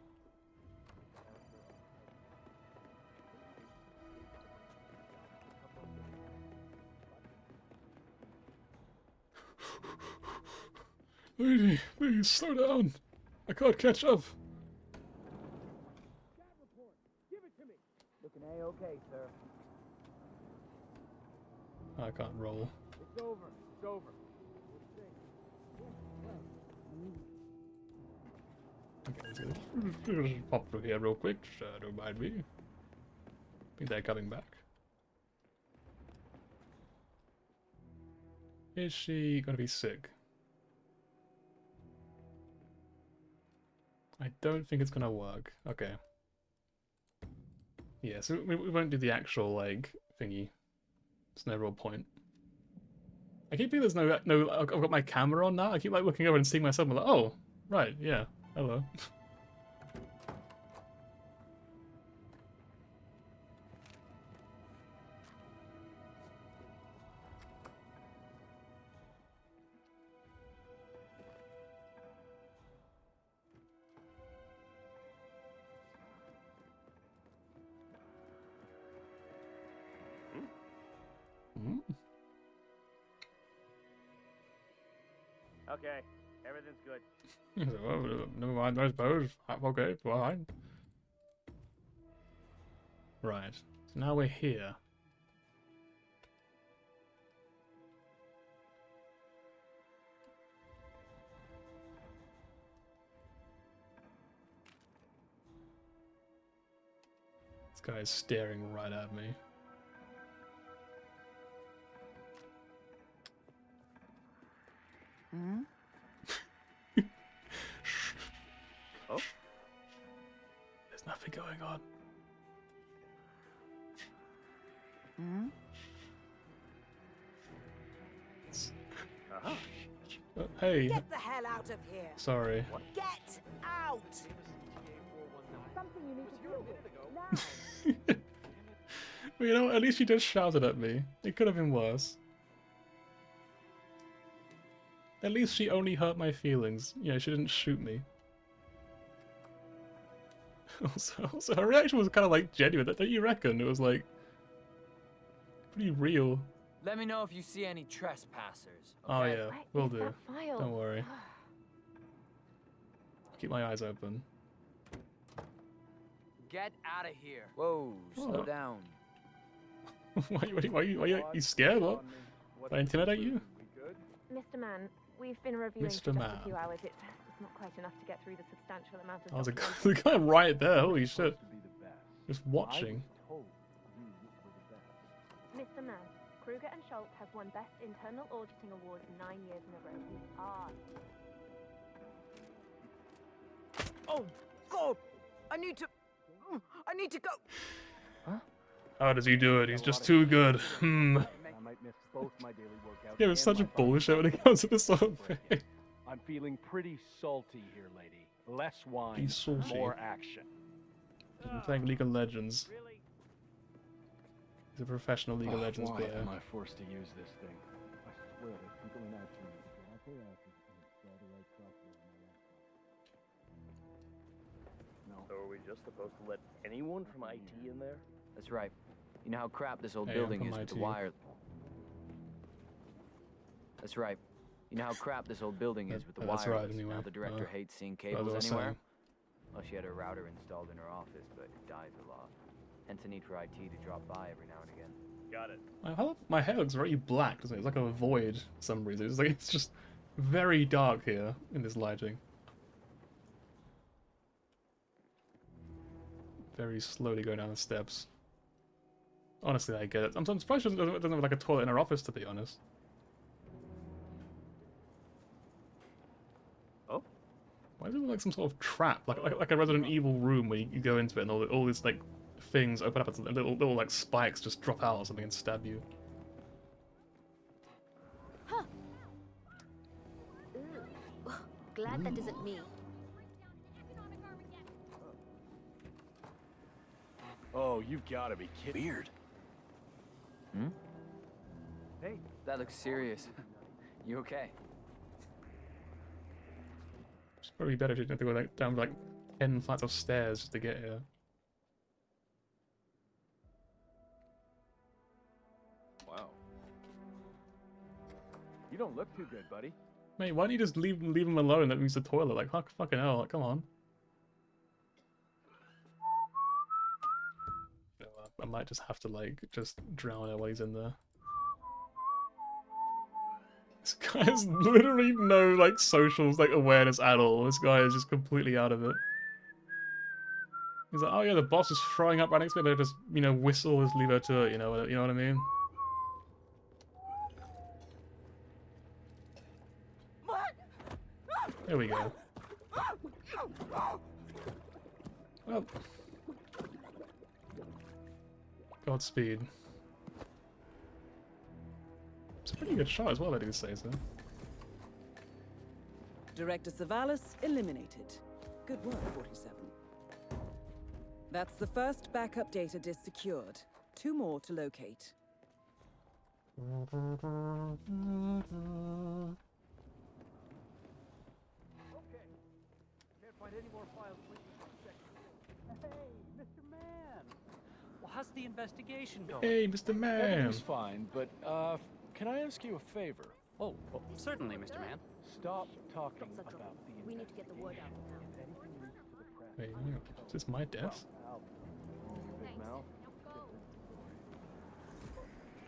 [SPEAKER 1] Lady, please slow down. I can't catch up.
[SPEAKER 6] Looking A-okay, sir.
[SPEAKER 1] I can't roll.
[SPEAKER 6] It's over. It's over.
[SPEAKER 1] Okay, so just pop through here real quick. Don't mind me. Think they're coming back. Is she gonna be sick? I don't think it's gonna work. Okay. Yeah, so we won't do the actual, like, thingy. There's no real point. I keep thinking there's no, I've got my camera on now. I keep, like, looking over and seeing myself and I'm like, oh, right, yeah, hello.
[SPEAKER 6] Okay, everything's good.
[SPEAKER 1] Well, never mind, I suppose. Okay, fine. Right, so now we're here. This guy is staring right at me.
[SPEAKER 8] Hmm?
[SPEAKER 6] Oh?
[SPEAKER 1] There's nothing going on.
[SPEAKER 8] Hmm?
[SPEAKER 6] Uh-huh.
[SPEAKER 1] Hey,
[SPEAKER 8] Get the hell out of here!
[SPEAKER 1] sorry.
[SPEAKER 8] Get out!
[SPEAKER 3] Something you need to deal with now.
[SPEAKER 1] Well, you know what? At least she just shouted at me. It could have been worse. At least she only hurt my feelings. You know, she didn't shoot me. Also, her reaction was kind of like genuine. Don't you reckon? It was like pretty real.
[SPEAKER 9] Let me know if you see any trespassers.
[SPEAKER 1] Oh
[SPEAKER 9] Okay?
[SPEAKER 1] yeah,
[SPEAKER 3] Where
[SPEAKER 1] will
[SPEAKER 3] is
[SPEAKER 1] do.
[SPEAKER 3] that file?
[SPEAKER 1] Don't worry. Keep my eyes open.
[SPEAKER 9] Get out of here. Whoa, slow
[SPEAKER 1] Oh.
[SPEAKER 9] down.
[SPEAKER 1] why you scared? What? Did I intimidate you?
[SPEAKER 3] Mr. Mann, we've been reviewing
[SPEAKER 1] Mr.
[SPEAKER 3] for just
[SPEAKER 1] Mann.
[SPEAKER 3] a few hours. It's not quite enough to get through the substantial amount of
[SPEAKER 1] Oh, there's a
[SPEAKER 3] documents.
[SPEAKER 1] there's a guy right there. Holy shit! Just watching.
[SPEAKER 3] Mr. Mann, Kruger and Schultz have won Best Internal Auditing Awards 9 years in a row. We are.
[SPEAKER 8] Oh, God! I need to go!
[SPEAKER 1] How does he do it? He's just too good. Hmm.
[SPEAKER 6] I might miss both my daily workouts.
[SPEAKER 1] Yeah, it's
[SPEAKER 6] and
[SPEAKER 1] such a
[SPEAKER 6] my body
[SPEAKER 1] bullshit when it comes to this sort of thing.
[SPEAKER 6] I'm feeling pretty salty here, lady. Less wine,
[SPEAKER 1] He's salty.
[SPEAKER 6] more action.
[SPEAKER 1] I'm playing League of Legends.
[SPEAKER 6] Really?
[SPEAKER 1] He's a professional League of Legends
[SPEAKER 6] Why
[SPEAKER 1] player.
[SPEAKER 6] am I forced to use this thing? I swear there's people in action. When I play acid and install the right software on my laptop. No.
[SPEAKER 10] So are we just supposed to let anyone from IT in there?
[SPEAKER 9] That's right. You know how crap this old
[SPEAKER 1] Hey,
[SPEAKER 9] building
[SPEAKER 1] I'm
[SPEAKER 9] is
[SPEAKER 1] from
[SPEAKER 9] with the
[SPEAKER 1] IT.
[SPEAKER 9] wire. That's right. You know how crap this old building is with the
[SPEAKER 1] That's
[SPEAKER 9] wireless.
[SPEAKER 1] right, anyway.
[SPEAKER 9] Now the director hates seeing
[SPEAKER 1] that's what I
[SPEAKER 9] cables
[SPEAKER 1] was
[SPEAKER 9] anywhere.
[SPEAKER 1] saying.
[SPEAKER 9] Well, she had a router installed in her office, but it dies a lot. Hence the need for IT to drop by every now and again.
[SPEAKER 10] Got it.
[SPEAKER 1] My hair looks very black, doesn't it? It's like a void for some reason. It's just very dark here in this lighting. Very slowly going down the steps. Honestly, I get it. I'm surprised she doesn't have like a toilet in her office, to be honest.
[SPEAKER 10] Oh?
[SPEAKER 1] Why is it like some sort of trap, like a Resident Evil room where you go into it and all these like things open up and little like spikes just drop out or something and stab you?
[SPEAKER 3] Ooh. Glad that isn't me.
[SPEAKER 6] Oh, you've got to be kidding.
[SPEAKER 4] Weird.
[SPEAKER 9] Hmm?
[SPEAKER 6] Hey.
[SPEAKER 9] That looks serious. You okay?
[SPEAKER 1] It's probably better if you didn't have to go like down like 10 flights of stairs just to get here.
[SPEAKER 6] Wow. You don't look too good, buddy.
[SPEAKER 1] Mate, why don't you just leave him alone and let him use the toilet? Like, fucking hell, like, come on. You know, I might just have to, like, just drown her while he's in there. This guy has literally no, like, social, like, awareness at all. This guy is just completely out of it. He's like, oh yeah, the boss is throwing up right next to me, but just, you know, whistle, just leave her to it, you know what I mean? There we go. Well, Godspeed. It's a pretty good shot as well, I do say so.
[SPEAKER 5] Director Savalas eliminated. Good work, 47. That's the first backup data disk secured. 2 more to locate.
[SPEAKER 6] Find any more files Hey, Mr. Man!
[SPEAKER 11] Well, how's the investigation going?
[SPEAKER 1] Hey, Mr. Man!
[SPEAKER 6] Everything's fine, but, can I ask you a favor?
[SPEAKER 11] Oh, well, certainly, Mr. Man.
[SPEAKER 6] Stop talking
[SPEAKER 3] Lots of
[SPEAKER 6] about
[SPEAKER 3] trouble.
[SPEAKER 6] the
[SPEAKER 3] We need to get the word out now.
[SPEAKER 6] If anything leaks to the press,
[SPEAKER 1] Wait, hang on. Is this my desk?
[SPEAKER 6] Al, Big Mel.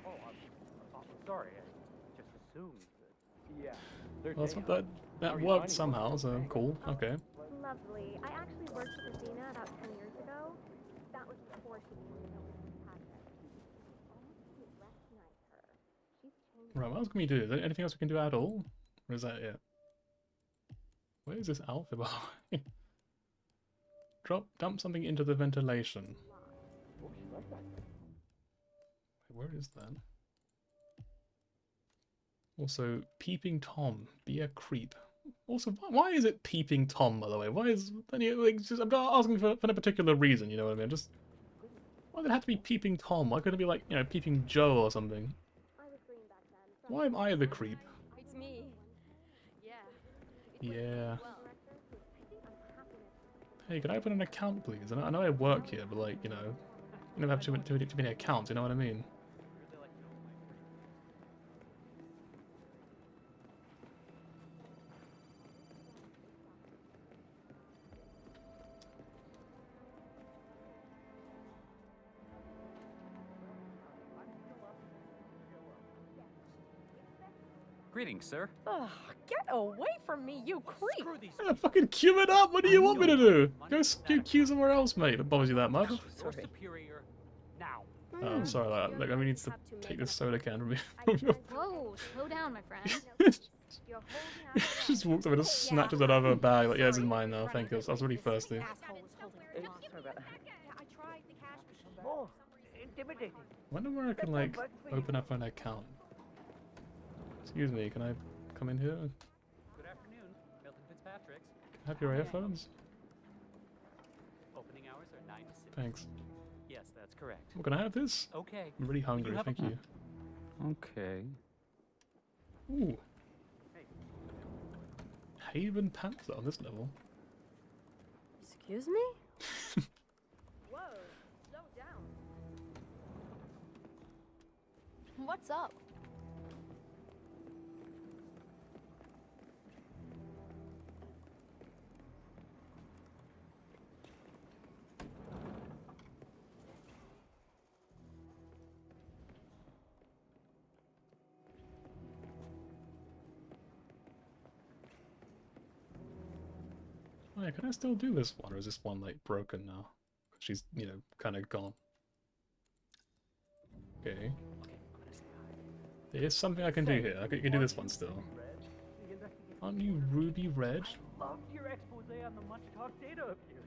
[SPEAKER 10] Oh, I'm sorry. I just assumed that.
[SPEAKER 6] Yeah.
[SPEAKER 1] Well, that's what that worked somehow, so cool. Okay.
[SPEAKER 3] Lovely. I actually worked with Athena about 10 years ago. That was before she became Milton Patrick. Almost didn't recognize her. She's changed.
[SPEAKER 1] Right, what else can we do? Is there anything else we can do at all? Or is that it? Where is this outfit? Dump something into the ventilation.
[SPEAKER 6] Oh, she liked that.
[SPEAKER 1] Where is that? Also, peeping Tom, be a creep. Also, why is it peeping Tom, by the way? Why is I'm not asking for no particular reason, you know what I mean? Just why did it have to be peeping Tom? Why couldn't it be like, you know, peeping Joe or something?
[SPEAKER 3] I was green back then. So
[SPEAKER 1] Why am I the creep?
[SPEAKER 3] it's me. Yeah.
[SPEAKER 1] Yeah.
[SPEAKER 3] Well,
[SPEAKER 1] Hey, can I open an account, please? I know I work here, but like, you know, you never have too many accounts. You know what I mean?
[SPEAKER 12] Greetings, sir.
[SPEAKER 13] Ugh, get away from me, you creep!
[SPEAKER 12] Screw these.
[SPEAKER 1] Yeah, fucking queue it up. What do you want me to do? Go queue somewhere else, mate. If it bothers you that much.
[SPEAKER 12] Your superior now.
[SPEAKER 1] Oh, I'm sorry. Like, I need to take this soda can from you.
[SPEAKER 14] Whoa, slow down, my friend.
[SPEAKER 1] She just walks up and just snatches it out of her bag. Like, yeah, it's in mine now. Thank you. I was really thirsty.
[SPEAKER 10] Oh, intimidating.
[SPEAKER 1] I wonder where I can like open up an account. Excuse me, can I come in here?
[SPEAKER 12] Good afternoon, Milton Fitzpatrick's.
[SPEAKER 1] Can I have your earphones?
[SPEAKER 12] Opening hours are 9 to 6.
[SPEAKER 1] Thanks.
[SPEAKER 12] Yes, that's correct.
[SPEAKER 1] Well, can I have this?
[SPEAKER 12] Okay.
[SPEAKER 1] I'm really hungry. Thank you.
[SPEAKER 12] Okay.
[SPEAKER 1] Ooh. Haven Panther on this level.
[SPEAKER 13] Excuse me?
[SPEAKER 3] Whoa, slow down.
[SPEAKER 14] What's up?
[SPEAKER 1] Oh, yeah, can I still do this one, or is this one like broken now? She's, you know, kind of gone. Okay. There is something I can do here. I can do this one still. Aren't you Ruby Red?
[SPEAKER 10] Loved your expose on the much talked data of yours.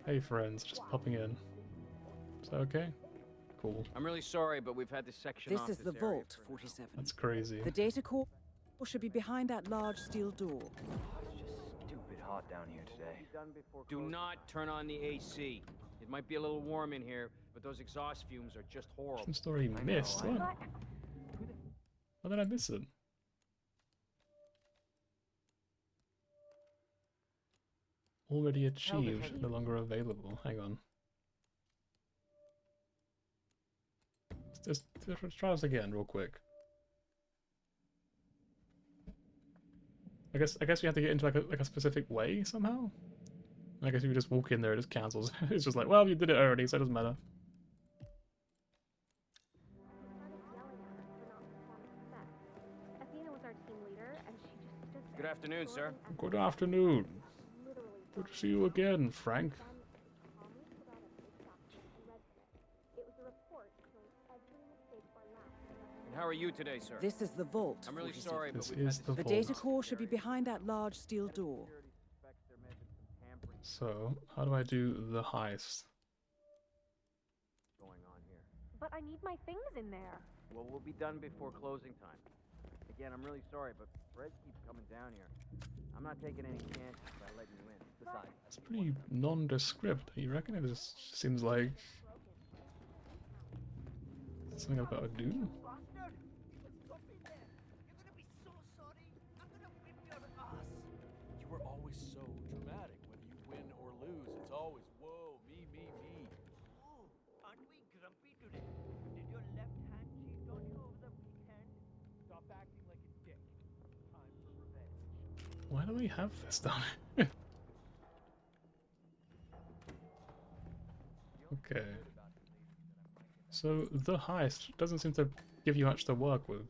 [SPEAKER 1] Hey friends, just popping in. Is that okay? Cool.
[SPEAKER 15] I'm really sorry, but we've had this section
[SPEAKER 5] This
[SPEAKER 15] off
[SPEAKER 5] is the
[SPEAKER 15] area
[SPEAKER 5] vault,
[SPEAKER 15] for
[SPEAKER 5] 47.
[SPEAKER 1] That's crazy.
[SPEAKER 5] The data core should be behind that large steel door.
[SPEAKER 9] It's just stupid hot down here today.
[SPEAKER 15] Do not turn on the AC. It might be a little warm in here, but those exhaust fumes are just horrible.
[SPEAKER 1] Some story missed. What? How did I miss it? Already achieved, no longer available. Hang on. Let's try this again real quick. I guess we have to get into like a specific way somehow. I guess if you just walk in there, it just cancels. It's just like, well, you did it already, so it doesn't matter.
[SPEAKER 3] Athena was our team leader, and she just stood there.
[SPEAKER 15] Good afternoon, sir.
[SPEAKER 1] Good afternoon. Good to see you again, Frank.
[SPEAKER 15] And how are you today, sir?
[SPEAKER 5] This is the vault.
[SPEAKER 15] I'm really
[SPEAKER 5] 47.
[SPEAKER 15] sorry, but
[SPEAKER 1] This
[SPEAKER 15] we've
[SPEAKER 1] is
[SPEAKER 15] had
[SPEAKER 1] the
[SPEAKER 15] this
[SPEAKER 5] The
[SPEAKER 1] vault.
[SPEAKER 5] data core should be behind that large steel door.
[SPEAKER 1] So, how do I do the heist?
[SPEAKER 9] Going on here.
[SPEAKER 3] But I need my things in there.
[SPEAKER 9] Well, we'll be done before closing time. Again, I'm really sorry, but Fred keeps coming down here. I'm not taking any chances by letting you in. Besides,
[SPEAKER 1] It's pretty nondescript. You reckon? It just seems like something I've got to do.
[SPEAKER 6] You were always so dramatic. Whether you win or lose, it's always, whoa, me, me, me.
[SPEAKER 10] Oh, aren't we grumpy today? Did your left hand cheat on you over the weekend?
[SPEAKER 6] Stop acting like a dick. Time for revenge.
[SPEAKER 1] Why do they have this down here? Okay. So, the heist doesn't seem to give you much to work with.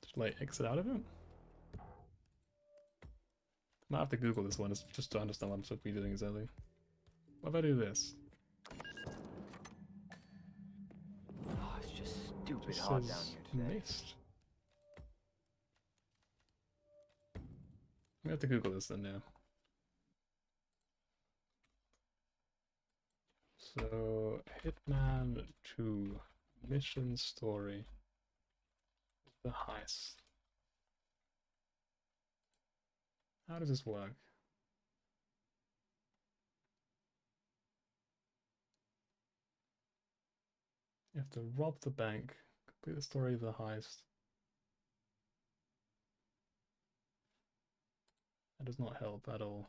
[SPEAKER 1] Just like exit out of it? Might have to Google this one just to understand what I'm supposed to be doing exactly. What if I do this?
[SPEAKER 9] Oh, it's just stupid
[SPEAKER 1] Just
[SPEAKER 9] hot down
[SPEAKER 1] says
[SPEAKER 9] here today.
[SPEAKER 1] missed. We have to Google this then now. So, Hitman 2 mission story. The heist. How does this work? You have to rob the bank, complete the story of the heist. That does not help at all.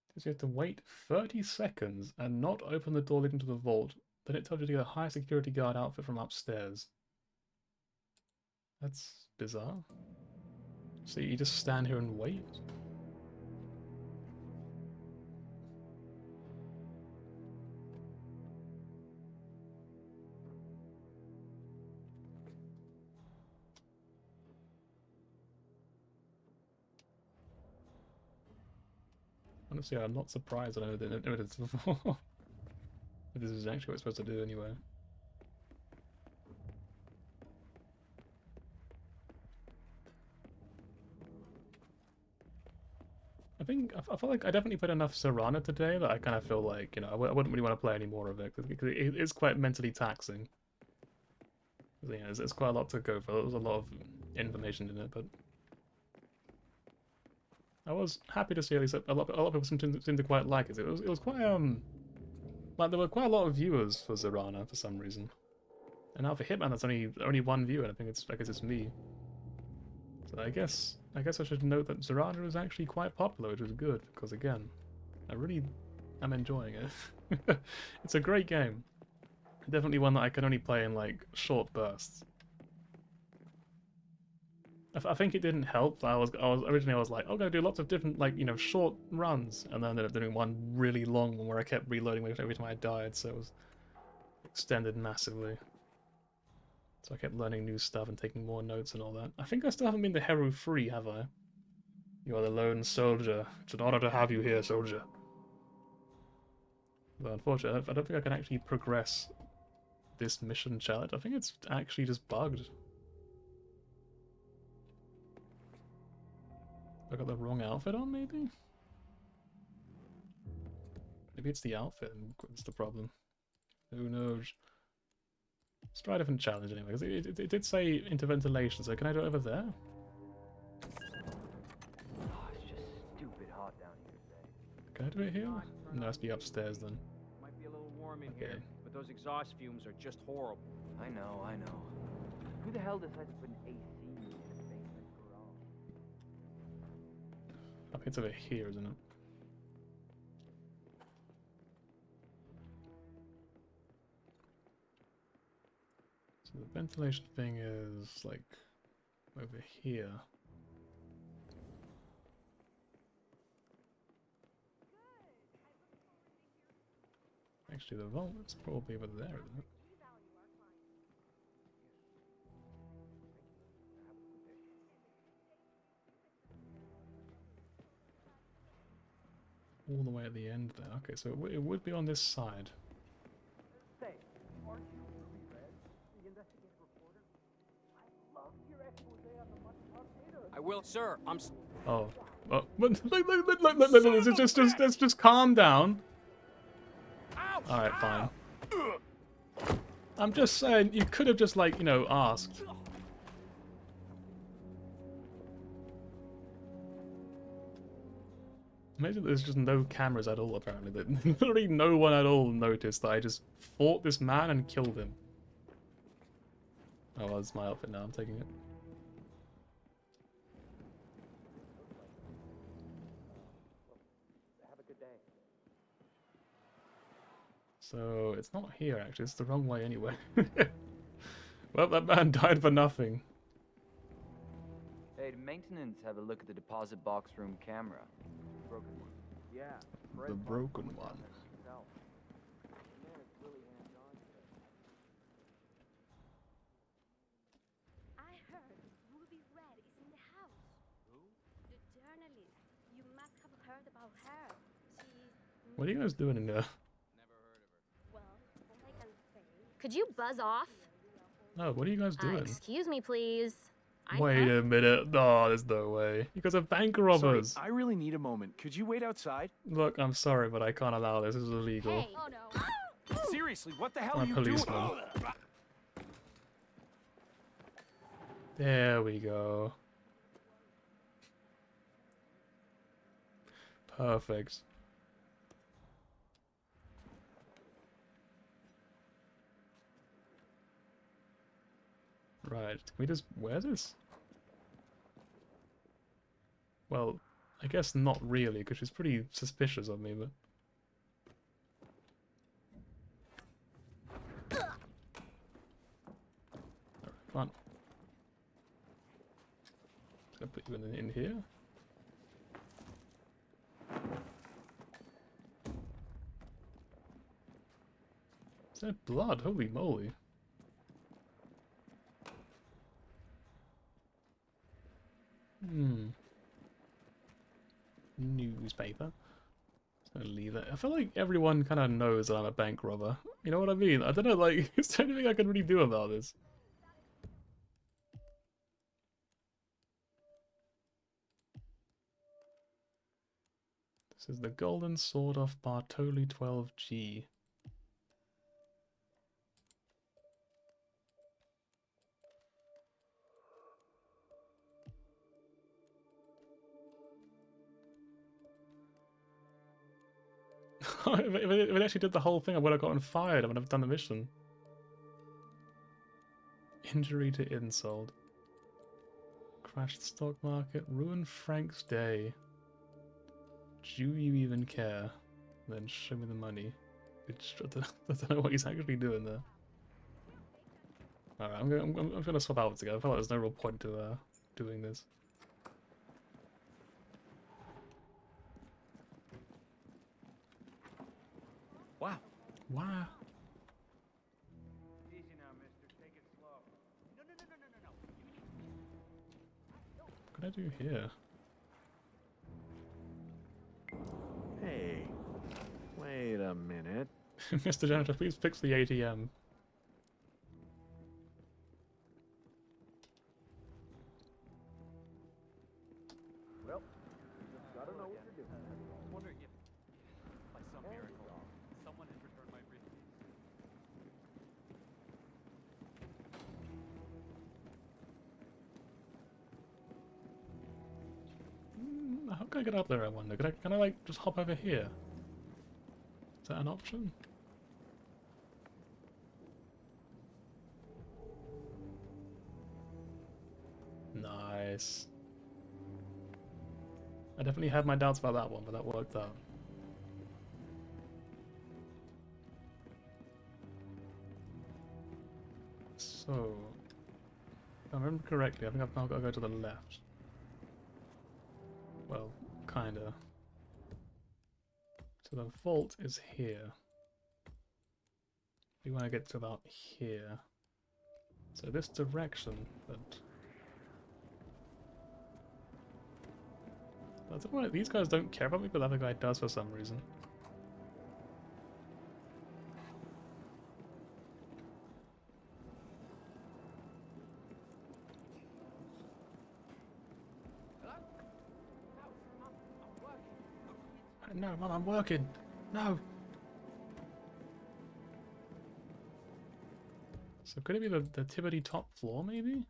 [SPEAKER 1] Because you have to wait 30 seconds and not open the door leading to the vault. Then it tells you to get a high security guard outfit from upstairs. That's bizarre. So you just stand here and wait? Honestly, I'm not surprised I never did this before. This is actually what it's supposed to do anyway. I feel like I definitely played enough Zorana today that I kind of feel like, you know, I wouldn't really want to play any more of it because it is quite mentally taxing. You know, there's quite a lot to go for. There's a lot of information in it, but I was happy to see at least a lot of people seem to quite like it. It was quite like there were quite a lot of viewers for Zorana for some reason, and now for Hitman that's only one viewer, and I guess it's me. So I guess I should note that Zorana is actually quite popular, which is good because again, I really am enjoying it. It's a great game. Definitely one that I can only play in like short bursts. I think it didn't help. I was originally like, I'm gonna do lots of different like short runs, and then I ended up doing one really long one where I kept reloading every time I died, so it was extended massively. So I kept learning new stuff and taking more notes and all that. I think I still haven't been to Heru Free, have I? You are the lone soldier. It's an honor to have you here, soldier. But unfortunately, I don't think I can actually progress this mission challenge. I think it's actually just bugged. I got the wrong outfit on, maybe? Maybe it's the outfit that's the problem. Who knows? Let's try a different challenge anyway, because it did say into ventilation, so can I do it over there?
[SPEAKER 9] Oh, it's just stupid hot down here today.
[SPEAKER 1] Can I do it here? No, it has to be upstairs then.
[SPEAKER 15] Might be a little warm in here, but those exhaust fumes are just horrible.
[SPEAKER 9] I know. Who the hell decided to put an AC in the basement garage?
[SPEAKER 1] I think it's over here, isn't it? So the ventilation thing is like over here. Actually, the vault is probably over there, isn't it? All the way at the end there. Okay, so it would be on this side.
[SPEAKER 10] Say, aren't you Ruby Red, the investigative reporter? I loved your expose on the much later.
[SPEAKER 15] I will, sir.
[SPEAKER 1] Oh, let's just calm down. All right, fine. I'm just saying you could have just like asked. Imagine there's just no cameras at all, apparently. Literally no one at all noticed that I just fought this man and killed him. Oh, well, that's my outfit now. I'm taking it.
[SPEAKER 10] day.
[SPEAKER 1] So it's not here actually, it's the wrong way anyway. Well, that man died for nothing.
[SPEAKER 16] Hey, did maintenance have a look at the deposit box room camera?
[SPEAKER 10] Broken one. Yeah.
[SPEAKER 1] The broken one.
[SPEAKER 10] Himself. The man is really hands-on today.
[SPEAKER 3] I heard Ruby Red is in the house.
[SPEAKER 10] Who?
[SPEAKER 3] The journalist. You must have heard about her. She's...
[SPEAKER 1] What are you guys doing in there?
[SPEAKER 3] Well, all I can say...
[SPEAKER 14] Could you buzz off?
[SPEAKER 1] Oh, what are you guys doing?
[SPEAKER 14] Excuse me, please.
[SPEAKER 1] Wait a minute. Oh, there's no way. You guys are bank robbers.
[SPEAKER 17] Sorry, I really need a moment. Could you wait outside?
[SPEAKER 1] Look, I'm sorry, but I can't allow this. This is illegal.
[SPEAKER 14] Hey. Oh no.
[SPEAKER 17] Seriously, what the hell
[SPEAKER 1] I'm
[SPEAKER 17] are you
[SPEAKER 1] policeman.
[SPEAKER 17] doing?
[SPEAKER 1] There we go. Perfect. Right, can we just wear this? Well, I guess not really, because she's pretty suspicious of me, but... Alright, come on. Can I put you in here? Is that blood? Holy moly. Newspaper. Just gonna leave it. I feel like everyone kind of knows that I'm a bank robber. You know what I mean? I don't know, like, is there anything I can really do about this? This is the Golden Sword of Bartoli 12G. If it actually did the whole thing, I would have gotten fired. I would have done the mission. Injury to insult. Crashed stock market. Ruined Frank's day. Do you even care? Then show me the money. Which, I don't know what he's actually doing there. Alright, I'm gonna swap out together. I feel like there's no real point to doing this.
[SPEAKER 17] Wow.
[SPEAKER 1] Wow.
[SPEAKER 10] Easy now, mister. Take it slow. No.
[SPEAKER 1] What can I do here?
[SPEAKER 4] Hey, wait a minute.
[SPEAKER 1] Mr. Janitor, please fix the ATM.
[SPEAKER 10] Well, you just gotta know what you're doing.
[SPEAKER 12] I wonder if, by some miracle, someone has returned my briefcase.
[SPEAKER 1] How can I get up there, I wonder? Can I like, just hop over here? Is that an option? Nice. I definitely had my doubts about that one, but that worked out. So, if I remember correctly, I think I've now got to go to the left. Well, kinda. So the vault is here. We want to get to about here. So this direction, but... I don't know why these guys don't care about me, but the other guy does for some reason. No, Mum, I'm working. No. So could it be the tippity top floor, maybe?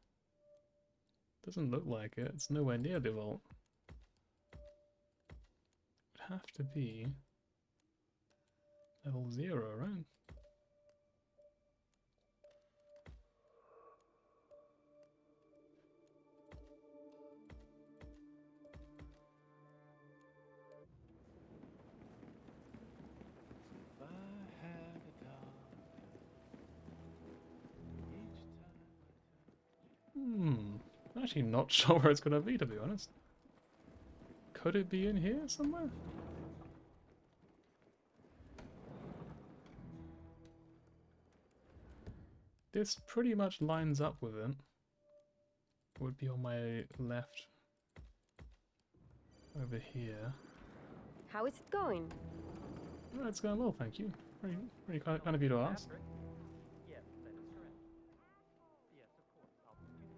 [SPEAKER 1] Doesn't look like it. It's nowhere near the vault. It'd have to be level 0, right? I'm actually not sure where it's going to be, to be honest. Could it be in here somewhere? This pretty much lines up with it. Would be on my left. Over here.
[SPEAKER 13] How is it going?
[SPEAKER 1] Oh, it's going well, thank you. Very kind of you to ask.
[SPEAKER 11] Yes, that is correct. Yes, of course. I'll put you through.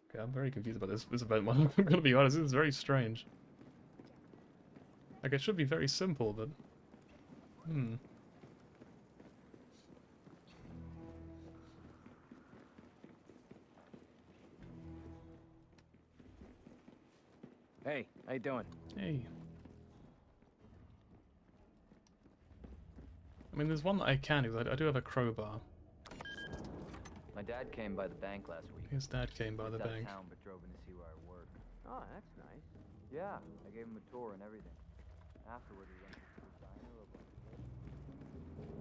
[SPEAKER 1] Okay, I'm very confused about this event. I'm gonna be honest, this is very strange. Like, it should be very simple, but...
[SPEAKER 17] Hey, how you doing?
[SPEAKER 1] Hey. I mean, there's one that I can use. I do have a crowbar.
[SPEAKER 16] My dad came by the bank last week.
[SPEAKER 1] His dad came by the
[SPEAKER 16] He's out of
[SPEAKER 1] bank.
[SPEAKER 16] town, but drove in to see where I work.
[SPEAKER 9] Oh, that's nice.
[SPEAKER 16] Yeah, I gave him a tour and everything. Afterward, we went to the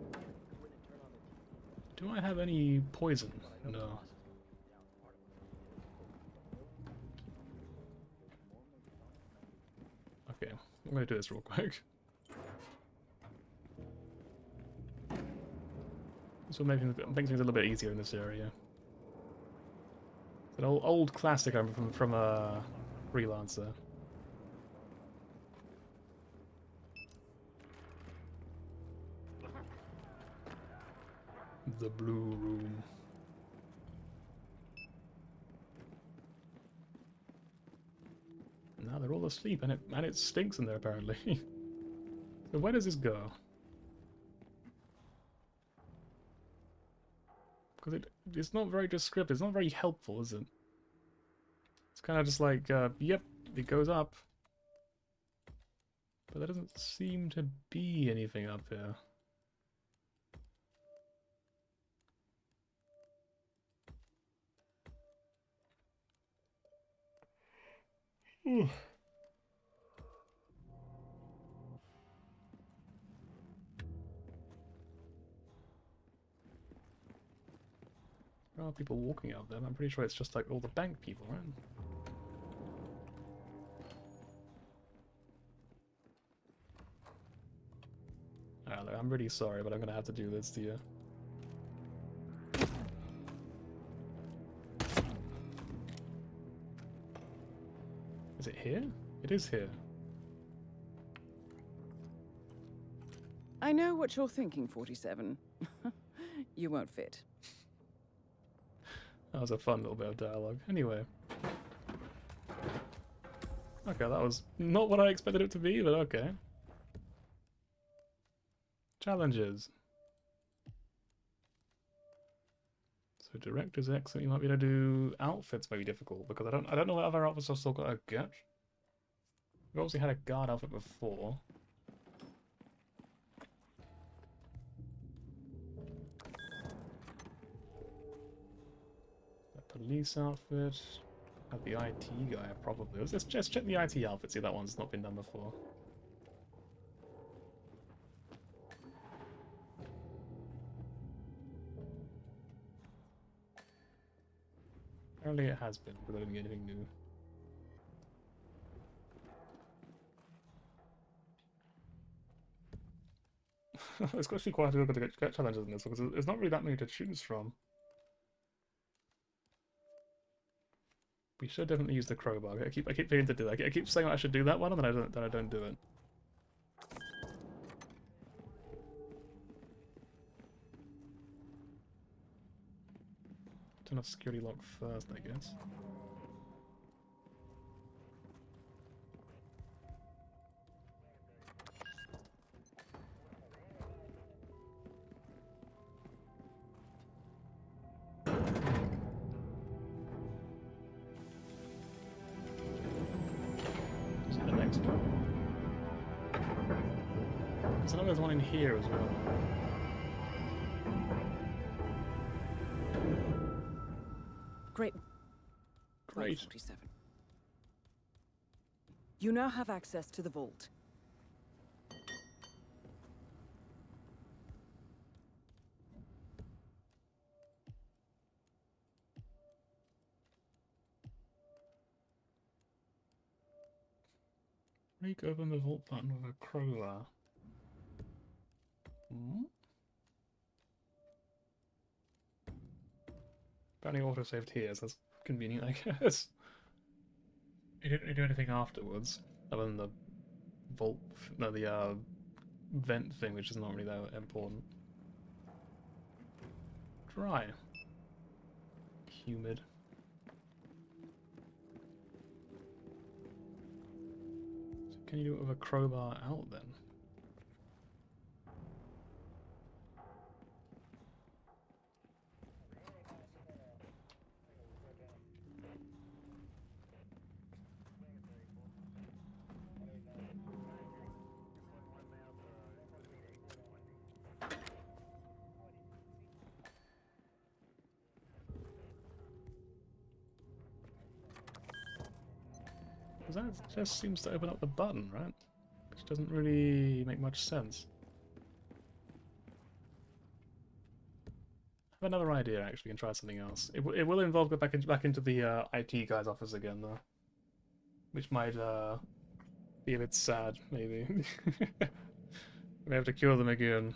[SPEAKER 16] diner.
[SPEAKER 1] Do I have any poison? No. Okay, I'm gonna do this real quick. This will make things a little bit easier in this area. It's an old classic from a Freelancer. The Blue Room. Now they're all asleep, and it stinks in there apparently. So where does this go? Because it's not very descriptive. It's not very helpful, is it? It's kind of just like, yep, it goes up. But there doesn't seem to be anything up here. Ooh. There are people walking out there, but I'm pretty sure it's just like all the bank people, right? Look, I'm really sorry, but I'm gonna have to do this to you. Is it here? It is here.
[SPEAKER 5] I know what you're thinking, 47. You won't fit.
[SPEAKER 1] That was a fun little bit of dialogue. Anyway. Okay, that was not what I expected it to be, but okay. Challenges. So director's exit, you might be able to do outfits may be difficult because I don't know what other outfits I've still got to get. We obviously had a guard outfit before. The police outfit. Have the IT guy probably. Let's just check the IT outfit, see if that one's not been done before. Apparently it has been, but I didn't get anything new. It's actually quite difficult to get challenges in this because there's not really that many to choose from. We should definitely use the crowbar. I keep forgetting to do that. I keep saying I should do that one, and then I don't do it. Turn off security lock first, I guess. See the next one. Because I know there's one in here as well.
[SPEAKER 5] Great.
[SPEAKER 1] Great.
[SPEAKER 5] 47. You now have access to the vault.
[SPEAKER 1] Break open the vault button with a crowbar. Hmm? Apparently auto-saved here, so that's convenient, I guess. You didn't do anything afterwards, other than the vault, no, the vent thing, which is not really that important. Dry. Humid. So can you do it with a crowbar out then? Because that just seems to open up the button, right? Which doesn't really make much sense. I have another idea, actually, and try something else. It will involve go back into the IT guy's office again, though. Which might be a bit sad, maybe. We have to kill them again.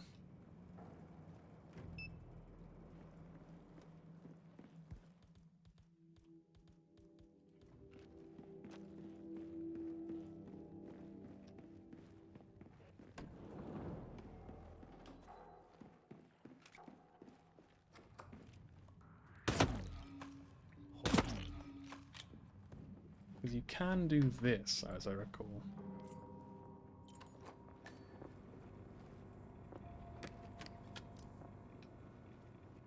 [SPEAKER 1] Because you can do this, as I recall.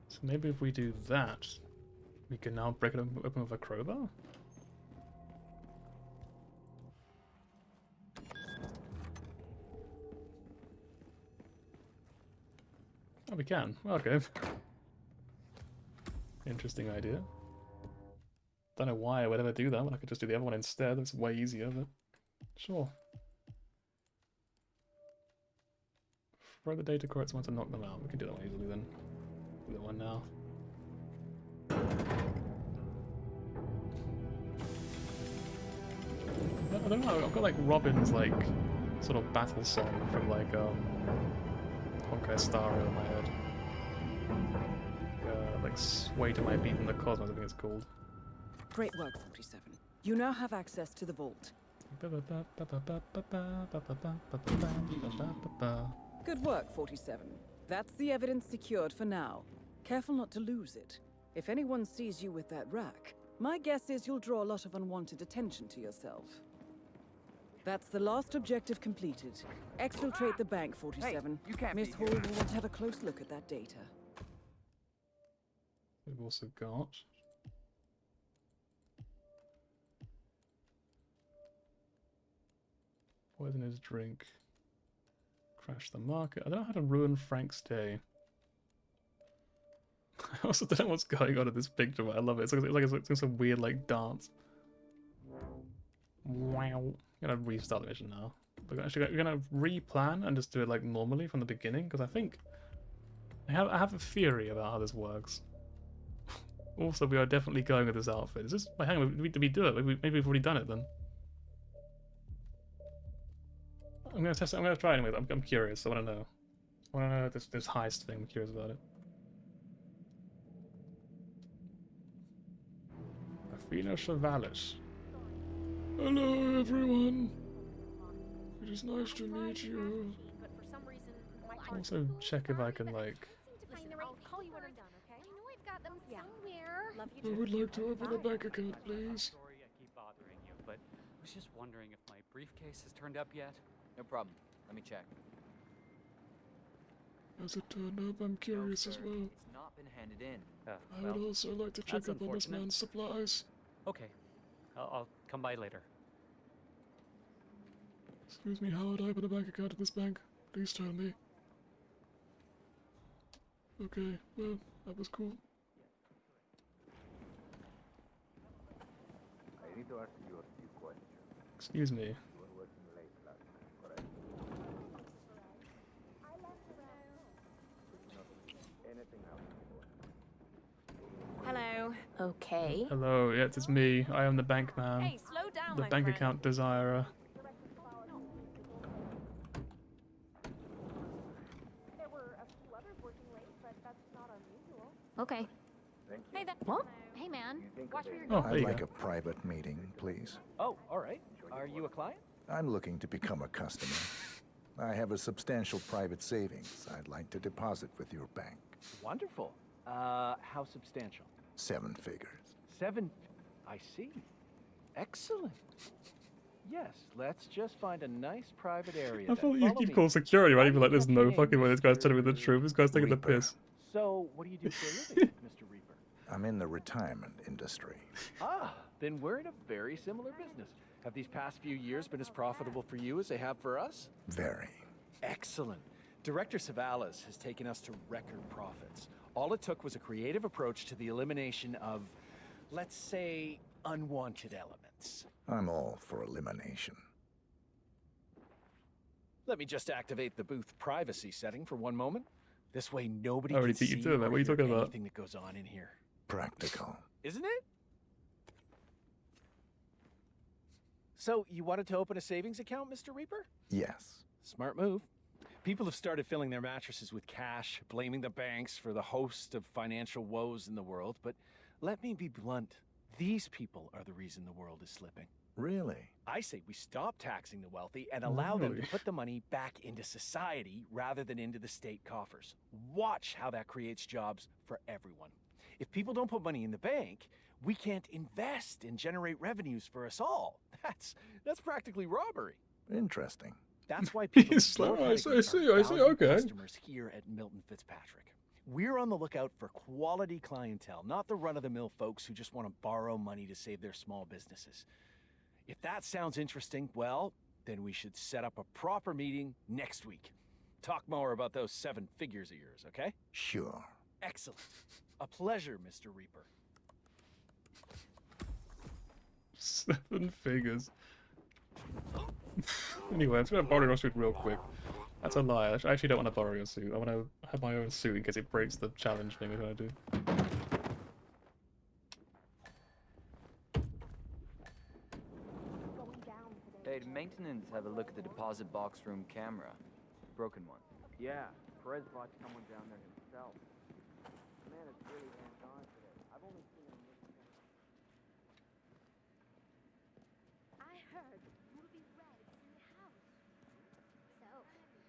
[SPEAKER 1] So maybe if we do that, we can now break it open with a crowbar? Oh, we can. Okay. Interesting idea. Don't know why I would ever do that when I could just do the other one instead. It's way easier, but sure. Throw the data crates once and knock them out. We can do that one easily then. Do that one now. I don't know, I've got like Robin's like sort of battle song from like Honkai Star in my head. Like Sway to My Beat in the Cosmos, I think it's called.
[SPEAKER 5] Great work, 47. You now have access to the vault. Good work, 47. That's the evidence secured for now. Careful not to lose it. If anyone sees you with that rack, my guess is you'll draw a lot of unwanted attention to yourself. That's the last objective completed. Exfiltrate the bank, 47.
[SPEAKER 16] Hey, you can't
[SPEAKER 5] Miss
[SPEAKER 16] be
[SPEAKER 5] Hall
[SPEAKER 16] here.
[SPEAKER 5] will want to have a close look at that data.
[SPEAKER 1] We've also got poison his drink. Crash the market. I don't know how to ruin Frank's day. I also don't know what's going on in this picture, but I love it. It's like some weird like dance. Wow. I'm gonna restart the mission now. But actually, we're gonna replan and just do it like normally from the beginning because I think I have a theory about how this works. Also, we are definitely going with this outfit. Is this? Wait, hang on. Did we do it? Maybe we've already done it then. I'm gonna test it. I'm gonna try it anyway. I'm curious. I want to know. I want to know this heist thing. I'm curious about it. Athena Chavalis. Hello, everyone. It is nice to meet you. Also, check if I can like.
[SPEAKER 3] I'll call you when I'm done, okay? I know I've got them somewhere. Love
[SPEAKER 1] I would like to open a bank account, please.
[SPEAKER 12] Sorry I keep bothering you, but I was just wondering if my briefcase has turned up yet.
[SPEAKER 17] No problem. Let me check.
[SPEAKER 1] Has it turned up? I'm curious as well.
[SPEAKER 17] It's not been handed in.
[SPEAKER 1] I would also like to check up on this man's supplies.
[SPEAKER 12] Okay. I'll come by later.
[SPEAKER 1] Excuse me, how would I open a bank account at this bank? Please tell me. Okay, well, that was cool.
[SPEAKER 6] I need to ask you a few questions.
[SPEAKER 1] Excuse me.
[SPEAKER 6] You were working late last night, correct? Anything else?
[SPEAKER 13] Hello. Okay.
[SPEAKER 1] Hello, yes, it's me. I am the bank man.
[SPEAKER 13] Hey, slow down,
[SPEAKER 1] the
[SPEAKER 13] my
[SPEAKER 1] bank
[SPEAKER 13] friend.
[SPEAKER 1] account desirer.
[SPEAKER 14] Okay.
[SPEAKER 16] Thank you.
[SPEAKER 14] Hey there. What? Hey, man. Watch where you're
[SPEAKER 1] Oh,
[SPEAKER 14] going.
[SPEAKER 1] there you
[SPEAKER 7] I'd like
[SPEAKER 1] go.
[SPEAKER 7] a private meeting, please.
[SPEAKER 10] Oh, all right. Are you a client?
[SPEAKER 7] I'm looking to become a customer. I have a substantial private savings I'd like to deposit with your bank.
[SPEAKER 10] Wonderful. How substantial?
[SPEAKER 7] 7 figures.
[SPEAKER 10] 7. I see. Excellent. Yes, let's just find a nice private area.
[SPEAKER 1] I
[SPEAKER 10] then.
[SPEAKER 1] thought you
[SPEAKER 10] Follow
[SPEAKER 1] keep
[SPEAKER 10] me.
[SPEAKER 1] calling security, right? You'd be like, there's no
[SPEAKER 10] What's your
[SPEAKER 1] fucking
[SPEAKER 10] name,
[SPEAKER 1] way this guy's telling me the
[SPEAKER 10] Mr.
[SPEAKER 1] truth. This guy's taking the
[SPEAKER 7] Reaper.
[SPEAKER 1] piss.
[SPEAKER 10] So, what do you do for a living, Mr. Reaper?
[SPEAKER 7] I'm in the retirement industry.
[SPEAKER 10] Ah, then we're in a very similar business. Have these past few years been as profitable for you as they have for us?
[SPEAKER 7] Very.
[SPEAKER 10] Excellent. Director Savalas has taken us to record profits. All it took was a creative approach to the elimination of, let's say, unwanted elements.
[SPEAKER 7] I'm all for elimination.
[SPEAKER 10] Let me just activate the booth privacy setting for one moment. This way nobody
[SPEAKER 1] I already
[SPEAKER 10] can
[SPEAKER 1] beat you
[SPEAKER 10] see
[SPEAKER 1] to it, man.
[SPEAKER 10] or
[SPEAKER 1] What are you
[SPEAKER 10] hear
[SPEAKER 1] talking about?
[SPEAKER 10] anything that goes on in here.
[SPEAKER 7] Practical.
[SPEAKER 10] Isn't it? So, you wanted to open a savings account, Mr. Reaper?
[SPEAKER 7] Yes.
[SPEAKER 10] Smart move. People have started filling their mattresses with cash, blaming the banks for the host of financial woes in the world, but let me be blunt. These people are the reason the world is slipping.
[SPEAKER 7] Really?
[SPEAKER 10] I say we stop taxing the wealthy and allow them to
[SPEAKER 1] Really?
[SPEAKER 10] put the money back into society rather than into the state coffers. Watch how that creates jobs for everyone. If people don't put money in the bank, we can't invest and generate revenues for us all. That's practically robbery.
[SPEAKER 7] Interesting.
[SPEAKER 10] That's why people
[SPEAKER 1] He's
[SPEAKER 10] with
[SPEAKER 1] like,
[SPEAKER 10] your
[SPEAKER 1] I see,
[SPEAKER 10] pedigree are valued
[SPEAKER 1] okay.
[SPEAKER 10] customers here at Milton Fitzpatrick. We're on the lookout for quality clientele, not the run-of-the-mill folks who just want to borrow money to save their small businesses. If that sounds interesting, well, then we should set up a proper meeting next week. Talk more about those 7 figures of yours, okay?
[SPEAKER 7] Sure.
[SPEAKER 10] Excellent. A pleasure, Mr. Reaper.
[SPEAKER 1] 7 figures. Anyway, I'm just gonna borrow your suit real quick. That's a lie. I actually don't want to borrow your suit. I want to have my own suit in case it breaks the challenge thing we're trying to do.
[SPEAKER 16] Hey, did maintenance have a look at the deposit box room camera? Broken one.
[SPEAKER 9] Yeah, Perez bought someone down there himself. The man is really hands-on today. I've only seen him make
[SPEAKER 3] I heard Ruby Red is in the house. So,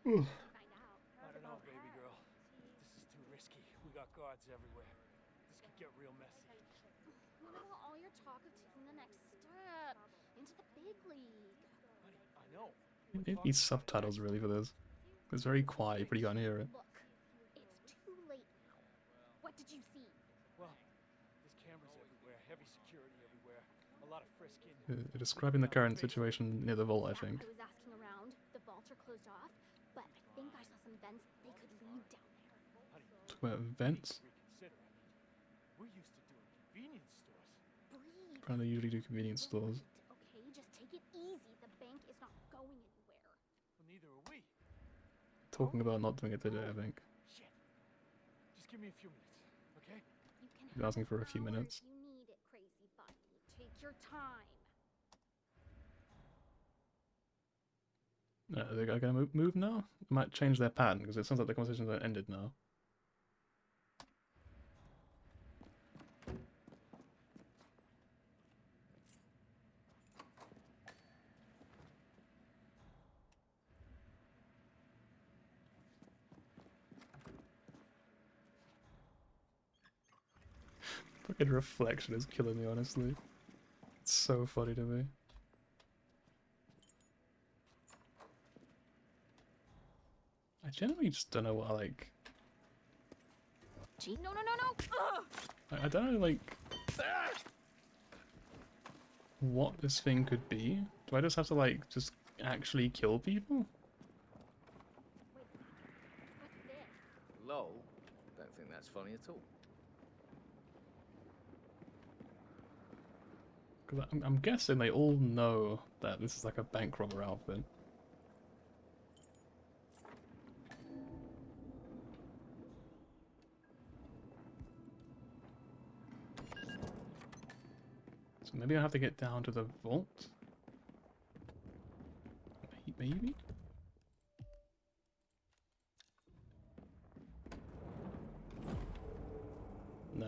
[SPEAKER 1] Ooh.
[SPEAKER 3] find out.
[SPEAKER 10] I don't know, baby girl. This is too risky. We got guards everywhere. This could get real messy.
[SPEAKER 14] What about all your talk of taking the next step into the big league?
[SPEAKER 10] Honey, I know.
[SPEAKER 1] It needs subtitles really for this. It's very quiet, but you can't hear it.
[SPEAKER 14] Look, it's too late now. What did you see?
[SPEAKER 10] Well, there's cameras everywhere, heavy security everywhere, a lot of frisking.
[SPEAKER 1] Describing the current situation near the vault, I think.
[SPEAKER 14] I was asking around. The vaults are closed off, but I think I saw some vents they could lead down there.
[SPEAKER 1] Talk about vents.
[SPEAKER 10] Reconsider. We're used to doing convenience stores.
[SPEAKER 14] Breathe.
[SPEAKER 1] Apparently, they usually do convenience stores.
[SPEAKER 14] Okay, just take it easy. The bank is not going anywhere.
[SPEAKER 10] Well, neither are we.
[SPEAKER 1] Talking about not doing it today, I think.
[SPEAKER 10] Shit. Just give me a few minutes, okay?
[SPEAKER 14] You can
[SPEAKER 1] He's asking for a few minutes.
[SPEAKER 14] You need it, crazy bunny. Take your time.
[SPEAKER 1] Are they gonna move now? They might change their pattern because it sounds like the conversations are ended now. Fucking reflection is killing me, honestly. It's so funny to me. I generally just don't know what I like.
[SPEAKER 14] Gee, no. Ugh!
[SPEAKER 1] I don't know, like, what this thing could be. Do I just have to, like, just actually kill people?
[SPEAKER 18] Lol. Don't think that's funny at all.
[SPEAKER 1] Because I'm guessing they all know that this is like a bank robber outfit. So maybe I have to get down to the vault? Maybe?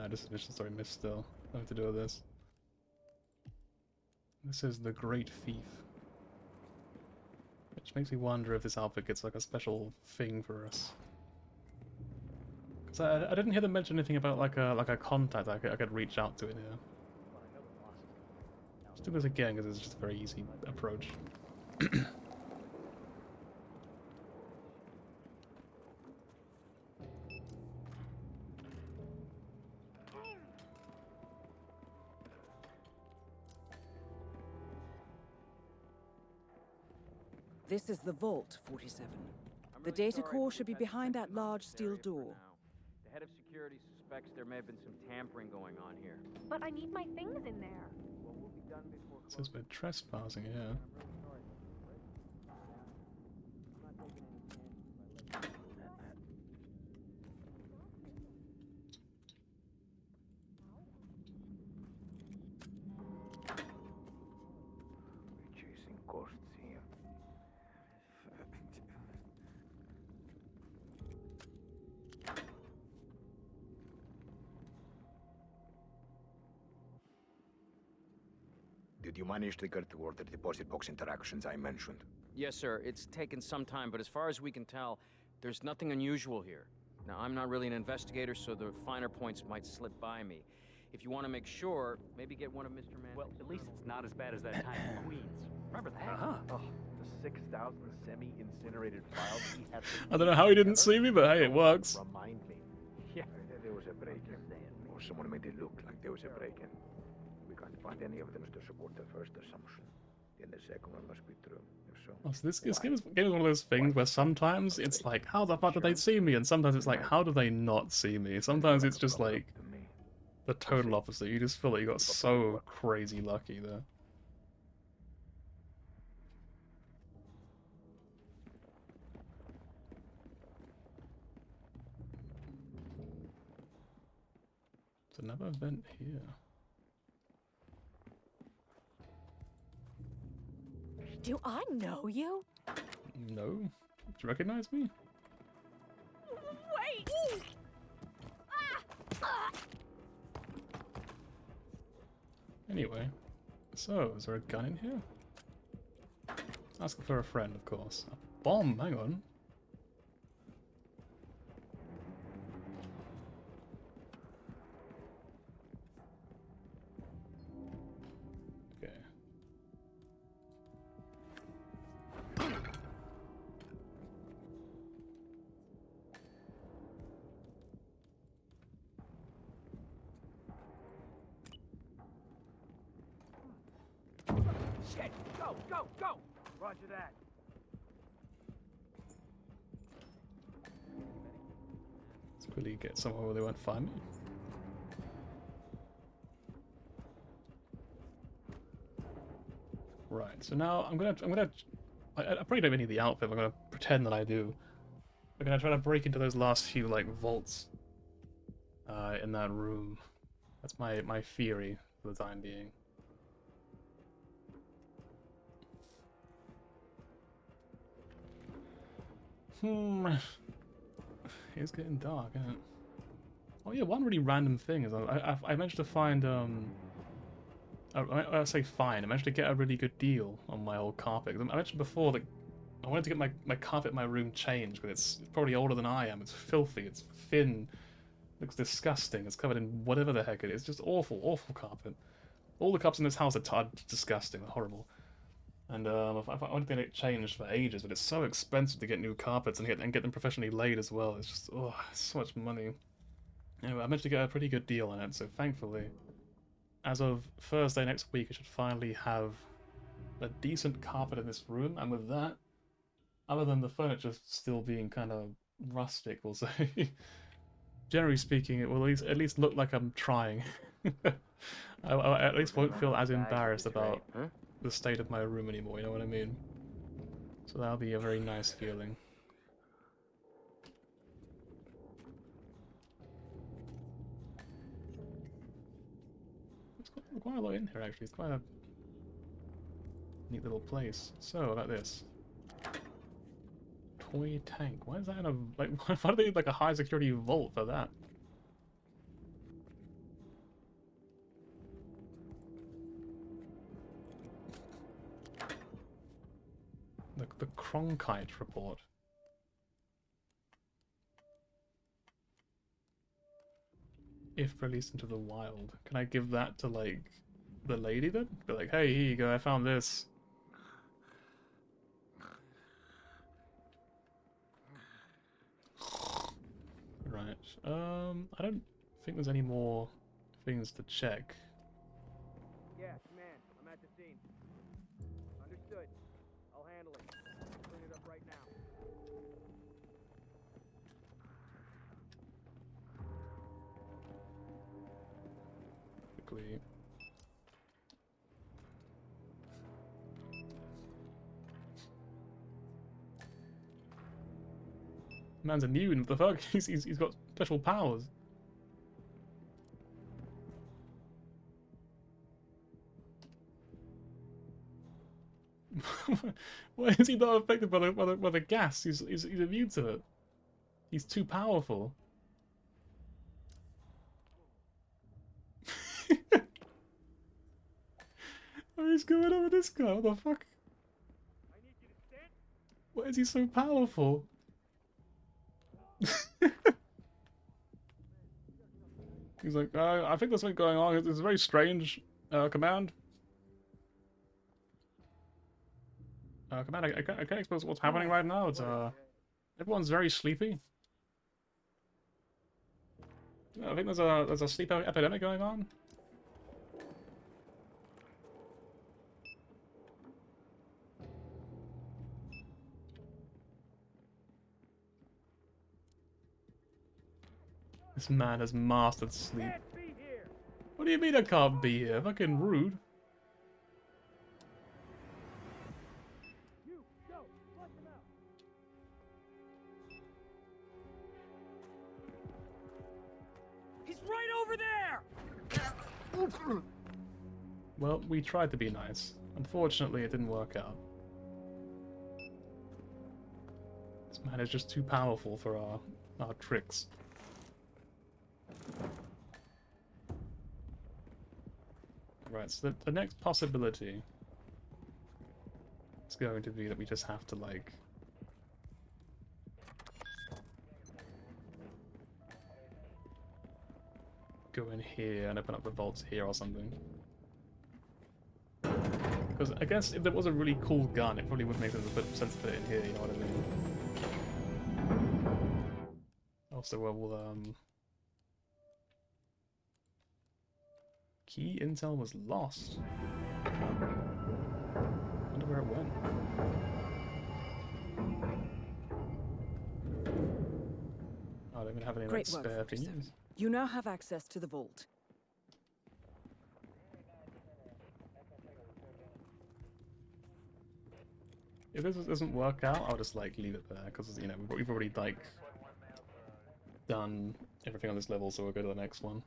[SPEAKER 1] just mission story missed still. Nothing to do with this. This is the Great Thief. Which makes me wonder if this outfit gets like a special thing for us. Because I didn't hear them mention anything about like a contact I could reach out to in here. Let's do this again because it's just a very easy approach.
[SPEAKER 5] This is the vault, 47. The data core should be behind that large steel door.
[SPEAKER 9] The head of security suspects there may have been some tampering going on here.
[SPEAKER 3] But I need my things in there.
[SPEAKER 9] Well, we'll be done before.
[SPEAKER 1] It says we're trespassing here.
[SPEAKER 6] We're chasing ghosts here.
[SPEAKER 19] Did you manage to get toward the deposit box interactions I mentioned?
[SPEAKER 15] Yes, sir. It's taken some time, but as far as we can tell, there's nothing unusual here. Now, I'm not really an investigator, so the finer points might slip by me. If you want to make sure, maybe get one of Mr. Mann.
[SPEAKER 12] Well, at least it's not as bad as that time in Queens. Remember that?
[SPEAKER 4] Oh, the 6,000 semi-incinerated files he had.
[SPEAKER 1] I don't know how he didn't see me, but hey, it works.
[SPEAKER 4] Remind me.
[SPEAKER 6] Yeah, there was a break-in. Or someone made it look like there was a break-in. We can't find any evidence to support the first assumption. Then the second one must be true. If so,
[SPEAKER 1] Oh, so this game is one of those things where sometimes it's like, how the fuck did they see me? And sometimes it's like, how do they not see me? Sometimes it's just like the total opposite. You just feel like you got so crazy lucky there. There's another vent here.
[SPEAKER 3] Do I know you?
[SPEAKER 1] No? Do you recognize me?
[SPEAKER 3] Wait!
[SPEAKER 1] Anyway, so is there a gun in here? Asking for a friend, of course. A bomb, hang on. Okay.
[SPEAKER 9] Shit! Go, go, go! Roger that.
[SPEAKER 1] Let's quickly get somewhere where they won't find me. Right, so now I probably don't need the outfit, but I'm gonna pretend that I do. We're gonna try to break into those last few, like, vaults in that room. That's my theory for the time being. It's getting dark, isn't it? Oh yeah, one really random thing is I managed to find I say fine. I managed to get a really good deal on my old carpet. I mentioned before that I wanted to get my carpet in my room changed because it's probably older than I am. It's filthy. It's thin. Looks disgusting. It's covered in whatever the heck it is. Just awful, awful carpet. All the carpets in this house are disgusting. They're horrible. And I wanted to get it changed for ages, but it's so expensive to get new carpets and get them professionally laid as well. It's just, oh, so much money. Anyway, I managed to get a pretty good deal on it, so thankfully, as of Thursday next week, I should finally have a decent carpet in this room, and with that, other than the furniture still being kind of rustic, we'll say, generally speaking, it will at least look like I'm trying. I at least won't feel as embarrassed about the state of my room anymore, you know what I mean? So that'll be a very nice feeling. There's quite a lot in here actually, it's quite a neat little place. So, about this. Toy tank. Why is that in a, like, why do they need like a high security vault for that? Cronkite report. If released into the wild. Can I give that to, like, the lady then? Be like, hey, here you go, I found this. Right. I don't think there's any more things to check.
[SPEAKER 9] Yeah, command. I'm at the scene. Understood. I'll handle it. Bring it up right now.
[SPEAKER 1] Quickly. Man's immune, what the fuck? He's got special powers. Why is he not affected by the gas? He's immune to it. He's too powerful. What is going on with this guy? What the fuck? Why is he so powerful? He's like, I think there's something going on. It's a very strange command. Command, I can't explain what's happening right now. It's everyone's very sleepy. I think there's a sleep epidemic going on. This man has mastered sleep. What do you mean I can't be here? Fucking rude.
[SPEAKER 9] He's right over there!
[SPEAKER 1] Well, we tried to be nice. Unfortunately, it didn't work out. This man is just too powerful for our tricks. Right, so the next possibility is going to be that we just have to, like, go in here and open up the vaults here or something. Because I guess if there was a really cool gun, it probably would make sense to put it in here, you know what I mean? Also, we'll, key intel was lost. Wonder where it went. Oh, I don't even have any like, spare opinions.
[SPEAKER 5] You now have access to the vault.
[SPEAKER 1] If this doesn't work out, I'll just like leave it there because you know we've already like done everything on this level, so we'll go to the next one.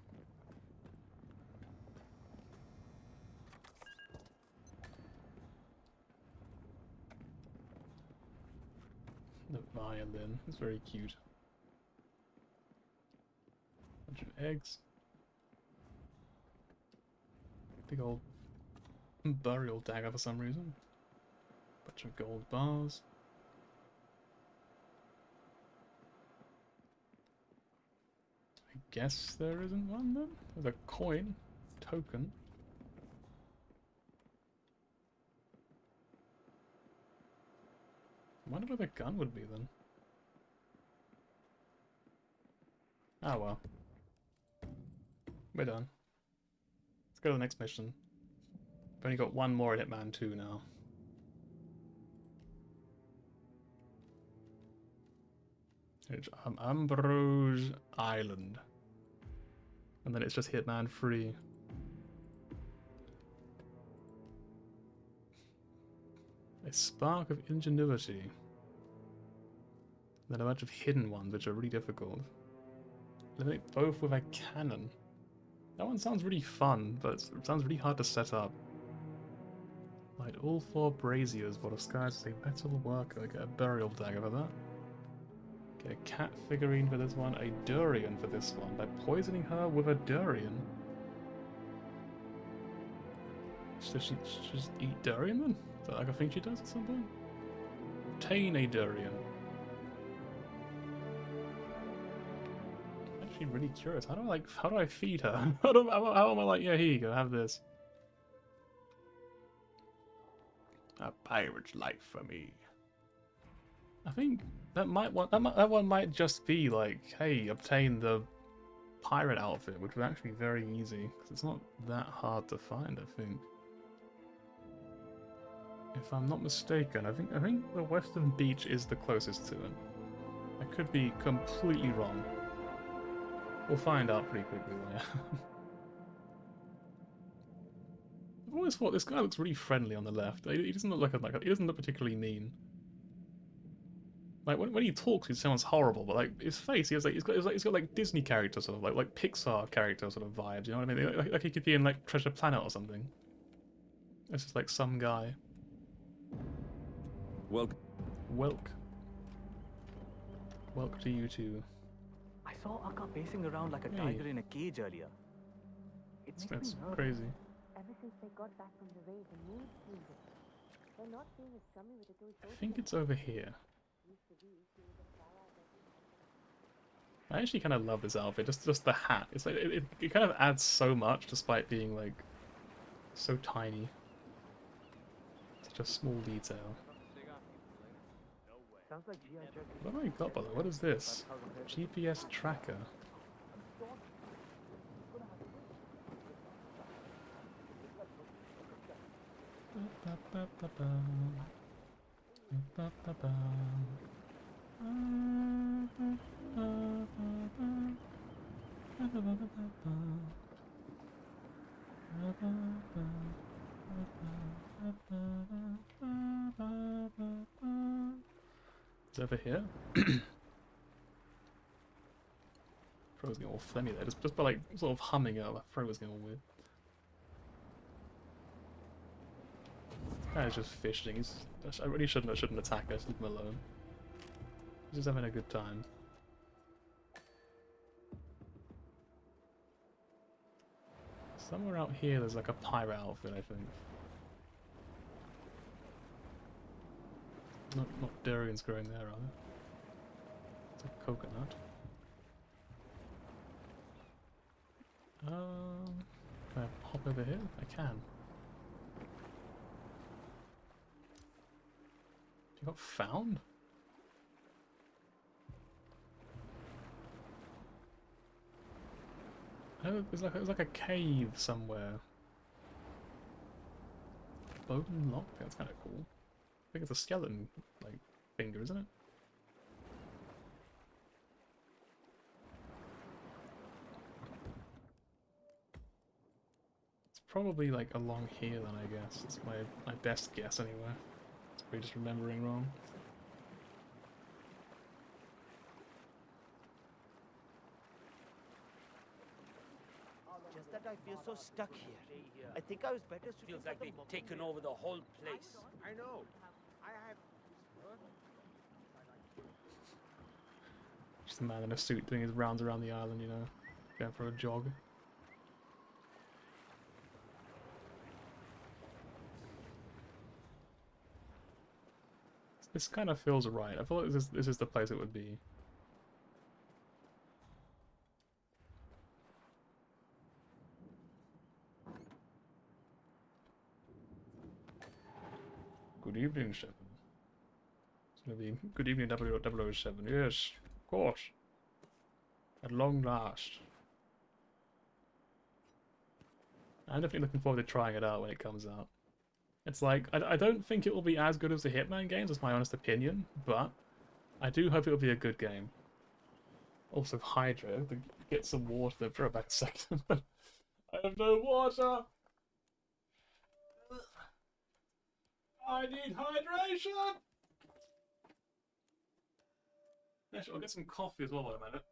[SPEAKER 1] The violin is very cute. Bunch of eggs. Big old burial dagger for some reason. Bunch of gold bars. I guess there isn't one then? There's a coin. Token. I wonder where the gun would be then. Ah well. We're done. Let's go to the next mission. We've only got one more at Hitman 2 now. It's Ambrose Island. And then it's just Hitman 3. A spark of ingenuity. Then a bunch of hidden ones which are really difficult. Eliminate both with a cannon. That one sounds really fun, but it sounds really hard to set up. Light all 4 braziers while disguised as a metal worker. Get a burial dagger for that. Get a cat figurine for this one. A durian for this one. By poisoning her with a durian. Should she just eat durian then? Is that like a thing she does at some point? Obtain a durian. I'm actually really curious. How do I feed her? How am I like, yeah, here you go, have this. A pirate's life for me. I think that one might just be like, hey, obtain the pirate outfit, which would actually be very easy because it's not that hard to find. I think, if I'm not mistaken, I think the Western Beach is the closest to it. I could be completely wrong. We'll find out pretty quickly. Yeah. I've always thought this guy looks really friendly on the left. He doesn't look he doesn't look particularly mean. Like when he talks, he sounds horrible, but like his face, he's got like Disney character sort of like Pixar character sort of vibes. You know what I mean? Like he could be in like Treasure Planet or something. It's just like some guy. Welk to you too.
[SPEAKER 11] I saw Akka pacing around like a tiger in a cage earlier.
[SPEAKER 1] That's crazy.
[SPEAKER 3] Ever since they got back from the raid, the mood changed. They're not being as chummy with the toy.
[SPEAKER 1] I think it's over here. I actually kind of love this outfit, just the hat. It's like it kind of adds so much despite being like so tiny. Such a small detail. What have I got by the way? What is this? GPS tracker. It's over here. Throat was getting all phlegmy there, just by like sort of humming it, my throat was getting all weird. This guy is just fishing. I really shouldn't attack us. Leave him alone. He's just having a good time. Somewhere out here, there's like a pirate outfit, I think. Not durians growing there, are there? It's a coconut. Can I hop over here? I can. You got found? Oh, there's like a cave somewhere. Bowden lock? That's kind of cool. I think it's a skeleton, like, finger, isn't it? It's probably, like, along here then, I guess. It's my best guess, anyway. It's probably just remembering wrong.
[SPEAKER 11] Just that I feel so stuck here. I think I was better suited. Feels like they've taken over the whole place.
[SPEAKER 4] I know. I have.
[SPEAKER 1] Just a man in a suit doing his rounds around the island, you know, going for a jog. This kind of feels right. I feel like this is the place it would be. Good evening, Shepard. It's gonna be good evening, 007. Yes, of course. At long last. I'm definitely looking forward to trying it out when it comes out. It's like, I don't think it will be as good as the Hitman games, that's my honest opinion, but I do hope it will be a good game. Also, Hydra, to get some water, throw it back a second. I have no water! I need hydration! Actually, I'll get some coffee as well while I'm at it.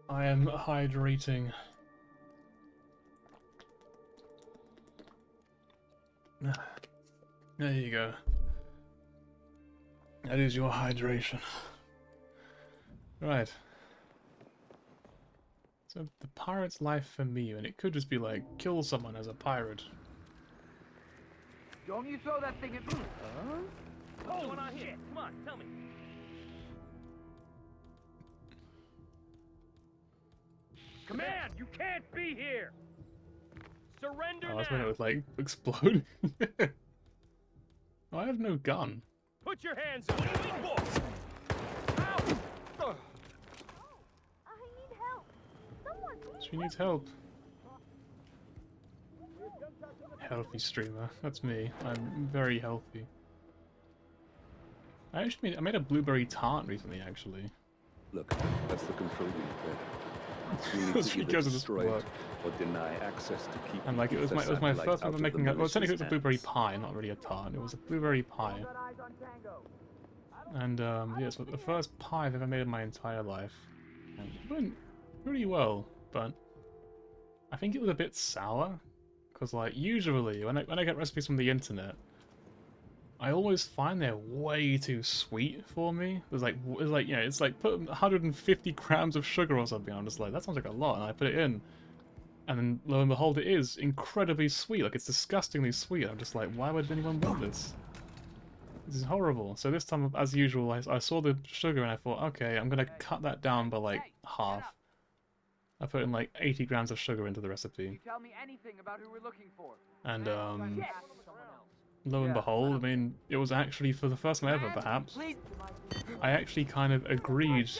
[SPEAKER 1] I am hydrating. There you go. That is your hydration. Right. So the pirate's life for me, and it could just be like, kill someone as a pirate.
[SPEAKER 9] Don't you throw that thing at me!
[SPEAKER 11] What's going on here? Come on, tell me. Command, you can't be here. Surrender
[SPEAKER 1] Oh, that's
[SPEAKER 11] now.
[SPEAKER 1] when it would like explode. Oh, I have no gun.
[SPEAKER 11] Put your hands up. What are you waiting for? Ow!
[SPEAKER 3] I need help. Someone, please.
[SPEAKER 1] She needs help. Healthy streamer. That's me. I'm very healthy. I made a blueberry tart recently, actually.
[SPEAKER 20] Look, that's the control unit there. We need
[SPEAKER 1] That's
[SPEAKER 20] to either
[SPEAKER 1] because of this
[SPEAKER 20] destroy
[SPEAKER 1] work.
[SPEAKER 20] it or deny access to keep.
[SPEAKER 1] And like it was my first time making a, well, technically it was a blueberry pie, not really a tart. It was a blueberry pie. And yeah, so the first pie I've ever made in my entire life. And it went pretty well, but I think it was a bit sour. Because like usually when I get recipes from the internet, I always find they're way too sweet for me. It's like you know, it's like put 150 grams of sugar or something. I'm just like, that sounds like a lot, and I put it in, and then lo and behold, it is incredibly sweet. Like it's disgustingly sweet. I'm just like, why would anyone want this? This is horrible. So this time, as usual, I saw the sugar and I thought, okay, I'm gonna cut that down by like half. I put in like 80 grams of sugar into the recipe.
[SPEAKER 9] Tell me anything about who we're looking for.
[SPEAKER 1] And lo and behold, I mean, it was actually, for the first time ever, perhaps, I actually kind of agreed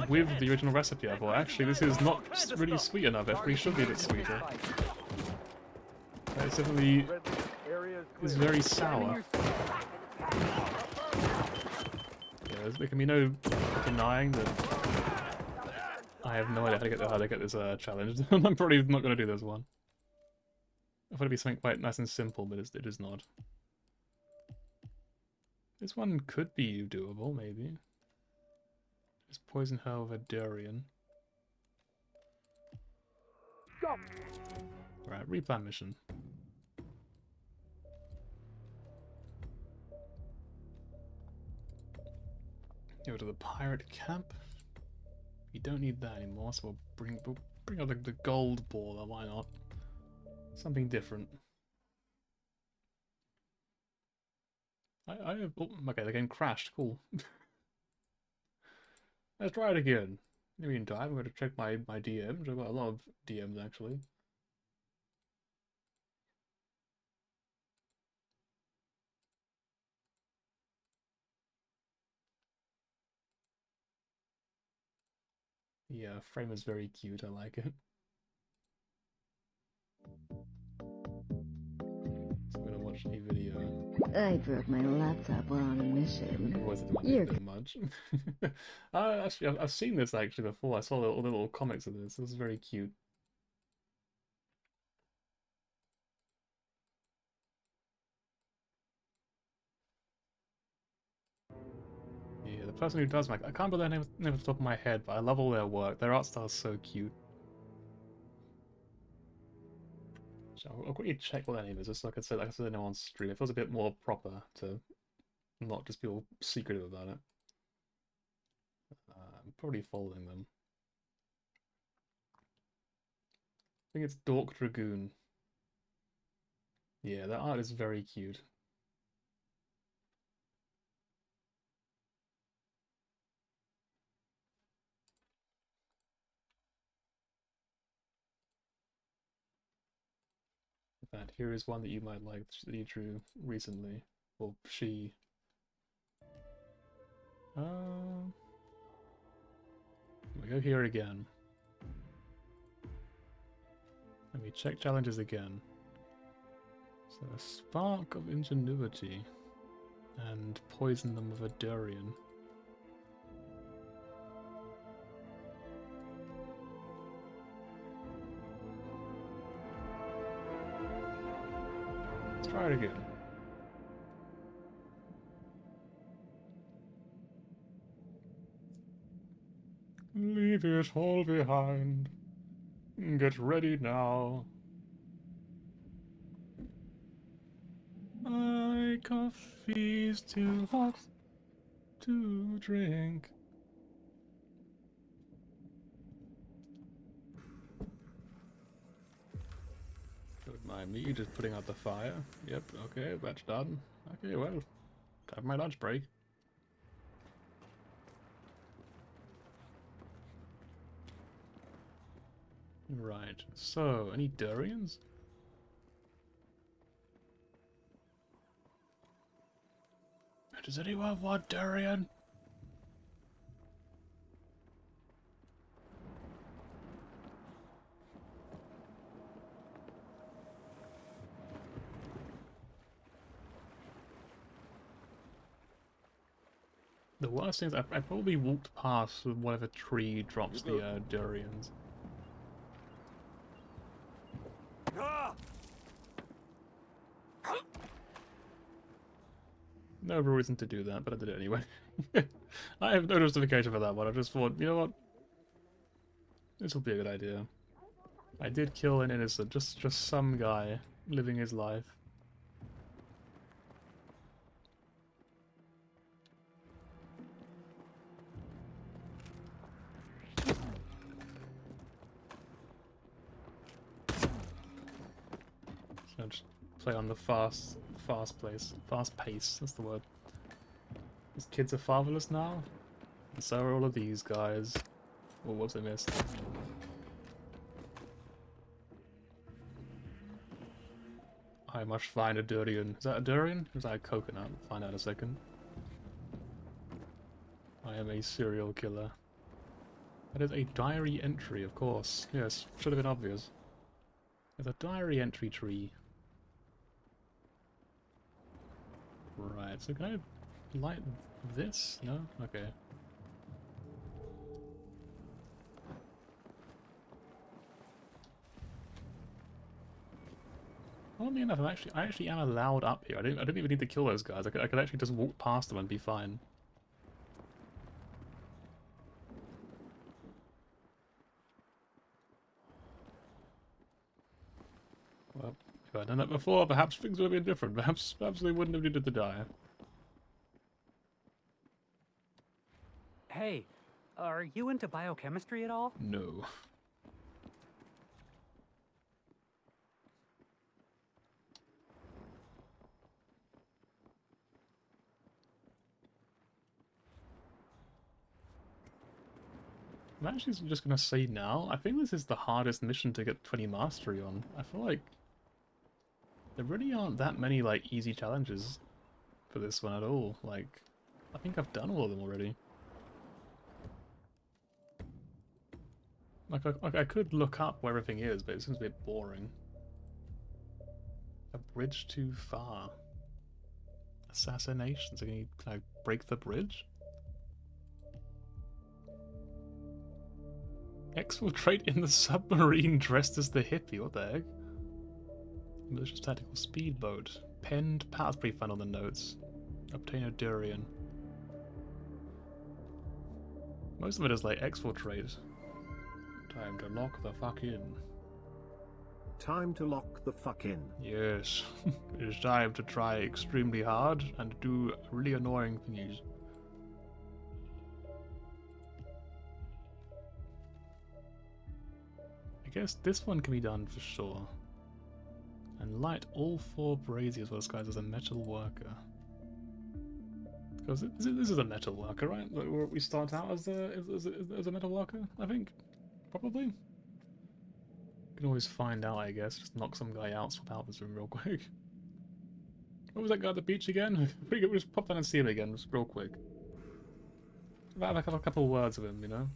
[SPEAKER 1] with the original recipe. I thought, actually, this is not really sweet enough. It probably should be a bit sweeter. It's definitely is very sour. Yeah, there can be no denying that I have no idea how to get this challenge. I'm probably not going to do this one. I thought it'd be something quite nice and simple, but it is not. This one could be doable, maybe. Just poison her with a durian.
[SPEAKER 9] Go.
[SPEAKER 1] Right, replan mission. Go to the pirate camp. We don't need that anymore, so we'll bring out the gold baller. Why not? Something different. Oh, okay, the game crashed. Cool. Let's try it again. In the meantime, I'm going to check my DMs. I've got a lot of DMs actually. Yeah, frame is very cute. I like it. So I'm gonna watch a video.
[SPEAKER 21] I broke my laptop while on a mission.
[SPEAKER 1] You're too much. Actually, I've seen this actually before. I saw all the little comics of this. This is very cute. Yeah, the person who does make, I can't remember their name off the top of my head, but I love all their work. Their art style is so cute. So I'll quickly check what their name is, just like I said I know on stream. It feels a bit more proper to not just be all secretive about it. I'm probably following them. I think it's Dork Dragoon. Yeah, that art is very cute. In fact, here is one that you might like that you drew recently. Or she. We go here again. Let me check challenges again. So a spark of ingenuity and poison them with a durian. Let's try it again. Leave it all behind. Get ready now. My coffee's too hot to drink. Don't mind me just putting out the fire. Yep, okay, that's done. Okay, well, have my lunch break. Right, so, any durians? Does anyone want durian? The worst thing is I probably walked past whatever tree drops the durians. No reason to do that, but I did it anyway. I have no justification for that one. I just thought, you know what? This will be a good idea. I did kill an innocent, just some guy living his life. So just play on the fast pace, that's the word. These kids are fatherless now, and so are all of these guys. Or what was I missed? I must find a durian. Is that a durian? Or is that a coconut? We'll find out in a second. I am a serial killer. That is a diary entry, of course. Yes, should have been obvious. There's a diary entry tree. Right, so can I light this? No? Okay. Oddly enough, I actually am allowed up here. I don't even need to kill those guys. I could actually just walk past them and be fine. Well, if I'd done that before, perhaps things would have been different. Perhaps they wouldn't have needed to die.
[SPEAKER 11] Hey, are you into biochemistry at all?
[SPEAKER 1] No. I'm actually just gonna say now, I think this is the hardest mission to get 20 mastery on. I feel like there really aren't that many like easy challenges for this one at all. Like, I think I've done all of them already. Like I could look up where everything is, but it seems a bit boring. A bridge too far. Assassinations. Can I break the bridge? Exfiltrate in the submarine dressed as the hippie. What the heck? Malicious tactical speedboat. Penned path brief found on the notes. Obtain a durian. Most of it is like exfiltrate. Time to lock the fuck in.
[SPEAKER 2] Time to lock the fuck in.
[SPEAKER 1] Yes. It is time to try extremely hard and do really annoying things. I guess this one can be done for sure. And light all 4 braziers while disguised as a metal worker. Because this is a metal worker, right? Like, we start out as a metal worker, I think. Probably. You can always find out, I guess. Just knock some guy out, swap out this room real quick. What was that guy at the beach again? We could just pop down and see him again, just real quick. Have a couple words with him, you know?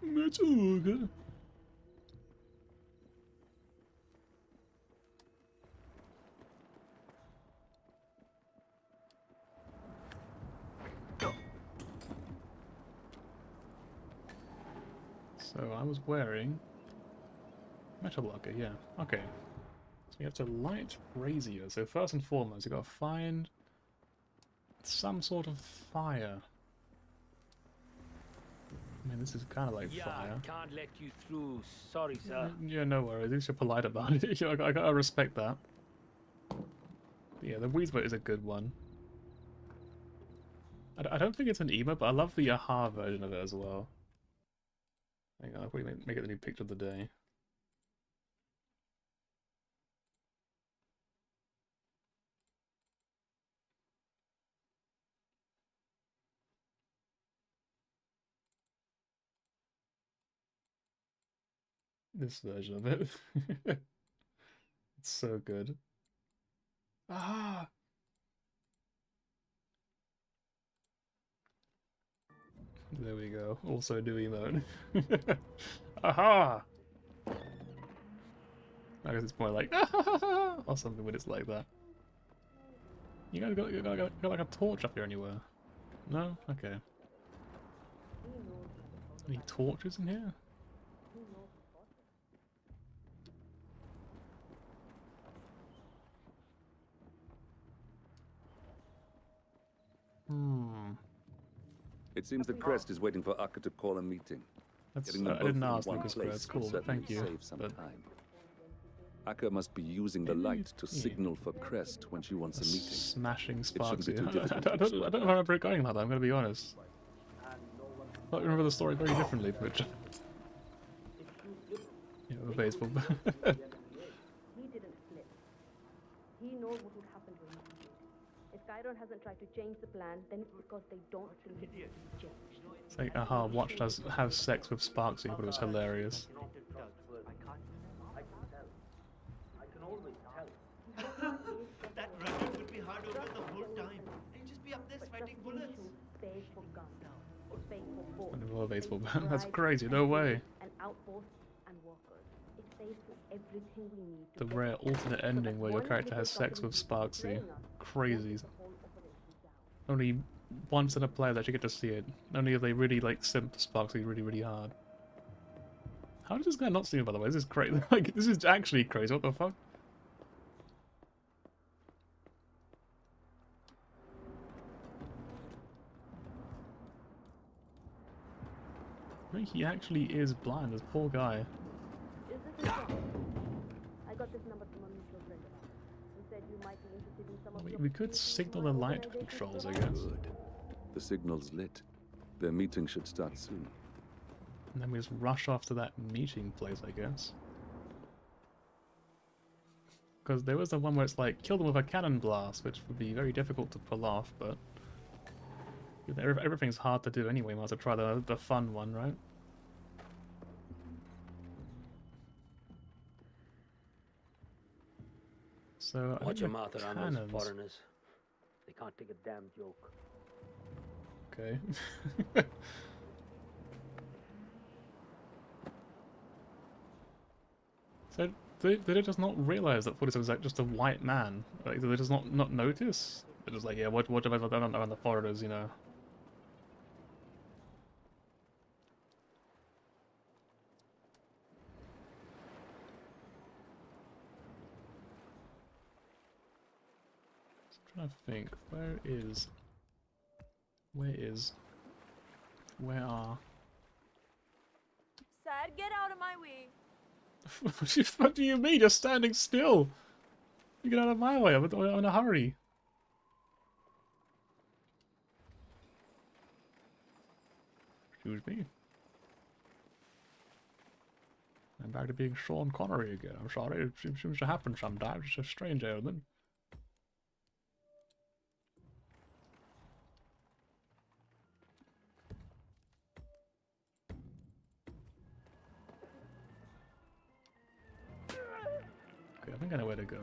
[SPEAKER 1] Metal worker. So I was wearing Metal locker, yeah. Okay. So we have to light brazier. So first and foremost, you've got to find some sort of fire. I mean, this is kind of like fire.
[SPEAKER 8] Can't let you through. Sorry, sir.
[SPEAKER 1] Yeah, no worries. At least you're polite about it. I gotta respect that. But yeah, the weed is a good one. I don't think it's an emo, but I love the aha version of it as well. Hang on, I'll probably make it the new picture of the day. This version of it. It's so good. Ah! There we go. Also do emote. Aha! I guess it's more like or something when it's like that. You guys got like a torch up here anywhere? No? Okay. Any torches in here?
[SPEAKER 20] It seems that Crest is waiting for Akka to call a meeting. Getting them
[SPEAKER 1] I didn't
[SPEAKER 20] both
[SPEAKER 1] ask
[SPEAKER 20] in one
[SPEAKER 1] Lucas,
[SPEAKER 20] place
[SPEAKER 1] but it's cool.
[SPEAKER 20] will
[SPEAKER 1] Thank
[SPEAKER 20] certainly
[SPEAKER 1] you.
[SPEAKER 20] save some time. Akka must be using the light to signal for Crest when she wants a meeting.
[SPEAKER 1] Smashing sparks.
[SPEAKER 20] It shouldn't be too difficult
[SPEAKER 1] I don't remember it going like that, I'm going to be honest. I remember the story very differently, but... Yeah, the baseball.
[SPEAKER 3] He didn't slip. He knows what would happen to him. If Chiron hasn't tried to change the plan, then it's because they don't think it needs to change.
[SPEAKER 1] It's like, aha, watched us have sex with Sparksy, but it was hilarious.
[SPEAKER 11] I can always tell. That rugged would be hard over the whole time. And just be up there sweating bullets.
[SPEAKER 3] Save for guns. Or save for both.
[SPEAKER 1] Wonderful baseball bat. That's crazy, no way.
[SPEAKER 3] And outposts and workers. It saves for everything we need.
[SPEAKER 1] The rare alternate ending where your character has sex with Sparksy. Crazy. Only once in a play that you get to see it. Only if they really like simp Sparksy really hard. How does this guy not see me, by the way? This is crazy. Like, this is actually crazy. What the fuck? I think he actually is blind, this poor guy.
[SPEAKER 3] Is this important? I got this number from a mutual friend of ours. He said you might be interested in some of
[SPEAKER 1] We could signal the light controls, I guess.
[SPEAKER 20] Good. The signal's lit. Their meeting should start soon.
[SPEAKER 1] And then we just rush off to that meeting place, I guess. Because there was the one where it's like, kill them with a cannon blast, which would be very difficult to pull off, but... everything's hard to do anyway, might as well try the fun one, right? So,
[SPEAKER 11] Watch your mouth
[SPEAKER 1] the
[SPEAKER 11] around
[SPEAKER 1] cannons.
[SPEAKER 11] those foreigners. They can't take a damn joke.
[SPEAKER 1] Okay. So, did they just not realize that 47 was like just a white man? Like, did they just not notice? They're just like, yeah, what have I done around the foreigners, you know? I'm trying to think, where are...
[SPEAKER 22] Sad, get out of my way.
[SPEAKER 1] What do you mean? You're standing still! You get out of my way, I'm in a hurry. Excuse me. I'm back to being Sean Connery again. I'm sorry, it seems to happen sometimes. It's a strange ailment. Okay, I think I know where to go.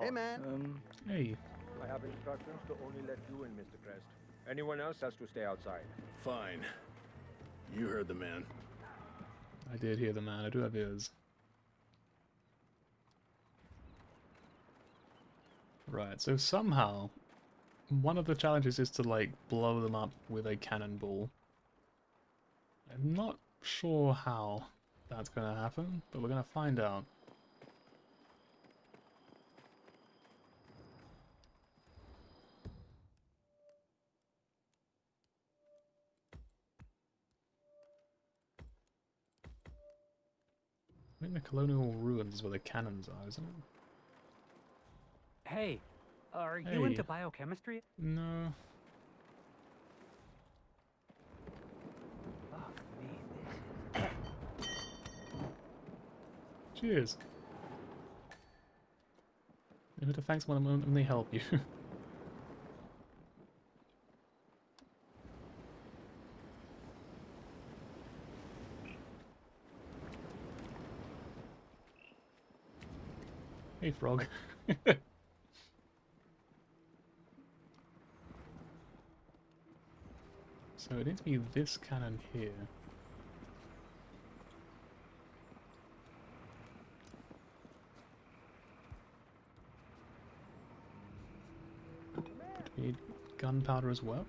[SPEAKER 4] Hey, man.
[SPEAKER 1] Hey.
[SPEAKER 6] I have instructions to only let you in, Mr. Crest. Anyone else has to stay outside.
[SPEAKER 23] Fine. You heard the man.
[SPEAKER 1] I did hear the man. I do have ears. Right, so somehow, one of the challenges is to, like, blow them up with a cannonball. I'm not sure how. that's gonna happen, but we're gonna find out. I think the colonial ruins is where the cannons are, isn't it?
[SPEAKER 12] Hey, are
[SPEAKER 1] Hey.
[SPEAKER 12] you into biochemistry?
[SPEAKER 1] No.
[SPEAKER 12] Fuck me, this is...
[SPEAKER 1] Cheers. Who to thanks when they help you. Hey, frog. So it needs to be this cannon here. Do we need gunpowder as well?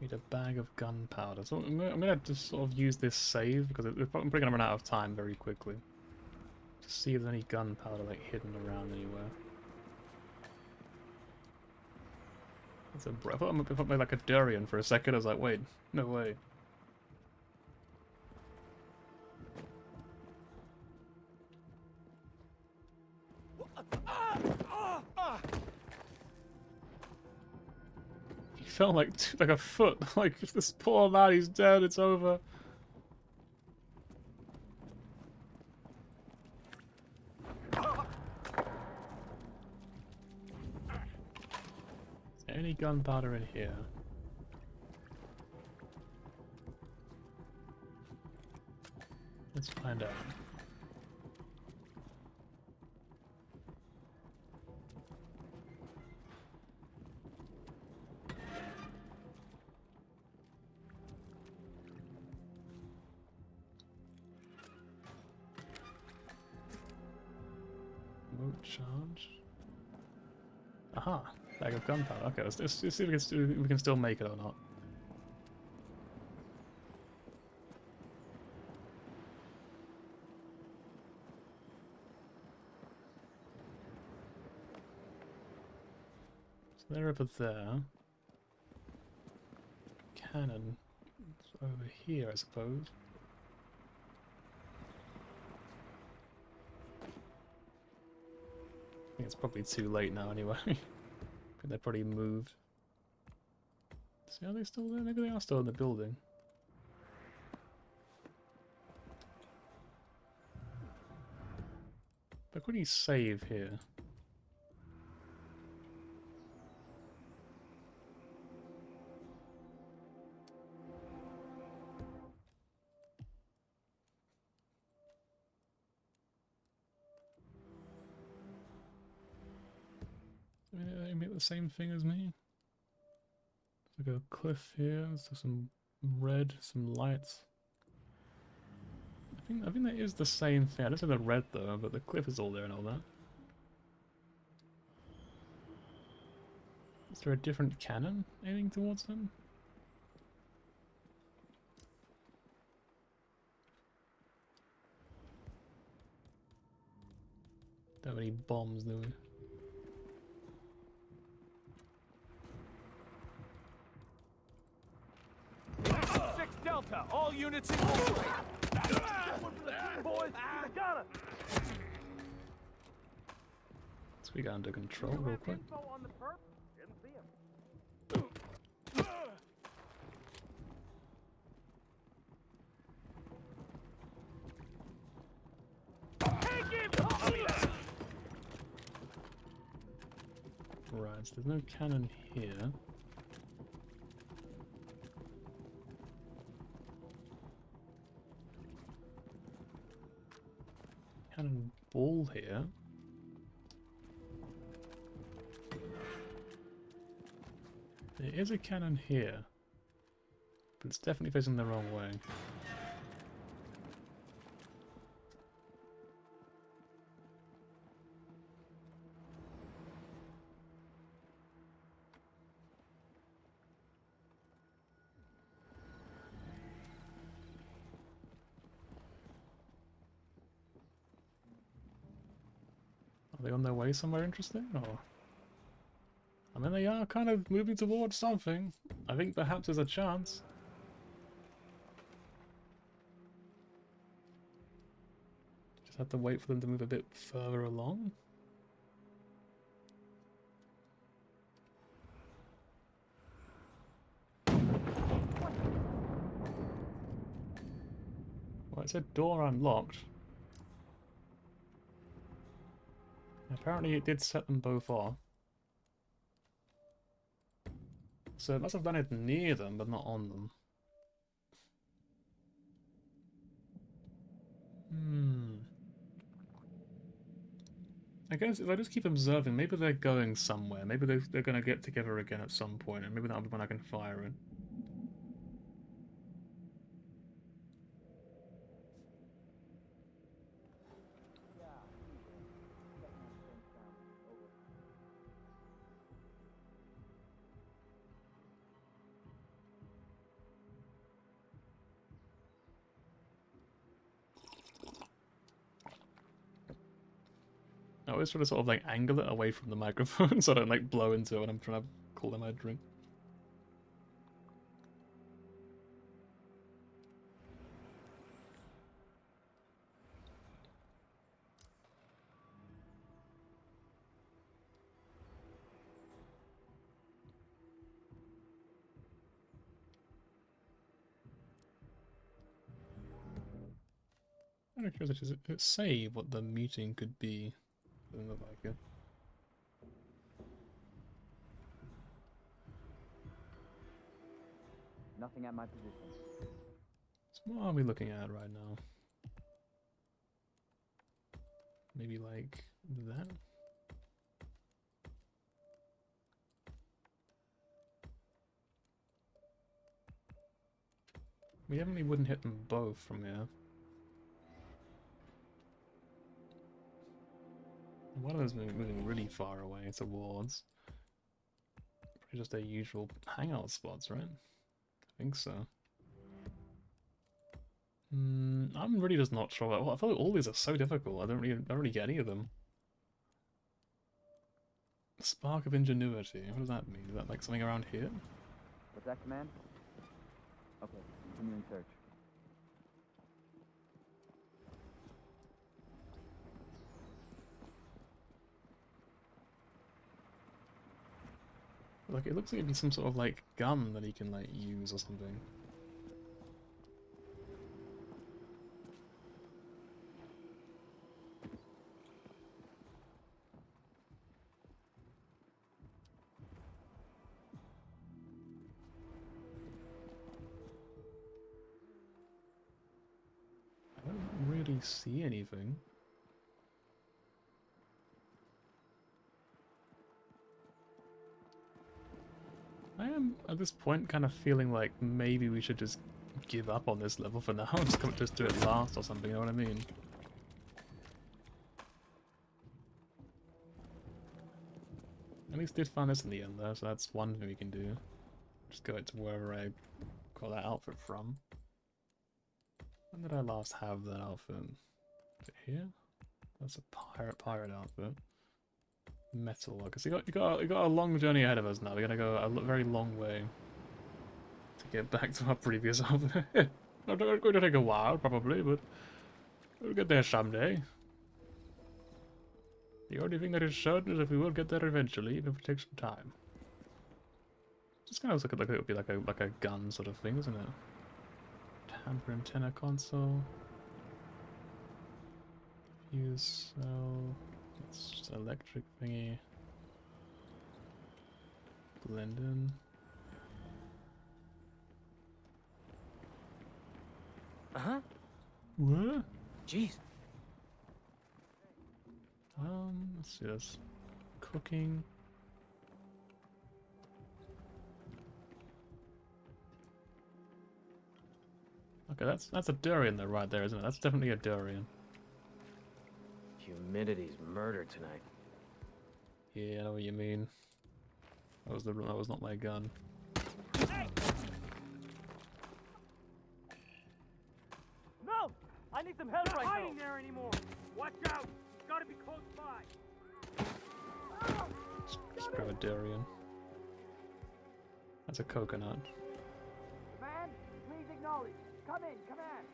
[SPEAKER 1] Need a bag of gunpowder. So I'm gonna just sort of use this save because I'm probably gonna run out of time very quickly. To see if there's any gunpowder like hidden around anywhere. It's a I thought I made like a durian for a second. I was like, wait, no way. He fell like a foot. Like this poor man, he's dead. It's over. Is there any gunpowder in here? Let's find out. Remote charge. Aha! Bag of gunpowder. Okay, let's see if we can still make it or not. So they're over there. Cannon is over here, I suppose. I think it's probably too late now anyway. I think they probably moved. See, are they still there? Maybe they are still in the building. But could he save here? I mean, they make the same thing as me. There's like a cliff here, there's some red, some lights. I think that is the same thing. I don't see the red though, but the cliff is all there and all that. Is there a different cannon aiming towards them? Don't have any bombs, do we?
[SPEAKER 10] 6 Delta, all units infiltrate. Boys, got it.
[SPEAKER 1] So we got under control real quick. Right, so there's no cannon here. Cannon ball here. There is a cannon here, but it's definitely facing the wrong way. Are they on their way somewhere interesting, or? I mean, they are kind of moving towards something. I think perhaps there's a chance. Just have to wait for them to move a bit further along. Well, it said door unlocked. Apparently it did set them both off. So it must have done it near them, but not on them. I guess if I just keep observing, maybe they're going somewhere. Maybe they're going to get together again at some point, and maybe that'll be when I can fire it. I always try to sort of like angle it away from the microphone so I don't like blow into it when I'm trying to call them a drink. I'm curious, does it say what the meeting could be? Doesn't look like it.
[SPEAKER 9] Nothing at my position.
[SPEAKER 1] So what are we looking at right now? Maybe like that? We definitely wouldn't hit them both from here. One of them's moving really far away towards probably just their usual hangout spots, right? I think so. I'm really just not sure. I feel like all these are so difficult. I don't really get any of them. Spark of ingenuity. What does that mean? Is that like something around here?
[SPEAKER 9] What's that command? Okay, continuing search.
[SPEAKER 1] Like, it looks like it'd be some sort of like gun that he can like use or something. I don't really see anything. I am, at this point, kind of feeling like maybe we should just give up on this level for now and just do it last or something, you know what I mean? At least did find this in the end though, so that's one thing we can do. Just go to wherever I got that outfit from. When did I last have that outfit? Is it here? That's a pirate outfit. Metal because you got a long journey ahead of us now. We're gonna go a very long way to get back to our previous outfit. It's going to take a while probably, but we'll get there someday. The only thing that is certain is that we will get there eventually, even if it takes some time. Just kind of looks like it would be like a gun sort of thing, isn't it? Tamper antenna console. Fuse cell. It's just an electric thingy. Blend in.
[SPEAKER 15] Uh-huh.
[SPEAKER 1] What?
[SPEAKER 15] Jeez.
[SPEAKER 1] Let's see this. Cooking. Okay, that's a durian though, right there, isn't it? That's definitely a durian.
[SPEAKER 15] Humidity's murder tonight.
[SPEAKER 1] Yeah, I know what you mean. That was not my gun.
[SPEAKER 9] Hey! No! I need some help right now.
[SPEAKER 11] Hiding there anymore. Watch out. He's got to be close by.
[SPEAKER 1] Just grab a durian. That's a coconut.
[SPEAKER 9] Man, please acknowledge. Come in, command.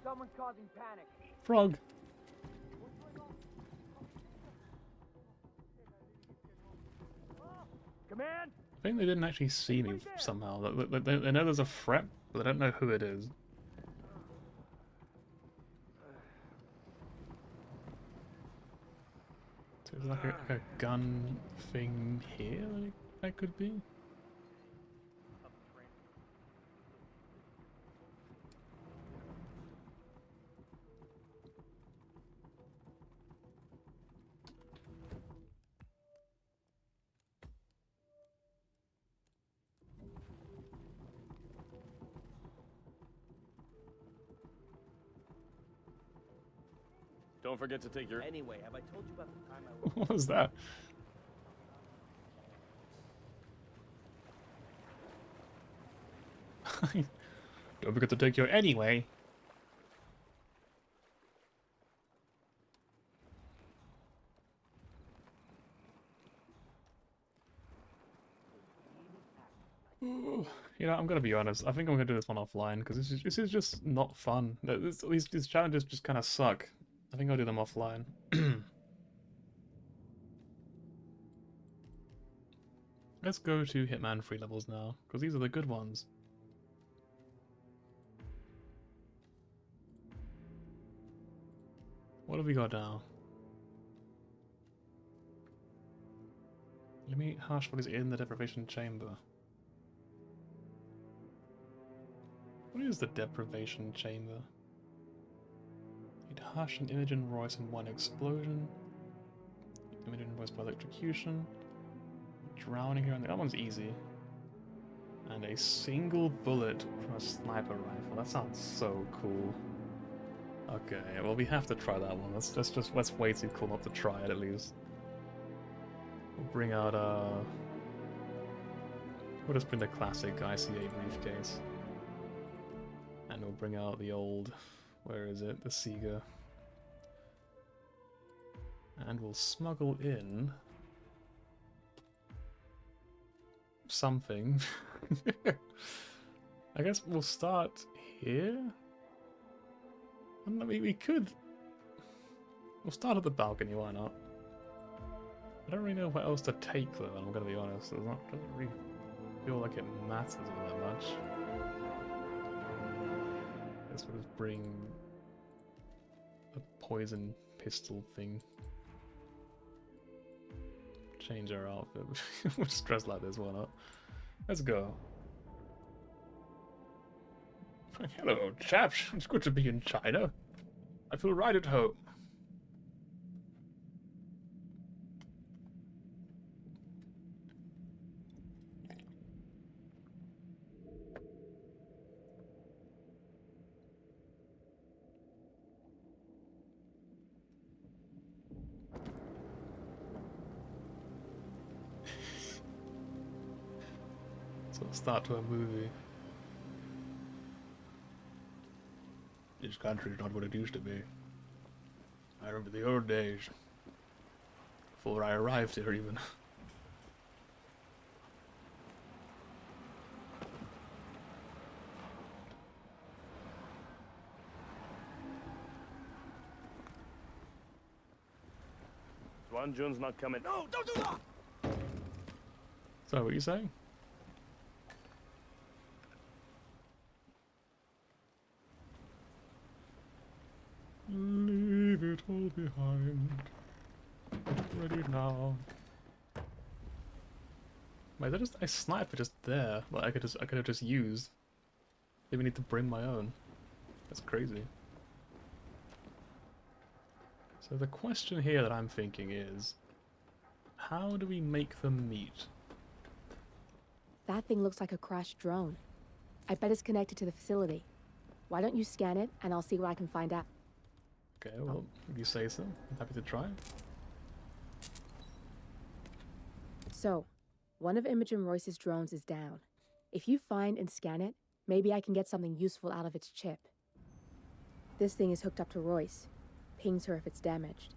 [SPEAKER 9] Someone's causing panic.
[SPEAKER 1] Frog.
[SPEAKER 9] Command.
[SPEAKER 1] I think they didn't actually see me somehow. They know there's a threat, but they don't know who it is. So there's like a gun thing here that could be.
[SPEAKER 13] Don't forget to take your...
[SPEAKER 11] Anyway, have I told you about the time I
[SPEAKER 1] What was that? Don't forget to take your anyway. You know, I'm gonna be honest. I think I'm gonna do this one offline because this is just not fun. These challenges just kind of suck. I think I'll do them offline. Let's go to Hitman 3 levels now, because these are the good ones. What have we got now? Let me hash what is in the deprivation chamber. What is the deprivation chamber? You'd hash an Imogen Royce in one explosion. Imogen Royce by electrocution. Drowning here, and that one's easy. And a single bullet from a sniper rifle. That sounds so cool. Okay, well we have to try that one. That's way too cool not to try it at least. We'll bring out we'll just bring the classic ICA briefcase. And we'll bring out the old, where is it? The Sega. And we'll smuggle in something. I guess we'll start here. I don't know, we could. We'll start at the balcony, why not? I don't really know what else to take though, I'm gonna be honest. It doesn't really feel like it matters all that much. I guess we'll just bring a poison pistol thing. Change our outfit. We'll just dress like this, why not? Let's go. Hello, chaps. It's good to be in China. I feel right at home. So start to a movie. This country's not what it used to be. I remember the old days. Before I arrived here, even.
[SPEAKER 13] Swan Jun's not coming. No, don't do that!
[SPEAKER 1] So, what are you saying? Leave it all behind. Ready now. Wait, is that just a sniper just there? Like I could have just used. Didn't even need to bring my own. That's crazy. So the question here that I'm thinking is, how do we make them meet?
[SPEAKER 3] That thing looks like a crashed drone. I bet it's connected to the facility. Why don't you scan it, and I'll see what I can find out.
[SPEAKER 1] Okay, well, if you say so, I'm happy to try.
[SPEAKER 3] So, one of Imogen Royce's drones is down. If you find and scan it, maybe I can get something useful out of its chip. This thing is hooked up to Royce. Pings her if it's damaged.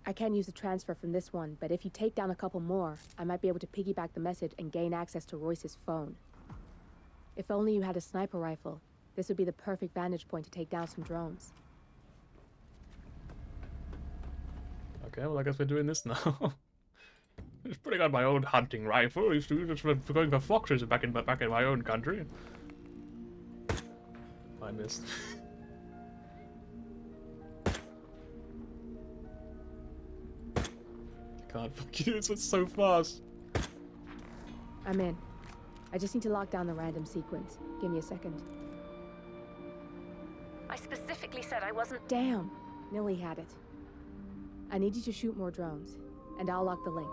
[SPEAKER 3] I can't use the transfer from this one, but if you take down a couple more, I might be able to piggyback the message and gain access to Royce's phone. If only you had a sniper rifle, this would be the perfect vantage point to take down some drones.
[SPEAKER 1] Okay, well, I guess we're doing this now. Just putting on my own hunting rifle. I used to just for going for foxes back in my own country. I missed. God, fuck you, it's so fast.
[SPEAKER 3] I'm in. I just need to lock down the random sequence. Give me a second.
[SPEAKER 7] I specifically said I wasn't.
[SPEAKER 3] Damn! Nilly had it. I need you to shoot more drones, and I'll lock the link.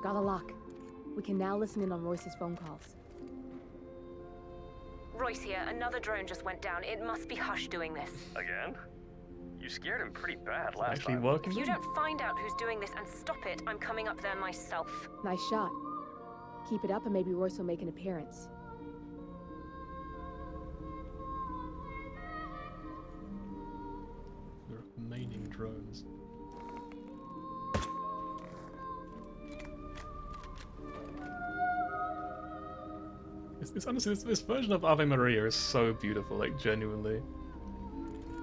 [SPEAKER 3] Got a lock. We can now listen in on Royce's phone calls.
[SPEAKER 7] Royce here, another drone just went down. It must be Hush doing this.
[SPEAKER 13] Again? You scared him pretty bad last
[SPEAKER 1] Actually
[SPEAKER 13] time.
[SPEAKER 1] working?
[SPEAKER 7] If you don't find out who's doing this and stop it, I'm coming up there myself.
[SPEAKER 3] Nice shot. Keep it up and maybe Royce will make an appearance.
[SPEAKER 1] The remaining drones. It's honestly, this version of Ave Maria is so beautiful, like, genuinely.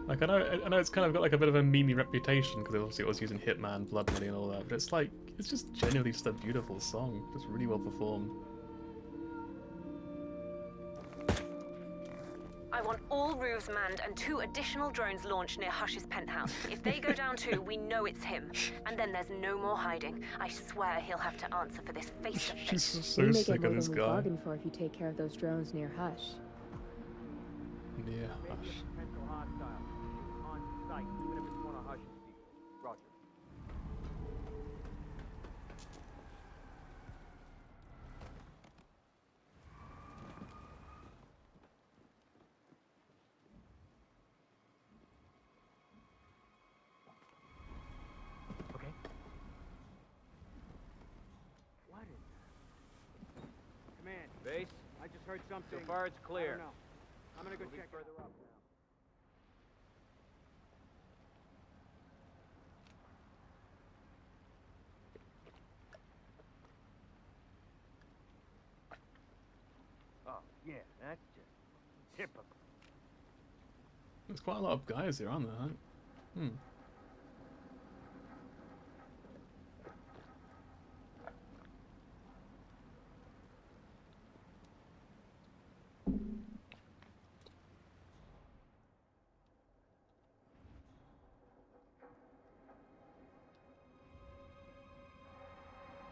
[SPEAKER 1] Like, I know it's kind of got, like, a bit of a meme reputation, because obviously it was using Hitman, Blood Money and all that, but it's like, it's just genuinely just a beautiful song. Just really well performed.
[SPEAKER 7] I want all roofs manned and 2 additional drones launched near Hush's penthouse. If they go down too, we know it's him. And then there's no more hiding. I swear he'll have to answer for this face to face.
[SPEAKER 1] She's so
[SPEAKER 3] we may
[SPEAKER 1] sick
[SPEAKER 3] get more
[SPEAKER 1] of this
[SPEAKER 3] than we
[SPEAKER 1] guy.
[SPEAKER 3] bargained for if you take care of those drones near Hush.
[SPEAKER 1] Near Hush.
[SPEAKER 9] Potential hostile. On site, even if it's one of Hush's people. Roger. Okay. What is that? Command.
[SPEAKER 15] Base?
[SPEAKER 9] I just heard something.
[SPEAKER 15] So far it's clear.
[SPEAKER 9] I don't know. I'm gonna go check further up now. Oh, yeah, that's just typical.
[SPEAKER 1] There's quite a lot of guys here, aren't there? Hmm.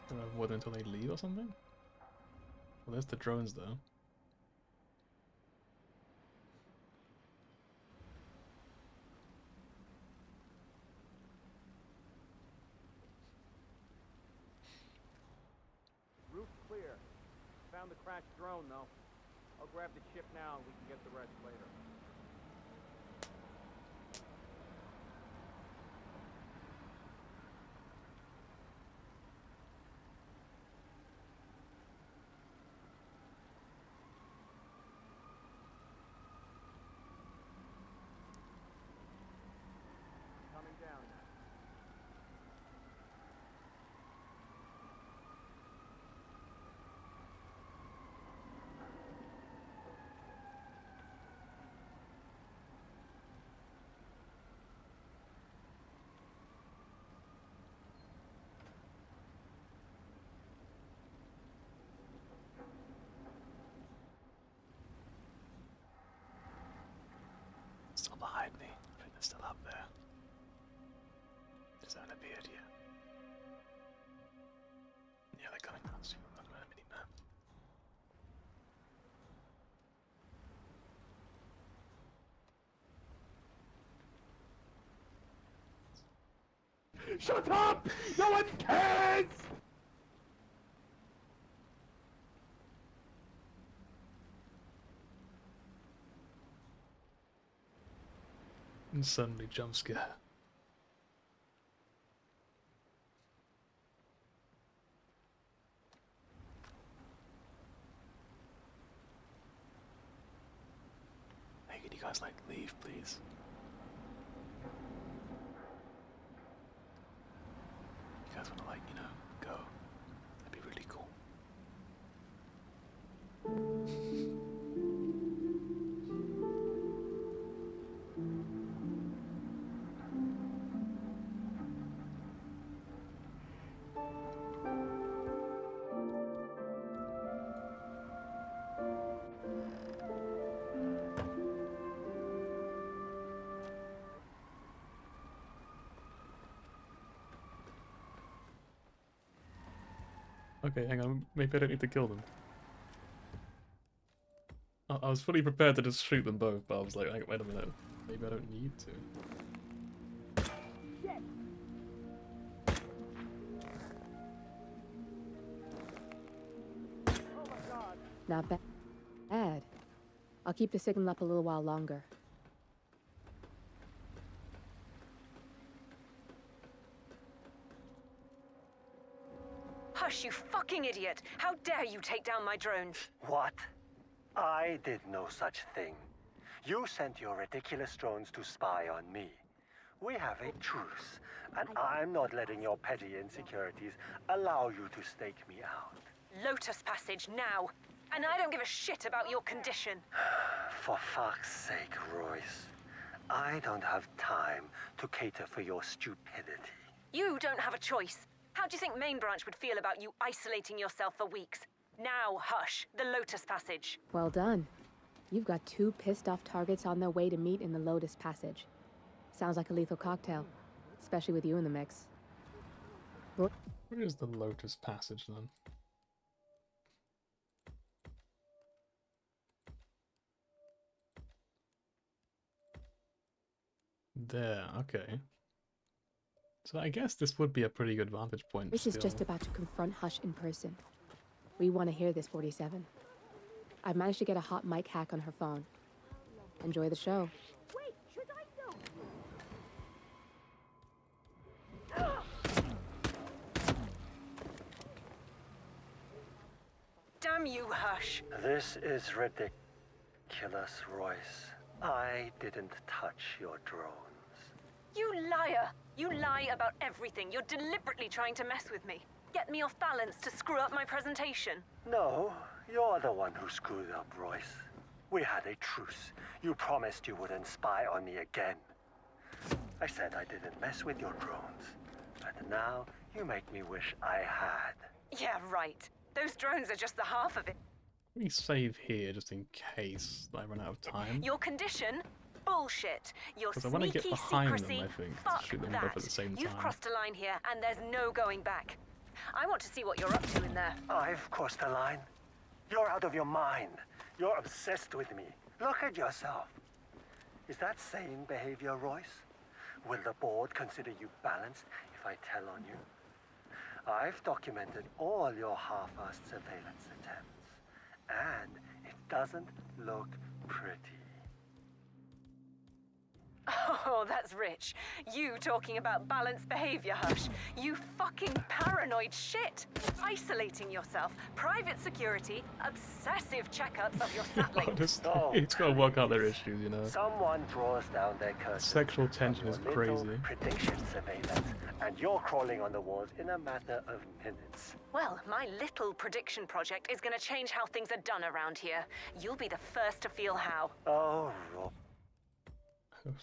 [SPEAKER 1] Don't avoid them until they leave or something? Well, there's the drones though.
[SPEAKER 9] Roof clear. Found the crashed drone, though. I'll grab the chip now and we can get the rest later. Coming down now.
[SPEAKER 1] Still behind me. I think they're still up there. Just haven't appeared yet. Yeah, they're coming down soon. I'm on a mini map.
[SPEAKER 13] Shut up! No one cares!
[SPEAKER 1] And suddenly jump scare. Hey, could you guys like leave, please? You guys want to like, you know, go? That'd be really cool. Okay, hang on. Maybe I don't need to kill them. I was fully prepared to just shoot them both, but I was like, wait a minute. Maybe I don't need to.
[SPEAKER 3] Not bad. I'll keep the signal up a little while longer.
[SPEAKER 7] Hush, you fucking idiot! How dare you take down my drones?
[SPEAKER 16] What? I did no such thing. You sent your ridiculous drones to spy on me. We have a truce, and I'm not letting your petty insecurities allow you to stake me out.
[SPEAKER 7] Lotus Passage, now! And I don't give a shit about your condition.
[SPEAKER 16] For fuck's sake, Royce. I don't have time to cater for your stupidity.
[SPEAKER 7] You don't have a choice. How do you think Main Branch would feel about you isolating yourself for weeks? Now, hush, the Lotus Passage.
[SPEAKER 3] Well done. You've got 2 pissed off targets on their way to meet in the Lotus Passage. Sounds like a lethal cocktail, especially with you in the mix.
[SPEAKER 1] Where is the Lotus Passage then? There, okay. So I guess this would be a pretty good vantage point.
[SPEAKER 3] This is just about to confront Hush in person. We want to hear this, 47. I've managed to get a hot mic hack on her phone. Enjoy the show.
[SPEAKER 14] Wait, should I know?
[SPEAKER 7] Damn you, Hush.
[SPEAKER 16] This is ridiculous, Royce. I didn't touch your drones.
[SPEAKER 7] You liar! You lie about everything. You're deliberately trying to mess with me. Get me off balance to screw up my presentation.
[SPEAKER 16] No, you're the one who screwed up, Royce. We had a truce. You promised you wouldn't spy on me again. I said I didn't mess with your drones. And now you make me wish I had.
[SPEAKER 7] Yeah, right. Those drones are just the half of it.
[SPEAKER 1] Let me save here just in case I run out of time.
[SPEAKER 7] Your condition? Bullshit. Your
[SPEAKER 1] Because I want to get
[SPEAKER 7] sneaky
[SPEAKER 1] behind
[SPEAKER 7] secrecy?
[SPEAKER 1] them, I think,
[SPEAKER 7] Fuck
[SPEAKER 1] to shoot them
[SPEAKER 7] that.
[SPEAKER 1] both at the same time.
[SPEAKER 7] You've crossed a line here, and there's no going back. I want to see what you're up to in there.
[SPEAKER 16] I've crossed a line. You're out of your mind. You're obsessed with me. Look at yourself. Is that sane behavior, Royce? Will the board consider you balanced if I tell on you? I've documented all your half-assed surveillance attempts, and it doesn't look pretty.
[SPEAKER 7] Oh, that's rich. You talking about balanced behavior, Hush. You fucking paranoid shit. Isolating yourself, private security, obsessive checkups of your sat links.
[SPEAKER 1] It's got to work out their issues, you know.
[SPEAKER 16] Someone draws down their curtain.
[SPEAKER 1] Sexual tension is crazy.
[SPEAKER 16] Prediction surveillance, and you're crawling on the walls in a matter of minutes.
[SPEAKER 7] Well, my little prediction project is going to change how things are done around here. You'll be the first to feel how.
[SPEAKER 16] Oh, Rob.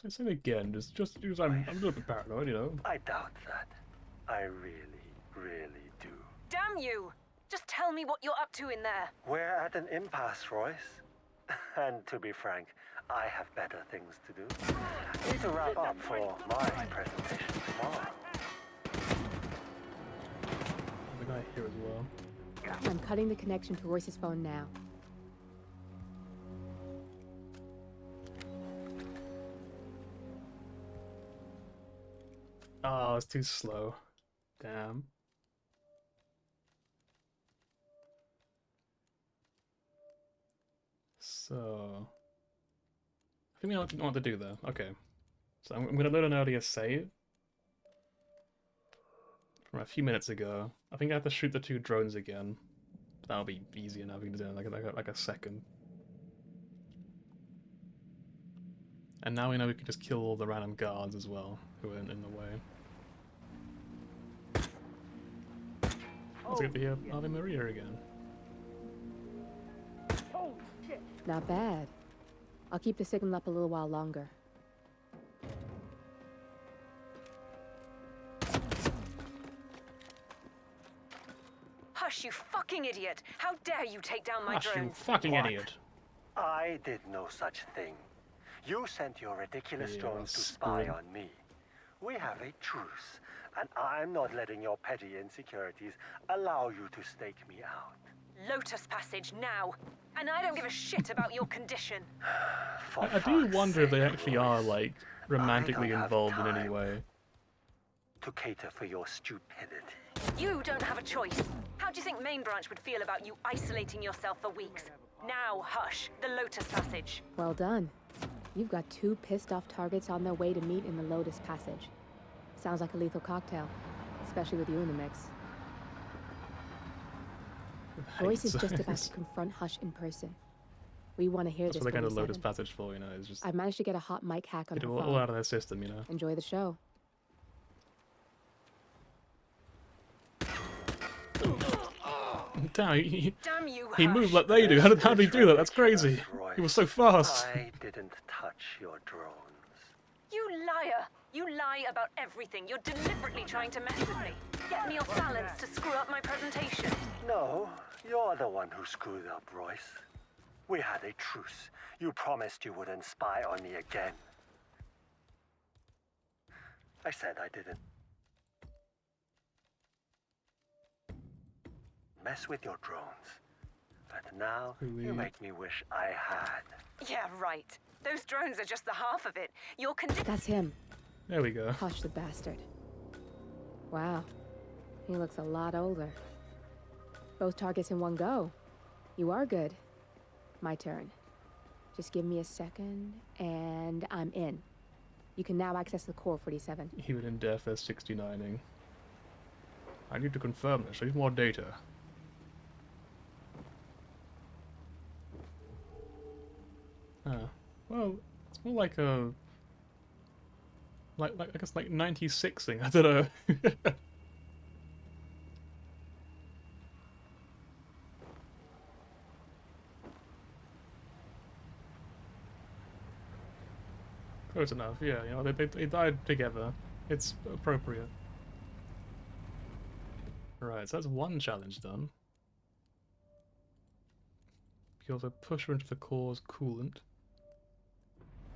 [SPEAKER 1] Say it again, just I'm a little bit paranoid, you know.
[SPEAKER 16] I doubt that. I really, really do.
[SPEAKER 7] Damn you! Just tell me what you're up to in there.
[SPEAKER 16] We're at an impasse, Royce. And to be frank, I have better things to do. I need to wrap up for my presentation tomorrow.
[SPEAKER 1] There's a guy here as well.
[SPEAKER 3] I'm cutting the connection to Royce's phone now.
[SPEAKER 1] Oh, it's too slow. Damn. So, I think we know what to do though. Okay. So I'm going to load an earlier save from a few minutes ago. I think I have to shoot the 2 drones again. That'll be easy enough. We can do it in like a second. And now we know we can just kill all the random guards as well, who are in the way. It's good to hear Ave Maria again.
[SPEAKER 3] Not bad. I'll keep the signal up a little while longer.
[SPEAKER 7] Hush, you fucking idiot! How dare you take down my
[SPEAKER 1] Hush,
[SPEAKER 7] drones?
[SPEAKER 1] you fucking idiot!
[SPEAKER 16] I did no such thing. You sent your ridiculous drones to spy on me. We have a truce, and I'm not letting your petty insecurities allow you to stake me out.
[SPEAKER 7] Lotus Passage now! And I don't give a shit about your condition.
[SPEAKER 1] I do wonder if they actually are, like, romantically involved in any way.
[SPEAKER 16] To cater for your stupidity.
[SPEAKER 7] You don't have a choice. How do you think Main Branch would feel about you isolating yourself for weeks? Now, hush, the Lotus Passage.
[SPEAKER 3] Well done. You've got 2 pissed off targets on their way to meet in the Lotus Passage. Sounds like a lethal cocktail, especially with you in the mix. Royce is just about to confront Hush in person. We want to hear this.
[SPEAKER 1] That's what they kind of Lotus Passage for, you know. It's just
[SPEAKER 3] I've managed to get a hot mic hack on
[SPEAKER 1] get
[SPEAKER 3] her
[SPEAKER 1] it all
[SPEAKER 3] phone.
[SPEAKER 1] out of their system, you know.
[SPEAKER 3] Enjoy the show.
[SPEAKER 1] Damn,
[SPEAKER 7] Damn you,
[SPEAKER 1] he moved like they do. How did he do that? That's crazy. He was so fast.
[SPEAKER 16] I didn't touch your drones.
[SPEAKER 7] You liar! You lie about everything. You're deliberately trying to mess with me. Get me off balance to screw up my presentation.
[SPEAKER 16] No, you're the one who screwed up, Royce. We had a truce. You promised you wouldn't spy on me again. I said I didn't mess with your drones. But now you make me wish I had.
[SPEAKER 7] Yeah, right. Those drones are just the half of it. Your condition.
[SPEAKER 3] That's him.
[SPEAKER 1] There we go.
[SPEAKER 3] Hush the bastard. Wow. He looks a lot older. Both targets in one go. You are good. My turn. Just give me a second, and I'm in. You can now access the core 47.
[SPEAKER 1] Even in death, there's 69ing. I need to confirm this. I need more data. Ah, well, it's more like a... I guess like 96ing, I don't know. Close enough, yeah, you know, they died together. It's appropriate. Right, so that's one challenge done. You also push her into the core's coolant.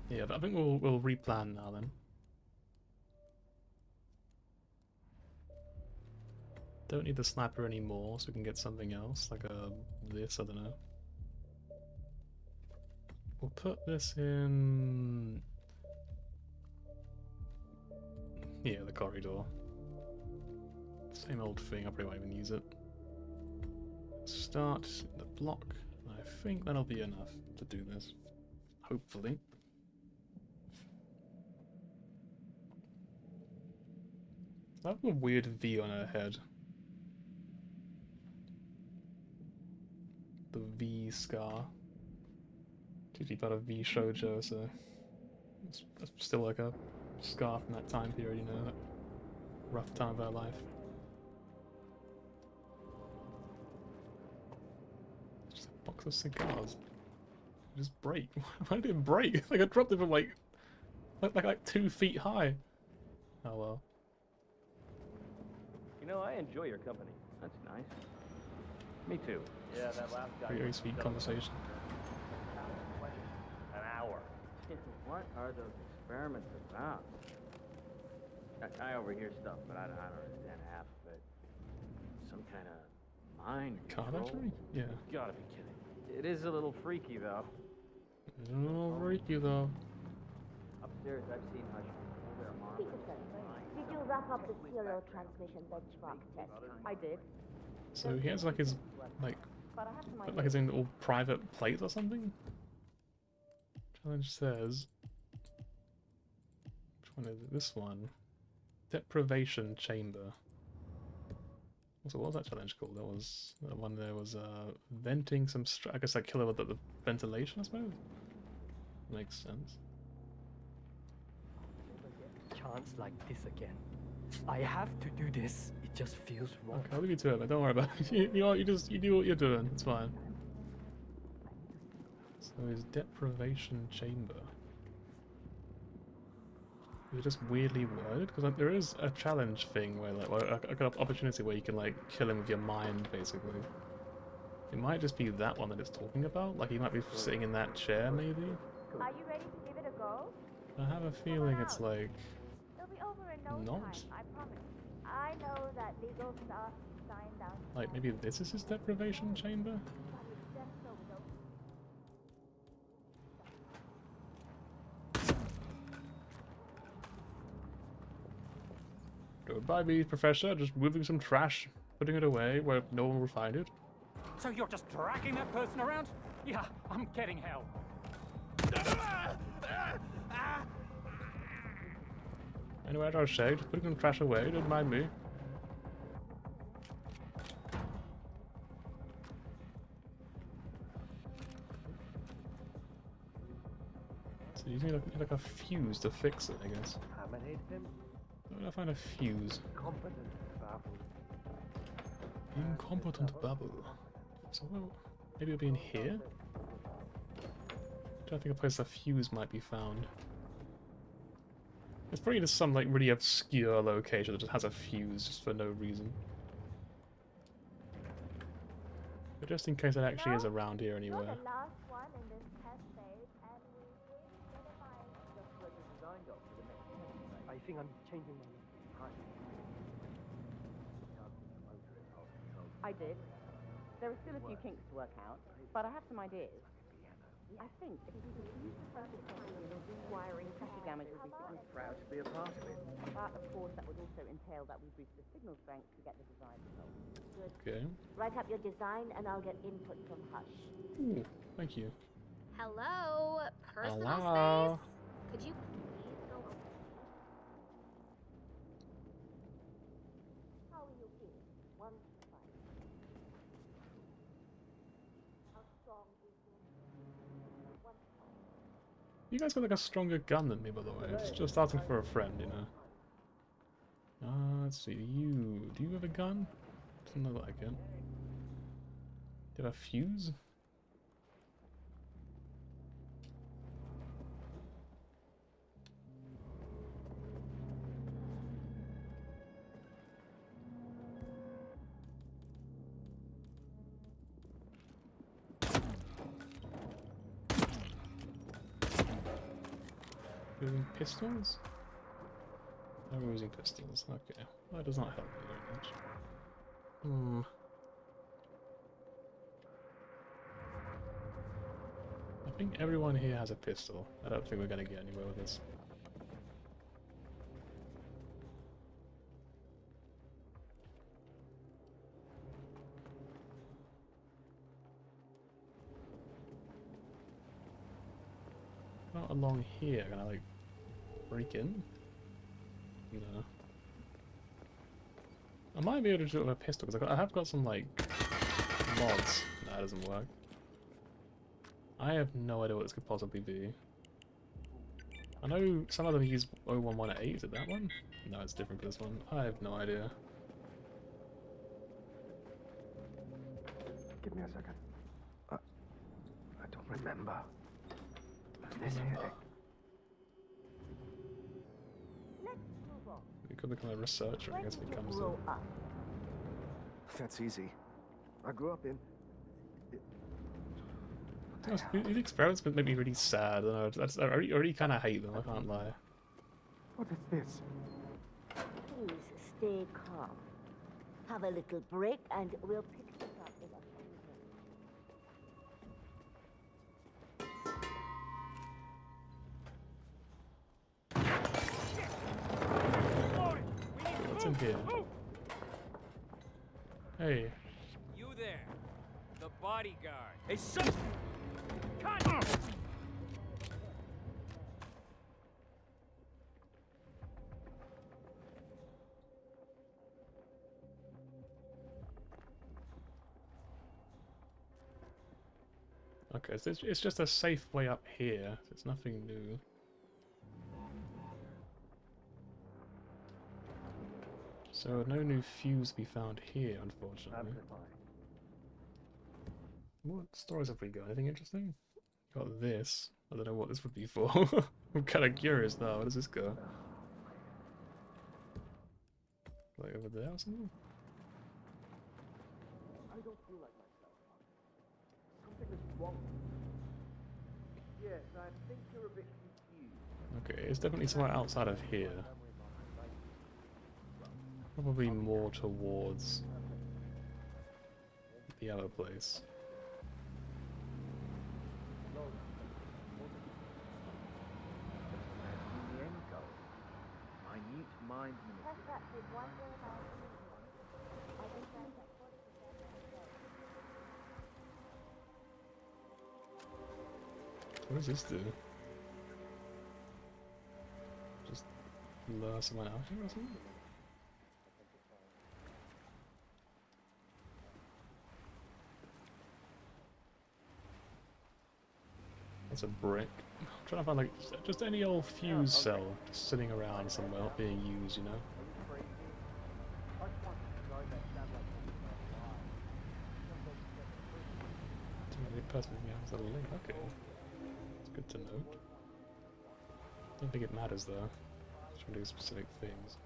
[SPEAKER 1] Yeah, but I think we'll replan now then. Don't need the sniper anymore, so we can get something else, like this, I don't know. We'll put this in... yeah, the corridor. Same old thing, I probably won't even use it. Start the block. I think that'll be enough to do this. Hopefully. I have a weird V on her head. The V scar. It's usually about a V shoujo, so it's still like a scar from that time period, you know, that rough time of our life. It's just a box of cigars. It just break. Why did it break? Like I dropped it from like 2 feet high. Oh well.
[SPEAKER 9] You know, I enjoy your company. That's nice. Me too.
[SPEAKER 12] Yeah, that last guy.
[SPEAKER 1] Very sweet conversation.
[SPEAKER 12] An hour.
[SPEAKER 9] What are those experiments about? I overhear stuff, but I don't understand half of it. Some kind of mind
[SPEAKER 1] Card
[SPEAKER 9] control?
[SPEAKER 1] actually? Yeah.
[SPEAKER 9] You gotta be kidding. It is a little freaky, though.
[SPEAKER 1] It's a little freaky though.
[SPEAKER 9] Upstairs, I've seen Hush.
[SPEAKER 17] Did you wrap up the serial transmission benchmark test? I did.
[SPEAKER 1] So he has like his like his own little private plate or something? Challenge says one is it? This one. Deprivation Chamber. So what was that challenge called? That was the one there was venting some I guess that killer with the ventilation, I suppose? Makes sense.
[SPEAKER 18] Chance like this again. I have to do this. It just feels wrong.
[SPEAKER 1] Okay, I'll leave you to it, but don't worry about it. You know what, you do what you're doing, it's fine. So is Deprivation Chamber. Is it just weirdly worded? Because like, there is a challenge thing where like an opportunity where you can like kill him with your mind, basically. It might just be that one that it's talking about. Like he might be sitting in that chair, maybe.
[SPEAKER 17] Are you ready to give it a go?
[SPEAKER 1] I have a feeling it's like
[SPEAKER 17] It'll be over in no
[SPEAKER 1] not.
[SPEAKER 17] time, I promise. I know that legal stuff signed down.
[SPEAKER 1] Like maybe this is his deprivation chamber. Goodbye, me, Professor. Just moving some trash, putting it away where no one will find it.
[SPEAKER 12] So you're just dragging that person around? Yeah, I'm getting help.
[SPEAKER 1] Anyway, as I was saying, just putting some trash away, don't mind me. So you need like a fuse to fix it, I guess.
[SPEAKER 16] Terminate him.
[SPEAKER 1] Where would I find a fuse?
[SPEAKER 16] Competent babble.
[SPEAKER 1] Incompetent babble. So well, maybe it'll be in here? I don't think a place a fuse might be found. It's probably just some like really obscure location that just has a fuse just for no reason. But just in case it actually is around here anywhere.
[SPEAKER 17] You're the last one in this test phase, and we will minimize the design doc for the next test.
[SPEAKER 18] I think I'm changing my mind.
[SPEAKER 19] I did. There are still a few kinks to work out, but I have some ideas. I think if we could use the focus rewiring pressure damage would be significant.
[SPEAKER 16] Proud to be a part of it.
[SPEAKER 19] But of course that would also entail that we boost the signal strength to get the desired result.
[SPEAKER 17] Good.
[SPEAKER 1] Okay.
[SPEAKER 17] Write up your design, and I'll get input from Hush.
[SPEAKER 1] Ooh, thank you.
[SPEAKER 14] Hello, personal
[SPEAKER 1] Hello.
[SPEAKER 14] space. Could you please go?
[SPEAKER 17] How are you feeling? 1 to 5. How strong is your 1 to 5.
[SPEAKER 1] You guys got like a stronger gun than me, by the way. Just asking for a friend, you know. Let's see. Do you have a gun? Doesn't look like it. Do you have a fuse? Using pistols? No, we're using pistols. Okay. That does not help me very much. I think everyone here has a pistol. I don't think we're gonna get anywhere with this. Not along here. Can I like break in? No. I might be able to do it with a pistol because I have got some like mods. No, that doesn't work. I have no idea what this could possibly be. I know some of them use 0118. Is it that one? No, it's different for this one. I have no idea.
[SPEAKER 6] Give me a second. I don't remember. This here.
[SPEAKER 17] Let's move on.
[SPEAKER 1] We could become a researcher, I guess, if it comes to.
[SPEAKER 6] That's easy. I grew up in.
[SPEAKER 1] These experiments make me really sad. I don't know. I already kind of hate them. I can't lie.
[SPEAKER 6] What is this?
[SPEAKER 17] Please stay calm. Have a little break, and we'll pick this up in a
[SPEAKER 1] What's in here? Hey.
[SPEAKER 8] You there, the bodyguard. Hey, son! Cut!
[SPEAKER 1] Okay, so it's just a safe way up here. It's nothing new. So no new fuse to be found here, unfortunately. What stories have we got? Anything interesting? Got this. I don't know what this would be for. I'm kind of curious now. Where does this go? Like over there or something?
[SPEAKER 4] I don't feel like myself. Something is wrong. Yes, I think you're a bit confused.
[SPEAKER 1] Okay, it's definitely somewhere outside of here. Probably more towards the other place.
[SPEAKER 4] Minute mind
[SPEAKER 1] What does this do? Just lure someone out here or something? That's a brick. I'm trying to find like just any old fuse cell just sitting around somewhere not being used, you know? Person has a link. Okay, it's good to know. Don't think it matters though. Just trying to do specific things.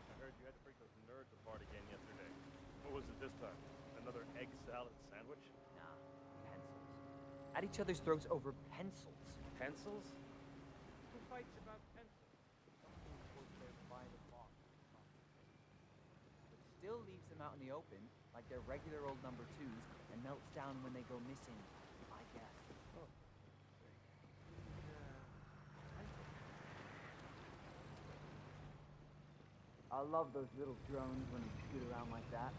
[SPEAKER 13] I heard you had to break those nerds apart again yesterday. What was it this time? Another egg salad sandwich?
[SPEAKER 12] Nah, pencils. At each other's throats over pencils.
[SPEAKER 8] Pencils? Who fights about pencils?
[SPEAKER 12] But still leaves them out in the open, like they're regular old number 2s, and melts down when they go missing, I guess. Oh.
[SPEAKER 9] I love those little drones when they scoot around like that.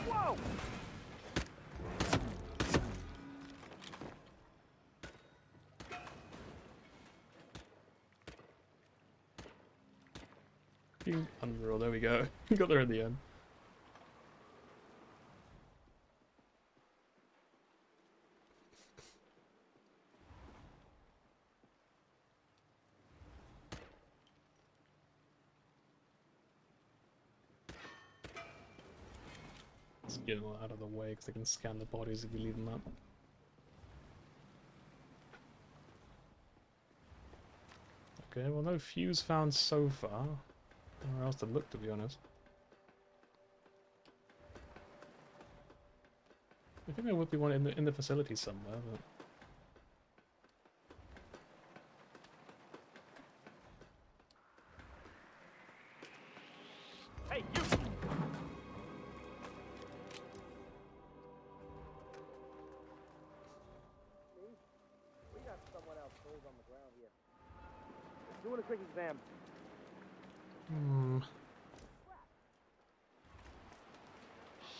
[SPEAKER 12] Whoa!
[SPEAKER 1] Unreal, there we go. Got there in the end. Let's get them out of the way because they can scan the bodies if you leave them up. Okay, well no fuse found so far. Don't know where else to look, to be honest. I think there would be one in the facility somewhere, but
[SPEAKER 13] Hey, you!
[SPEAKER 9] We got someone else cold on the ground here. Doing a quick exam.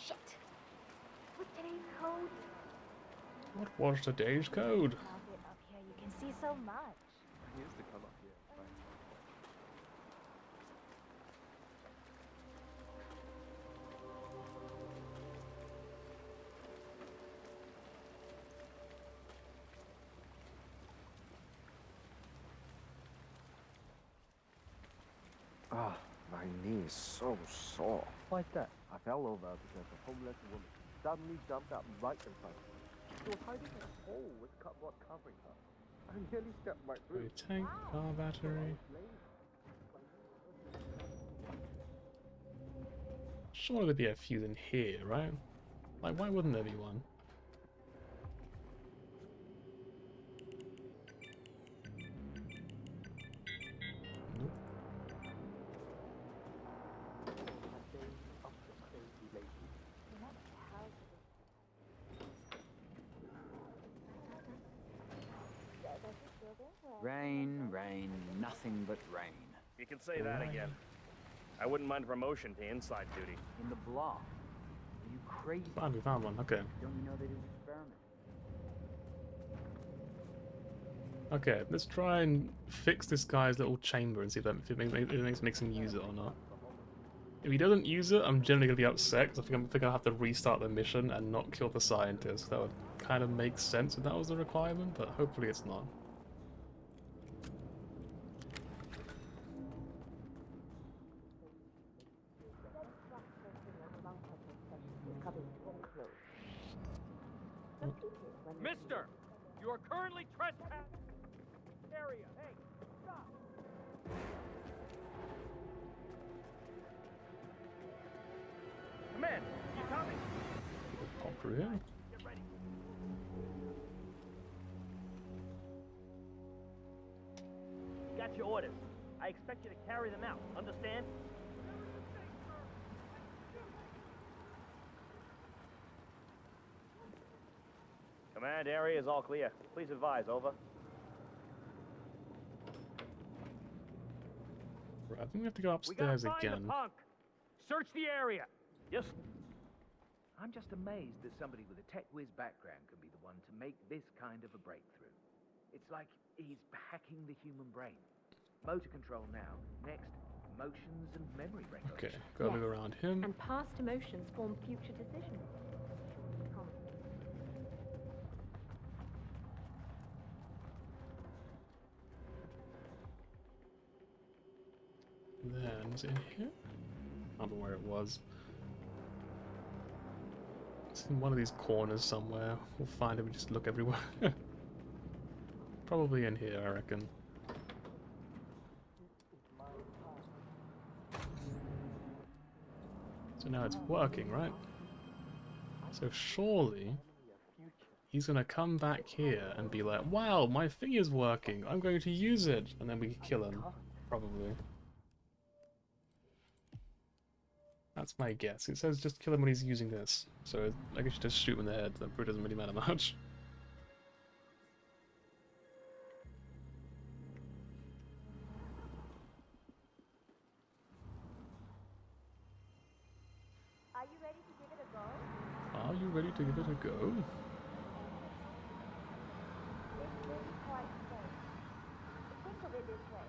[SPEAKER 14] Shit. With today's code.
[SPEAKER 1] what was today's code?
[SPEAKER 14] Now get up here, you can see so much.
[SPEAKER 4] He used to come up here. Ah, my knee is so sore. Like that? I fell over because a homeless woman suddenly jumped up right in front of me. She was hiding in a hole with cupboard covering her. I nearly stepped right through.
[SPEAKER 1] Tank, car battery. Surely there'd be a fuse in here, right? Like, why wouldn't there be one? Nope.
[SPEAKER 12] Rain, rain, nothing but rain.
[SPEAKER 13] You can say that again. I wouldn't mind a promotion to inside duty.
[SPEAKER 12] In the block. Are you crazy?
[SPEAKER 1] Finally found one, okay.
[SPEAKER 12] Don't you know they do experiments?
[SPEAKER 1] Okay, let's try and fix this guy's little chamber and see if it makes him use it or not. If he doesn't use it, I'm generally going to be upset because I think I'll have to restart the mission and not kill the scientist. That would kind of make sense if that was the requirement, but hopefully it's not.
[SPEAKER 8] Mister, you are currently trespassing area. Hey, stop!
[SPEAKER 13] Command, you coming?
[SPEAKER 1] Pop through here.
[SPEAKER 13] Get ready. Got your orders. I expect you to carry them out. Understand? Command, area is all clear. Please advise, over.
[SPEAKER 1] Right, I think we have to go upstairs again.
[SPEAKER 8] Punk. Search the area.
[SPEAKER 13] Yes.
[SPEAKER 6] I'm just amazed that somebody with a tech whiz background can be the one to make this kind of a breakthrough. It's like he's hacking the human brain. Motor control now. Next, emotions and memory
[SPEAKER 1] Okay,
[SPEAKER 6] recollection.
[SPEAKER 1] gotta move around him.
[SPEAKER 3] And past emotions form future decisions.
[SPEAKER 1] Then, is it in here? I don't know where it was. It's in one of these corners somewhere. We'll find it, we just look everywhere. Probably in here, I reckon. So now it's working, right? So surely he's gonna come back here and be like, wow, my thing is working, I'm going to use it, and then we kill him, probably. That's my guess. It says just kill him when he's using this. So I guess you just shoot him in the head. That probably doesn't really matter much.
[SPEAKER 17] Are you ready to give it a go?
[SPEAKER 1] Are you ready to give it a go?
[SPEAKER 17] It's really quite safe. Think of it this way.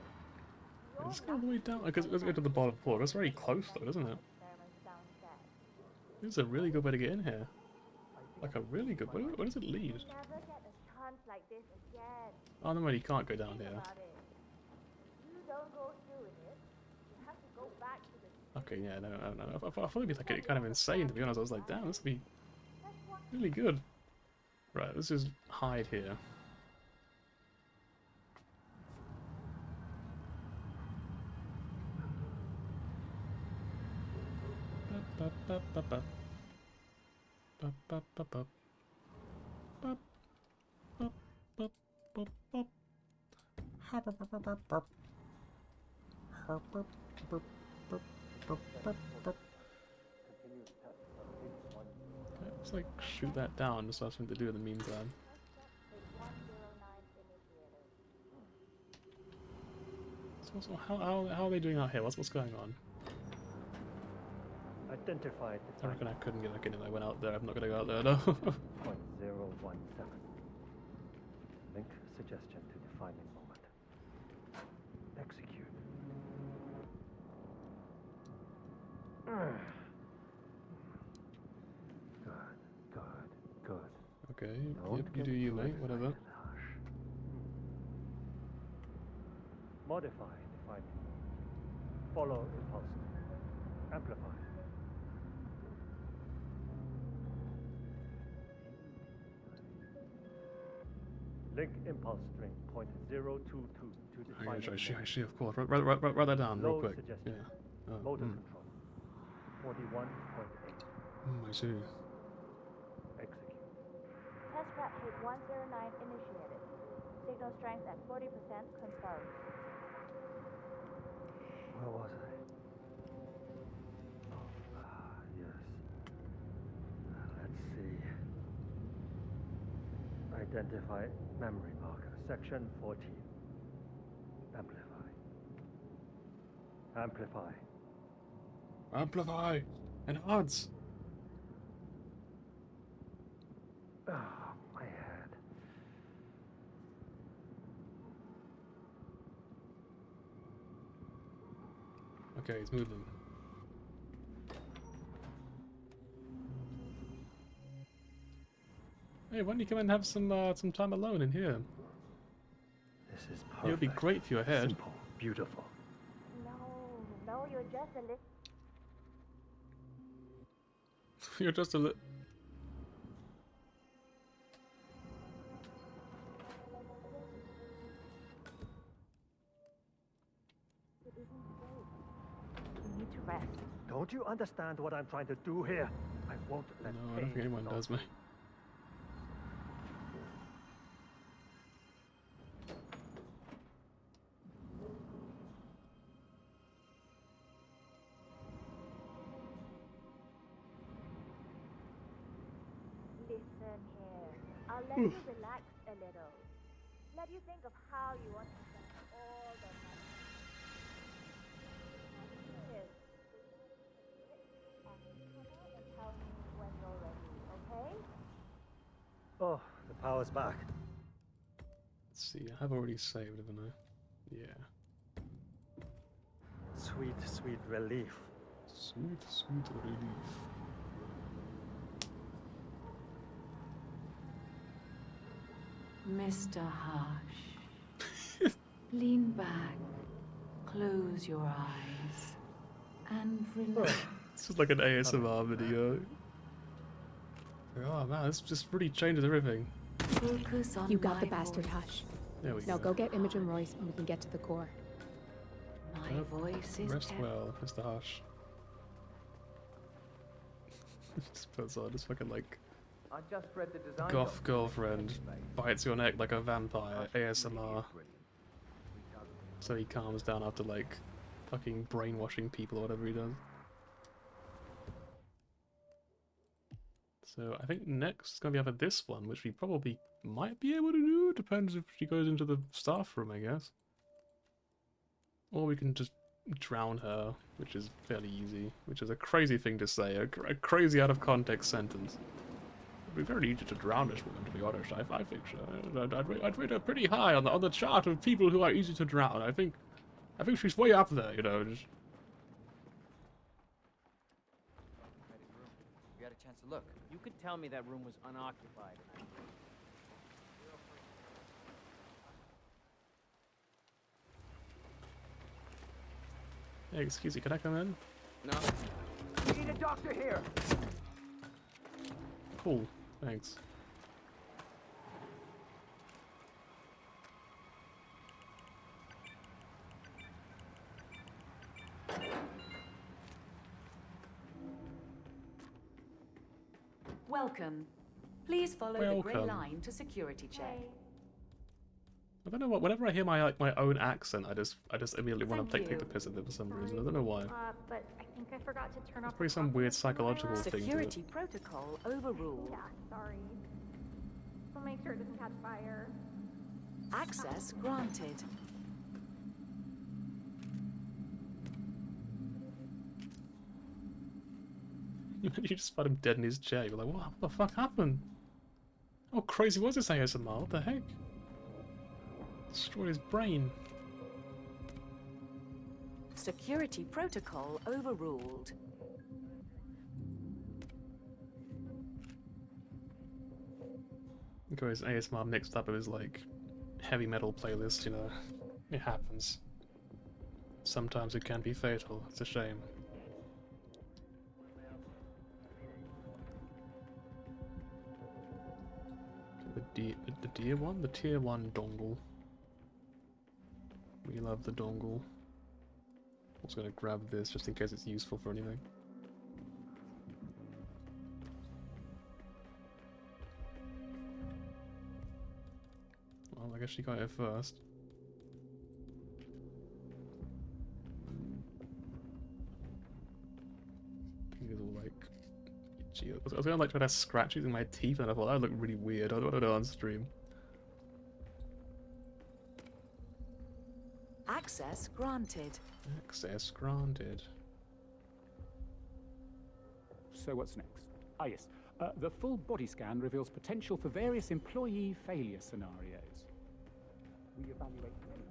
[SPEAKER 1] Let's go all the way down. Because let's go to the bottom floor. That's very close though, doesn't it? This is a really good way to get in here. Like a really good way. Where does it lead?
[SPEAKER 17] Never get a chance like this again.
[SPEAKER 1] Oh no, you can't go down here.
[SPEAKER 17] About it. You don't go through with it. You have to go back to the
[SPEAKER 1] Okay, yeah, no. I thought it'd be like kind of insane to be honest. I was like, damn, this would be really good. Right, let's just hide here. Let's like shoot that down just so I have something to do in the meantime. So how are they doing out here? What's going on?
[SPEAKER 16] Identified.
[SPEAKER 1] I reckon I couldn't get back in if I went out there. I'm not gonna go out there though.
[SPEAKER 16] 0.017. Link suggestion to defining moment. Execute. Good.
[SPEAKER 1] Okay, yep, you do you, mate. Whatever.
[SPEAKER 16] Modify defining. Follow impulse. Amplify. Link impulse string .022 to define.
[SPEAKER 1] I see, of course. Write that down real quick.
[SPEAKER 16] Suggestion.
[SPEAKER 1] Yeah. Oh,
[SPEAKER 16] Motor control. 41.8.
[SPEAKER 1] I see.
[SPEAKER 17] Test trap hit 109 initiated. Signal strength at 40% confirmed.
[SPEAKER 16] Where was I? Yes. Let's see. Identify memory marker. Section 14. Amplify. Amplify.
[SPEAKER 1] Amplify! Enhance!
[SPEAKER 16] Oh, my head.
[SPEAKER 1] Okay, he's moving. Hey, why don't you come and have some time alone in here?
[SPEAKER 16] This is perfect.
[SPEAKER 1] It would be great for your head.
[SPEAKER 16] Simple, beautiful.
[SPEAKER 17] No, you're just a little.
[SPEAKER 1] You're just a little.
[SPEAKER 17] It isn't safe. You need to rest.
[SPEAKER 16] Don't you understand what I'm trying to do here? I won't let
[SPEAKER 1] No, I don't think anyone does, mate.
[SPEAKER 17] Listen here. I'll let you relax a little. Let you think of how you want to spend all the money. Here. Come out and tell me when you're ready, okay?
[SPEAKER 16] Oh, the power's back.
[SPEAKER 1] Let's see, I have already saved, haven't I? Yeah.
[SPEAKER 16] Sweet, sweet relief.
[SPEAKER 1] Sweet, sweet relief.
[SPEAKER 7] Mr. Hush, lean back, close your eyes, and relax.
[SPEAKER 1] This is like an ASMR video. Oh man, this just really changes everything.
[SPEAKER 7] Focus on
[SPEAKER 3] You got the
[SPEAKER 7] my
[SPEAKER 3] bastard,
[SPEAKER 7] voice.
[SPEAKER 3] Hush.
[SPEAKER 1] There we
[SPEAKER 3] Now
[SPEAKER 1] go.
[SPEAKER 3] go get Imogen Royce and we can get to the core.
[SPEAKER 7] My voice is
[SPEAKER 1] Rest
[SPEAKER 7] kept.
[SPEAKER 1] well, Mr. Hush. Just puts on his fucking like
[SPEAKER 6] I just read the design
[SPEAKER 1] goth girlfriend bites your neck like a vampire ASMR. So he calms down after like fucking brainwashing people or whatever he does. So I think next is gonna be either this one, which we probably might be able to do. Depends if she goes into the staff room, I guess. Or we can just drown her, which is fairly easy. Which is a crazy thing to say, a crazy out of context sentence. It'd be very easy to drown this woman, to be honest. I think so. I'd rate her pretty high on the chart of people who are easy to drown. I think she's way up there, you know. Just...
[SPEAKER 12] You got a chance to look.
[SPEAKER 15] You could tell me that room was unoccupied.
[SPEAKER 1] Hey, excuse me, can I come in?
[SPEAKER 15] No.
[SPEAKER 6] We need a doctor here.
[SPEAKER 1] Cool, thanks.
[SPEAKER 7] Welcome. Please follow the grey
[SPEAKER 1] Welcome.
[SPEAKER 7] line to security check.
[SPEAKER 1] I don't know what. Whenever I hear my own accent, I just immediately want to
[SPEAKER 7] Thank
[SPEAKER 1] take the
[SPEAKER 7] you.
[SPEAKER 1] piss of it for some reason. I don't know why.
[SPEAKER 17] But I think I forgot to turn off.
[SPEAKER 1] It's probably some weird psychological thing to it.
[SPEAKER 7] Security protocol overruled.
[SPEAKER 17] Yeah, sorry. So make sure it doesn't catch fire.
[SPEAKER 7] Access granted.
[SPEAKER 1] You just find him dead in his chair. You're like, what the fuck happened? How crazy was this ASMR? What the heck? Destroyed his brain.
[SPEAKER 7] Security protocol overruled.
[SPEAKER 1] Got his ASMR mixed up with his like heavy metal playlist, you know. It happens. Sometimes it can be fatal. It's a shame. The tier 1? The tier 1 dongle. We love the dongle. I was gonna grab this just in case it's useful for anything. Well, I guess she got it first. He's all like itchy. I was gonna like try to scratch using my teeth, and I thought that would look really weird. I don't want to do it on stream.
[SPEAKER 7] Access granted.
[SPEAKER 1] Access granted.
[SPEAKER 5] So what's next? Ah, yes. The full body scan reveals potential for various employee failure scenarios. We evaluate many.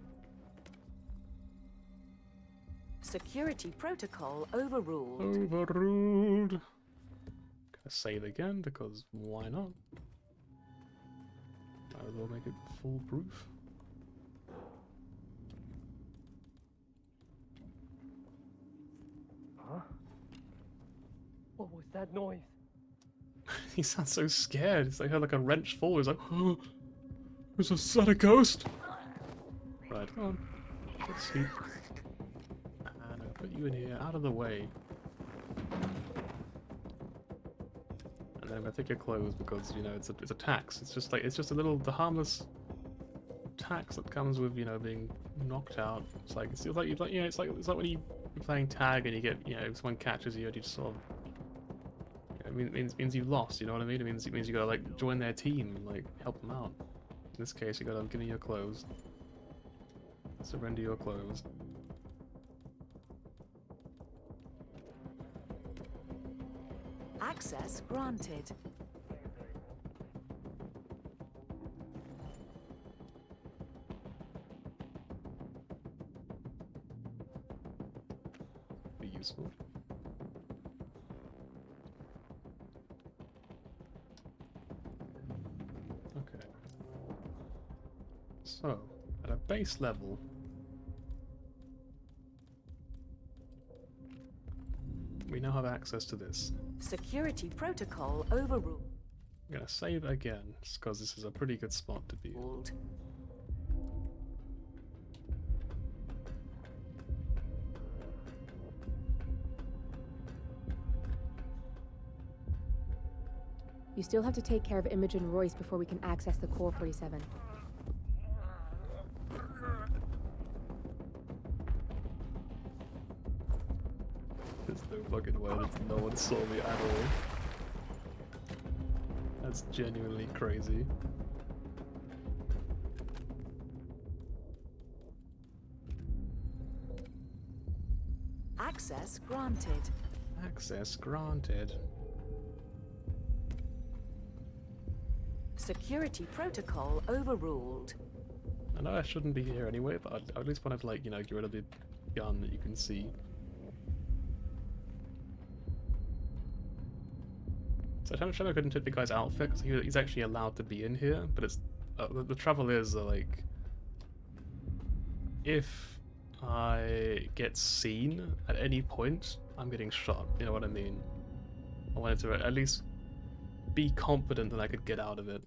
[SPEAKER 7] Security protocol overruled.
[SPEAKER 1] Overruled. Gonna save again because why not? Might as well make it foolproof.
[SPEAKER 11] Huh? What was that noise?
[SPEAKER 1] He sounds so scared. It's like heard like a wrench fall. He's like, oh, is that a ghost? Right, come on. Let's sleep. And I'll put you in here, out of the way. And then I'm gonna take your clothes because you know it's a tax. It's just the harmless tax that comes with being knocked out. It's like it's like when you're playing tag and you get someone catches you and you just sort of. It means you lost, you know what I mean? It means you gotta like join their team, like help them out. In this case, you gotta give me your clothes. Surrender your clothes.
[SPEAKER 7] Access granted.
[SPEAKER 1] Be useful. Okay. So, at a base level, we now have access to this.
[SPEAKER 7] Security protocol overruled.
[SPEAKER 1] I'm gonna save again, just because this is a pretty good spot to be.
[SPEAKER 3] You still have to take care of Imogen Royce before we can access the Core 47.
[SPEAKER 1] There's no fucking way that no one saw me at all. That's genuinely crazy.
[SPEAKER 7] Access granted.
[SPEAKER 1] Access granted.
[SPEAKER 7] Security protocol overruled.
[SPEAKER 1] I know I shouldn't be here anyway, but I at least want to, like, get rid of the gun that you can see. So Shadow couldn't take the guy's outfit because he's actually allowed to be in here, but it's the trouble is like if I get seen at any point, I'm getting shot. You know what I mean? I wanted to at least be confident that I could get out of it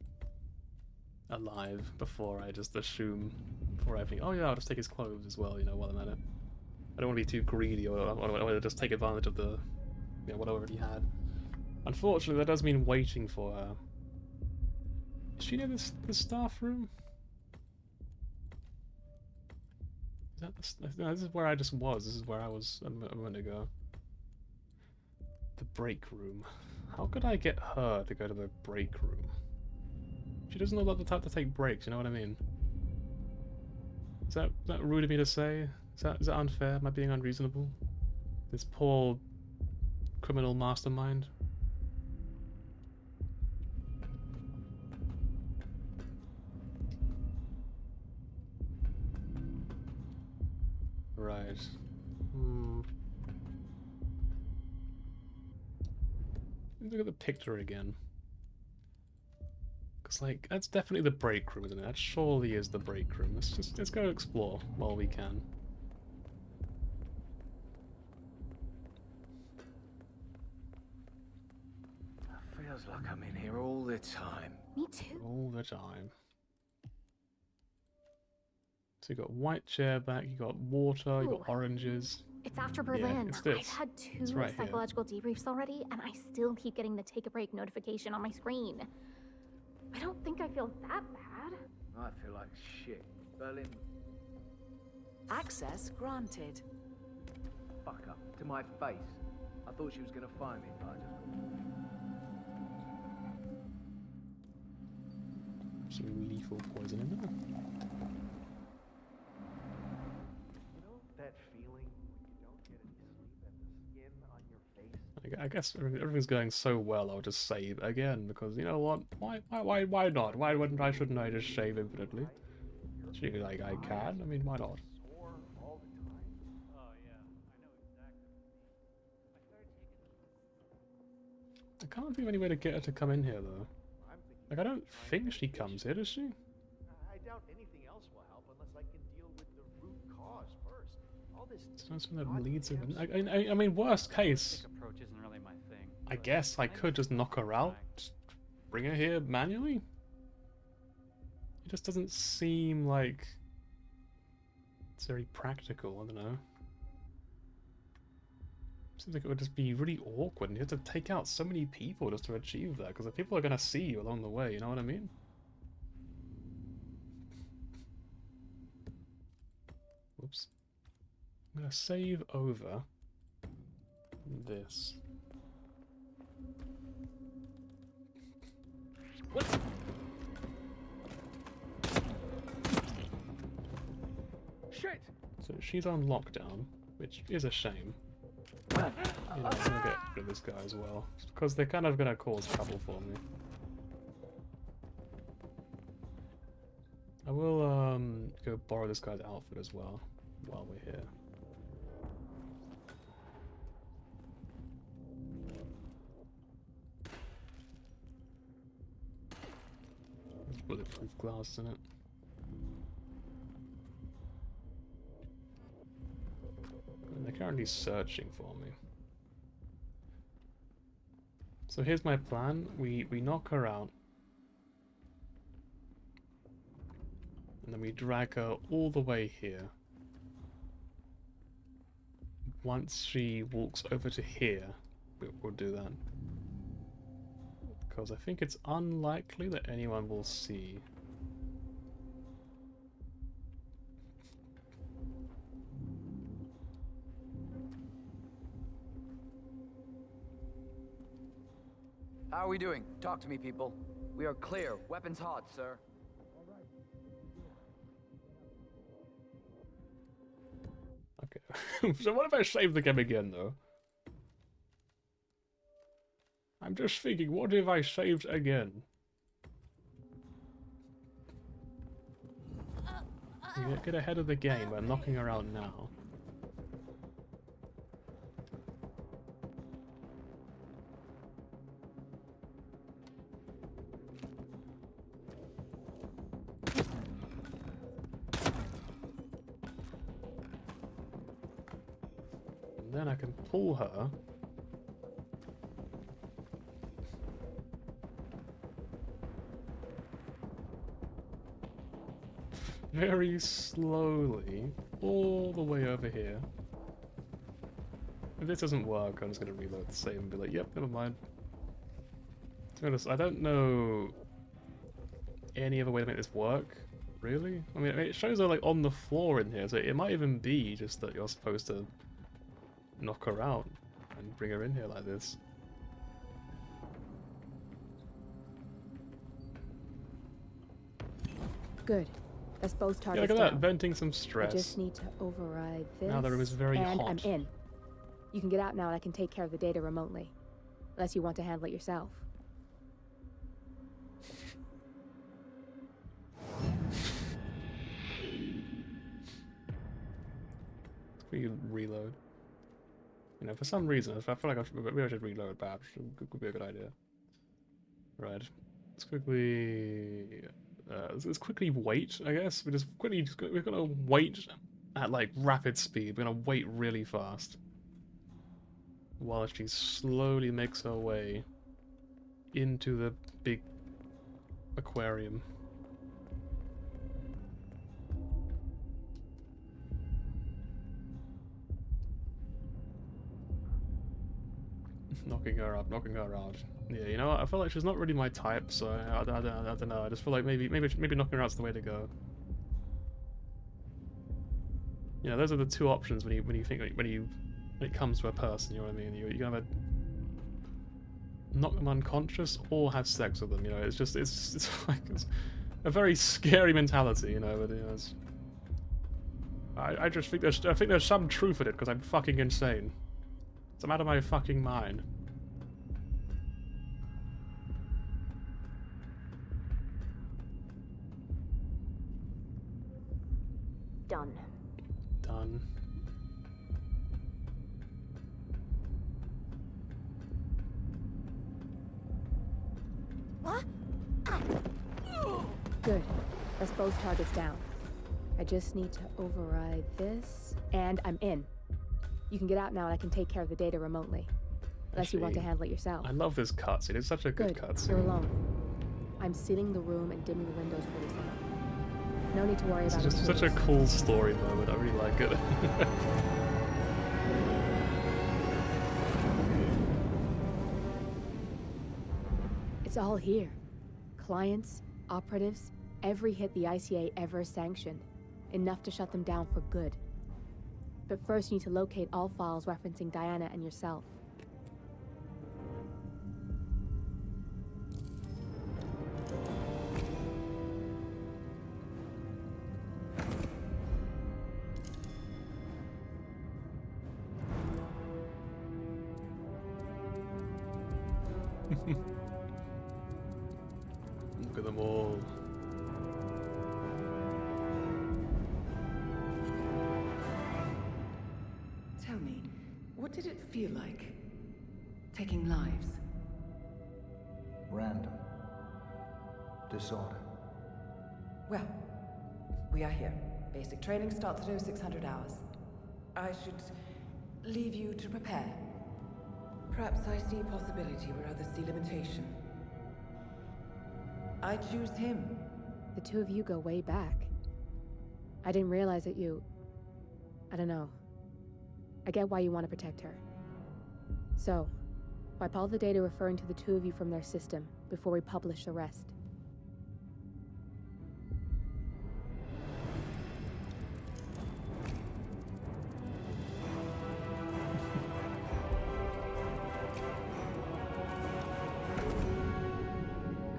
[SPEAKER 1] alive before I just assume, before I think, oh yeah, I'll just take his clothes as well, while I'm at it. I don't want to be too greedy, or I want to just take advantage of the, what I already had. Unfortunately, that does mean waiting for her. Is she near the staff room? Is that no, this is where I just was. This is where I was a moment ago. The break room. How could I get her to go to the break room? She doesn't know about the type to take breaks, you know what I mean? Is that rude of me to say? Is that unfair? Am I being unreasonable? This poor criminal mastermind? Right. Look at the picture again. Because, like, that's definitely the break room, isn't it? That surely is the break room. Let's go explore while we can.
[SPEAKER 6] Feels like I'm in here all the time.
[SPEAKER 14] Me too.
[SPEAKER 1] All the time. So you got white chair back, you got water, you got oranges.
[SPEAKER 14] It's after Berlin.
[SPEAKER 1] Yeah, it's this.
[SPEAKER 14] I've had two
[SPEAKER 1] right
[SPEAKER 14] psychological debriefs already, and I still keep getting the take a break notification on my screen. I don't think I feel that bad.
[SPEAKER 6] I feel like shit. Berlin.
[SPEAKER 7] Access granted.
[SPEAKER 6] Fuck up to my face. I thought she was gonna find me, but I just.
[SPEAKER 1] Some lethal poison in there.
[SPEAKER 4] You know that feeling when you don't get any sleep and the skin on your face?
[SPEAKER 1] I I guess everything's going so well, I'll just save again, because you know what? Why not? Why shouldn't I just save infinitely? Actually, like, I can, I mean, why not? I can't think of any way to get her to come in here, though. Like, I don't think she comes here, does she?
[SPEAKER 11] I doubt anything else will help unless I can deal with the root cause first. All this
[SPEAKER 1] Something that leads her. I mean, worst case.
[SPEAKER 12] Approach isn't really my thing.
[SPEAKER 1] I guess I could just knock her out, just bring her here manually. It just doesn't seem like it's very practical. I don't know. Seems like it would just be really awkward, and you have to take out so many people just to achieve that, because the people are gonna see you along the way. You know what I mean? Whoops. I'm gonna save over this. What?
[SPEAKER 11] Shit!
[SPEAKER 1] So she's on lockdown, which is a shame. You know, I'm gonna get rid of this guy as well, because they're kind of gonna cause trouble for me. I will go borrow this guy's outfit as well while we're here. There's bulletproof glass in it. And they're currently searching for me. So here's my plan. We knock her out. And then we drag her all the way here. Once she walks over to here, we'll do that. Because I think it's unlikely that anyone will see.
[SPEAKER 12] How are we doing? Talk to me, people. We are clear. Weapons hot, sir.
[SPEAKER 1] Okay. So what if I save the game again, though? I'm just thinking, what if I saved again? Get ahead of the game by knocking her out now. And then I can pull her. Very slowly, all the way over here. If this doesn't work, I'm just going to reload the save and be like, yep, never mind. To be honest, I don't know any other way to make this work, really. I mean, it shows her like on the floor in here, so it might even be just that you're supposed to knock her out and bring her in here like this.
[SPEAKER 3] Good. That's both
[SPEAKER 1] Yeah,
[SPEAKER 3] targets
[SPEAKER 1] look at that,
[SPEAKER 3] down.
[SPEAKER 1] venting some stress.
[SPEAKER 3] I just need to override this.
[SPEAKER 1] Now the room is very
[SPEAKER 3] and
[SPEAKER 1] hot.
[SPEAKER 3] I'm in. You can get out now and I can take care of the data remotely. Unless you want to handle it yourself.
[SPEAKER 1] We can reload. You know, for some reason, I feel like maybe I should reload perhaps. Could be a good idea. Right. Let's quickly wait, I guess. We're gonna wait at like rapid speed. We're gonna wait really fast. While she slowly makes her way into the big aquarium. Knocking her up, knocking her out. Yeah, you know what? I feel like she's not really my type, so I don't know. I just feel like maybe knocking her out's the way to go. You know, those are the two options when it comes to a person. You know what I mean? You can either knock them unconscious or have sex with them. You know, it's like it's a very scary mentality. You know, but you know, I just think there's some truth in it because I'm fucking insane. So I'm out of my fucking mind.
[SPEAKER 3] Good. That's both targets down. I just need to override this, and I'm in. You can get out now and I can take care of the data remotely. Unless you want to handle it yourself.
[SPEAKER 1] I love this cutscene. It's such a good cutscene.
[SPEAKER 3] You're alone. I'm sealing the room and dimming the windows for this time. No need to worry about it.
[SPEAKER 1] It's just such a cool story moment. I really like it.
[SPEAKER 3] It's all here. Clients, operatives, every hit the ICA ever sanctioned. Enough to shut them down for good. But first you need to locate all files referencing Diana and yourself.
[SPEAKER 1] Look at them all.
[SPEAKER 2] Tell me, what did it feel like? Taking lives?
[SPEAKER 21] Random. Disorder.
[SPEAKER 2] Well, we are here. Basic training starts at 0600 hours. I should leave you to prepare. Perhaps I see possibility where others see limitation. I choose him.
[SPEAKER 3] The two of you go way back. I didn't realize that you... I don't know. I get why you want to protect her. So, wipe all the data referring to the two of you from their system before we publish the rest.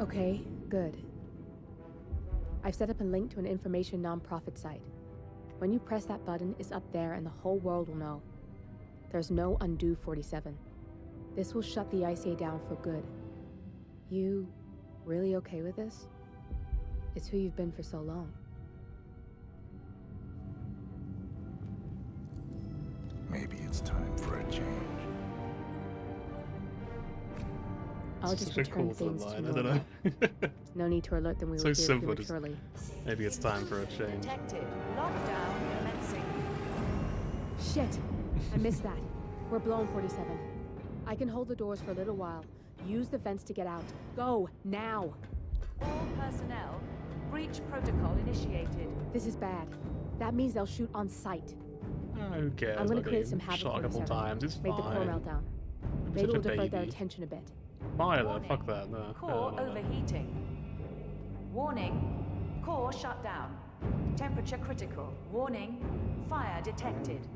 [SPEAKER 3] Okay, good. I've set up a link to an information nonprofit site. When you press that button, it's up there and the whole world will know. There's no undo 47. This will shut the ICA down for good. You really okay with this? It's who you've been for so long.
[SPEAKER 21] Maybe it's time for a change.
[SPEAKER 3] I'll just return things to normal. No need to alert them we were
[SPEAKER 1] So
[SPEAKER 3] here
[SPEAKER 1] simple.
[SPEAKER 3] prematurely.
[SPEAKER 1] Maybe it's time for a change.
[SPEAKER 7] Detected. Lockdown commencing.
[SPEAKER 3] Shit! I missed that. We're blown, 47. I can hold the doors for a little while. Use the vents to get out. Go, now!
[SPEAKER 7] All personnel, breach protocol initiated.
[SPEAKER 3] This is bad. That means they'll shoot on sight.
[SPEAKER 1] Who cares?
[SPEAKER 3] I'm gonna
[SPEAKER 1] I'll
[SPEAKER 3] create
[SPEAKER 1] get
[SPEAKER 3] some havoc,
[SPEAKER 1] shot a couple
[SPEAKER 3] 47.
[SPEAKER 1] times. It's
[SPEAKER 3] Make the core
[SPEAKER 1] fine.
[SPEAKER 3] meltdown.
[SPEAKER 1] I'm
[SPEAKER 3] Maybe
[SPEAKER 1] such
[SPEAKER 3] we'll
[SPEAKER 1] a
[SPEAKER 3] divert their
[SPEAKER 1] baby.
[SPEAKER 3] attention a bit.
[SPEAKER 1] Fire though, fuck that. No.
[SPEAKER 7] Core
[SPEAKER 1] no.
[SPEAKER 7] overheating. Warning. Core shut down. Temperature critical. Warning. Fire detected.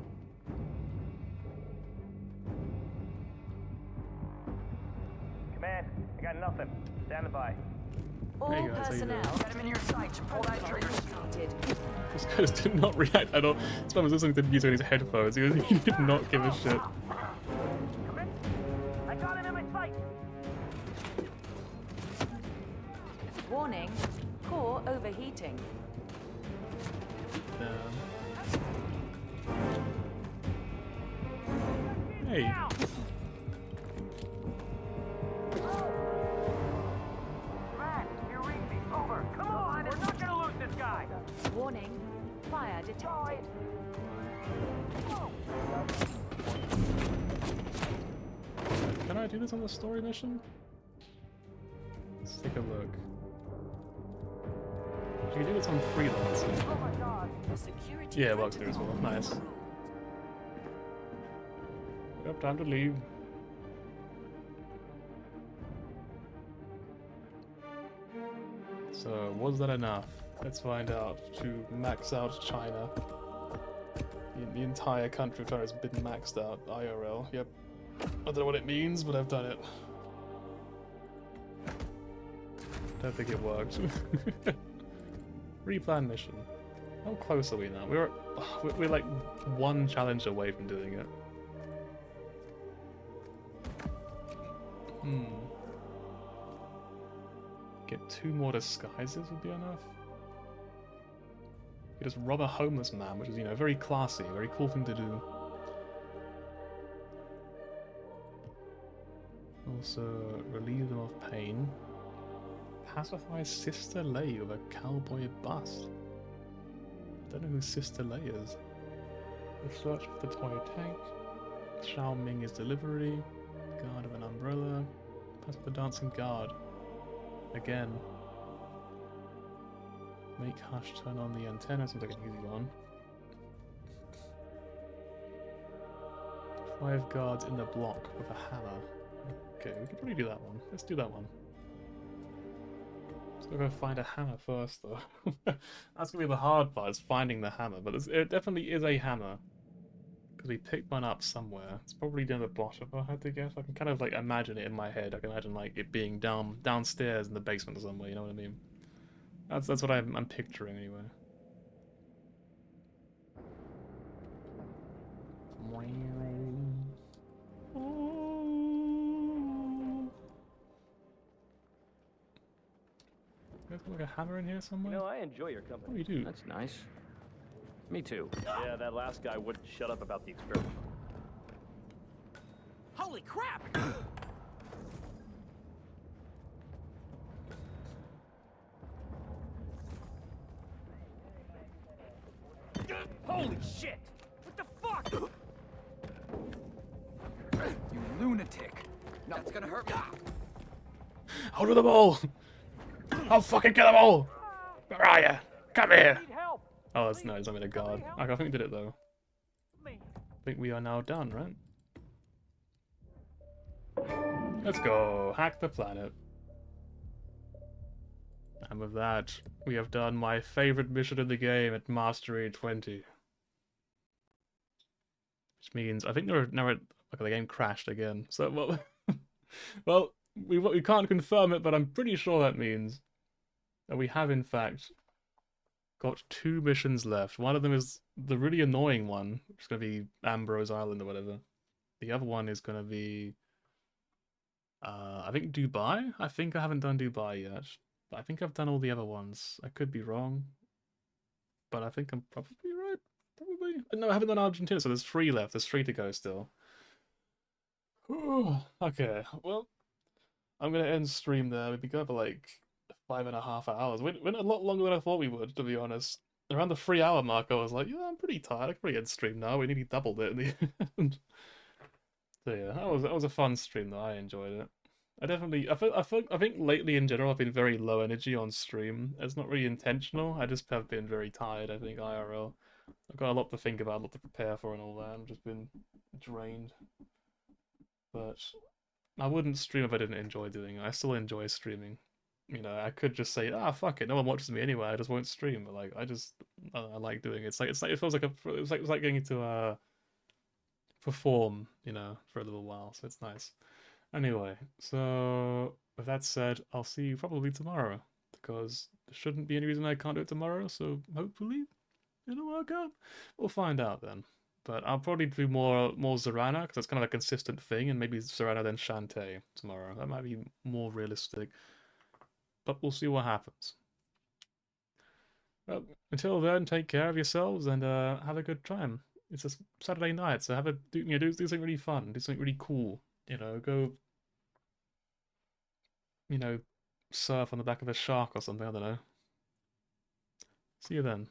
[SPEAKER 22] Command, I got nothing. Stand by.
[SPEAKER 7] All
[SPEAKER 1] Hey guys, how you
[SPEAKER 7] personnel.
[SPEAKER 1] doing?
[SPEAKER 7] Get him in your sights. Pull that trigger.
[SPEAKER 1] This guy just did not react at all. This man was listening to the music on his headphones. He did not give a shit.
[SPEAKER 22] I got him in my sight.
[SPEAKER 7] Warning. Core overheating.
[SPEAKER 1] Hey.
[SPEAKER 22] Command, you read me. Over. Come on, we're not gonna lose this guy.
[SPEAKER 7] Warning. Fire detected.
[SPEAKER 1] Can I do this on the story mission? Let's take a look. You can do this on freelance.
[SPEAKER 22] Oh my god.
[SPEAKER 7] Security.
[SPEAKER 1] Yeah, works there as well. Nice. Yep, time to leave. So, was that enough? Let's find out. To max out China. The entire country of China has been maxed out. IRL, yep. I don't know what it means, but I've done it. Don't think it worked. Replan mission. How close are we now? We're like one challenge away from doing it. Get 2 more disguises would be enough. You just rob a homeless man, which is, you know, very classy, very cool thing to do. Also, relieve them of pain. Pacify Sister Lei with a cowboy bust. I don't know who Sister Lei is. The search for the toy tank. Xiao Ming is delivery. Guard of an umbrella. Pass the dancing guard. Again. Make Hush turn on the antenna. Seems like an easy one. 5 guards in the block with a hammer. Okay, we can probably do that one. Let's do that one. Let's go find a hammer first, though. That's gonna be the hard part, is finding the hammer. But it definitely is a hammer. Because we picked one up somewhere. It's probably near the bottom, if I had to guess. I can kind of like imagine it in my head. I can imagine like it being downstairs in the basement or somewhere, you know what I mean? That's what I'm picturing anyway. There's like a hammer in here somewhere?
[SPEAKER 13] You know, I enjoy your company.
[SPEAKER 1] Oh, you do?
[SPEAKER 15] That's nice. Me too.
[SPEAKER 13] Yeah, that last guy wouldn't shut up about the experiment.
[SPEAKER 8] Holy crap! Holy shit! What the fuck?
[SPEAKER 10] You lunatic! That's gonna hurt me.
[SPEAKER 1] Hold on the ball! I'll fucking get them all! Where are you? Come here! Oh, that's nice. I'm in a guard. I think we did it though. I think we are now done, right? Let's go. Hack the planet. And with that, we have done my favorite mission in the game at Mastery 20. Which means, I think okay, the game crashed again. So, well, well, we can't confirm it, but I'm pretty sure that means that we have, in fact, got 2 missions left. One of them is the really annoying one, which is going to be Ambrose Island or whatever. The other one is going to be, I think Dubai? I think I haven't done Dubai yet. But I think I've done all the other ones. I could be wrong. But I think I'm probably right. Probably. No, I haven't done Argentina, so there's 3 left. There's 3 to go still. Okay, well, I'm going to end stream there. We've been going for like 5.5 hours. We went a lot longer than I thought we would, to be honest. Around the 3-hour mark, I was like, yeah, I'm pretty tired. I can probably end stream now. We nearly doubled it in the end. So yeah, that was a fun stream though. I enjoyed it. I think lately in general I've been very low energy on stream. It's not really intentional. I just have been very tired. I think IRL. I've got a lot to think about, a lot to prepare for, and all that. I've just been drained. But I wouldn't stream if I didn't enjoy doing it. I still enjoy streaming. You know, I could just say, fuck it, no one watches me anyway. I just won't stream. But like, I like doing it. It's like it feels like it's like getting to perform, you know, for a little while. So it's nice. Anyway, so with that said, I'll see you probably tomorrow, because there shouldn't be any reason I can't do it tomorrow, so hopefully it'll work out. We'll find out then. But I'll probably do more Zorana, because that's kind of a consistent thing, and maybe Zorana then Shantae tomorrow. That might be more realistic. But we'll see what happens. Well, until then, take care of yourselves, and have a good time. It's a Saturday night, so do something really fun, do something really cool. You know, go, you know, surf on the back of a shark or something, I don't know. See you then.